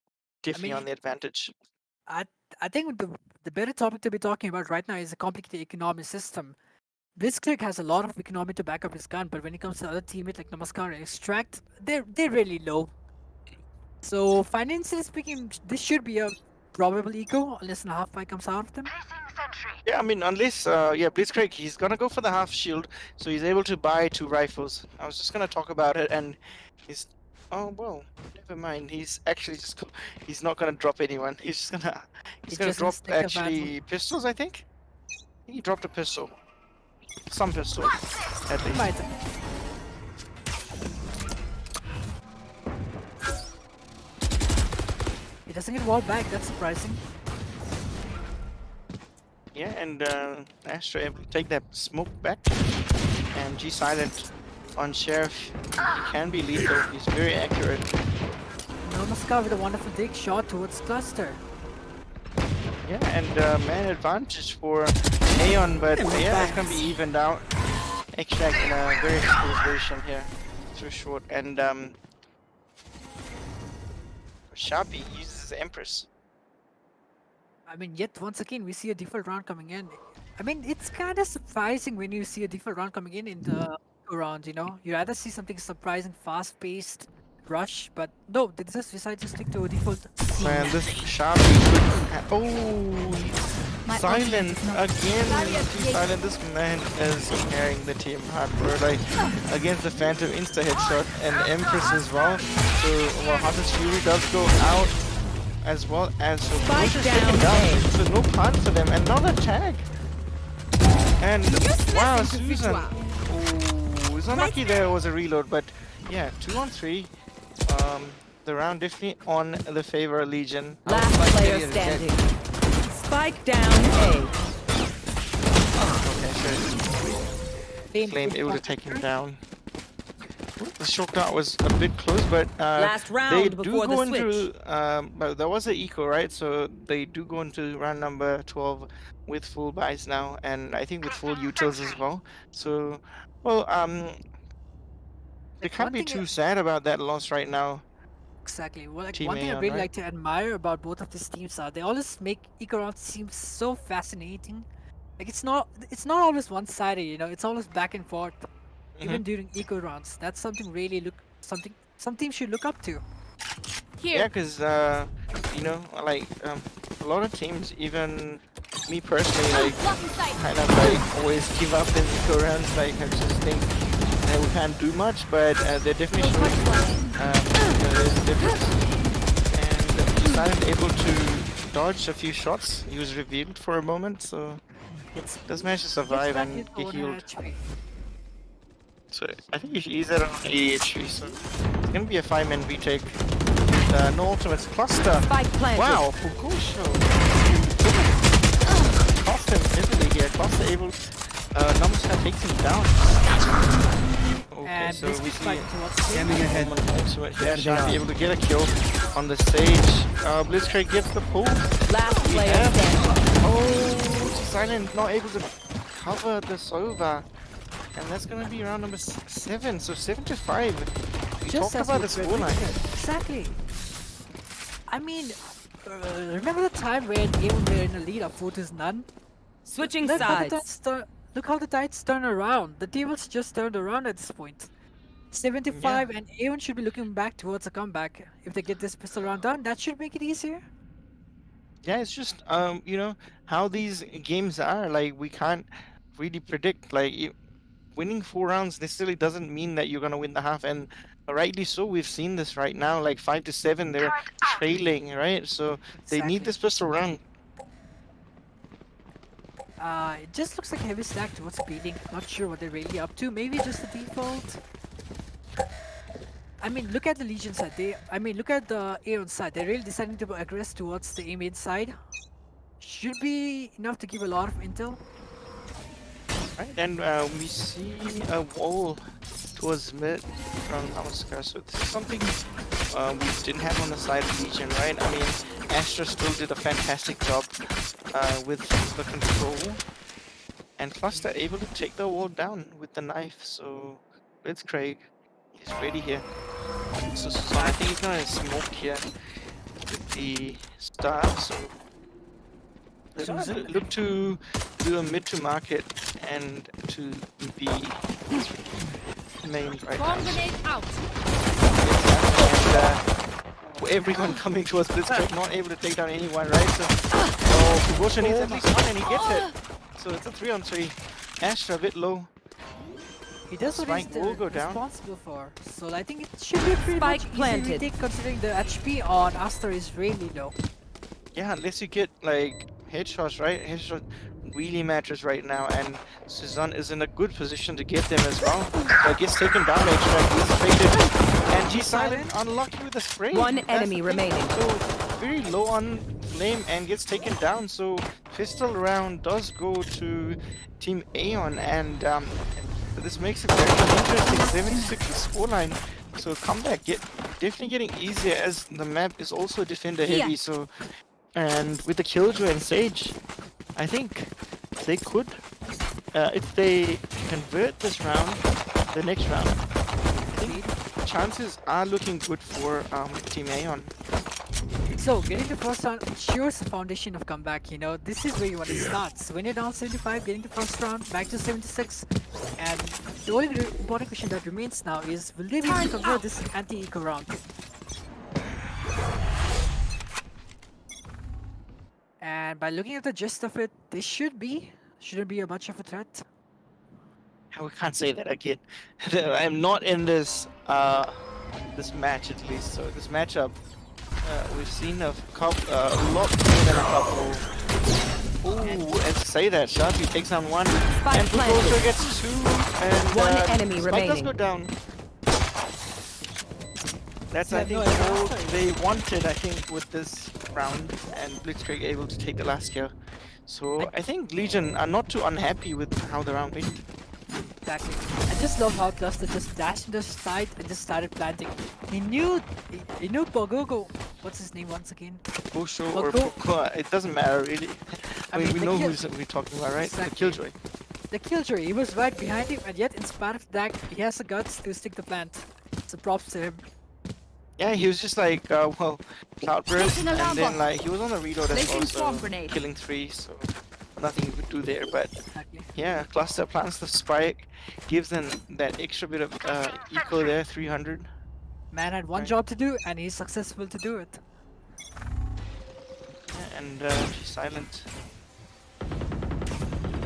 definitely mean, on the advantage. I think the better topic to be talking about right now is a complicated economic system. Blitzkrieg has a lot of economy to back up his gun, but when it comes to other teammates like Namaskar and Extract, they're really low. So financially speaking, this should be a probable eco unless a half fight comes out of them. Yeah, I mean, unless Blitzkrieg, he's gonna go for the half shield, so he's able to buy 2 rifles. I was just gonna talk about it, and he's. Oh well, never mind. He's actually just. He's not gonna drop anyone. He's just gonna. He's gonna just drop stick a bad actually pistols, I think. He dropped a pistol. Some pistol, at least. Might. He doesn't get walled back, that's surprising. Yeah, and Astra able to take that smoke back, and G Silent on Sheriff, he can be lethal. He's very accurate. Namaskar with a wonderful dig shot towards cluster. Yeah, and man advantage for AEON, but yeah, it's gonna be evened out. Extract in a very exposed version here, through short, and Sharpie uses Empress. I mean, yet once again we see a default round coming in. I mean, it's kind of surprising when you see a default round coming in the round. You know, you rather see something surprising, fast-paced rush, but no, they just decide to stick to a default. Man, this Sharpie silent again. Silent. This man is carrying the team hard, bro. Like against the Phantom insta headshot and Empress as well. So well, Hottest Fury does go out as well as taken down. So no plan for them and not a tag. And wow, Susan. Oh, it's unlucky there was a reload, but yeah, 2-on-3. The round definitely on the favor of Legion. Last player standing. Spike down A. Okay, sure. Flame able to take him down. The short dart was a bit close, but Last round they before do go the into. But there was an eco, right? So they do go into round number 12 with full buys now, and I think with full utils as well. So, well, they can't be too sad about that loss right now. Exactly. Well, like Team one thing I AEON, really right? like to admire about both of these teams are they always make eco rounds seem so fascinating. Like it's not always one-sided, you know. It's always back and forth, even during eco rounds. That's something really some teams should look up to. Yeah, because you know, like a lot of teams, even me personally, like kind of like always give up in eco rounds. Like I just think we can't do much, but they're definitely showing there's a difference. And Silent able to dodge a few shots. He was revealed for a moment, so does manage to survive and get healed. So I think he's at an AHP, so it's gonna be a 5-man retake. No ultimates. Cluster. Spike planted. Wow, Fugosho. Cost him heavily here. Cluster able. Namaskar takes him down. Okay, And so this we is see fighting towards the Scanning ahead. also here. Sharpie able to get a kill on the stage. Blitzcrank gets the pull. Last player Yeah. standing. Oh, Silent not able to cover the Sova. And that's gonna be round number 7, so 7-5. We Just talked as about we the scoreline. predicted. Exactly. I mean, remember the time when even we're in a lead of 4-0? Switching Look how the sides. tides look how the tides turn around. The tables just turned around at this point. 75 and AEON should be looking back towards a comeback. If they get this pistol round done, that should make it easier. Yeah, it's just you know how these games are. Like we can't really predict. Like winning 4 rounds necessarily doesn't mean that you're gonna win the half, and rightly so. We've seen this right now. Like 5-7, they're trailing, right? So they need Exactly. this pistol round. It just looks like a heavy stack towards speeding. Not sure what they're really up to. Maybe just the default. I mean, look at the Legion side. Look at the AEON side. They're really deciding to aggress towards the A mid side. Should be enough to give a lot of intel. Right, and we see a wall towards mid from Namaskar. So this is something we didn't have on the side of Legion, right? I mean, Astra still did a fantastic job with the control. And Cluster able to take the wall down with the knife. So Blitzcrank is ready here. So I think he's gonna smoke here with the star. So look to do a mid to market and to be main right now. Bomb grenade out. And everyone coming towards Blitzcrank, not able to take down anyone, right? So Fugosho needs at least one and he gets it. So it's a 3-on-3. Astra a bit low. He does what he's Spike will go down. responsible for. So I think it should be pretty Spike much planted. easy retake considering the HP on Astra is really low. Yeah, unless you get like headshots, right? Headshot really matters right now, and Suzanne is in a good position to get them as well. But gets taken down by Extract, is traded, and G Silent unlucky with the spray. One That's enemy the thing. remaining. So very low on Flame and gets taken down. So pistol round does go to Team AEON, and this makes it very interesting. 76 scoreline. So comeback definitely getting easier as the map is also defender Here. heavy. So, and with the Killjoy and Sage, I think they could, if they convert this round, the next round, I think chances are looking good for Team AEON. So, getting the first round ensures the foundation of comeback, you know. This is where you want to start. So, when you're down 75, getting the first round back to 76. And the only important question that remains now is, will they be able to convert this anti-eco round? And by looking at the gist of it, this shouldn't be much of a threat. We can't say that again. I'm not in this this match at least. So this matchup, we've seen a lot more than a couple. Ooh, let's say that Sharpie takes on one, and Pukoso gets two, and One enemy Spike does remaining. go down. That's Yeah, I think no, it's all outside. they wanted. I think with this round, and Blitzkrieg able to take the last kill. So I think Legion are not too unhappy with how the round went. Exactly. I just love how Cluster just dashed into the side and just started planting. He knew Pogogo. What's his name once again? Pusho or Pogo- Poko, it doesn't matter really. I We mean, the know kill- who's we're talking about, right? Exactly. The Killjoy. The Killjoy, he was right behind him, and yet in spite of that, he has the guts to stick the plant. So props to him. Yeah, he was just like, well, Cloudburst, Placing and alarm then bot. like he was on the reload as Placing well, swarm so grenade. killing 3, so nothing he could do there. But Exactly. yeah, Cluster plants the spike, gives them that extra bit of eco there, 300. Man had one Right. job to do, and he's successful to do it. Yeah, and she's silent.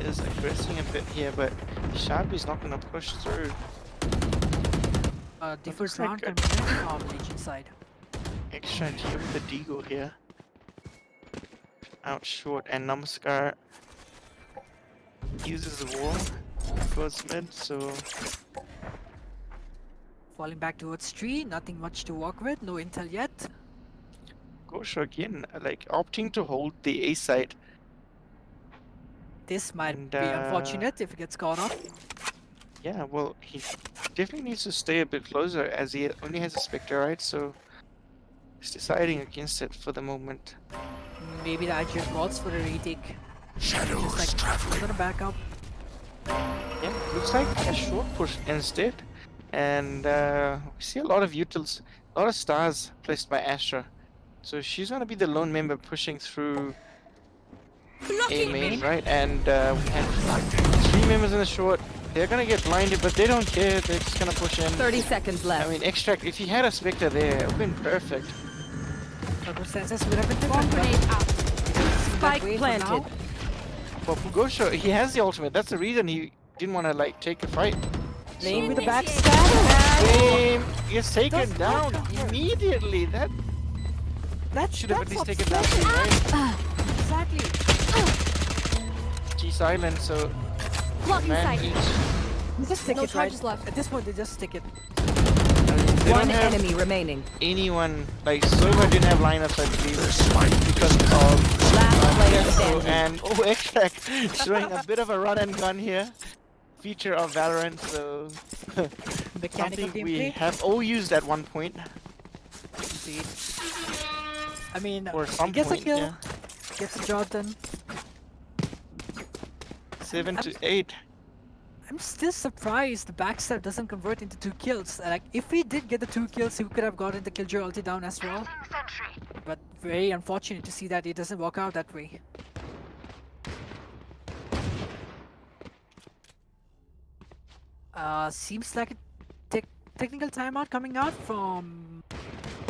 He is aggressing a bit here, but Sharpie's not gonna push through. The first looks like round a- coming in from Legion side. Extra here with the Deagle here. Out short, and Namaskar uses the wall, goes mid, so Falling back towards tree, nothing much to work with, no intel yet. Gosho again, like opting to hold the A side. This might And, be unfortunate if it gets caught up. Yeah, well, he definitely needs to stay a bit closer as he only has a Spectre, right? So he's deciding against it for the moment. Maybe the IGF calls for a retake. Just like, I'm gonna back up. Yeah, looks like a short push instead. And we see a lot of utils, a lot of stars placed by Astra. So she's gonna be the lone member pushing through A main, right? And we have 3 members in the short. They're gonna get blinded, but they don't care. They're just gonna push in. 30 seconds left. I mean, Extract, if he had a Spectre there, it would have been perfect. Circumstances would have been Bomb different. grenade out. Spike way for planted. now. But Pugosho, he has the ultimate. That's the reason he didn't want to like take a fight. Lane with the Initiate. backstab. Game gets taken Does not down cover. immediately. That should have at least taken down, right? Exactly. G silent, so Blocking man sight. each. They just stick No it right. charges left. At this point, they just stick it. They One don't have enemy remaining. anyone like Sova didn't have lineups, I believe, because of Last player so, standing. and Extract showing a bit of a run and gun here. Feature of Valorant, so Mechanical something we gameplay. have all used at one point. Indeed. I mean, Or he some gets point, a kill, yeah. gets the job done. 7 to 8. I'm still surprised the backstab doesn't convert into 2 kills. Like, if he did get the 2 kills, he could have gotten the Killjoy ulti down as well. But very unfortunate to see that it doesn't work out that way. Seems like a technical timeout coming out from...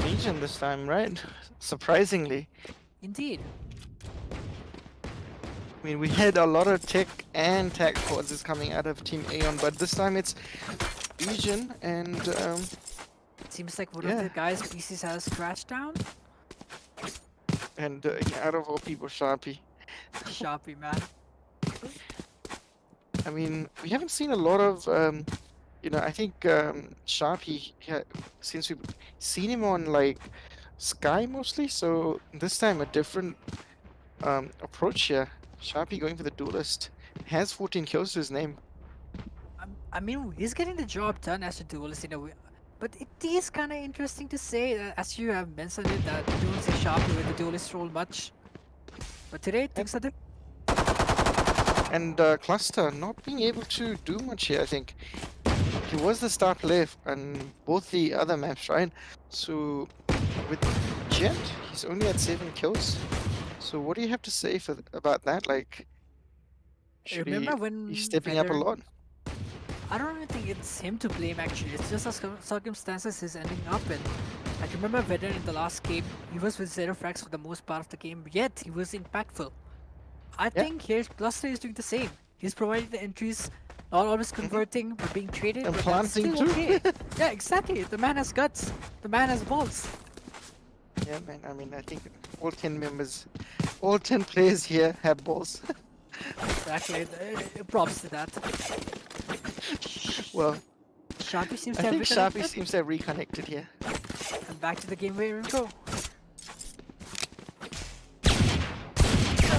Legion this time, right? Surprisingly. Indeed. I mean, we had a lot of tech and tag pauses coming out of Team AEON, but this time it's Legion, and Seems like one of Yeah. the guys' PCs has crashed down. out of all people, Sharpie. Sharpie, man. I mean, we haven't seen a lot of, I think Sharpie, since we've seen him on like Sky mostly, so this time a different approach here. Sharpie going for the duelist. Has 14 kills to his name. I mean, he's getting the job done as a duelist. You know, But it is kind of interesting to say, as you have mentioned it, that the duels is sharply with the duelist role much. But today, things are different. And Cluster not being able to do much here, I think. He was the star player on both the other maps, right? So with Jet, he's only at 7 kills. So what do you have to say about that? Like, should he Remember when be stepping up a Vedder- lot? I don't really think it's him to blame actually. It's just the circumstances he's ending up in. Like remember Vedder in the last game, he was with 0 frags for the most part of the game, yet he was impactful. I think here Cluster is doing the same. He's providing the entries, not always converting, but being traded. And but that's planting still too. okay. Yeah, exactly. The man has guts. The man has balls. Yeah, man. I mean, I think all 10 players here have balls. Exactly. Props to that. Well, Sharpie seems I to have think Sharpie reconnected. seems to have reconnected here. And back to the game where we go.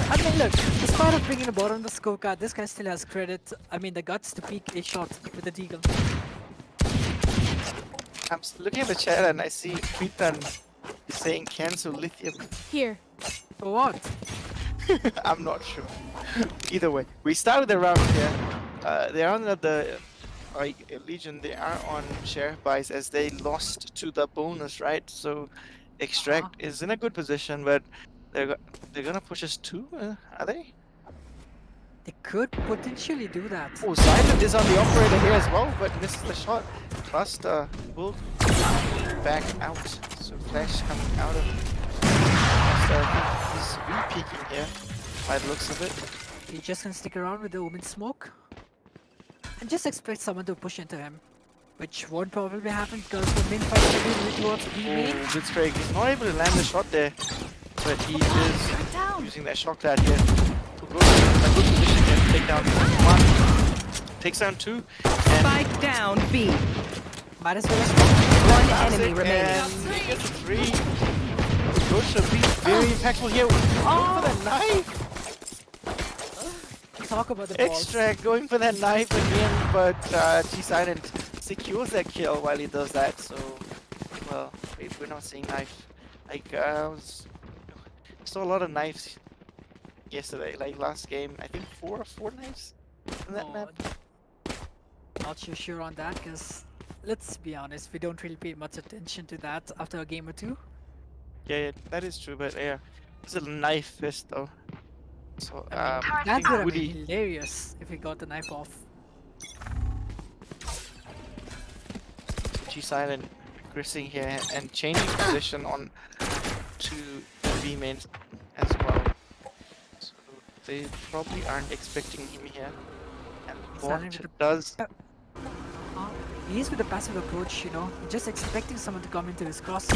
I mean, look, despite of bringing the bottom of the scorecard, this guy still has credit. I mean, the guts to peek a shot with the deagle. I'm looking at the chat and I see Triton is saying cancel lithium. Here. For what? I'm not sure. Either way, we started the round here. They're on the Legion. They are on share buys as they lost to the bonus, right? So Extract is in a good position, but they're gonna push us too. Are they? They could potentially do that. Oh, Silent is on the operator here as well, but misses the shot. Cluster will back out. So Flash coming out of Cluster. I think he's re-peeking here by the looks of it. He's just gonna stick around with the Omen smoke. And just expect someone to push into him. Which won't probably happen because the main fight will be moving towards B main. Oh, Blitzcrank is not able to land the shot there. But he is using that shock cloud here to go to a good position here to take down 1. Takes down 2. And Spike down B. Might as well as One that's enemy it, remaining. and he gets a 3. Goes to be very impactful here. Going for the knife. talk about the balls. Extract going for that knife again, but G-Silent secures that kill while he does that. So, well, we're not seeing knife. Like, saw a lot of knives yesterday. Like last game, I think 4 knives on that map. Not too sure on that because let's be honest, we don't really pay much attention to that after a game or two. Yeah, that is true, but yeah, it's a knife fist though. So I That think would have Woody, been hilarious if we got the knife off. G-Silent regressing here and changing position on to the B mains as well. So they probably aren't expecting him here. And Silent what with does He is with a passive approach, you know, just expecting someone to come into his cross.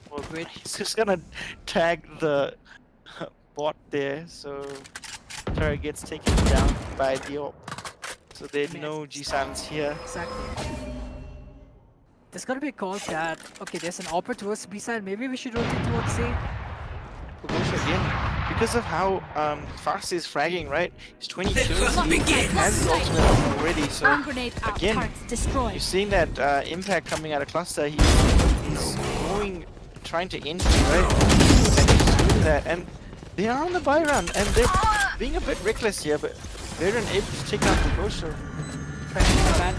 well, he's just gonna tag the bot there, so Tara gets taken down by the op. So they know G-Silent's here. Exactly. There's gotta be a call that, okay, there's an opera towards B side, maybe we should rotate towards A. Push again. Because of how fast he's fragging, right? He's 22, he has his ultimate up already, so Bomb grenade out. again, Targets destroyed. you're seeing that impact coming out of cluster. He's going, trying to end you, right? And he's doing that, and they are on the buy run, and they're being a bit reckless here, but they're able to take out the Gosher.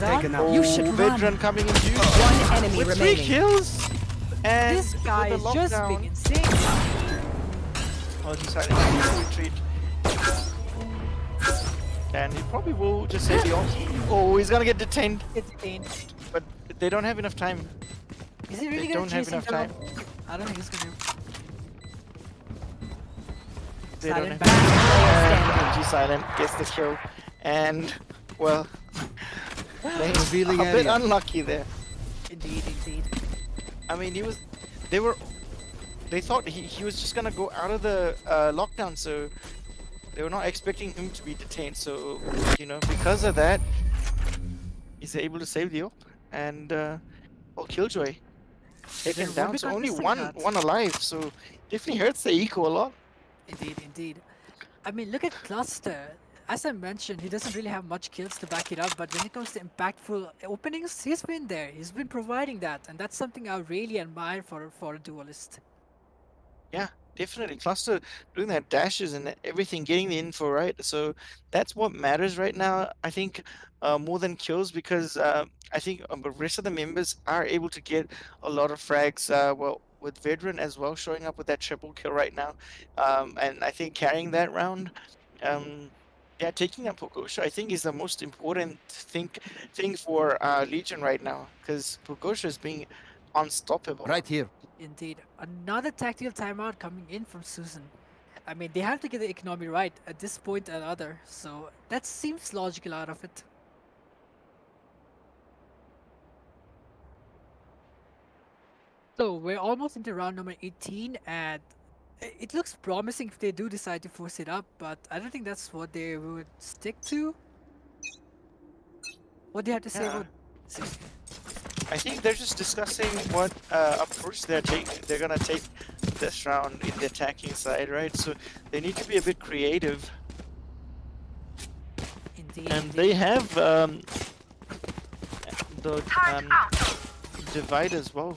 Taken out. You should run. Veteran coming in huge. One enemy With 3 remaining. kills! And This guy with is the just lockdown, being insane. oh, decided to retreat. And he probably will just save the ult. Oh, he's gonna get detained. It's detained. But they don't have enough time. Is he really They gonna don't have chase him enough time. down? I don't think he's gonna. They don't Silent have back. and G-Silent gets the kill. And, well, they Revealing a bit area. unlucky there. Indeed, indeed. I mean, they thought he was just gonna go out of the lockdown, so they were not expecting him to be detained. So, you know, because of that, he's able to save the op. And, well, Killjoy taken Then down, what so we only got one missing that? one alive. So definitely hurts the eco a lot. Indeed, indeed. I mean, look at Cluster. as I mentioned, he doesn't really have much kills to back it up, but when it comes to impactful openings, he's been there. He's been providing that, and that's something I really admire for a duelist. Yeah, definitely. Cluster doing that dashes and everything, getting the info right. So that's what matters right now. I think more than kills, because I think the rest of the members are able to get a lot of frags. Well, with Veteran as well showing up with that triple kill right now, and I think carrying that round. Yeah, taking up Pokosha, I think, is the most important thing for Legion right now, because Pokosha is being unstoppable. Right here. Indeed. Another tactical timeout coming in from Susan. I mean, they have to get the economy right at this point or another, so that seems logical out of it. So we're almost into round number 18, and it looks promising if they do decide to force it up, but I don't think that's what they would stick to. What do you have to say Yeah. about I think they're just discussing what approach they're gonna take this round in the attacking side, right? So they need to be a bit creative, Indeed, and indeed. they have the divide as well.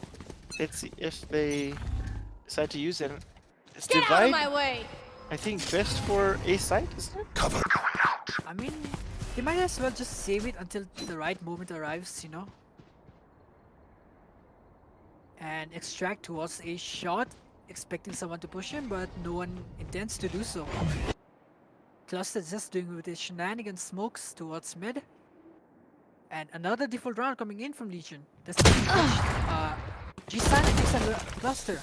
Let's see if they decide to use it. It's Get out of divide, my way! I think, best for a site, isn't it? I mean, they might as well just save it until the right moment arrives, you know? And extract towards a shot, expecting someone to push him, but no one intends to do so. Cluster just doing with his shenanigans smokes towards mid. And another default round coming in from Legion. That's G-Silent takes on Cluster.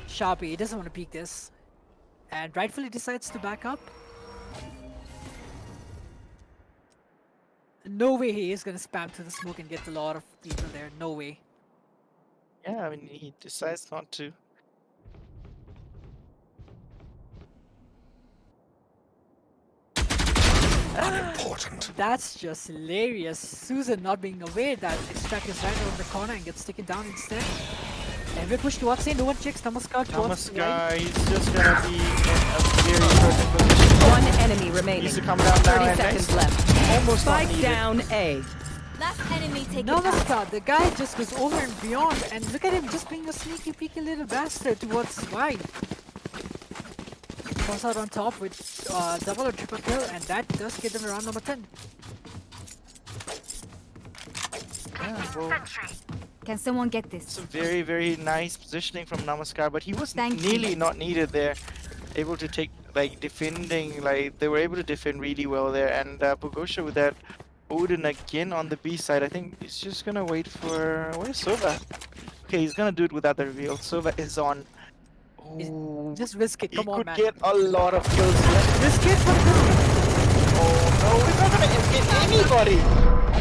Sharpie, he doesn't want to peek this. And rightfully decides to back up. No way he is gonna spam through the smoke and get a lot of people there. No way. Yeah, I mean, he decides not to. Unimportant. That's just hilarious. Susan not being aware that Extract is right around the corner and gets taken down instead. And we push towards it. No one checks Namaskar towards the right. Namaskar, he's just gonna be in a very certain position. One enemy remaining. Needs to come down now, 30 and seconds that's left. almost not Spike needed. down A. Last enemy taken out. Namaskar, the guy just goes over and beyond, and look at him just being a sneaky peeky little bastard towards wide. Comes out on top with double or triple kill, and that does get them around number 10. Yeah, well, Can someone get this? it's a very, very nice positioning from Namaskar, but he was Thank you. nearly not needed there. Able to take, like, defending, like, they were able to defend really well there, and Pogosha with that Odin again on the B side. I think he's just gonna wait for, where's Sova? Okay, he's gonna do it without the reveal. Sova is on. Oh, Just risk it, he come on, could man. get a lot of kills here. Risk it for the Oh no, he's not gonna get anybody!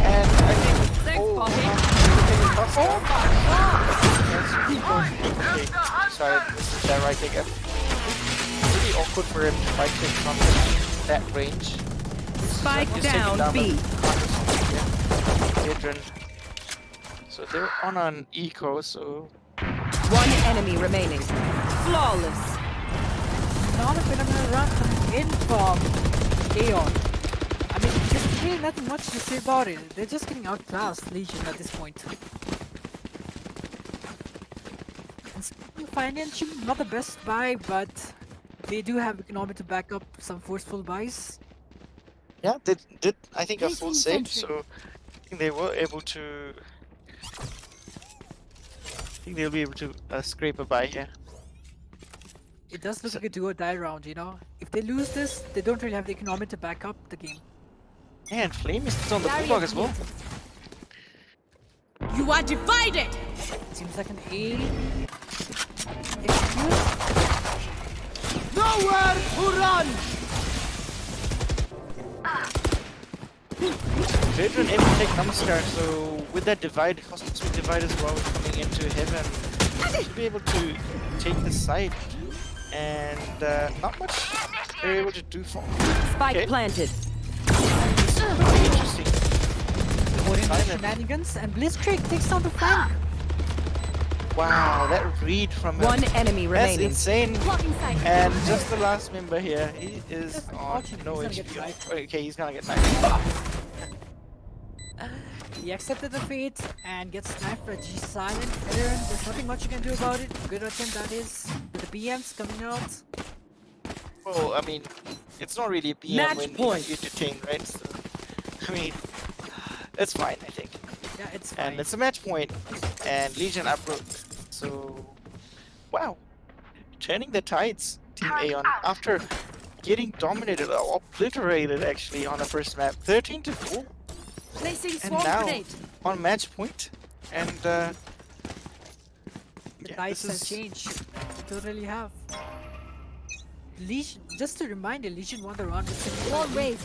And I think. Thanks, oh, Poppy. Oh my god! Okay, sorry, this is that right again. Really awkward for him to fight it from that range. Spike Just taking down B. Hydran. So they're on an eco, so One enemy remaining. Flawless. Not a phenomenal run coming in from AEON. I mean, there's really nothing much to say about it. They're just getting outclassed, Legion, at this point. And speaking of financial, not the best buy, but they do have economy to back up some forceful buys. yeah, they did I think a full Placing save, sentry. so I think they were able to. I think they'll be able to scrape a buy here. It does look like a do or die round, you know? If they lose this, they don't really have the economy to back up the game. And Flame is on the bulldog as well. You are divided! Seems like an A. Excuse? Nowhere to run! Veteran able to take Namaskar, so with that divide, Cosmic Sweet divide as well coming into heaven, should be able to take the side. And not much they're able to do for Spike Okay. planted. Pretty interesting. More in Silent. shenanigans, and Blitzcrank takes down the flank. Wow, that read from him. One enemy That's remaining. insane. Blocking sight. And just the last member here, he is Just on watching, no he's gonna get HP. sniped. Okay, he's gonna get knifed. He accepted the fate and gets sniped by G Silent. Aaron, there's nothing much you can do about it. Good attempt that is. With the BMs coming out. Well, I mean, it's not really a PM Match when point. you detain, right? So, I mean, it's fine, I think. Yeah, it's fine. And it's a match point, and Legion uproot. So, wow. Turning the tides, Team AEON, after getting dominated, or obliterated actually on the first map. 13-4. Placing And swarm now, grenade. on match point. And, The yeah, tides this have is... changed. They totally have. Legion, just a reminder, Legion won the round with 71. Wall raised.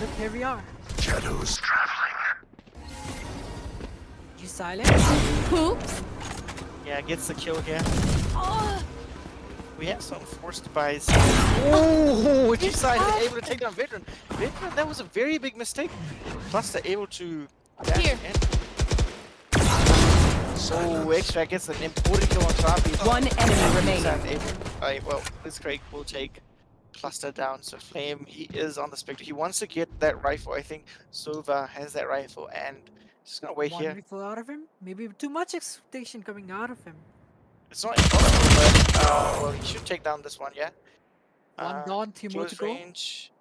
Look, here we are. Shadows traveling. G Silent. Oops. Yeah, gets the kill here. Oh, We have some forced buys. Oh, G-Side able to take down Veteran. Veteran, that was a very big mistake. Plus, they're able to dash Here. in. So, Extract gets an important kill on top. One enemy remaining. Well, this Craig will take Cluster down. So, Flame, he is on the spectre. He wants to get that rifle. I think Sova has that rifle and just gonna wait One here. rifle out of him. Maybe too much expectation coming out of him. It's not impossible, but well, he should take down this one, yeah? One gone, two more Close to go. range.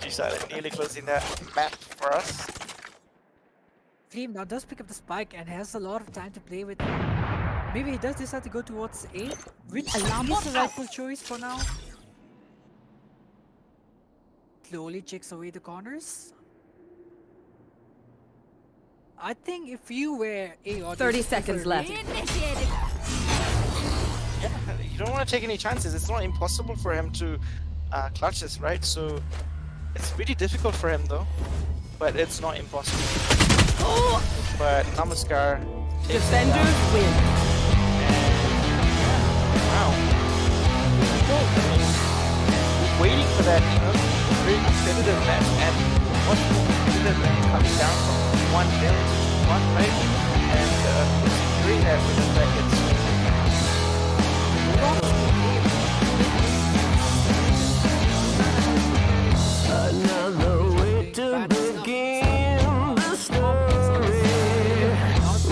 G-Silent nearly closing that map for us. Flame now does pick up the spike and has a lot of time to play with. Maybe he does decide to go towards A, which is the rightful choice for now. Slowly checks away the corners. I think if you were A or 30 seconds left. initiated. Yeah, you don't want to take any chances. It's not impossible for him to clutch this, right? So it's really difficult for him though, but it's not impossible. But Namaskar takes it down. Defenders win. Wow. Well, I mean, waiting for that, you know, very competitive match, and what's more competitive than coming down from 1-0 to 1, right? And securing that with the brackets. Another way to begin the story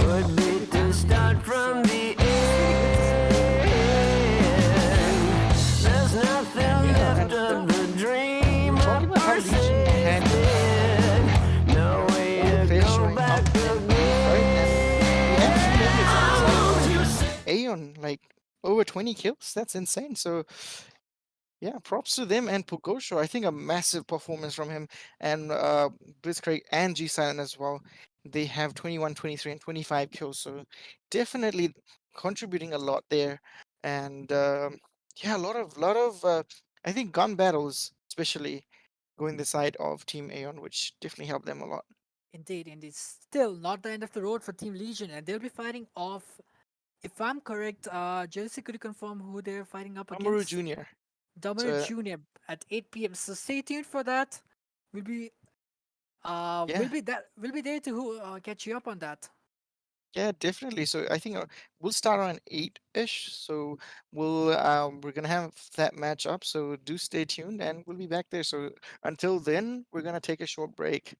would be to start from the end. There's nothing left of the dream I persisted. No way to go back AEON, like over 20 kills. That's insane. So yeah, props to them and Pogosho. I think a massive performance from him and Blitzcrank and G-Silent as well. They have 21, 23, and 25 kills. So definitely contributing a lot there. And yeah, a lot of I think gun battles, especially going the side of Team AEON, which definitely helped them a lot. Indeed, indeed. Still not the end of the road for Team Legion, and they'll be fighting off. If I'm correct, Jealousy, could you confirm who they're fighting up Damaru against? Jr. Damaru So- Jr. at 8 p.m. So stay tuned for that. We'll be Yeah. we'll be there to catch you up on that. Yeah, definitely. So I think we'll start on 8-ish. So we're gonna have that match up. So do stay tuned, and we'll be back there. So until then, we're gonna take a short break.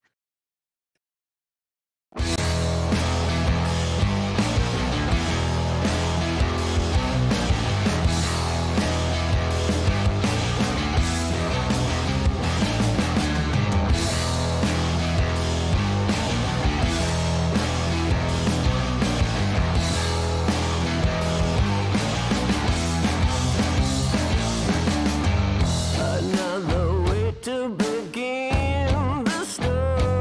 another way to begin the story.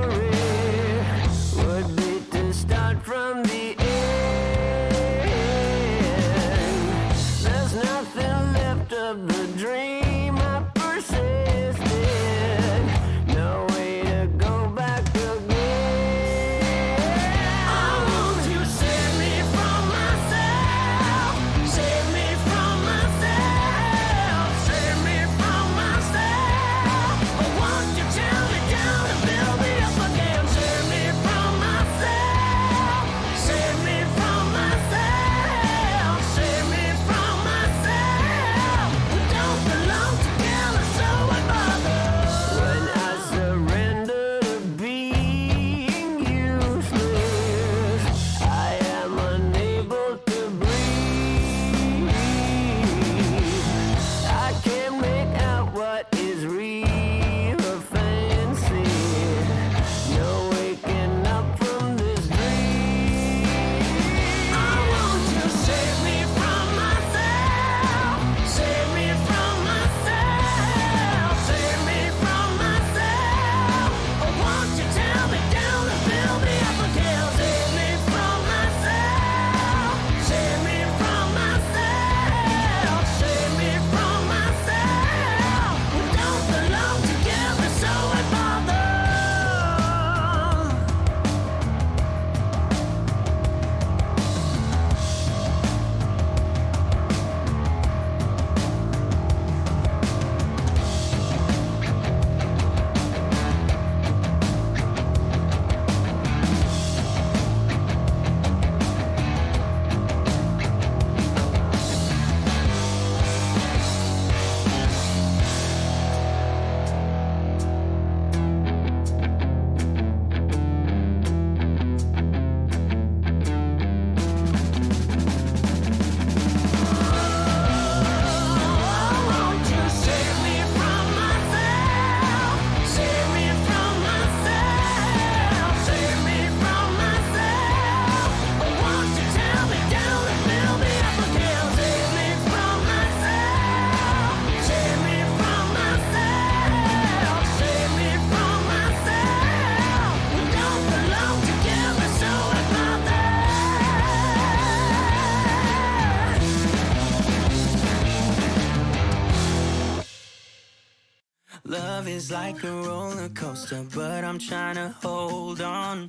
love is like a roller coaster, but I'm trying to hold on.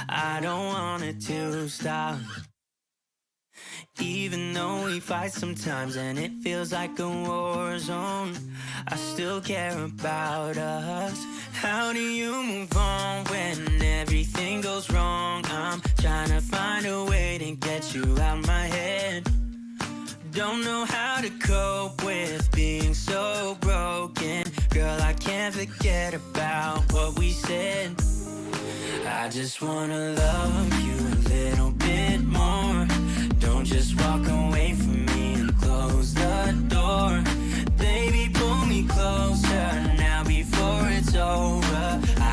I don't want it to stop. Even though we fight sometimes and it feels like a war zone, I still care about us. How do you move on when everything goes wrong? I'm trying to find a way to get you out my head. Don't know how to cope with being so broken. Girl, I can't forget about what we said. I just wanna love you a little bit more. Don't just walk away from me and close the door. Baby, pull me closer now before it's over.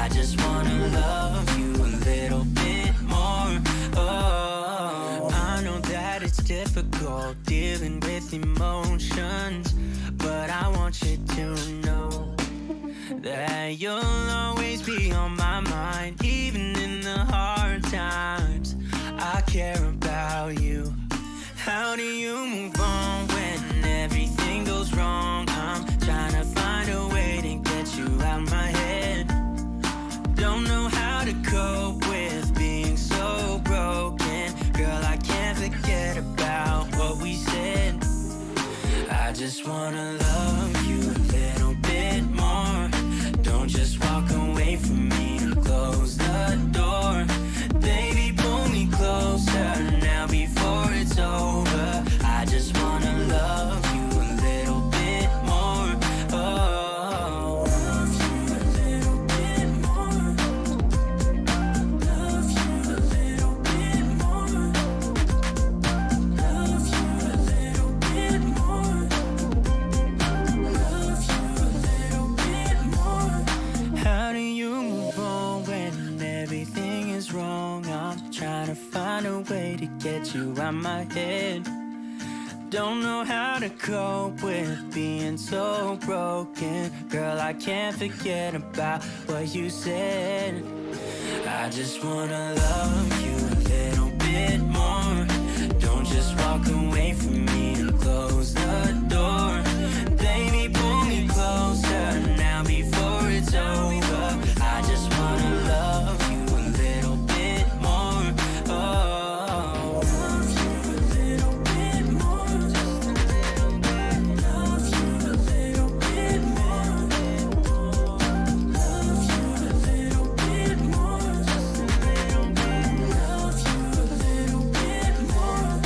I just wanna love you a little bit more. Oh, I know that it's difficult dealing with emotions, but I want you to know that you'll always be on my mind, even in the hard times. I care about you. How do you move on when everything goes wrong? I'm trying to find a way to get you out my head. Don't know how to cope with being so broken. Girl, I can't forget about what we said. I just wanna love you a little bit more. Don't just walk away from me and close the door. Baby, pull me closer now before it's over. I just wanna love you a little bit more. Oh, love you a little bit more. Love you a little bit more. Love you a little bit more. Love you a little bit more. How do you move on when everything is wrong? I'm trying to find a way to get you out my head. Don't know how to cope with being so broken. Girl, I can't forget about what you said. I just wanna love you a little bit more. Don't just walk away from me and close the door. Baby, pull me closer now before it's over. I just wanna love you a little bit more. Oh, love you a little bit more. Just a little bit. Love you a little bit more. Love you a little bit more. Just a little bit. Love you a little bit more.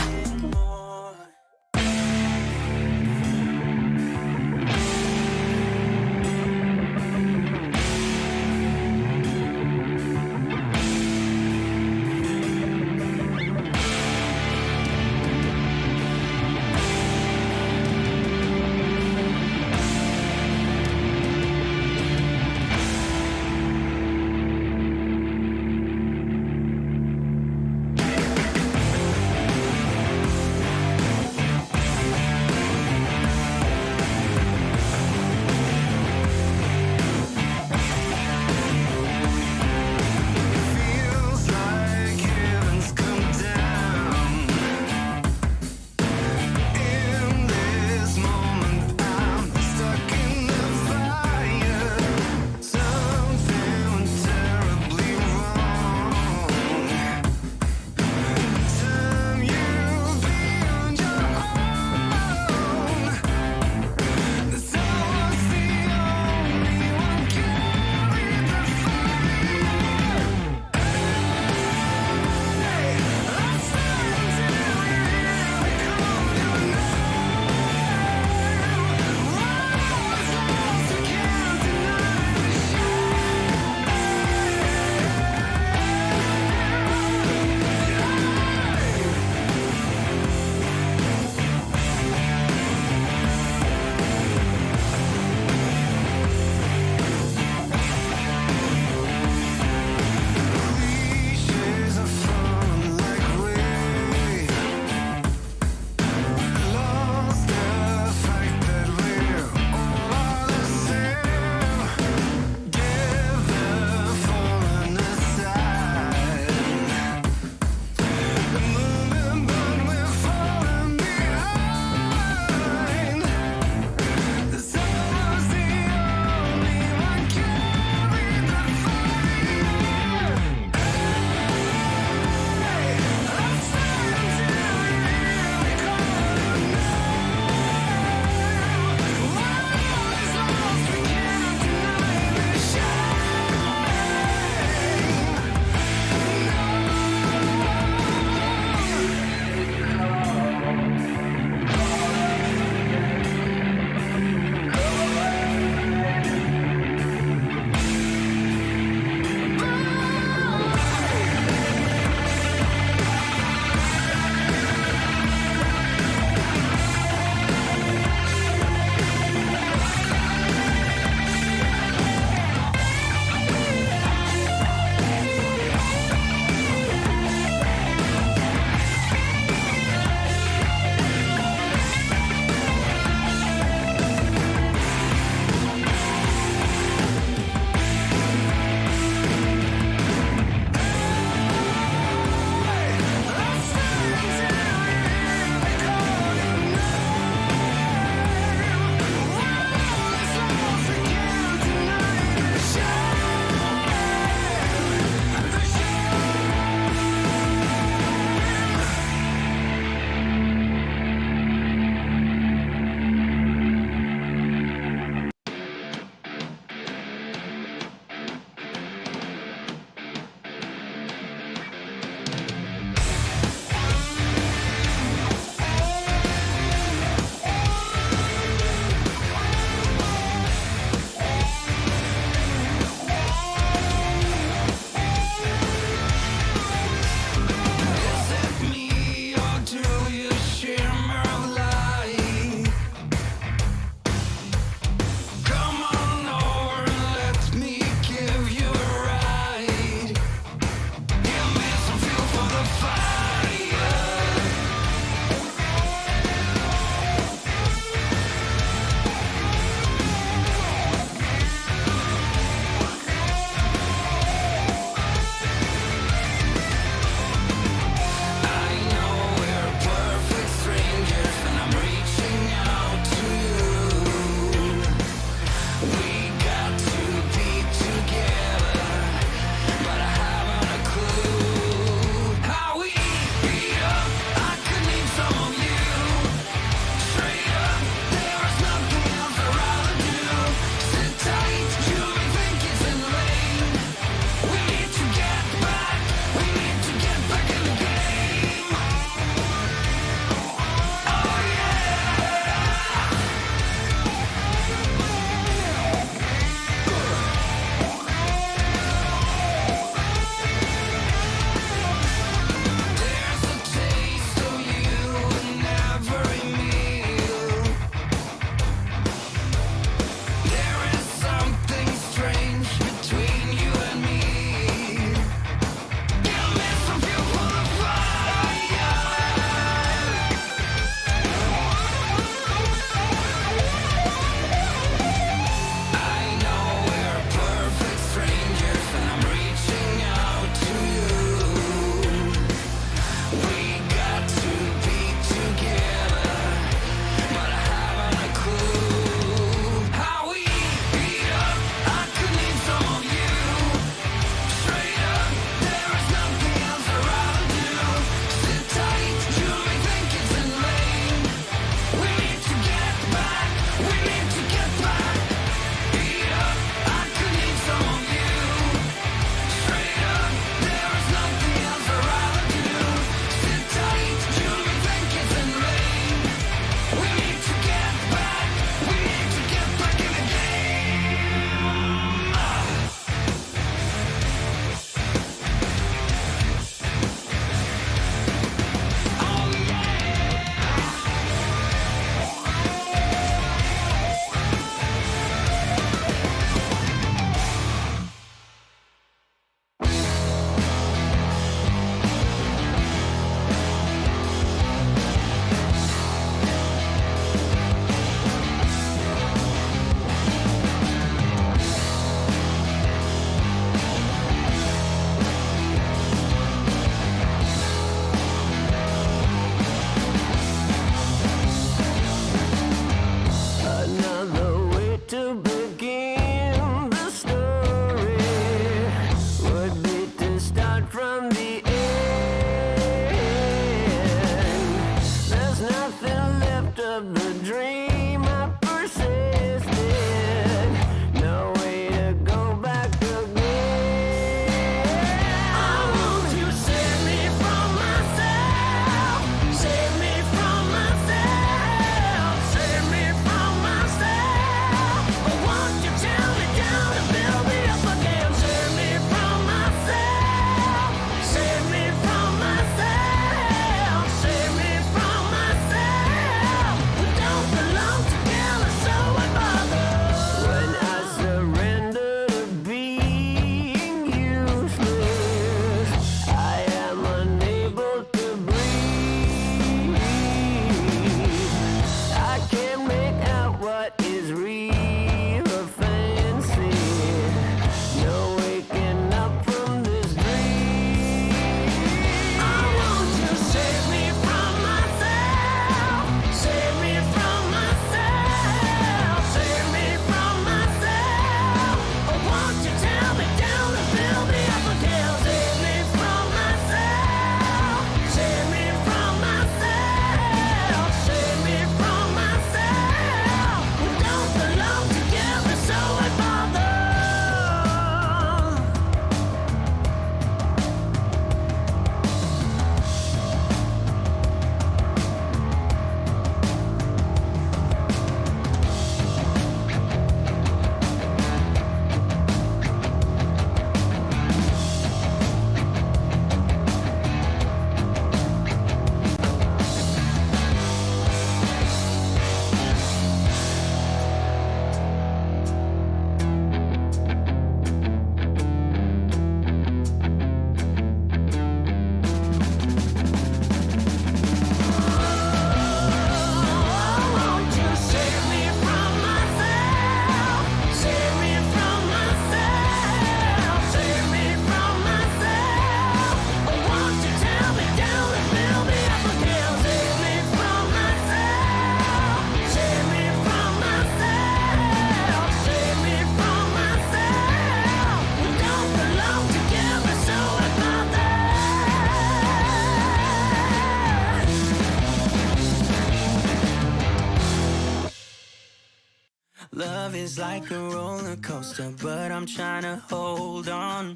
is like a roller coaster, but I'm trying to hold on.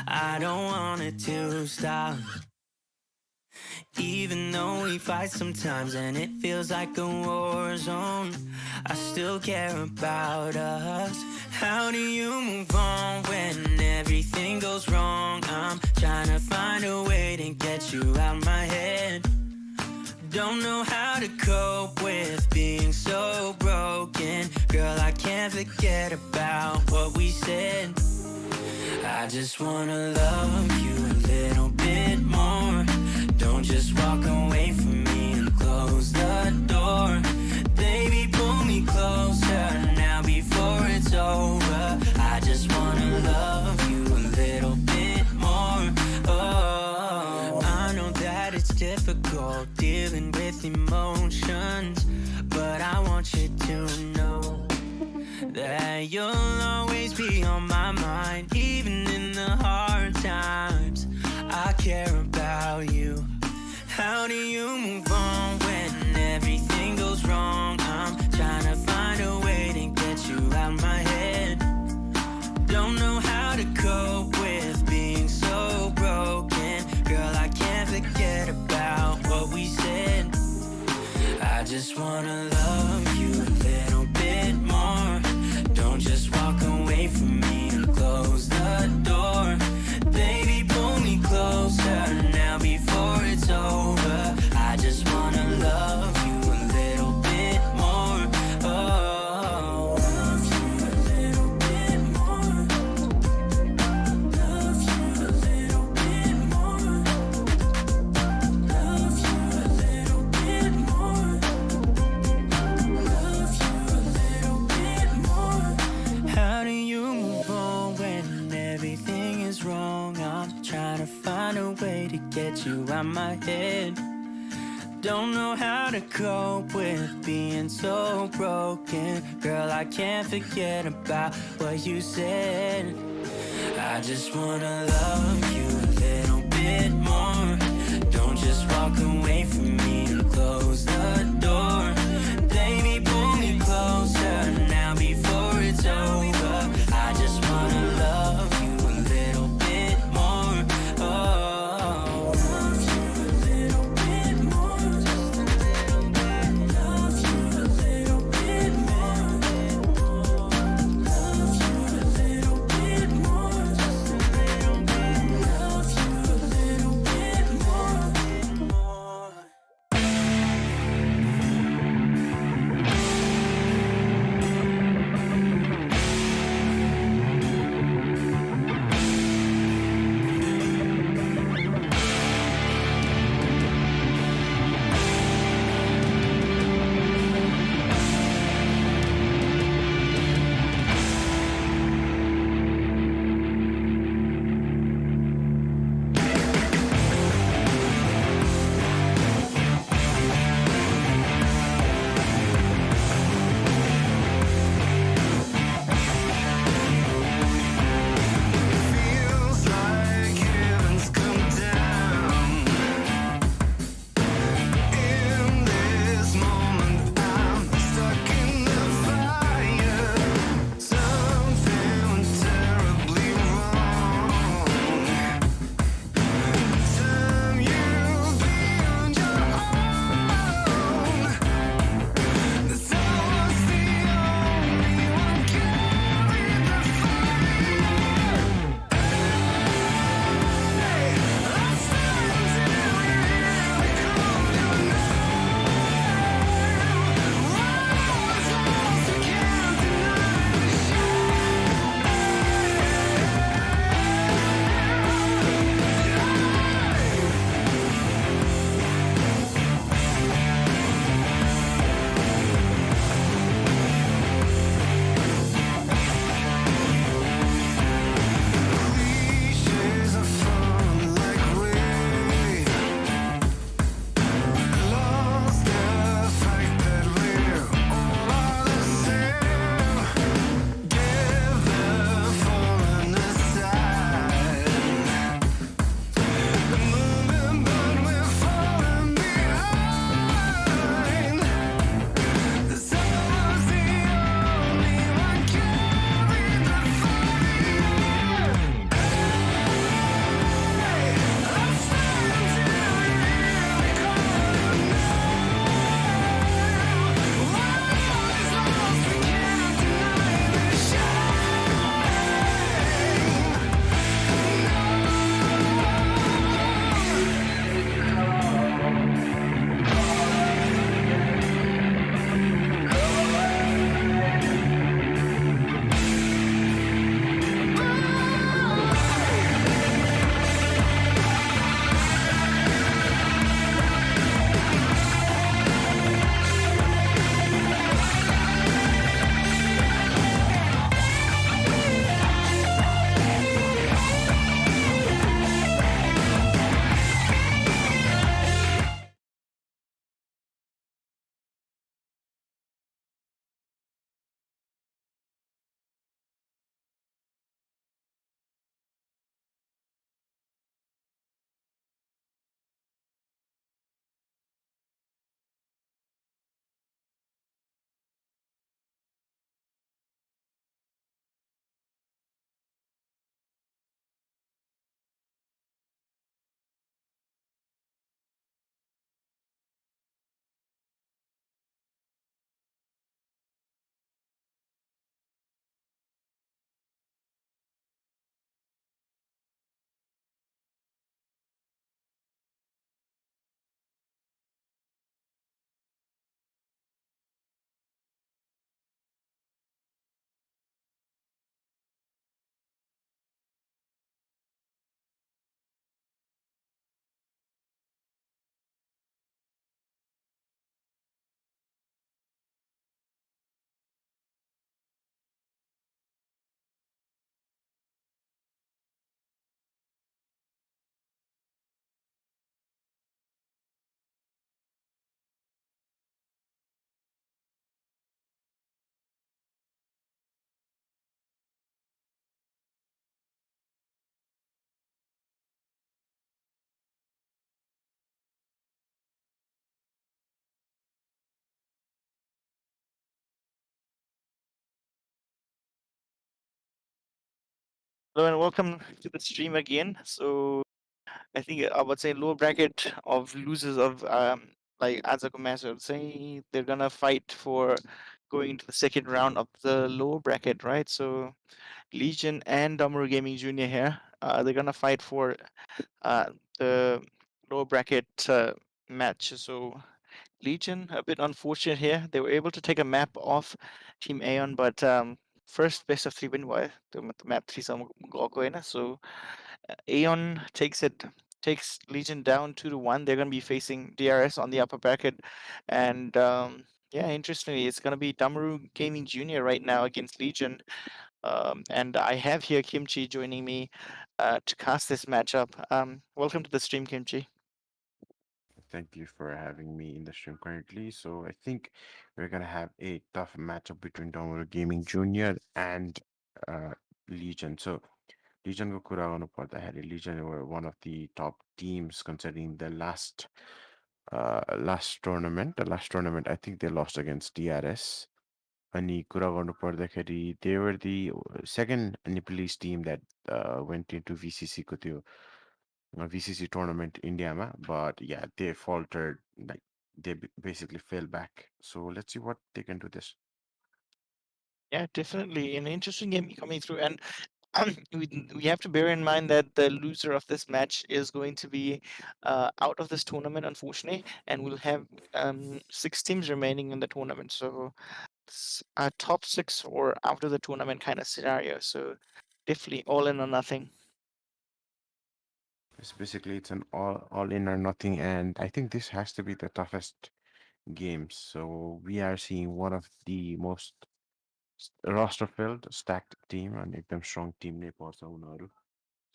I don't want it to stop. Even though we fight sometimes and it feels like a war zone, I still care about us. How do you move on when everything goes wrong? I'm trying to find a way to get you out my head. Don't know how to cope with being so broken. Girl, I can't forget about what we said. I just wanna love you a little bit more. Don't just walk away from me and close the door. Baby, pull me closer now before it's over. I just wanna love you a little bit more. Oh, I know that it's difficult dealing with emotions, but I want you to know that you'll always be on my mind. Even in the hard times, I care about you. How do you move on when everything goes wrong? I'm trying to find a way to get you out my head. Don't know how to cope with being so broken. Girl, I can't forget about what we said. I just wanna love you a little bit more. Don't just walk away from me and close the door. Baby, pull me closer now before it's over. I just wanna love you a little bit more. Oh, love you a little bit more. Love you a little bit more. Love you a little bit more. Love you a little bit more. How do you move on when everything is wrong? I'm trying to find a way to get you out my head. Don't know how to cope with being so broken. Girl, I can't forget about what you said. I just wanna love you a little bit more. Don't just walk away from me and close the door. Baby, pull me closer now before it's over. I just wanna love you a little bit more. Oh, love you a little bit more. Just a little bit. Love you a little bit more. Love you a little bit more. Just a little bit. Love Hello and welcome to the stream again. So I think I would say lower bracket of losers of like Azako Mass. I would say they're gonna fight for going into the second round of the lower bracket, right? So Legion and Damaru Gaming Junior here. They're gonna fight for the lower bracket match. So Legion a bit unfortunate here. They were able to take a map off Team Aeon, but first best of three win by the map three some so Aeon takes Legion down 2-1. They're gonna be facing DRS on the upper bracket, and yeah, interestingly, it's gonna be Damaru Gaming Junior right now against Legion. And I have here Kimchi joining me to cast this matchup. Welcome to the stream, Kimchi. Thank you for having me in the stream currently. So I think we're gonna have a tough matchup between Damaru Gaming Junior and uh, Legion. So Legion को कुरा गर्नु पर्दाखेरि Legion were one of the top teams considering the last tournament. The last tournament, I think they lost against DRS. अनि कुरा गर्नु पर्दाखेरि they were the second Nepalese team that went into VCC को त्यो VCC tournament India, but yeah, they faltered, like they basically fell back. So let's see what they can do this. Yeah, definitely an interesting game coming through, and we have to bear in mind that the loser of this match is going to be out of this tournament, unfortunately, and we'll have 6 teams remaining in the tournament. So it's a top 6 or out of the tournament kind of scenario. So definitely all in or nothing. It's basically it's an all in or nothing, and I think this has to be the toughest games. So we are seeing one of the most roster filled stacked team and एकदम strong team नै पर्छ उनीहरू.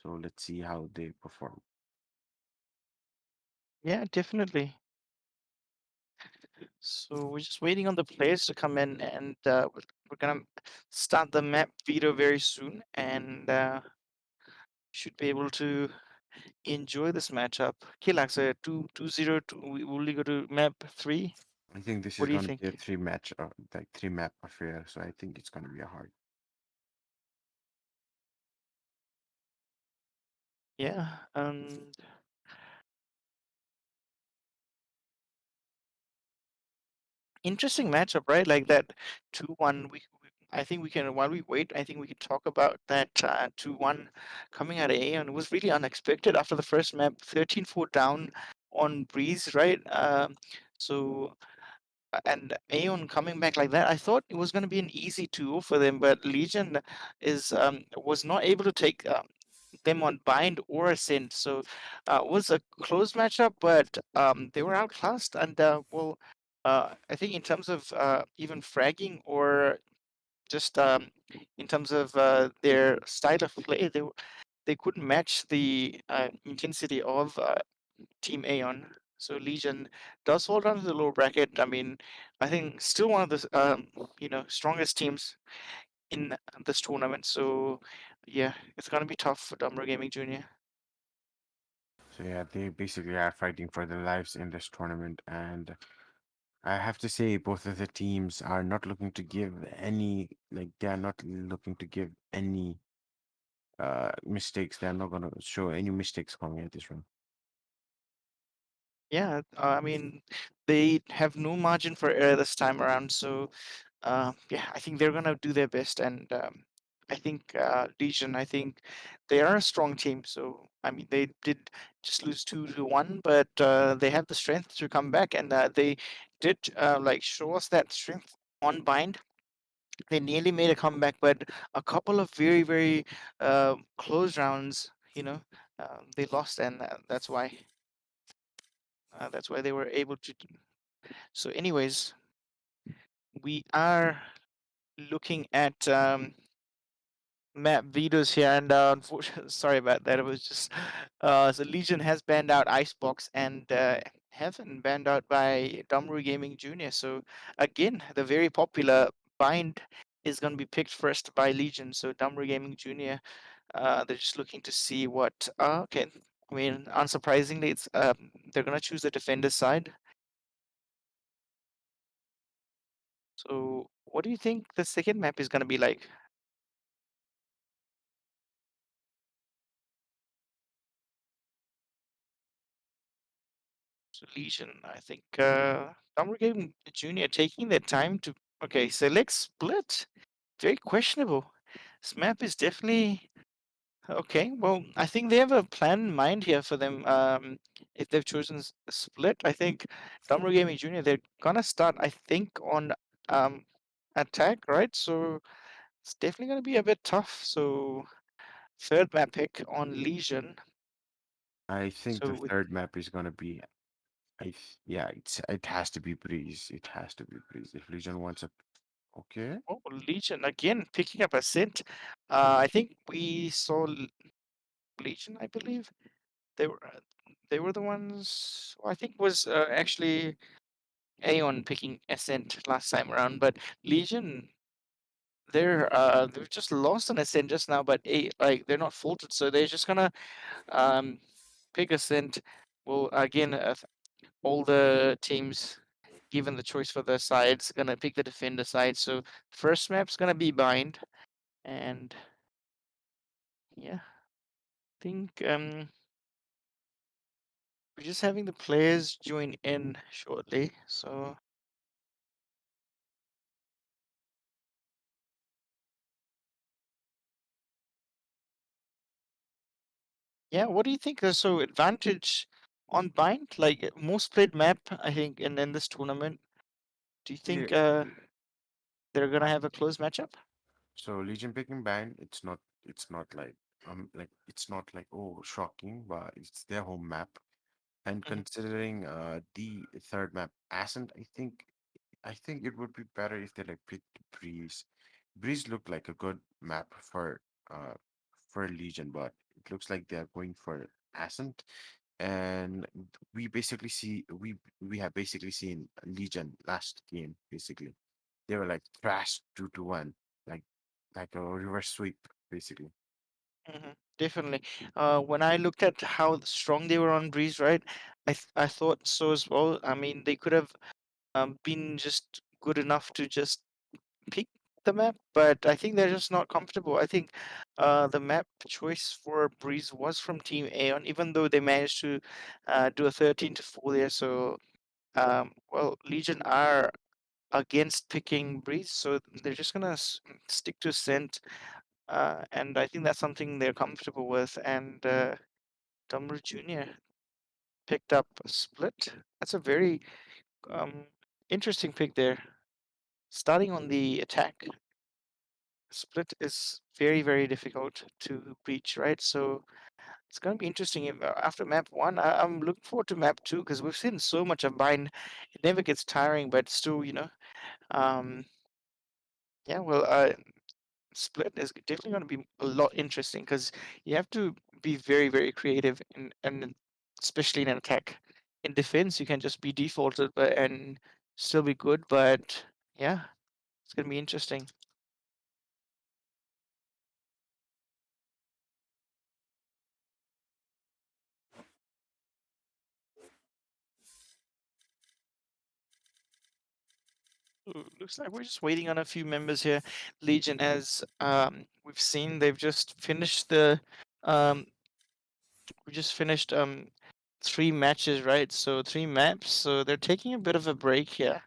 So let's see how they perform. Yeah, definitely. So we're just waiting on the players to come in, and we're gonna start the map veto very soon, and should be able to enjoy this matchup. Kilax, 2-0. We only go to map 3. I think this What is do you going to think? be a three map affair. So I think it's going to be a hard. Yeah. Interesting matchup, right? Like that 2-1. I think we can, while we wait, I think we can talk about that 2-1 coming out of Aeon. It was really unexpected after the first map, 13-4 down on Breeze, right? So and Aeon coming back like that, I thought it was going to be an easy 2 for them, but Legion is was not able to take them on bind or ascent. So it was a close matchup, but they were outclassed. And well, I think in terms of even fragging or just in terms of their style of play, they couldn't match the intensity of Team Aeon. So Legion does hold on to the lower bracket. I mean, I think still one of the strongest teams in this tournament. So yeah, it's gonna be tough for Dumber Gaming Junior. So yeah, they basically are fighting for their lives in this tournament, and I have to say both of the teams are not looking to give any they are not looking to give any mistakes. They are not gonna show any mistakes coming at this round. Yeah, I mean, they have no margin for error this time around. So yeah, I think they're gonna do their best, and I think Legion. I think they are a strong team. So I mean, they did just lose 2-1, but they have the strength to come back, and they did like show us that strength on bind. They nearly made a comeback, but a couple of very very close rounds, they lost, and that's why they were able to. So, anyways, we are looking at map vetoes here, and unfortunately, sorry about that. It was just so Legion has banned out Icebox and Heaven banned out by Damaru Gaming Junior. So again, the very popular bind is going to be picked first by Legion. So Damaru Gaming Junior, they're just looking to see what. Okay, I mean, unsurprisingly, it's they're going to choose the defender side. So what do you think the second map is going to be like? So Legion, I think Damaru Game Junior taking their time to select split. Very questionable. This map is definitely okay. Well, I think they have a plan in mind here for them. If they've chosen split, I think Damaru Gaming Junior they're gonna start. I think on attack, right? So it's definitely gonna be a bit tough. So third map pick on Legion. I think the So with third map is gonna be. Yeah, it has to be Breeze. It has to be Breeze. If Legion wants a okay. oh, Legion again picking up Ascent. I think we saw Legion. I believe they were they were the ones. I think it was actually AEON picking Ascent last time around, but Legion they've just lost an Ascent just now, but like they're not faulted, so they're just gonna um pick Ascent. Well, again, all the teams given the choice for their sides gonna pick the defender side. So first map's gonna be bind, and yeah, I think we're just having the players join in shortly. So yeah, what do you think? So advantage on bind, like most played map, I think, in this tournament. Do you Yeah. think they're gonna have a close matchup? So Legion picking ban, it's not like it's not like oh shocking, but it's their home map. And Mhm. considering the third map, Ascent, I think it would be better if they like picked Breeze. Breeze looked like a good map uh for Legion, but it looks like they're going for Ascent. And we have basically seen Legion last game, basically. They were like thrashed 2-1, like like a reverse sweep, basically. Definitely. When I looked at how strong they were on Breeze, right? I thought so as well. I mean, they could have been just good enough to just pick the map, but I think they're just not comfortable. I think the map choice for Breeze was from Team Aeon, even though they managed to do a 13-4 there. So, well, Legion are against picking Breeze, so they're just gonna stick to Scent, and I think that's something they're comfortable with. And Damaru Junior picked up a split. That's a very um, interesting pick there. Starting on the attack, split is very, very difficult to breach, right? So it's going to be interesting if, after map one. I'm looking forward to map two because we've seen so much of bind. It never gets tiring, but still, um, yeah, well, split is definitely going to be a lot interesting because you have to be very, very creative, and especially in an attack. In defense, you can just be defaulted, but and still be good. But yeah, it's going to be interesting. Looks like we're just waiting on a few members here. Legion, as we've seen, they've just finished um we just finished 3 matches, right? So 3 maps. So they're taking a bit of a break here.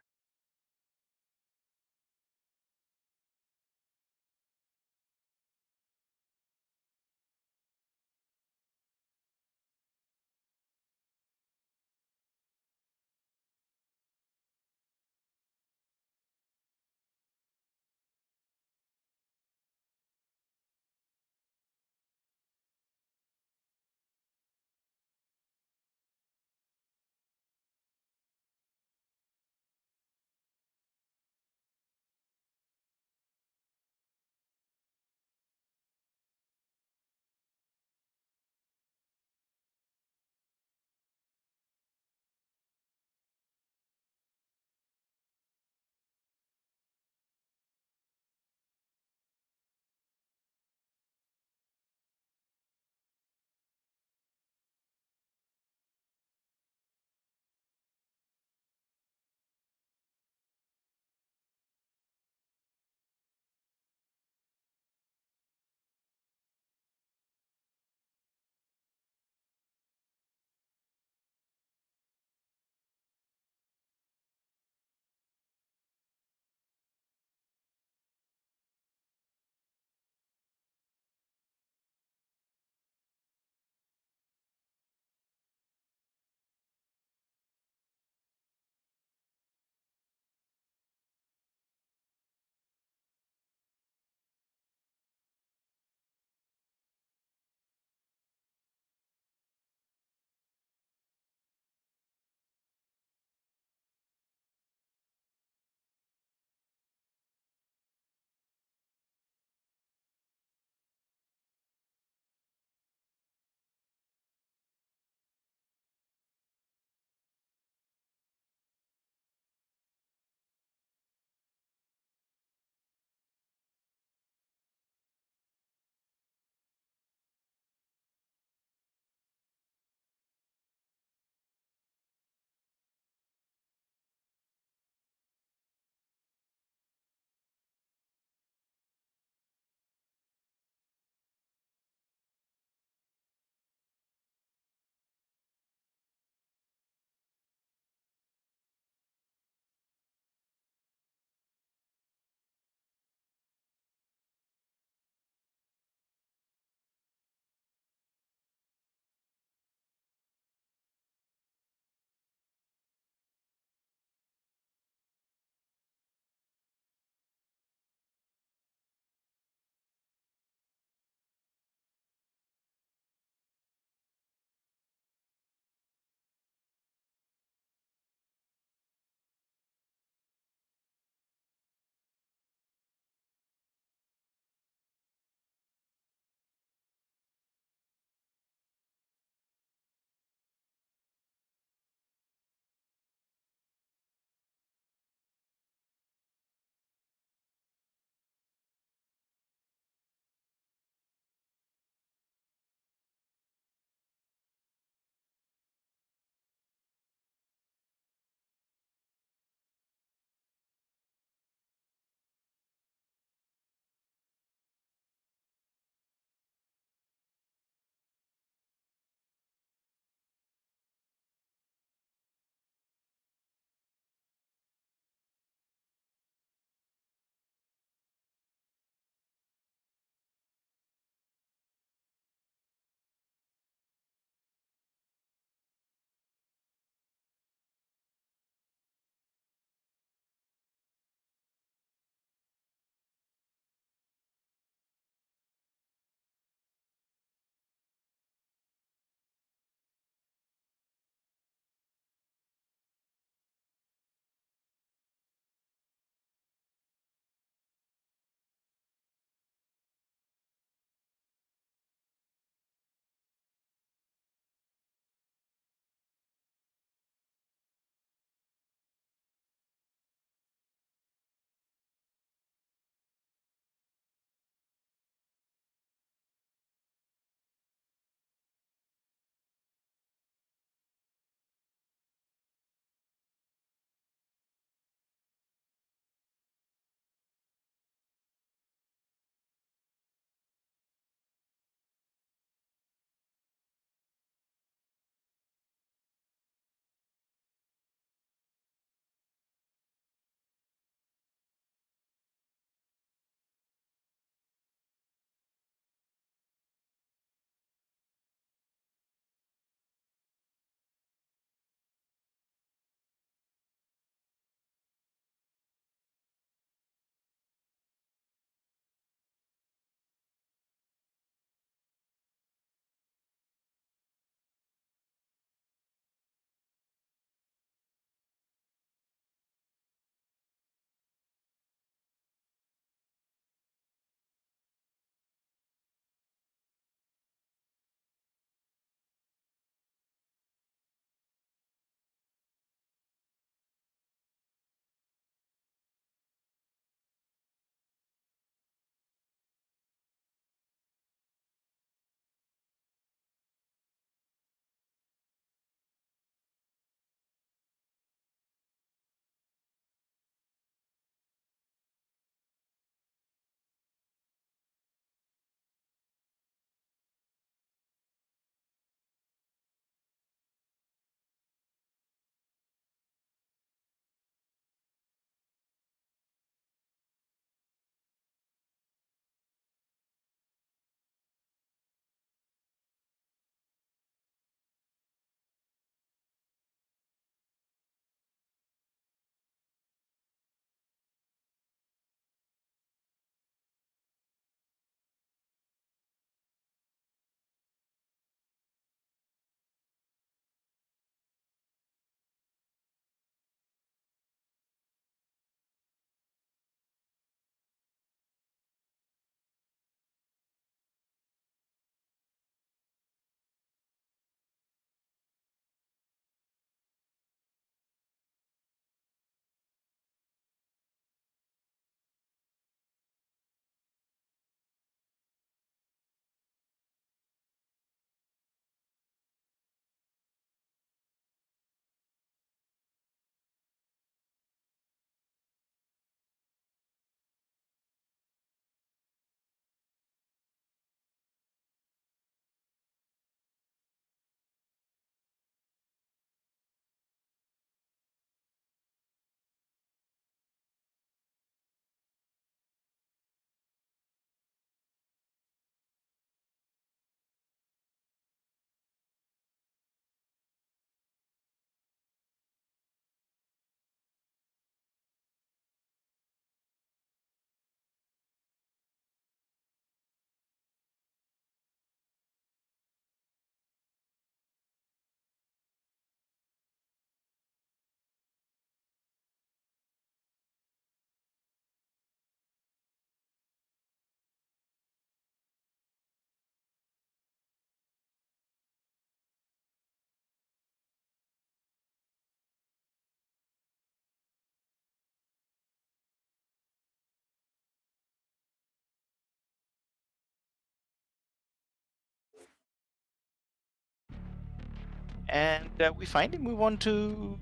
And we finally move on to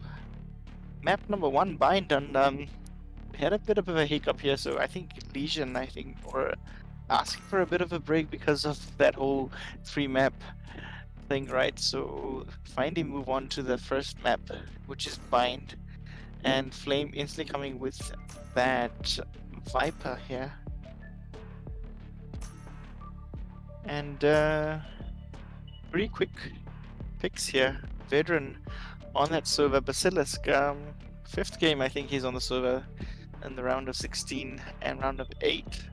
map number 1, Bind, and we had a bit of a hiccup here, so I think Legion, or asking for a bit of a break because of that whole 3-map thing, right? So finally move on to the first map, which is Bind, and Flame instantly coming with that Viper here. And pretty quick picks here. Veteran on that server, Basilisk. 5th game I think he's on the server in the round of 16 and round of 8.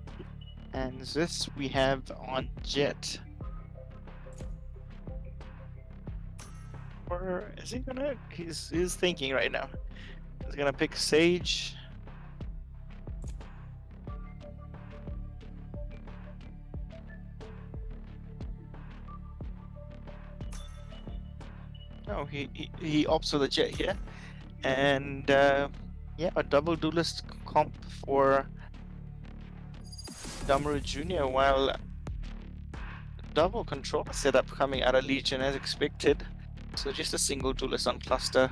And this we have on Jet. Or is he gonna? He's thinking right now. He's gonna pick Sage. No, he opts for the Jet here, and yeah, a double duelist comp for Damaru Jr. While double controller setup coming out of Legion as expected. So just a single duelist on cluster.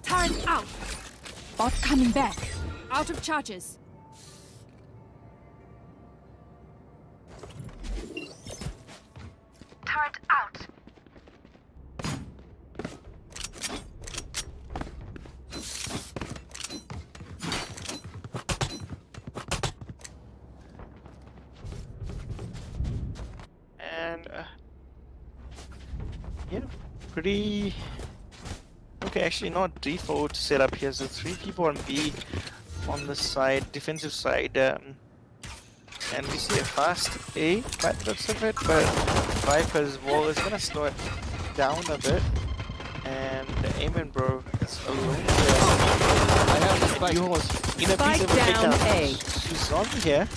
Turret out. Bot coming back. Out of charges. Turret out. And yeah, pretty okay. Actually, not default setup here. So 3 people on B on the side, defensive side, and we see a fast A by the looks of it, but Viper's wall is gonna slow it down a bit, and Amen Bro is alone here. I have the spike. You was in a Spike piece of a down takedown. A. She's on here.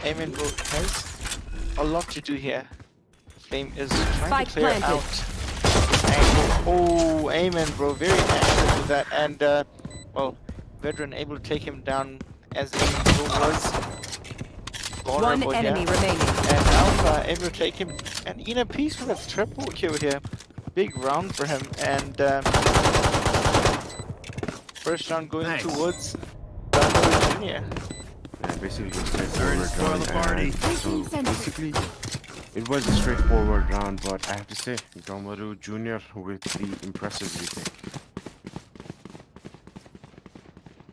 Amen Bro has a lot to do here. Flame is trying Spike to clear planted. out this angle. Oh, Amen Bro, very active with that, and well, Veteran able to take him down as Amen Bro was. One Vulnerable enemy here. remaining. And Alpha able to take him and in a piece with a triple kill here. Big round for him, and first round going towards Damaru Jr. Yeah, basically just straightforward round. And so basically, it was a straightforward round, but I have to say, Damaru Jr. with the impressive retake.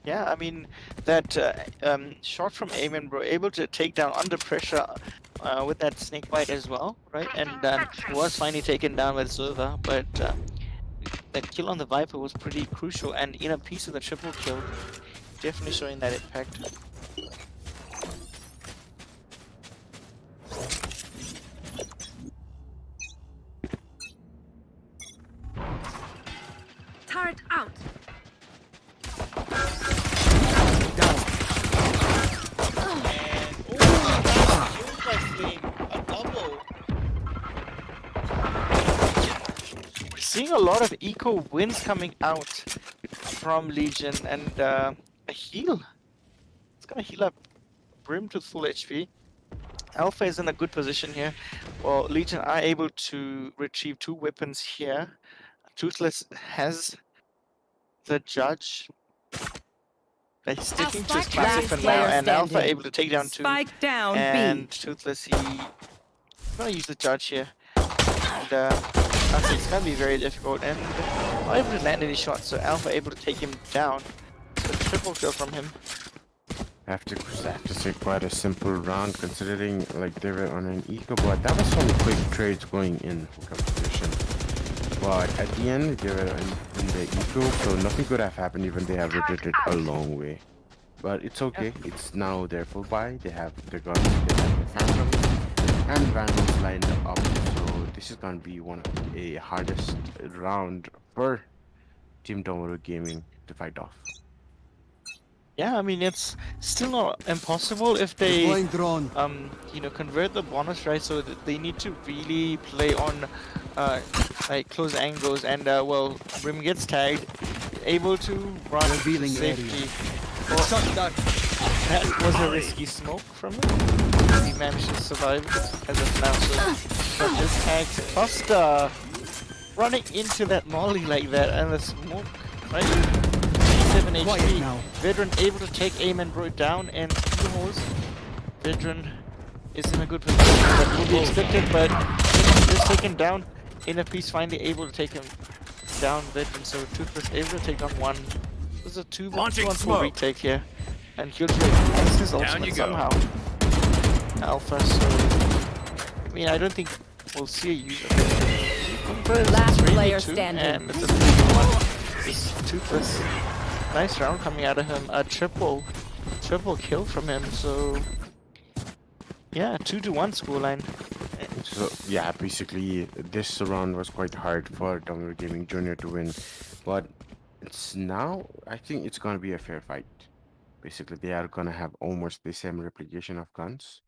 Yeah, I mean that shot from Amen Bro able to take down under pressure with that snake bite as well, right? And was finally taken down by the server, but that kill on the Viper was pretty crucial, and in a piece of the triple kill, definitely showing that impact. Turret out. We're seeing a lot of eco wins coming out from Legion, and a heal. It's gonna heal up Brim to full HP. Alpha is in a good position here. Well, Legion are able to retrieve 2 weapons here. Toothless has the judge. They're sticking to his spike classic last for now, player and Alpha standing. able to take down 2. Spike down And B. Toothless, he's gonna use the judge here. And it's gonna be very difficult, and not able to land any shots, so Alpha able to take him down. So triple kill from him. I have to say quite a simple round considering like they were on an eco, but that was some quick trades going in competition. But at the end they were in the eco, so nothing could have happened even they have retreated a long way. But it's okay, it's now their full buy, they have the guns, they have the phantom, and Vandals lined up, so this is gonna be one of the hardest round for Team Damaru Gaming to fight off. yeah, I mean it's still not impossible if they Deploying drone. convert the bonus, right? So that they need to really play on like close angles, and well, Brim gets tagged, able to run to Revealing safety. area. Shot that. That was a risky smoke from him. He managed to survive as of now, so but just tagged. Cluster running into that molly like that, and the smoke, right? 7 Quiet HP. now. Veteran able to take aim and bro down, and two holes. Veteran is in a good position. That will be expected, but just taken down. Inner piece finally able to take him down. Veteran, so Toothless able to take on one. This is a 2-1 retake here. And he'll use his ultimate somehow. Alpha, so I mean I don't think we'll see a use of it. Last It's player 3v2, standing. and it's a 3v1. This Toothless. Nice round coming out of him. A triple kill from him, so yeah, 2-1 scoreline. So yeah, basically this round was quite hard for Damaru Gaming Junior to win, but it's now I think it's gonna be a fair fight. Basically, they are gonna have almost the same replication of guns.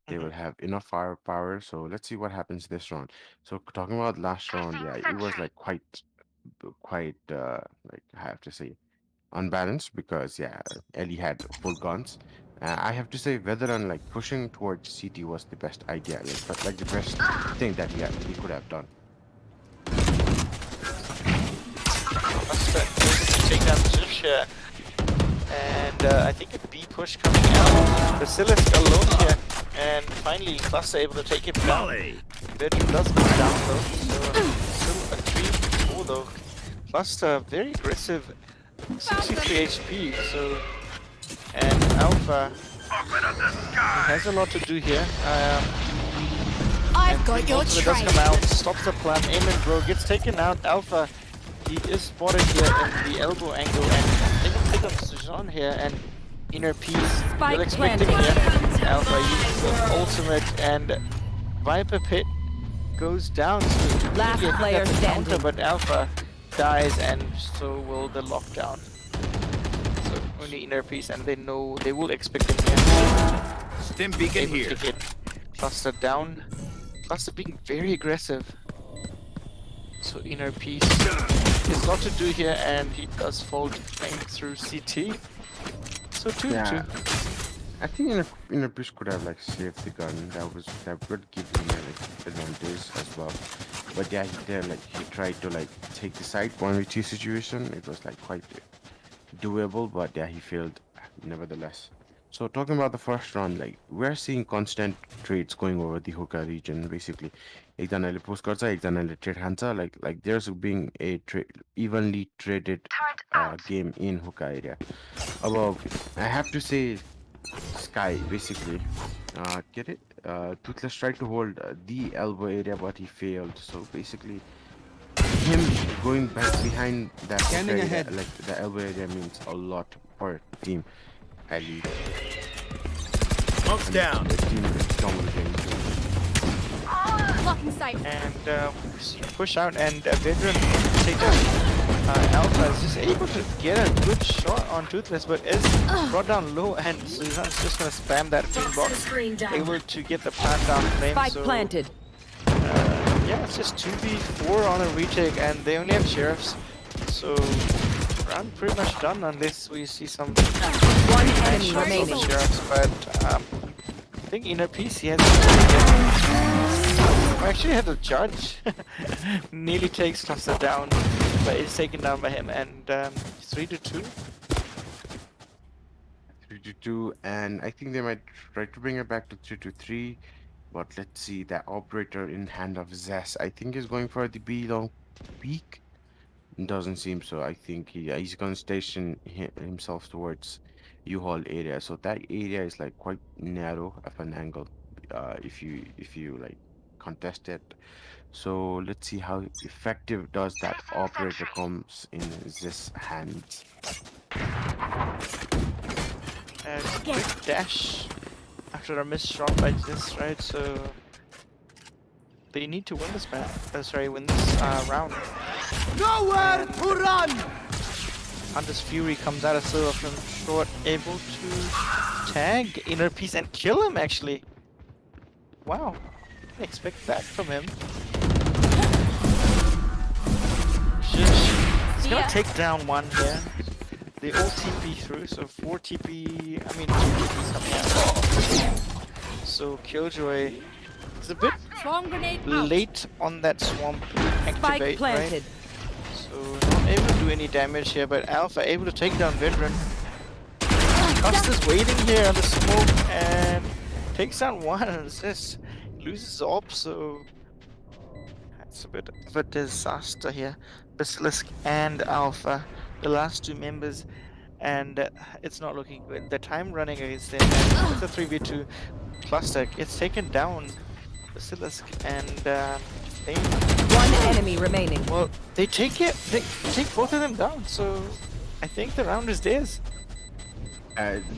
They will have enough firepower. So let's see what happens this round. So talking about last round, yeah, it was like quite like I have to say unbalanced because yeah, Ellie had full guns. I have to say Veteran like pushing towards CT was the best idea, like the best thing that he could have done. Take down the share. And I think a B push coming out. Basilisk alone here. And finally Cluster able to take him down. Bedroom does go down though. So still a 3-4 though. Cluster very aggressive. 63 HP. So and Alpha he has a lot to do here. I've got your does trail. come out, stops the plan, aim and bro gets taken out. Alpha he is spotted here in the elbow angle, and they can pick up Sujan here, and inner piece. Spike You're expecting planted. here. Alpha uses the ultimate, and Viper Pit goes down. So Last immediately player that's a counter, standing. but Alpha dies, and so will the lockdown. So only inner piece, and they know they will expect him here. Stim beacon Able here. to get Cluster down. Cluster being very aggressive. So inner piece. There's a lot to do here, and he does fall through CT. So 2-2. Yeah. I think inner piece could have like saved the gun. That would give him like advantage as well. But yeah, he tried to like take the side 1v2 situation. It was like quite doable, but yeah, he failed nevertheless. So talking about the first round, like we're seeing constant trades going over the hookah region basically. एकजनाले post गर्छ एकजनाले trade खान्छ like there's being a evenly traded game in hookah area. अब I have to say Sky basically get it Toothless tried to hold the elbow area but he failed, so basically him going back behind that Scanning area, ahead. like the elbow area means a lot for team Ali. Smoke's down. The team is dominating too. Blocking sight. And we see push out, and Veteran take down Alpha is just able to get a good shot on Toothless, but is brought down low, and Suzanne's just gonna spam that green box, able to get the plant down flame. Spike So planted. yeah, it's just 2v4 on a retake, and they only have sheriffs, so round pretty much done unless we see some One nice enemy shots on the remaining. sheriffs. But I think inner piece he has. I actually had a judge. Nearly takes Cluster down, but it's taken down by him, and 3-2. 3-2, and I think they might try to bring it back to 3-3. But let's see, that operator in hand of Zess, I think is going for the B long peak. Doesn't seem so. I think he's gonna station himself towards U-Haul area. So that area is like quite narrow of an angle. If you like contest it. So let's see how effective does that operator comes in Zess hands. And quick dash after a missed shot like this, right? So they need to win this match. Win this round. Nowhere to run. Hunter's Fury comes out of silver from short, able to tag Inner Peace and kill him actually. Wow, didn't expect that from him. He's gonna take down one here. They all TP through, so 4 TP, I mean 2 TPs coming out. So Killjoy is a bit Swarm grenade out. late on that swamp Spike activate, planted. right? So not able to do any damage here, but Alpha able to take down Veteran. Custer's waiting here on the smoke and takes down one and assist. Loses op, so that's a bit of a disaster here. Basilisk and Alpha, the last 2 members, and it's not looking good. The time running against them, and it's a 3v2. Cluster gets taken down. Basilisk and Flame. One enemy remaining. Well, they take both of them down, so I think the round is theirs.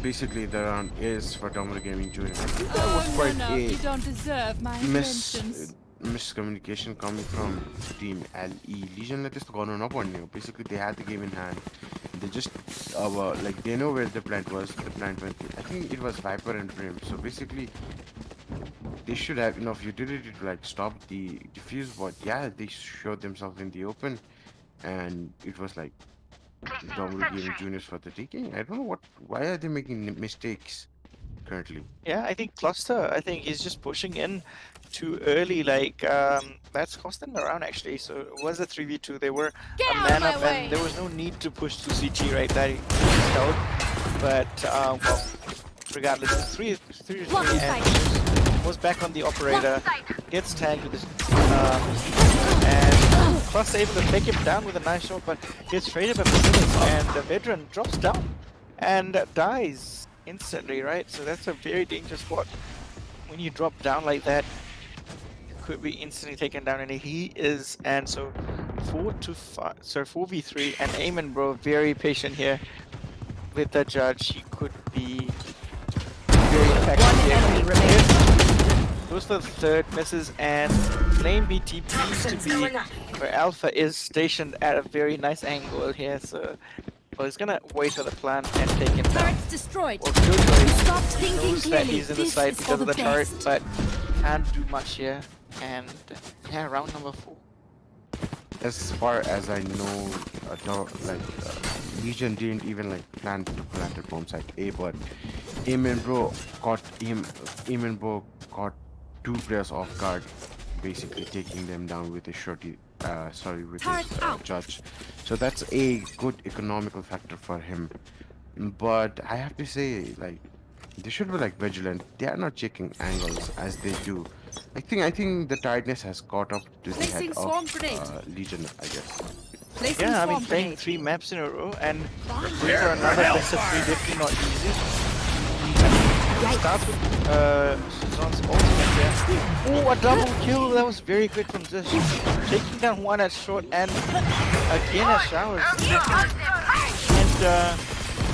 Basically, the round is for Damaru Gaming Junior. I think that Oh, was quite no, you a don't deserve my attentions. miscommunication coming from team LE. Legion let this go on. Basically, they had the game in hand. They just like they know where the plant was. The plant went. I think it was Viper and Brim. So basically, they should have enough utility to like stop the defuse. But yeah, they showed themselves in the open, and it was like Damaru Gaming Juniors for the taking. I don't know why are they making mistakes currently. Yeah, I think Cluster, I think he's just pushing in too early, like, that's costing them around actually, so it was a 3v2, they were Get a out of man my up way. and there was no need to push to CT, right, that he held, but, well, regardless, 3-3 Blocking and sight. was back on the operator, gets tagged with his, and Cluster able to take him down with a nice shot, but gets traded by Basilisk, and the Veteran drops down and dies instantly, right? So that's a very dangerous spot. When you drop down like that, you could be instantly taken down, and he is. And so 4v3, and Eamon, bro, very patient here with the judge. He could be very effective One here. enemy remaining. Goes for the third, misses, and Flame BT needs to be where Alpha is stationed at a very nice angle here. So, well, he's gonna wait for the plan and take him down. Turret's destroyed. Well, Killjoy Stop thinking knows that clearly. he's in the This side is because for of the the turret, best. but can't do much here. And yeah, round number 4. As far as I know, Legion didn't even like plan to plant a bomb site A, but Eamon bro caught 2 players off guard, basically taking them down with a shorty. With Turret his out. judge. So that's a good economical factor for him. But I have to say, like, they should be like vigilant. They are not checking angles as they do. I think the tiredness has caught up to the Placing head swarm of grenade. Legion, I guess. Placing Yeah, I mean, swarm playing grenade. 3 maps in a row and going for another best of 3 definitely not easy. Starts with Suzanne's ultimate there. Oh, a double kill! That was very quick from Zish. Taking down one at short and again at showers. And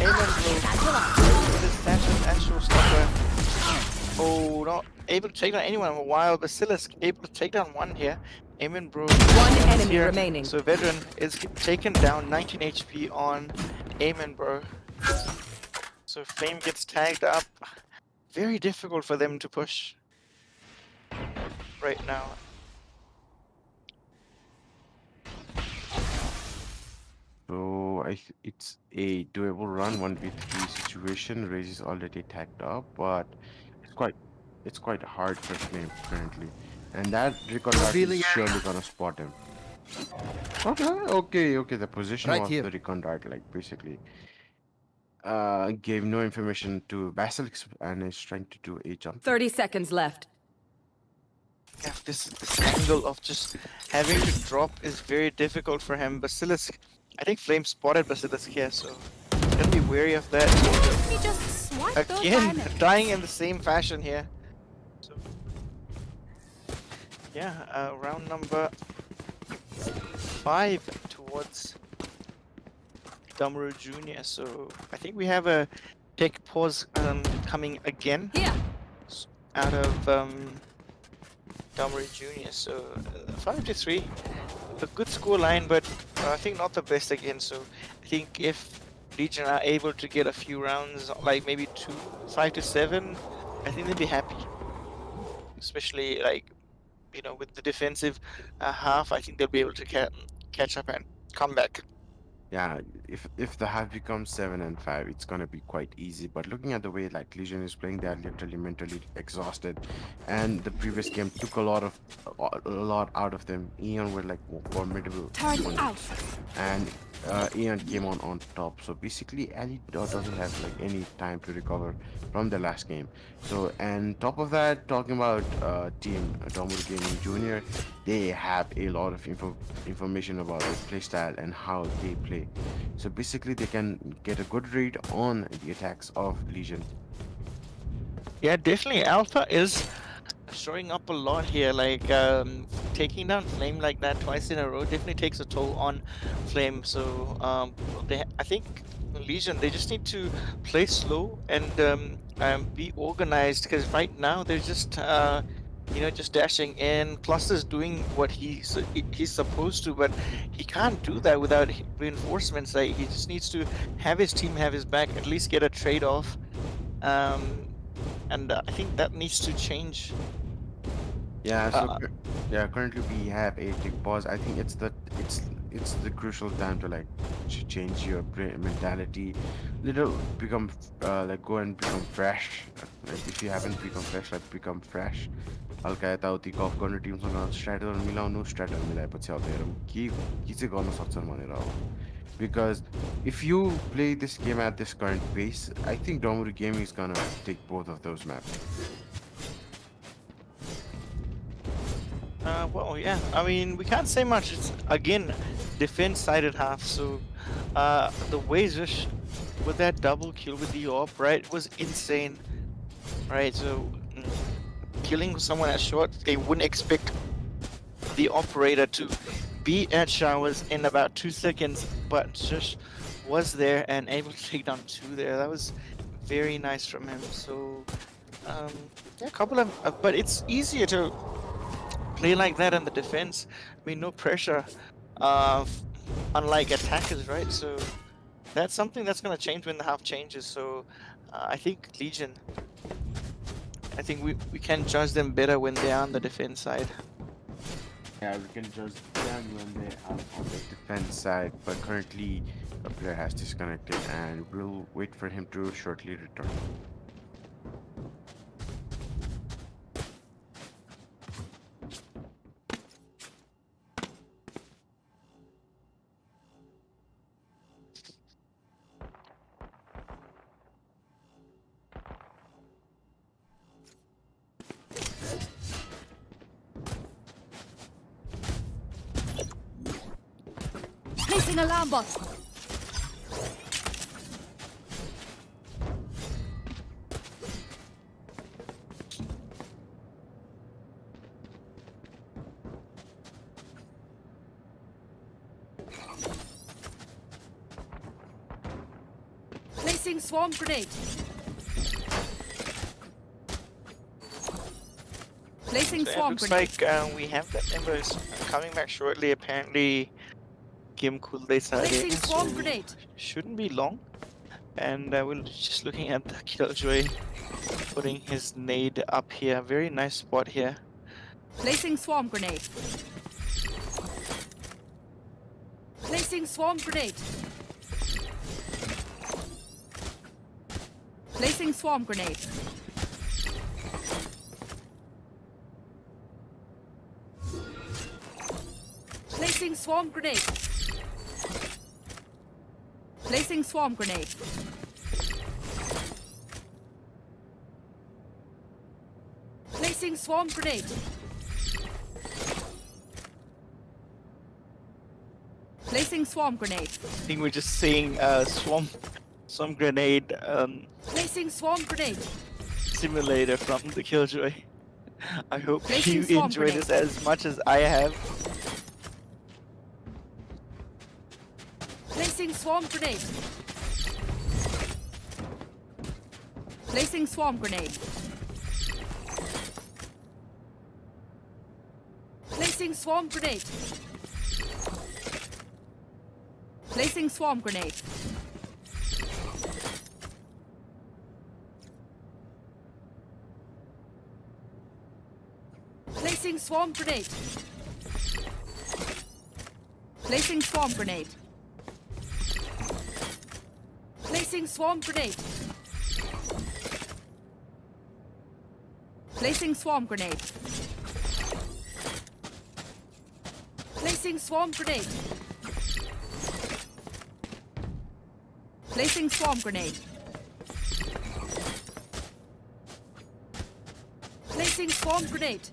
Eamon with his stanchion and showstopper. Oh, not able to take down anyone in a while. Basilisk able to take down one here. Eamon bro. One is enemy here. remaining. So Veteran is taken down, 19 HP on Eamon bro. So Flame gets tagged up. Very difficult for them to push right now. So it's a doable run 1v3 situation. Raze is already tagged up, but it's quite hard for Flame currently, and that record is surely gonna spot him. Okay. The position Right of here. the recon dart, like basically, gave no information to Basilisk and is trying to do a jump. 30 seconds left. Yeah, this angle of just having to drop is very difficult for him. Basilisk, I think Flame spotted Basilisk here, so he's gonna be wary of that. He just swiped those Again, diamonds. dying in the same fashion here. So, yeah, round number 5 towards Damaru Junior. So I think we have a tech pause coming again Here. out of Damaru Jr. So 5-3, a good score line, but I think not the best again. So I think if Legion are able to get a few rounds, like maybe 5-7, I think they'd be happy. Especially like, you know, with the defensive half, I think they'll be able to catch up and come back. Yeah, if the half becomes 7-5, it's gonna be quite easy. But looking at the way like Legion is playing, they are literally mentally exhausted, and the previous game took a lot out of them. AEON were like formidable Turret opponents, out. and AEON came on top. So basically, Ali doesn't have like any time to recover from the last game. So and top of that, talking about team Damaru Gaming Junior, they have a lot of information about their playstyle and how they play. So basically, they can get a good read on the attacks of Legion. Yeah, definitely. Alpha is showing up a lot here. Like taking down Flame like that twice in a row definitely takes a toll on Flame. So I think Legion, they just need to play slow and be organized, because right now they're just you know, just dashing in. Cluster's doing what he's supposed to, but he can't do that without reinforcements. Like, he just needs to have his team have his back, at least get a trade off. And I think that needs to change. Yeah, so currently we have a big pause. I think it's the crucial time to like change your mentality, become like go and become fresh. Like if you haven't become fresh, like become fresh. हल्का यताउति गफ गर्ने टिमसँग strategy मिलाउनु, strategy मिलाएपछि अब हेरौँ के चाहिँ गर्न सक्छन् भनेर अब. Because if you play this game at this current pace, I think Damaru Gaming is gonna take both of those maps. Well, yeah, I mean, we can't say much. It's, again, defense-sided half, so the way Zush with that double kill with the AWP, right, was insane, right? So killing someone at short, they wouldn't expect the operator to be at showers in about 2 seconds, but Zush was there and able to take down 2 there. That was very nice from him. So yeah, a couple of, but it's easier to play like that in the defense. I mean, no pressure, unlike attackers, right? So that's something that's going to change when the half changes. So I think Legion, I think we can judge them better when they are on the defense side. Yeah, we can judge them when they are on the defense side, but currently a player has disconnected and we'll wait for him to shortly return. Placing alarm bot. Placing swarm grenade. Placing So it swarm looks grenade. like we have that members coming back shortly. Apparently, Kim Cool they Placing swarm grenade. shouldn't be long. And we're just looking at the Killjoy putting his nade up here. Very nice spot here. Placing swarm grenade. Placing swarm grenade. Placing swarm grenade. Placing swarm grenade. Placing swarm grenade. Placing swarm grenade. Placing swarm grenade. I think we're just seeing swarm grenade Placing swarm grenade. simulator from the Killjoy. I hope Placing you swarm enjoy grenade. this as much as I have. Placing swarm grenade. Placing swarm grenade. Placing swarm grenade. Placing swarm grenade. Placing swarm grenade. Placing swarm grenade. Placing swarm grenade. Placing swarm grenade. Placing swarm grenade. Placing swarm grenade. Placing swarm grenade.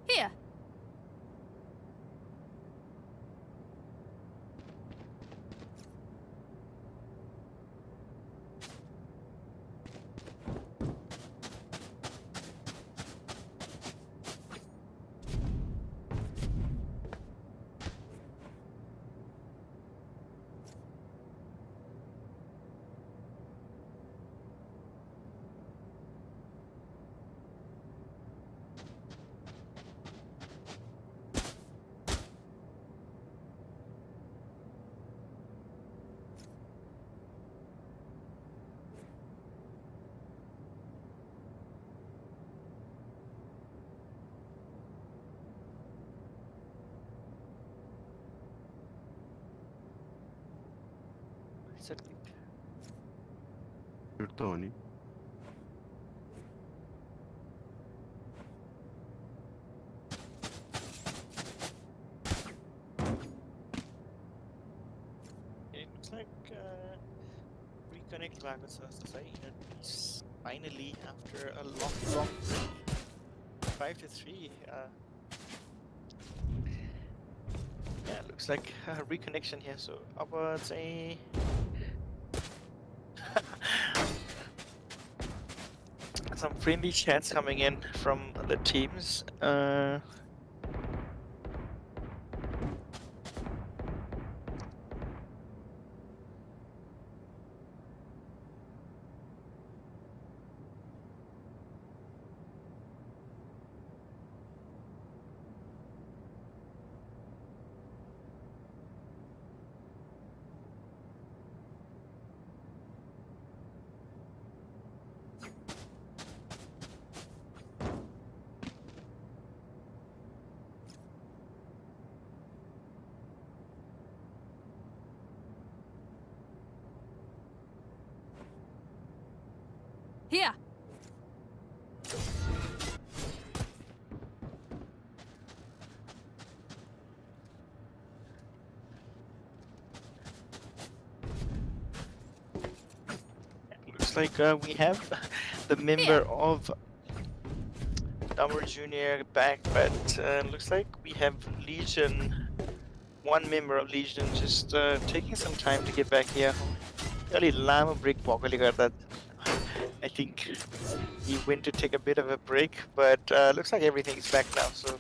Here. Shoot त हो नि It looks like reconnect भएको छ जस्तो छ है finally after a long 5-3 yeah, looks like a reconnection here. So अब चाहिँ some friendly chats coming in from the teams. Here. Looks like we have the member of Damaru Jr. back, but looks like we have Legion. One member of Legion just taking some time to get back here. Really lama break that. I think he went to take a bit of a break, but looks like everything's back now, so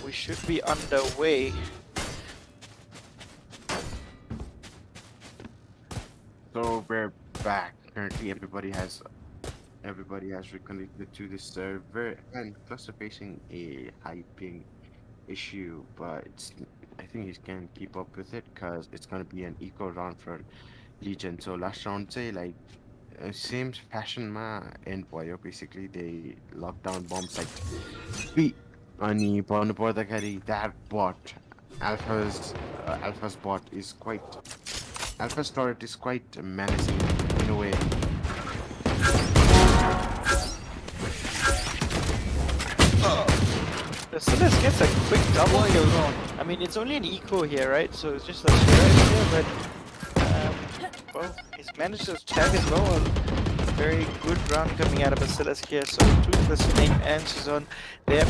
we should be underway. So we're back. Currently, everybody has reconnected to the server, and Cluster facing a high ping issue, but I think he can keep up with it because it's gonna be an eco round for Legion. So last round say like same fashion ma end भयो. Basically they locked down bombs like B. अनि भन्नु पर्दाखेरि that bot Alpha's bot is quite Alpha's turret is quite menacing in a way. Silas gets a quick double kill. I mean, it's only an eco here, right? So it's just a sheriff here, but well, he's managed to tag as well. A very good round coming out of Basilisk here. So between the Snake and Shizon, they have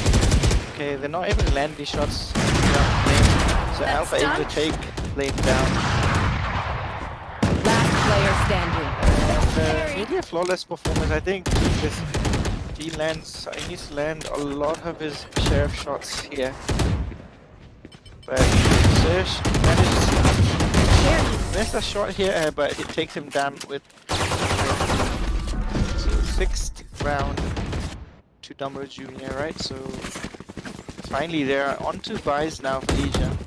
okay, they're not able to land these shots around Flame. So Alpha able to take Flame down. Last player standing. And maybe a flawless performance. I think this. He needs to land a lot of his sheriff shots here. But Serge manages to miss a shot here, but it takes him down with so 6th round to Damaru Jr., right? So finally they're on to buys now for Legion.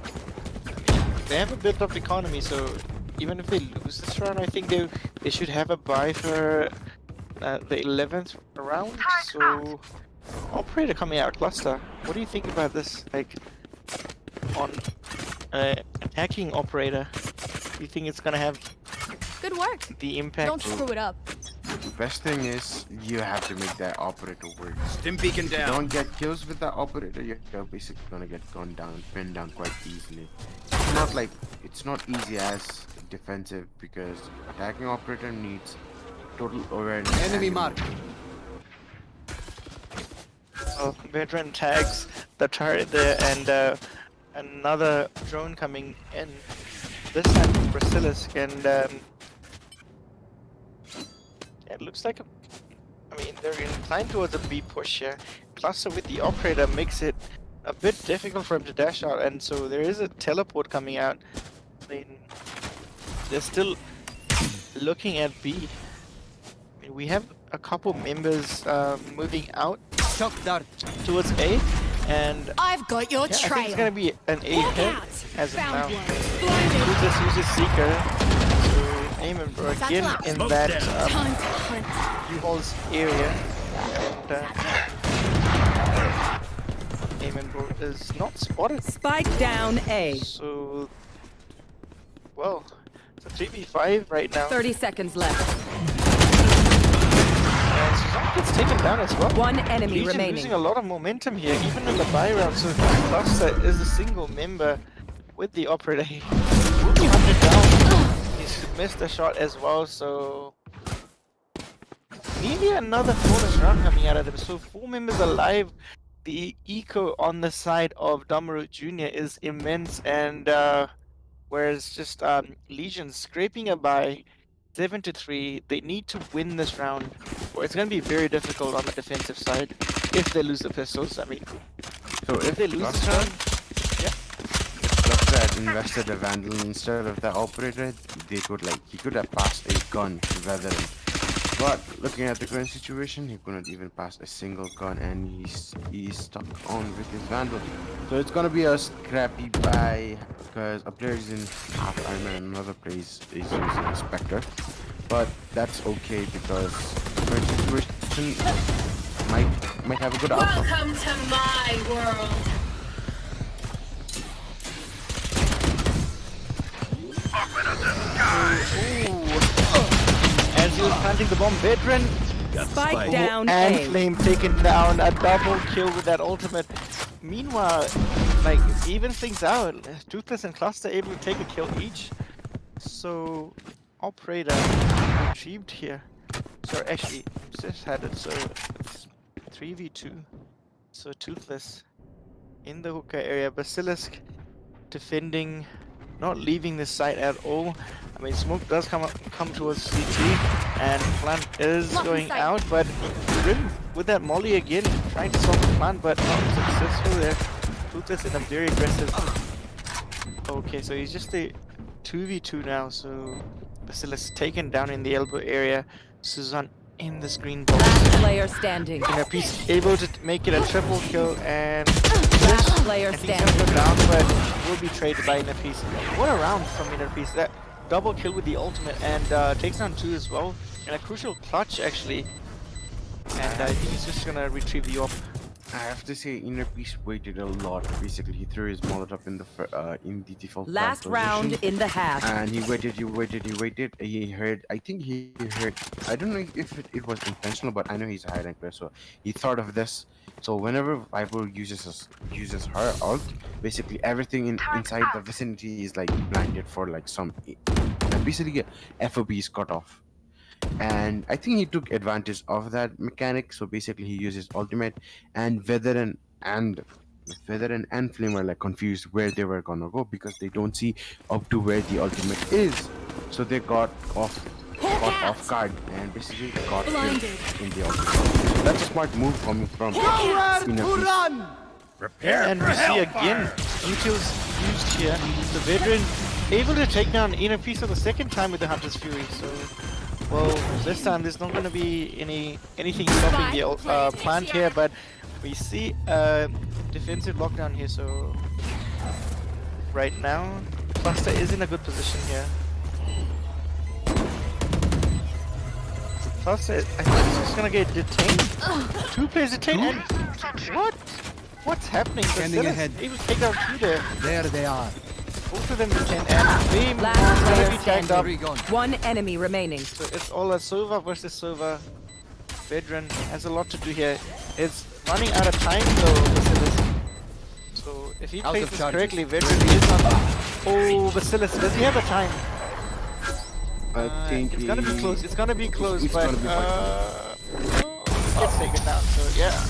They have a bit of economy, so even if they lose this round, I think they should have a buy for the 11th round. So Operator coming out cluster. What do you think about this? Like on attacking Operator, do you think it's gonna have Good work. the impact? Don't screw it up. The best thing is you have to make that operator work. Stim beacon If you down. don't get kills with that operator, you're basically gonna get gunned down, pinned down quite easily. It's not easy as defensive because attacking operator needs total awareness. Enemy mark. Well, veteran tags the turret there, and another drone coming in. This time from Basilisk, and it looks like I mean, they're inclined towards a B push here. Cluster with the operator makes it a bit difficult for him to dash out, and so there is a teleport coming out. I mean, they're still looking at B. I mean, we have a couple members moving out Shock dart. towards A, and I've got your yeah, I think trail. it's gonna be an A hit out. as of Found now. one. Blinded. Who just uses Seeker to aim and again in that Time to hunt. U-Haul's area, and aim and bro is not spotted. Spike down A. So, well, it's a 3v5 right now. 30 seconds left. And Suzanne gets taken down as well. One enemy Legion remaining. losing a lot of momentum here, even in the buy round. So Cluster is a single member with the operator. He will be hunted down. He's missed a shot as well, so maybe another bonus round coming out of them. So 4 members alive. The eco on the side of Damaru Jr. is immense, and whereas just Legion scraping a bye 7-3, they need to win this round, or it's going to be very difficult on the defensive side if they lose the pistols. I mean, So if they lose this Cluster round, had invested a Vandal instead of the operator, he could have passed a gun rather than. But looking at the current situation, he couldn't even pass a single gun, and he's stuck on with his Vandal. So it's gonna be a scrappy buy because a player is in half armor and another player is using Spectre. But that's okay because the current situation might have a good outcome. Welcome to my world. as he was planting the bomb, veteran Spike down And A. Flame taken down, a double kill with that ultimate. Meanwhile, like, even things out. Toothless and Cluster able to take a kill each. So, Operator retrieved here. So actually, just had it, so it's 3v2. So Toothless in the hookah area. Basilisk defending, not leaving this site at all. I mean, smoke does come towards CT, and plant is going out, but Rim with that molly again, trying to solve the plant, but not successful there. Toothless in a very aggressive. Okay, so he's just a 2v2 now, so Basilisk taken down in the elbow area. Suzanne in the screen box. Last player standing. Inner Piece able to make it a triple kill, and Last player he's gonna go standing. down, but will be traded by Inner Piece. What a round from Inner Piece. That double kill with the ultimate, and takes down 2 as well, and a crucial clutch actually. And I think he's just gonna retrieve the op. I have to say, Inner Peace waited a lot. Basically, he threw his Molotov in the default Last plant round position, in the half. and he waited. He heard. I think he heard. I don't know if it was intentional, but I know he's a high rank player, so he thought of this. So whenever Viper uses her ult, basically everything inside the vicinity is like blinded for like some. Basically, FOB is cut off. And I think he took advantage of that mechanic. So basically, he uses ultimate, and Veteran and Flame are like confused where they were gonna go because they don't see up to where the ultimate is. So they got off guard and basically got killed in the ultimate. So that's a smart move coming from Inner Peace. And we see again details used here. The Veteran able to take down Inner Piece for the second time with the Hunter's Fury. So, well, this time there's not going to be anything stopping the plant here, but we see a defensive lockdown here. So right now, Cluster is in a good position here. Cluster, I think he's just gonna get detained. 2 players detained. And what? What's happening? Standing ahead. Able to take down 2 there. There they are. Both of them detained, and Flame Last gonna player be tagged up. standing. One enemy remaining. So it's all a Sova versus Sova. Veteran has a lot to do here. It's running out of time though, Basilisk. So if he Out plays of this charges. correctly, Veteran is on. Oh, Basilisk, does he have a time? I think It's gonna be close. It's gonna be close, it's but gonna be gets taken down. So yeah.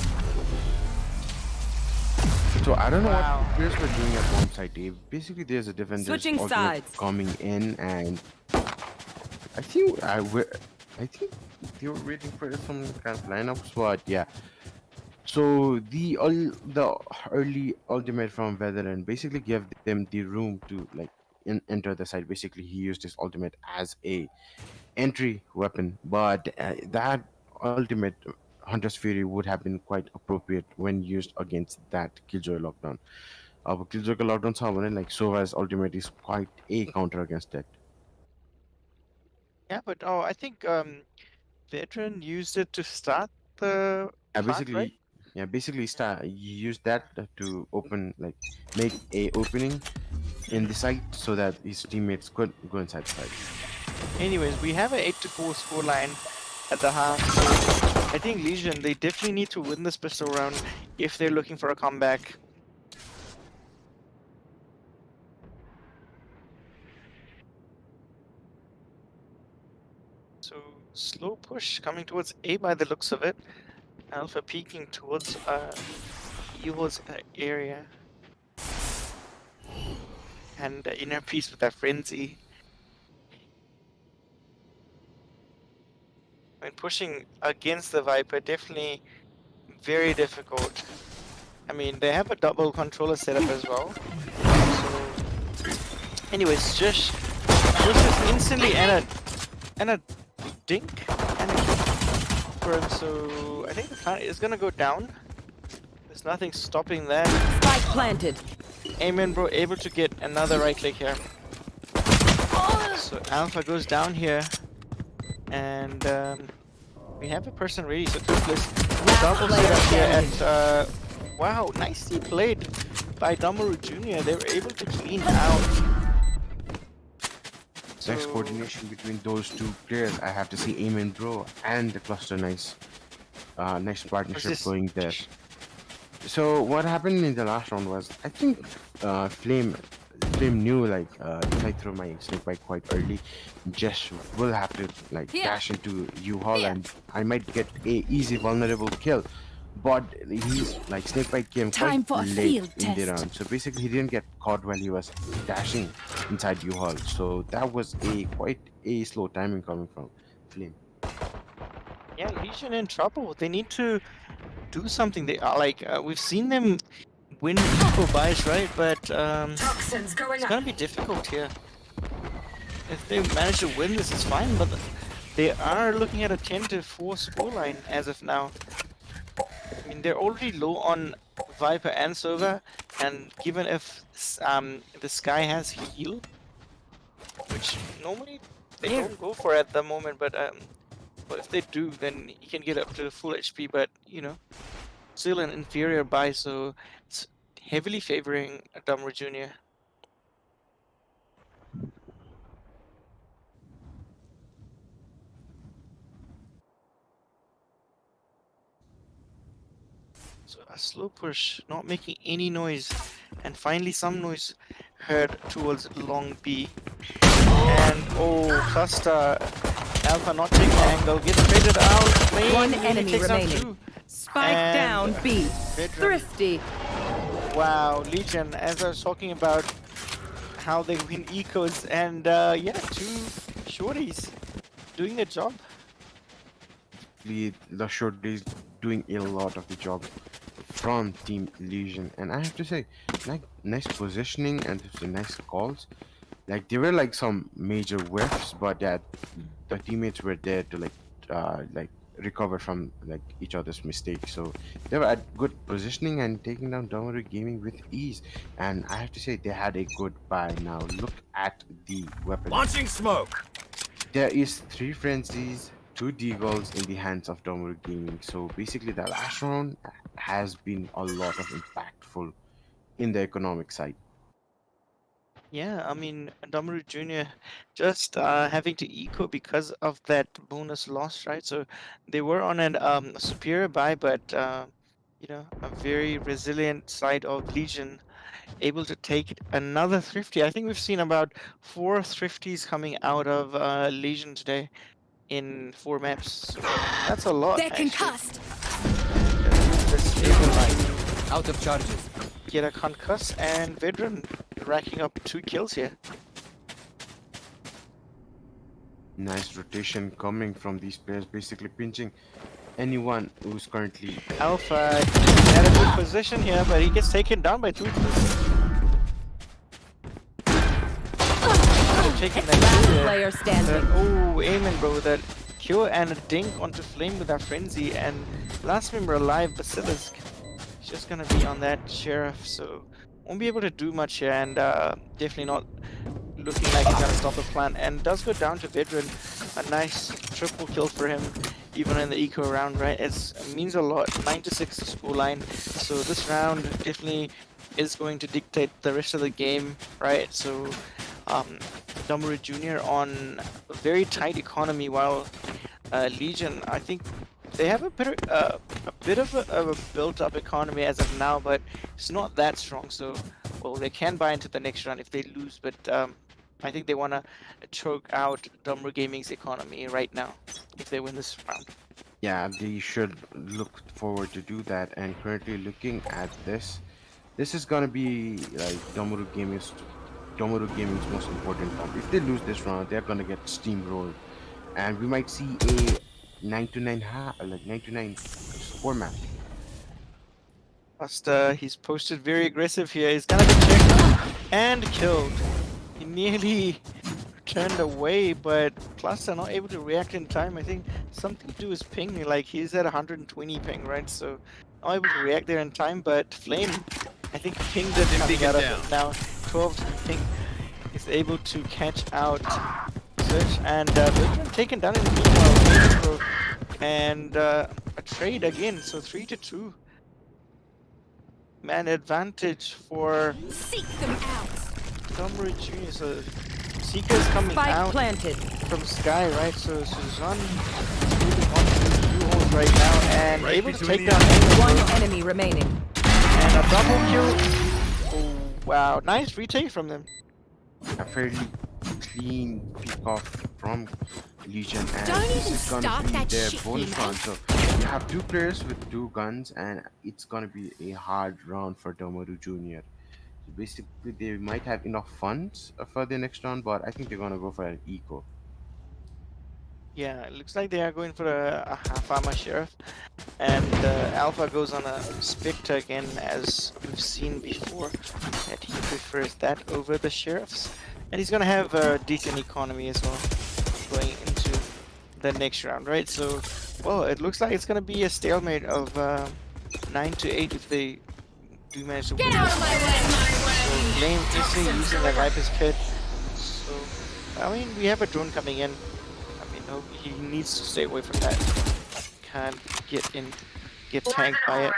So I don't know Wow. what players were doing at bomb site, Dave. Basically, there's a defender's Switching ultimate sides. coming in, and I think they were waiting for some kind of lineups, but yeah. So the early ultimate from Veteran basically gave them the room to like enter the site. Basically, he used his ultimate as a entry weapon, but that ultimate Hunter's Fury would have been quite appropriate when used against that Killjoy lockdown. But Killjoy lockdown saw one like Sova's ultimate is quite a counter against it. Yeah, but I think Veteran used it to start the Yeah, plant, basically, right? you use that to open make a opening in the site so that his teammates could go inside the site. Anyways, we have an 8-4 scoreline at the half. So I think Legion, they definitely need to win this pistol round if they're looking for a comeback. So slow push coming towards A by the looks of it. Alpha peeking towards Evil's area. And Inner Peace with that frenzy. I mean, pushing against the Viper, definitely very difficult. I mean, they have a double controller setup as well. So, anyways, just instantly and a dink and a for him. So I think the plant is gonna go down. There's nothing stopping that. Spike planted. Amen, bro, able to get another right click here. So Alpha goes down here, and we have a person ready. So Toothless double setup here at wow, nicely played by Damaru Jr. They were able to clean out. Next coordination between those two players, I have to see Amen Bro and the cluster. Nice partnership this- going there. So what happened in the last round was, I think Flame knew like if I throw my snake bite quite early, Jesh will have to like dash into U-Haul and I might get a easy vulnerable kill. But he's like snake bite came Time quite for a late field in the test. round, so basically he didn't get caught while he was dashing inside U-Haul. So that was quite a slow timing coming from Flame. Yeah, Legion in trouble. They need to do something. They are like we've seen them win eco buys, right? But Toxins going it's up. gonna be difficult here. If they manage to win this, it's fine. But they are looking at a 10-4 scoreline as of now. I mean, they're already low on Viper and Sova, and given if the Sky has heal, which normally they don't go for at the moment, but if they do, then you can get up to full HP. But you know, still an inferior buy, so it's heavily favoring Damaru Jr. So a slow push, not making any noise, and finally some noise heard towards long B. And oh, cluster, Alpha not taking the angle, gets traded out. Flame One really enemy takes out remaining. two. Spike And down B. Veteran. Thrifty. Wow, Legion, as I was talking about how they win ecos, and yeah, two shorties doing their job. The short is doing a lot of the job from Team Legion, and I have to say, like, nice positioning and nice calls. Like, there were like some major whiffs, but that the teammates were there to like recover from like each other's mistakes. So they were at good positioning and taking down Damaru Gaming with ease. And I have to say, they had a good buy. Now look at the weapons. Launching smoke. There is 3 frenzies, 2 deagles in the hands of Damaru Gaming. So basically, the last round has been a lot of impactful in the economic side. Yeah, I mean, Damaru Jr. just having to eco because of that bonus loss, right? So they were on an superior buy, but you know, a very resilient side of Legion, able to take another thrifty. I think we've seen about 4 thrifties coming out of Legion today in 4 maps. So that's a lot. They're actually. concussed. Let's able like Out of charges. get a concuss, and Veteran racking up 2 kills here. Nice rotation coming from these players, basically pinching anyone who's currently Alpha had a good position here, but he gets taken down by 2 kills. Taking that Last kill there. player standing. Oh, Amen, bro, that kill and a dink onto Flame with that frenzy, and last member alive, Basilisk. He's just gonna be on that Sheriff, so won't be able to do much here, and definitely not looking like he's gonna stop the plan. And does go down to Veteran, a nice triple kill for him, even in the eco round, right? It means a lot. 9-6 scoreline, so this round definitely is going to dictate the rest of the game, right? So Damaru Jr. on a very tight economy, while Legion, I think they have a bit of a built-up economy as of now, but it's not that strong. So, well, they can buy into the next round if they lose, but I think they want to choke out Damaru Gaming's economy right now if they win this round. Yeah, they should look forward to do that. And currently looking at this is gonna be like Damaru Gaming's most important round. If they lose this round, they're gonna get steamrolled, and we might see a 9-9 score map. Plus, he's posted very aggressive here. He's gonna get checked and killed. He nearly turned away, but Plus are not able to react in time. I think something to do with ping. Like, he's at 120 ping, right? So not able to react there in time. But Flame, I think pinged it coming out of it now. 12 ping is able to catch out Search, and taken down in the meanwhile. And a trade again. So 3-2. Man advantage for Seek them out. Damaru Jr. So Seeker's coming Spike out planted. from Sky, right? So Suzanne is moving on to the two holes right now and able to take down One enemy remaining. and a double kill. Oh wow, nice retake from them. A fairly clean pick off from Legion, and Don't this even is gonna start be that their shit, bonus man. round. So you have two players with two guns, and it's gonna be a hard round for Damaru Junior. So basically, they might have enough funds for the next round, but I think they're gonna go for an eco. Yeah, it looks like they are going for a half armor sheriff, and Alpha goes on a Spectre again, as we've seen before, that he prefers that over the sheriffs, and he's gonna have a decent economy as well going into the next round, right? So, well, it looks like it's gonna be a stalemate of 9 to 8 if they do manage to win. Get out of my way! So Flame is using the Viper's Pit. So, I mean, we have a drone coming in. I mean, no, he needs to stay away from that. Can't get tanked by it.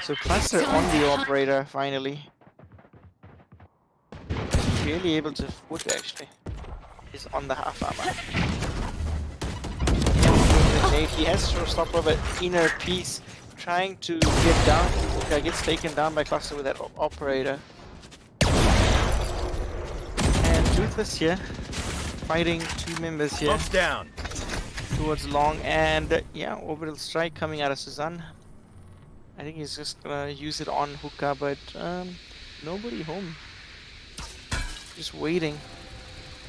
So cluster on the operator finally. Really able to foot actually. Is on the half armor. He has showstopper, but inner piece trying to get down. Okay, gets taken down by cluster with that operator. And Toothless here, fighting two members here. Bump's down. Towards long, and yeah, orbital strike coming out of Suzanne. I think he's just gonna use it on Hookah, but nobody home. Just waiting.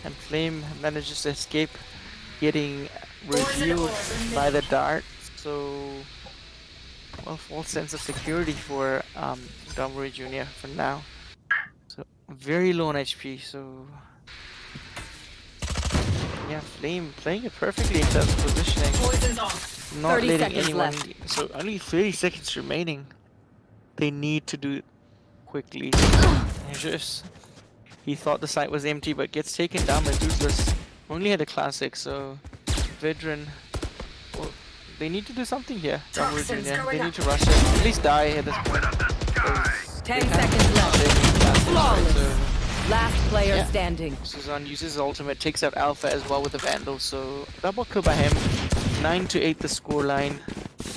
And Flame manages to escape, getting revealed by the dart. So, well, false sense of security for Damaru Jr. for now. So very low on HP. So yeah, Flame playing it perfectly in terms of positioning. Poison's off. Not 30 letting seconds anyone. left. So only 30 seconds remaining. They need to do it quickly. Just he thought the site was empty, but gets taken down by Toothless. Only had a classic, so veteran. Well, they need to do something here. Damaru Jr. They need to rush it. At least die at this point. 10 seconds left. Flawless. So Last player Yeah. standing. Suzanne uses his ultimate, takes out Alpha as well with the Vandal, so double kill by him. 9 to 8 the scoreline.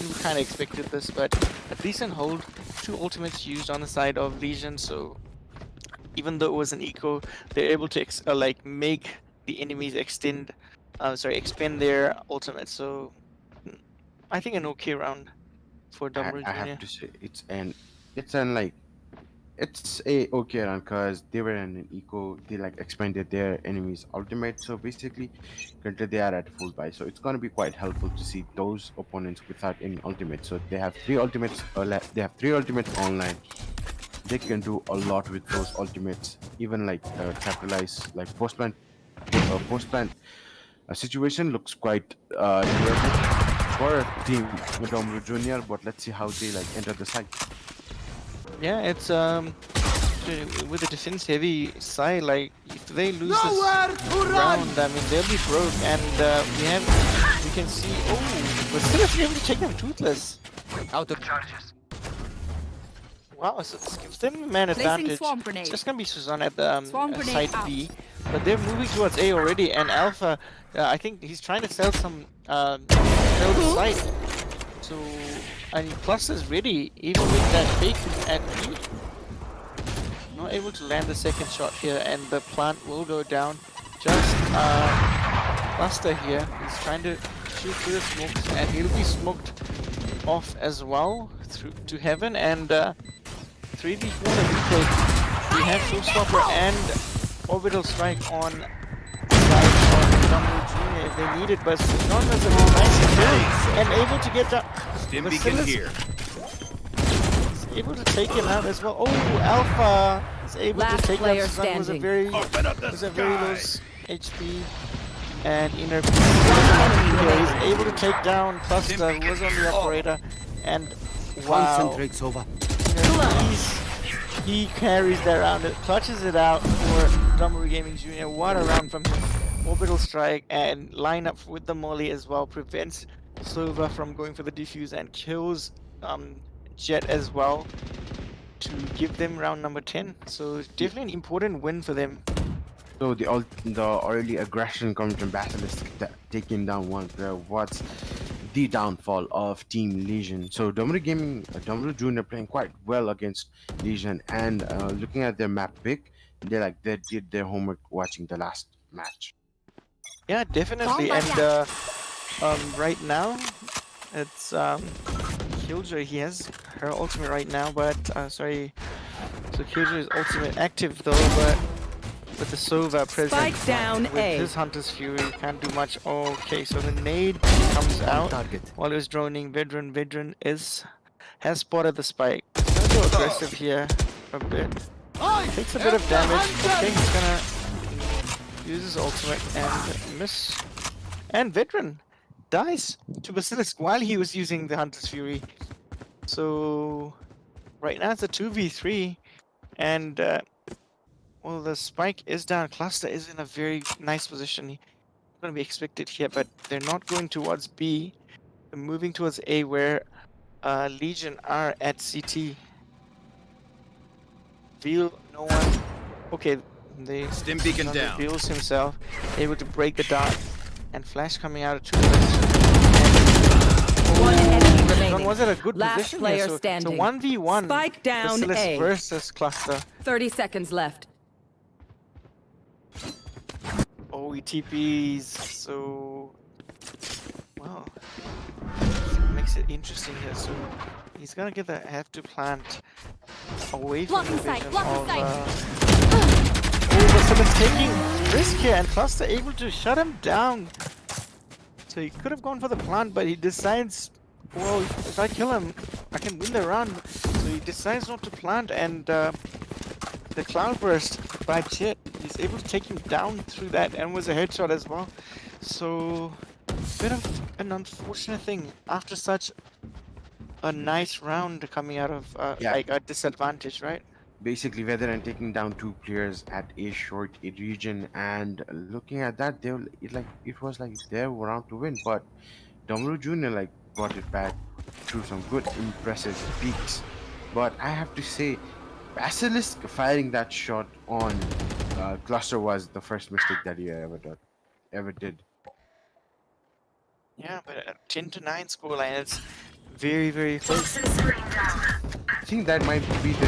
We kind of expected this, but a decent hold. Two ultimates used on the side of Legion, so even though it was an eco, they're able to make the enemies expend their ultimate. So I think an okay round for Damaru I Jr. have to say it's a okay run because they were in an eco. They expanded their enemies' ultimate. So basically, currently they are at full buy. So it's gonna be quite helpful to see those opponents without any ultimate. So they have three ultimates. They have three ultimates online. They can do a lot with those ultimates. Even capitalize post plant. Situation looks quite doable for a team with Damaru Jr. But let's see how they enter the site. Yeah, it's with the defense heavy side, if they lose this round, I mean they'll be broke, and we can see but still able to take them Toothless. Out of charges. Wow, so this gives them a man advantage. It's just gonna be Suzanne at the side B, but they're moving towards A already, and Alpha, I think he's trying to sell some sell the site. So and Plus is ready, even with that fake at B. Not able to land the second shot here, and the plant will go down. Just Cluster here. He's trying to shoot through the smokes, and he'll be smoked off as well through to heaven. And 3v4 the retake. We have showstopper and orbital strike on side of Damaru Jr. if they need it, but Suzanne was a nice kill and able to get down. Stim beacon here. He's able to take him out as well. Oh, Alpha is able Last to take player out Suzanne. Was a very low HP and inner. Yeah, he's able to take down Cluster, who was on the operator, and wow. Concentrate's over. He carries that round, clutches it out for Damaru Gaming Jr. What a round from him. Orbital strike and line up with the molly as well, prevents Silva from going for the defuse and kills Jet as well to give them round number 10. So definitely an important win for them So the early aggression coming from Basilisk taking down one player. What's the downfall of Team Legion? So Damaru Junior playing quite well against Legion, and looking at their map pick, they did their homework watching the last match. Yeah, definitely. And right now, it's Killjoy. He has her ultimate right now, but sorry. So Killjoy's ultimate active though, but with the Sova present Spike down with A. his Hunter's Fury, can't do much. Okay, so the nade comes out while he was droning. Vedran has spotted the spike. He's gonna go aggressive here a bit. Takes a bit of damage. Okay, he's gonna use his ultimate and miss. And Vedran dies to Basilisk while he was using the Hunter's Fury. So right now it's a 2v3, and well, the spike is down. Cluster is in a very nice position. He's going to be expected here, but they're not going towards B. They're moving towards A, where Legion are at CT. Veal, no one. Okay, they Stim beacon down. Veals himself, able to break the dart, and Flash coming out of 2. One enemy remaining. Was it a good Last position player here? So 1v1. Spike down Basilisk A. versus Cluster. 30 seconds left. Oh, he TPs, so well, makes it interesting here. So he's gonna have to plant away from the vision of. Oh, Basilisk taking risk here, and Cluster able to shut him down. So he could have gone for the plant, but he decides, well, if I kill him, I can win the round. So he decides not to plant, and the Cloudburst by Chit, he's able to take him down through that, and was a headshot as well. So bit of an unfortunate thing after such a nice round coming out of like a disadvantage, right? Basically, Veteran taking down 2 players at a short region, and looking at that, it was like their round to win. But Damaru Junior brought it back through some good, impressive peaks. But I have to say, Basilisk firing that shot on Cluster was the first mistake that he ever did. Yeah, but a 10-9 scoreline, it's very, very close. I think that might be the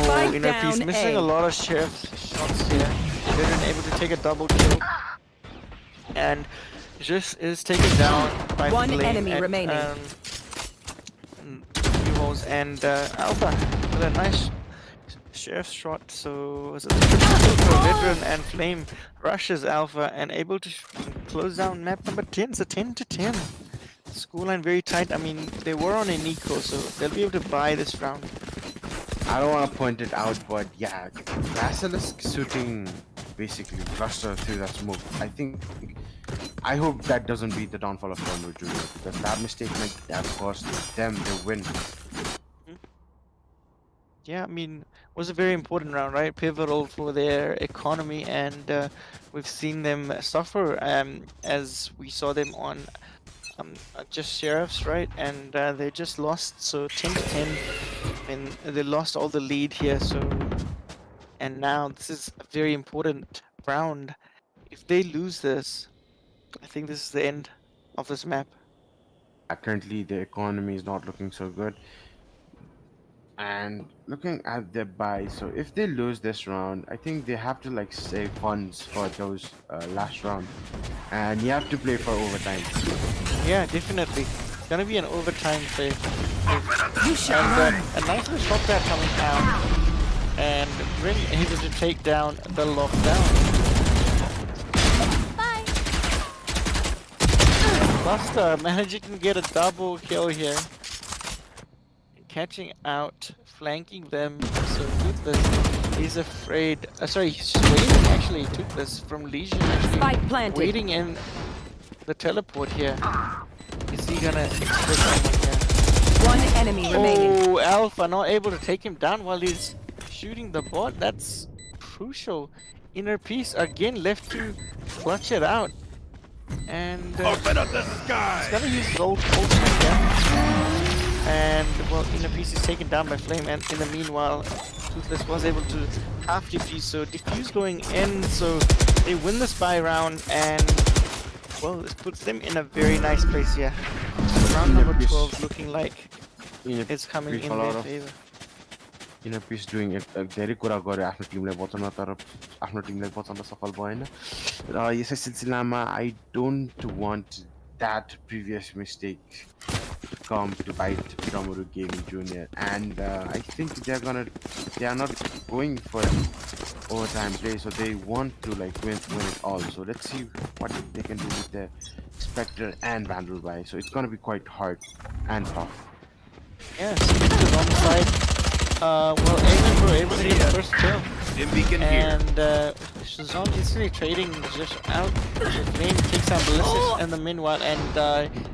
Oh, you know, he's missing a lot of sheriff shots here. Veteran able to take a double kill. And just is taken down by One Flame enemy at, remaining. And Alpha with a nice sheriff shot. So it's a Veteran, and Flame rushes Alpha and able to close down map number 10. It's a 10-10. Scoreline very tight. I mean, they were on a Nico, so they'll be able to buy this round. I don't want to point it out, but yeah, Basilisk shooting basically Cluster through that smoke. I hope that doesn't be the downfall of Damaru Junior, because that mistake might have cost them the win. Yeah, I mean, it was a very important round, right? Pivotal for their economy, and we've seen them suffer as we saw them on just sheriffs, right? And they just lost, so 10-10, and they lost all the lead here. So, and now this is a very important round. If they lose this, I think this is the end of this map. Currently, the economy is not looking so good. And looking at their buy, so if they lose this round, I think they have to save funds for those last round, and you have to play for overtime. Yeah, definitely. It's gonna be an overtime play. And a nice little shot there coming down, and Rin able to take down the lockdown. Bye. Cluster managing to get a double kill here. Catching out, flanking them. So Toothless, he's afraid. Sorry, he's just waiting. Actually, Toothless from Legion. Spike planted. Waiting in the teleport here. Is he gonna expect someone here? One enemy remaining. Oh, Alpha not able to take him down while he's shooting the bot. That's crucial. Inner piece again left to clutch it out. And Open up the sky! he's gonna use his ult again. And well, Inner Piece is taken down by Flame, and in the meanwhile, Toothless was able to half defuse, so defuse going in, so they win the spy round, and well, this puts them in a very nice place here. So round number 12 looking like it's coming in their favor. Piece doing धेरै कुरा गर्यो आफ्नो टिमलाई बचाउन तर आफ्नो टिमलाई बचाउन सफल भएन र यसै सिलसिलामा I don't want that previous mistake to come to bite Damaru Gaming Jr. and I think they are not going for overtime play, so they want to like win it all. So let's see what they can do with the Spectre and Vandal by. So it's gonna be quite hard and tough. Yeah, Spectre's on the side. Well, AEON were able to get the first kill. And Shazam instantly trading just out. Flame takes out Ballistic in the meanwhile, and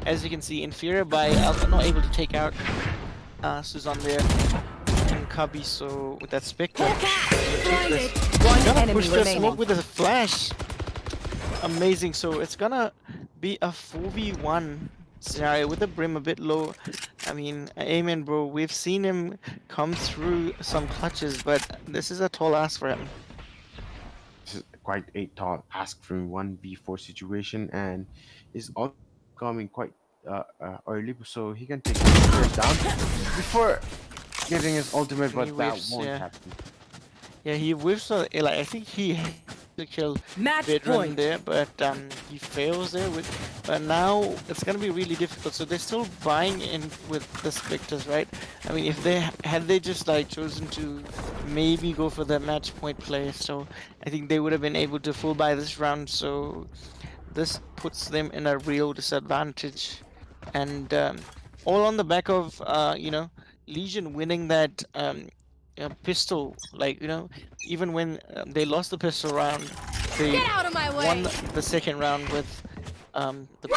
as you can see, Inferior by Alpha not able to take out Suzanne there and Cubby, so with that Spectre. One enemy Push the remaining. smoke with a flash. Amazing, so it's gonna be a 4v1 scenario with the brim a bit low. I mean, Amen, bro, we've seen him come through some clutches, but this is a tall ask for him. This is quite a tall ask from 1v4 situation, and is all coming quite early, so he can take the first down before getting his ultimate, but that won't happen. Yeah, he whiffs like I think he had to kill Match Bedrun point. there, but he fails there with. But now it's gonna be really difficult. So they're still buying in with the Spectres, right? I mean, if they had just like chosen to maybe go for the match point play, so I think they would have been able to full buy this round. So this puts them in a real disadvantage, and all on the back of you know, Legion winning that pistol, like, you know, even when they lost the pistol round, they won the second round with the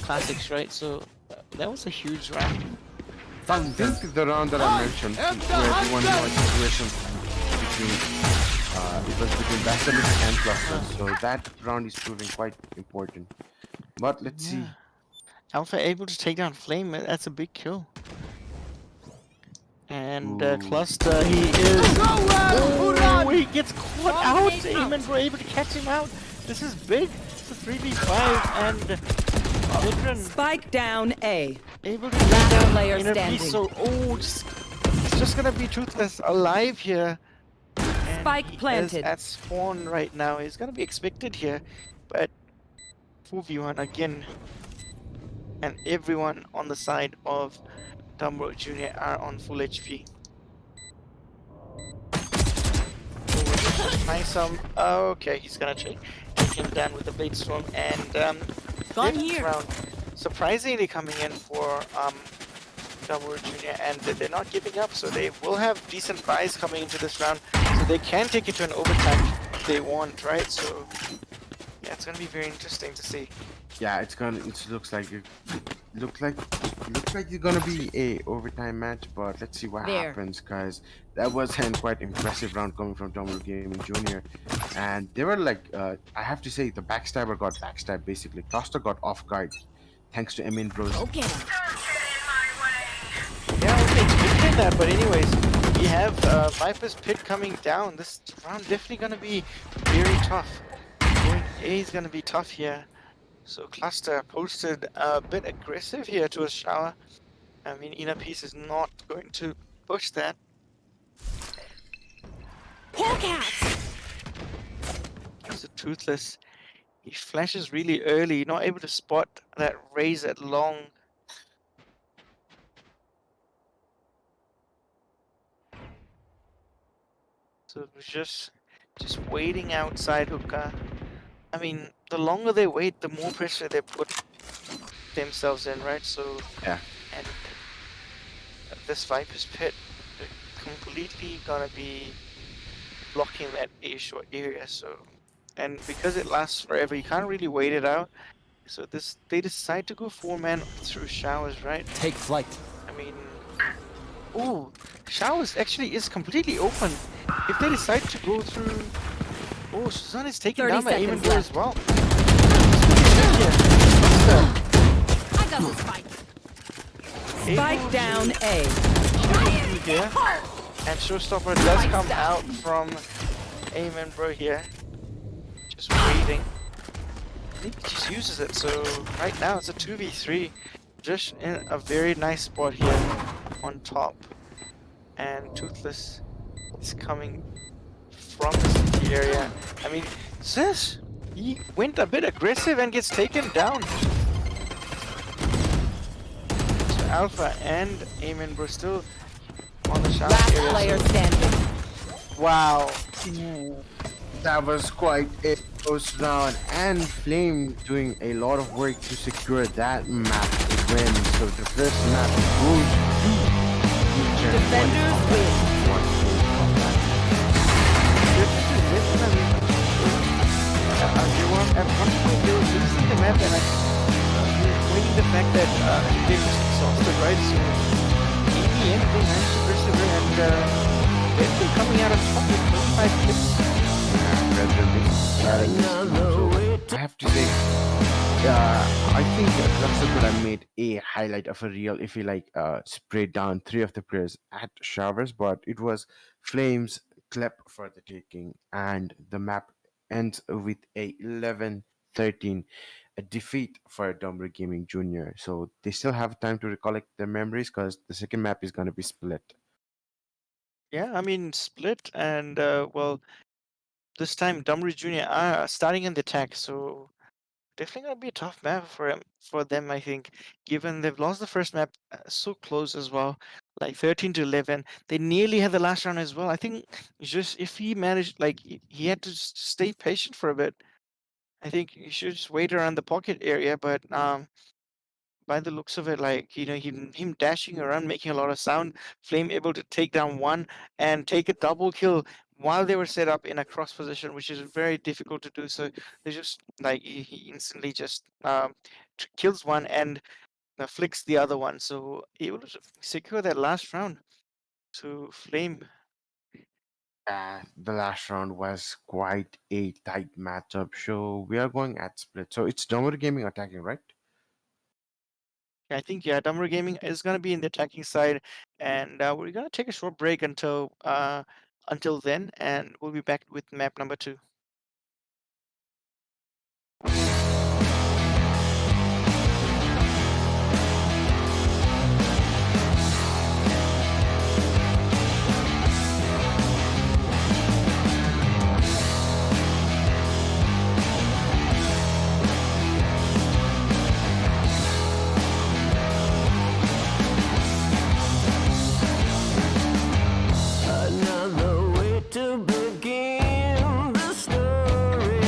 classics, right? So that was a huge round. I think the round that I mentioned, where the one situation between it was between Basilisk and Cluster, so that round is proving quite important. But let's see. Alpha able to take down Flame, that's a big kill. And Cluster, he is. Oh, he gets caught out. Amen were able to catch him out. This is big. It's a 3v5, and Bedrun Spike down A. able to Last take down player Inner standing. Peace. So, it's just gonna be Toothless alive here. And Spike he planted. is at spawn right now. He's gonna be expected here, but 4v1 again, and everyone on the side of Damaru Jr. are on full HP. Trying some. Okay, he's gonna take him down with the Blade Storm, and fifth round surprisingly coming in for Damaru Jr. and they're not giving up, so they will have decent prize coming into this round, so they can take it to an overtime if they want, right? So yeah, it's gonna be very interesting to see. Yeah, it looks like it's gonna be a overtime match, but let's see what happens, guys. That was a quite impressive round coming from Damaru Gaming Jr. And they were like, I have to say, the backstabber got backstabbed basically. Cluster got off guard, thanks to Emin Bros. Okay. Yeah, I was expecting that, but anyways, we have Viper's Pit coming down. This round definitely gonna be very tough. Going A is gonna be tough here. So Cluster posted a bit aggressive here to a shower. I mean, Inner Peace is not going to push that. So Toothless, he flashes really early, not able to spot that raise at long. So just waiting outside hookah. I mean, the longer they wait, the more pressure they put themselves in, right? So yeah, and this Viper's Pit completely gonna be blocking that A short area. So, and because it lasts forever, you can't really wait it out. So they decide to go 4-man through showers, right? Take flight. I mean, oh, showers actually is completely open. If they decide to go through. Oh, Suzanne is taking down my aim and go as well. I got the spike. Spike down A. Here. And Showstopper does come out from Amen Bro here. Just waiting. I think he just uses it, so right now it's a 2v3. Just in a very nice spot here on top. And Toothless is coming from the city area. I mean, Zesh, he went a bit aggressive and gets taken down. So Alpha and Amen Bro still on the shower Last area. player so- standing. Wow. That was quite a close round, and Flame doing a lot of work to secure that map to win. So the first map goes to Future. Defenders win. At one point they were losing the map and winning the fact that they were exhausted, right? So in the end they managed to persevere and they've been coming out on top with 25 kills. I have to say, I think Cluster could have made a highlight of a reel if he sprayed down 3 of the players at showers, but it was Flames clip for the taking, and the map ends with a 11-13, a defeat for Damaru Gaming Jr. So they still have time to recollect their memories because the second map is going to be split. Yeah, I mean split and well, this time Damaru Jr. are starting in the attack, so definitely gonna be a tough map for them, I think, given they've lost the first map so close as well, like 13-11. They nearly had the last round as well. I think just if he managed, like he had to stay patient for a bit. I think he should just wait around the pocket area, but by the looks of it, like him dashing around, making a lot of sound, Flame able to take down one and take a double kill while they were set up in a cross position, which is very difficult to do. So they just like he instantly just kills one and flicks the other one. So able to secure that last round to Flame. The last round was quite a tight matchup. So we are going at split. So it's Damaru Gaming attacking, right? I think yeah, Damaru Gaming is gonna be in the attacking side, and we're gonna take a short break until then, and we'll be back with map number 2. Another way to begin the story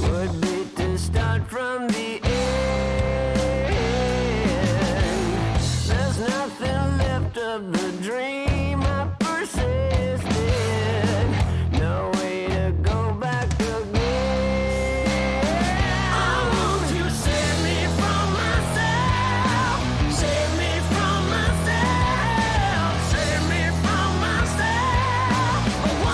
would be to start from the end. There's nothing left of the dream I persisted. No way to go back again. I want you to save me from myself. Save me from myself. Save me from myself. I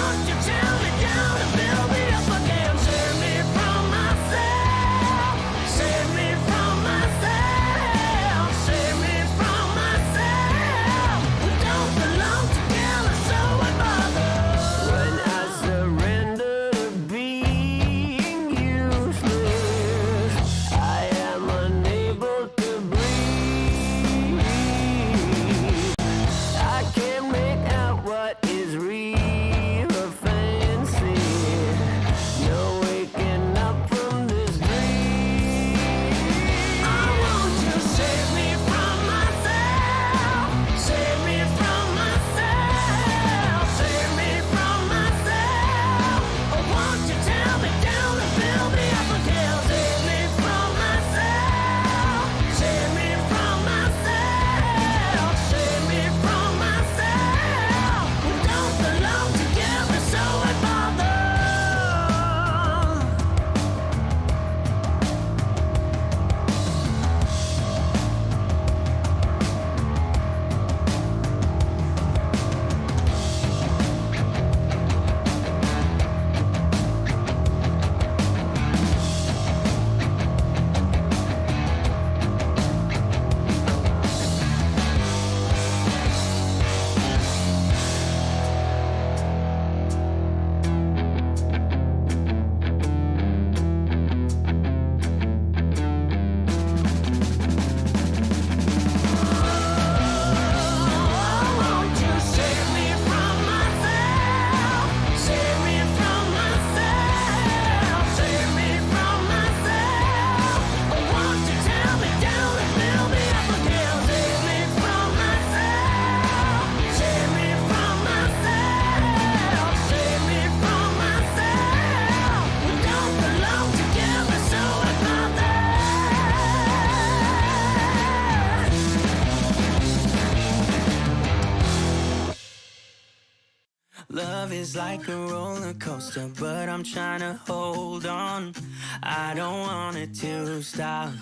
Love is like a roller coaster, but I'm trying to hold on. I don't want it to stop.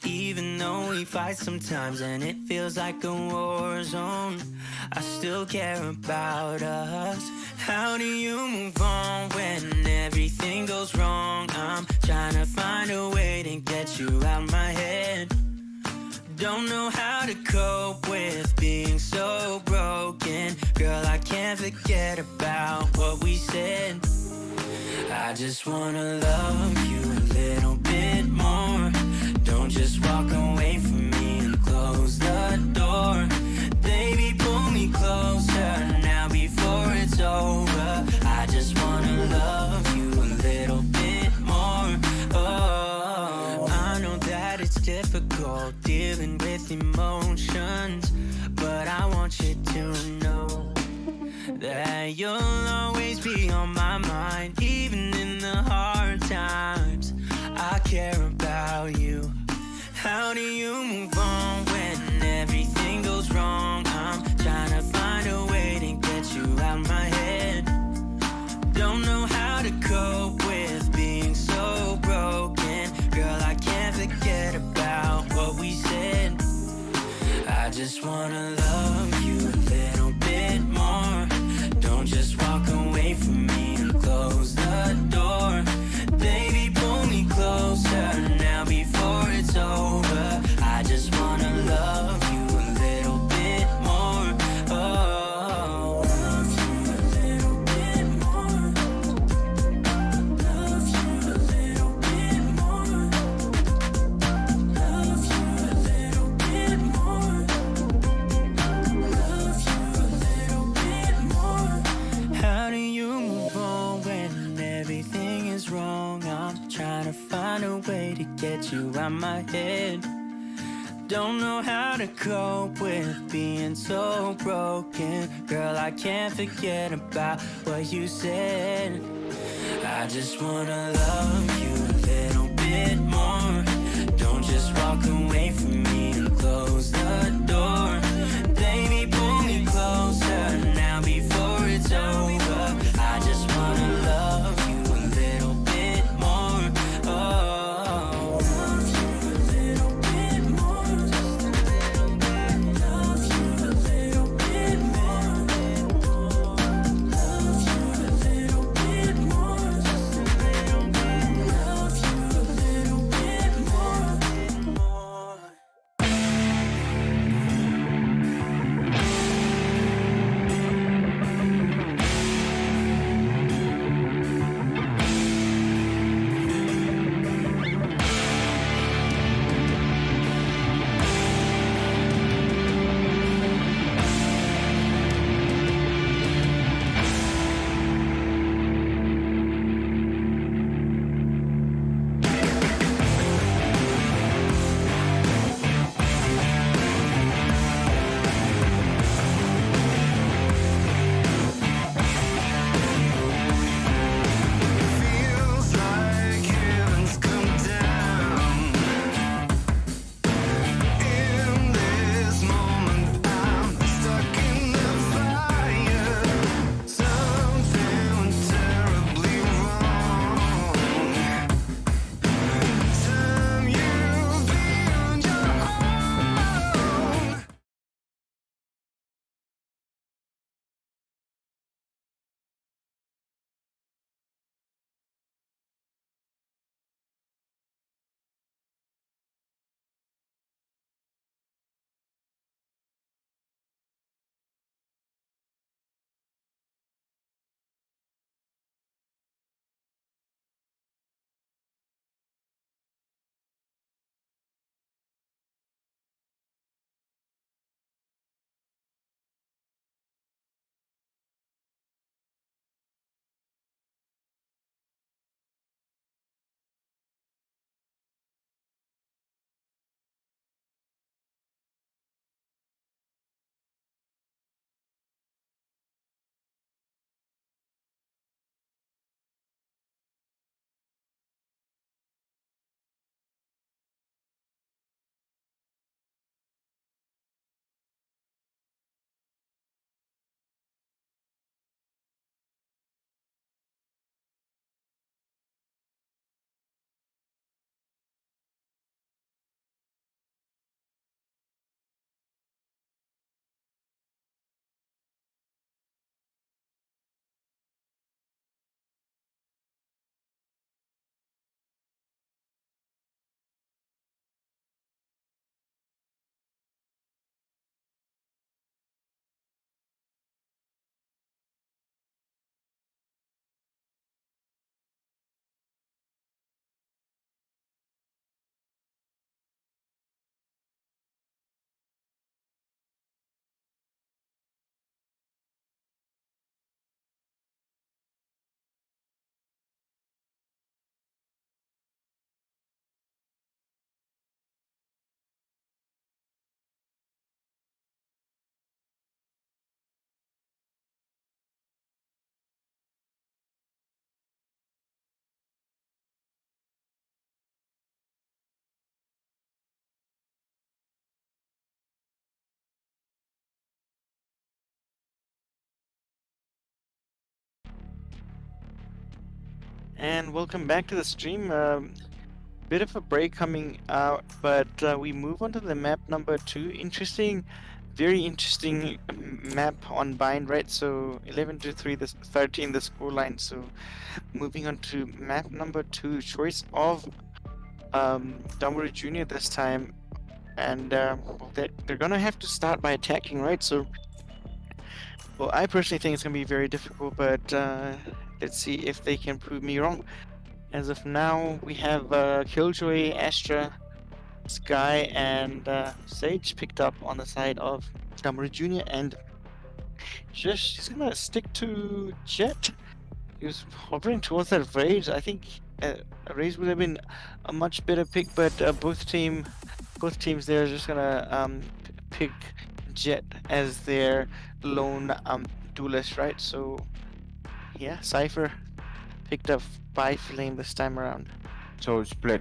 Even though we fight sometimes and it feels like a war zone, I still care about us. How do you move on when everything goes wrong? I'm trying to find a way to get you out my head. Don't know how to cope with being so broken. Girl, I can't forget about what we said. I just wanna love you a little bit more. Don't just walk away from me and close the door. Baby, pull me closer now before it's over. I just wanna love you a little bit more. Oh, I know that it's difficult dealing with emotions, but I want you to know that you'll always be on my mind. Even in the hard times, I care about you. How do you move on when everything goes wrong? I'm trying to find a way to get you out my head. Don't know how to cope with being so broken. Girl, I can't forget about what we said. I just wanna love you a little bit more. Don't just walk away from me and close the door. Baby, pull me closer now before it's over. I just wanna love you a little bit more. Oh, love you a little bit more. Love you a little bit more. Love you a little bit more. Love you a little bit more. How do you move on when everything is wrong? I'm trying to find a way to get you out my head. Don't know how to cope with being so broken. Girl, I can't forget about what you said. I just wanna love you a little bit more. Don't just walk away from me and close the door. Baby, pull me closer now before it's over. I just wanna love you a little bit more. Oh, love you a little bit more. Just a little bit. Love you a little bit more. Love you a little bit more. Just a little bit. Love you a little bit more. And welcome back to the stream. Bit of a break coming out, but we move on to the map number 2. Interesting, very interesting map on bind, right? So 11-3, this 13 the scoreline. So moving on to map number 2, choice of Damaru Jr. this time, and well, they're gonna have to start by attacking, right? So, well, I personally think it's gonna be very difficult, but let's see if they can prove me wrong. As of now, we have Killjoy, Astra, Sky, and Sage picked up on the side of Damaru Jr. and he's gonna stick to Jet. He was hovering towards that Raze. I think a Raze would have been a much better pick, but both teams there are just gonna pick Jet as their lone duelist, right? So yeah, Cypher picked up by Flame this time around. So split.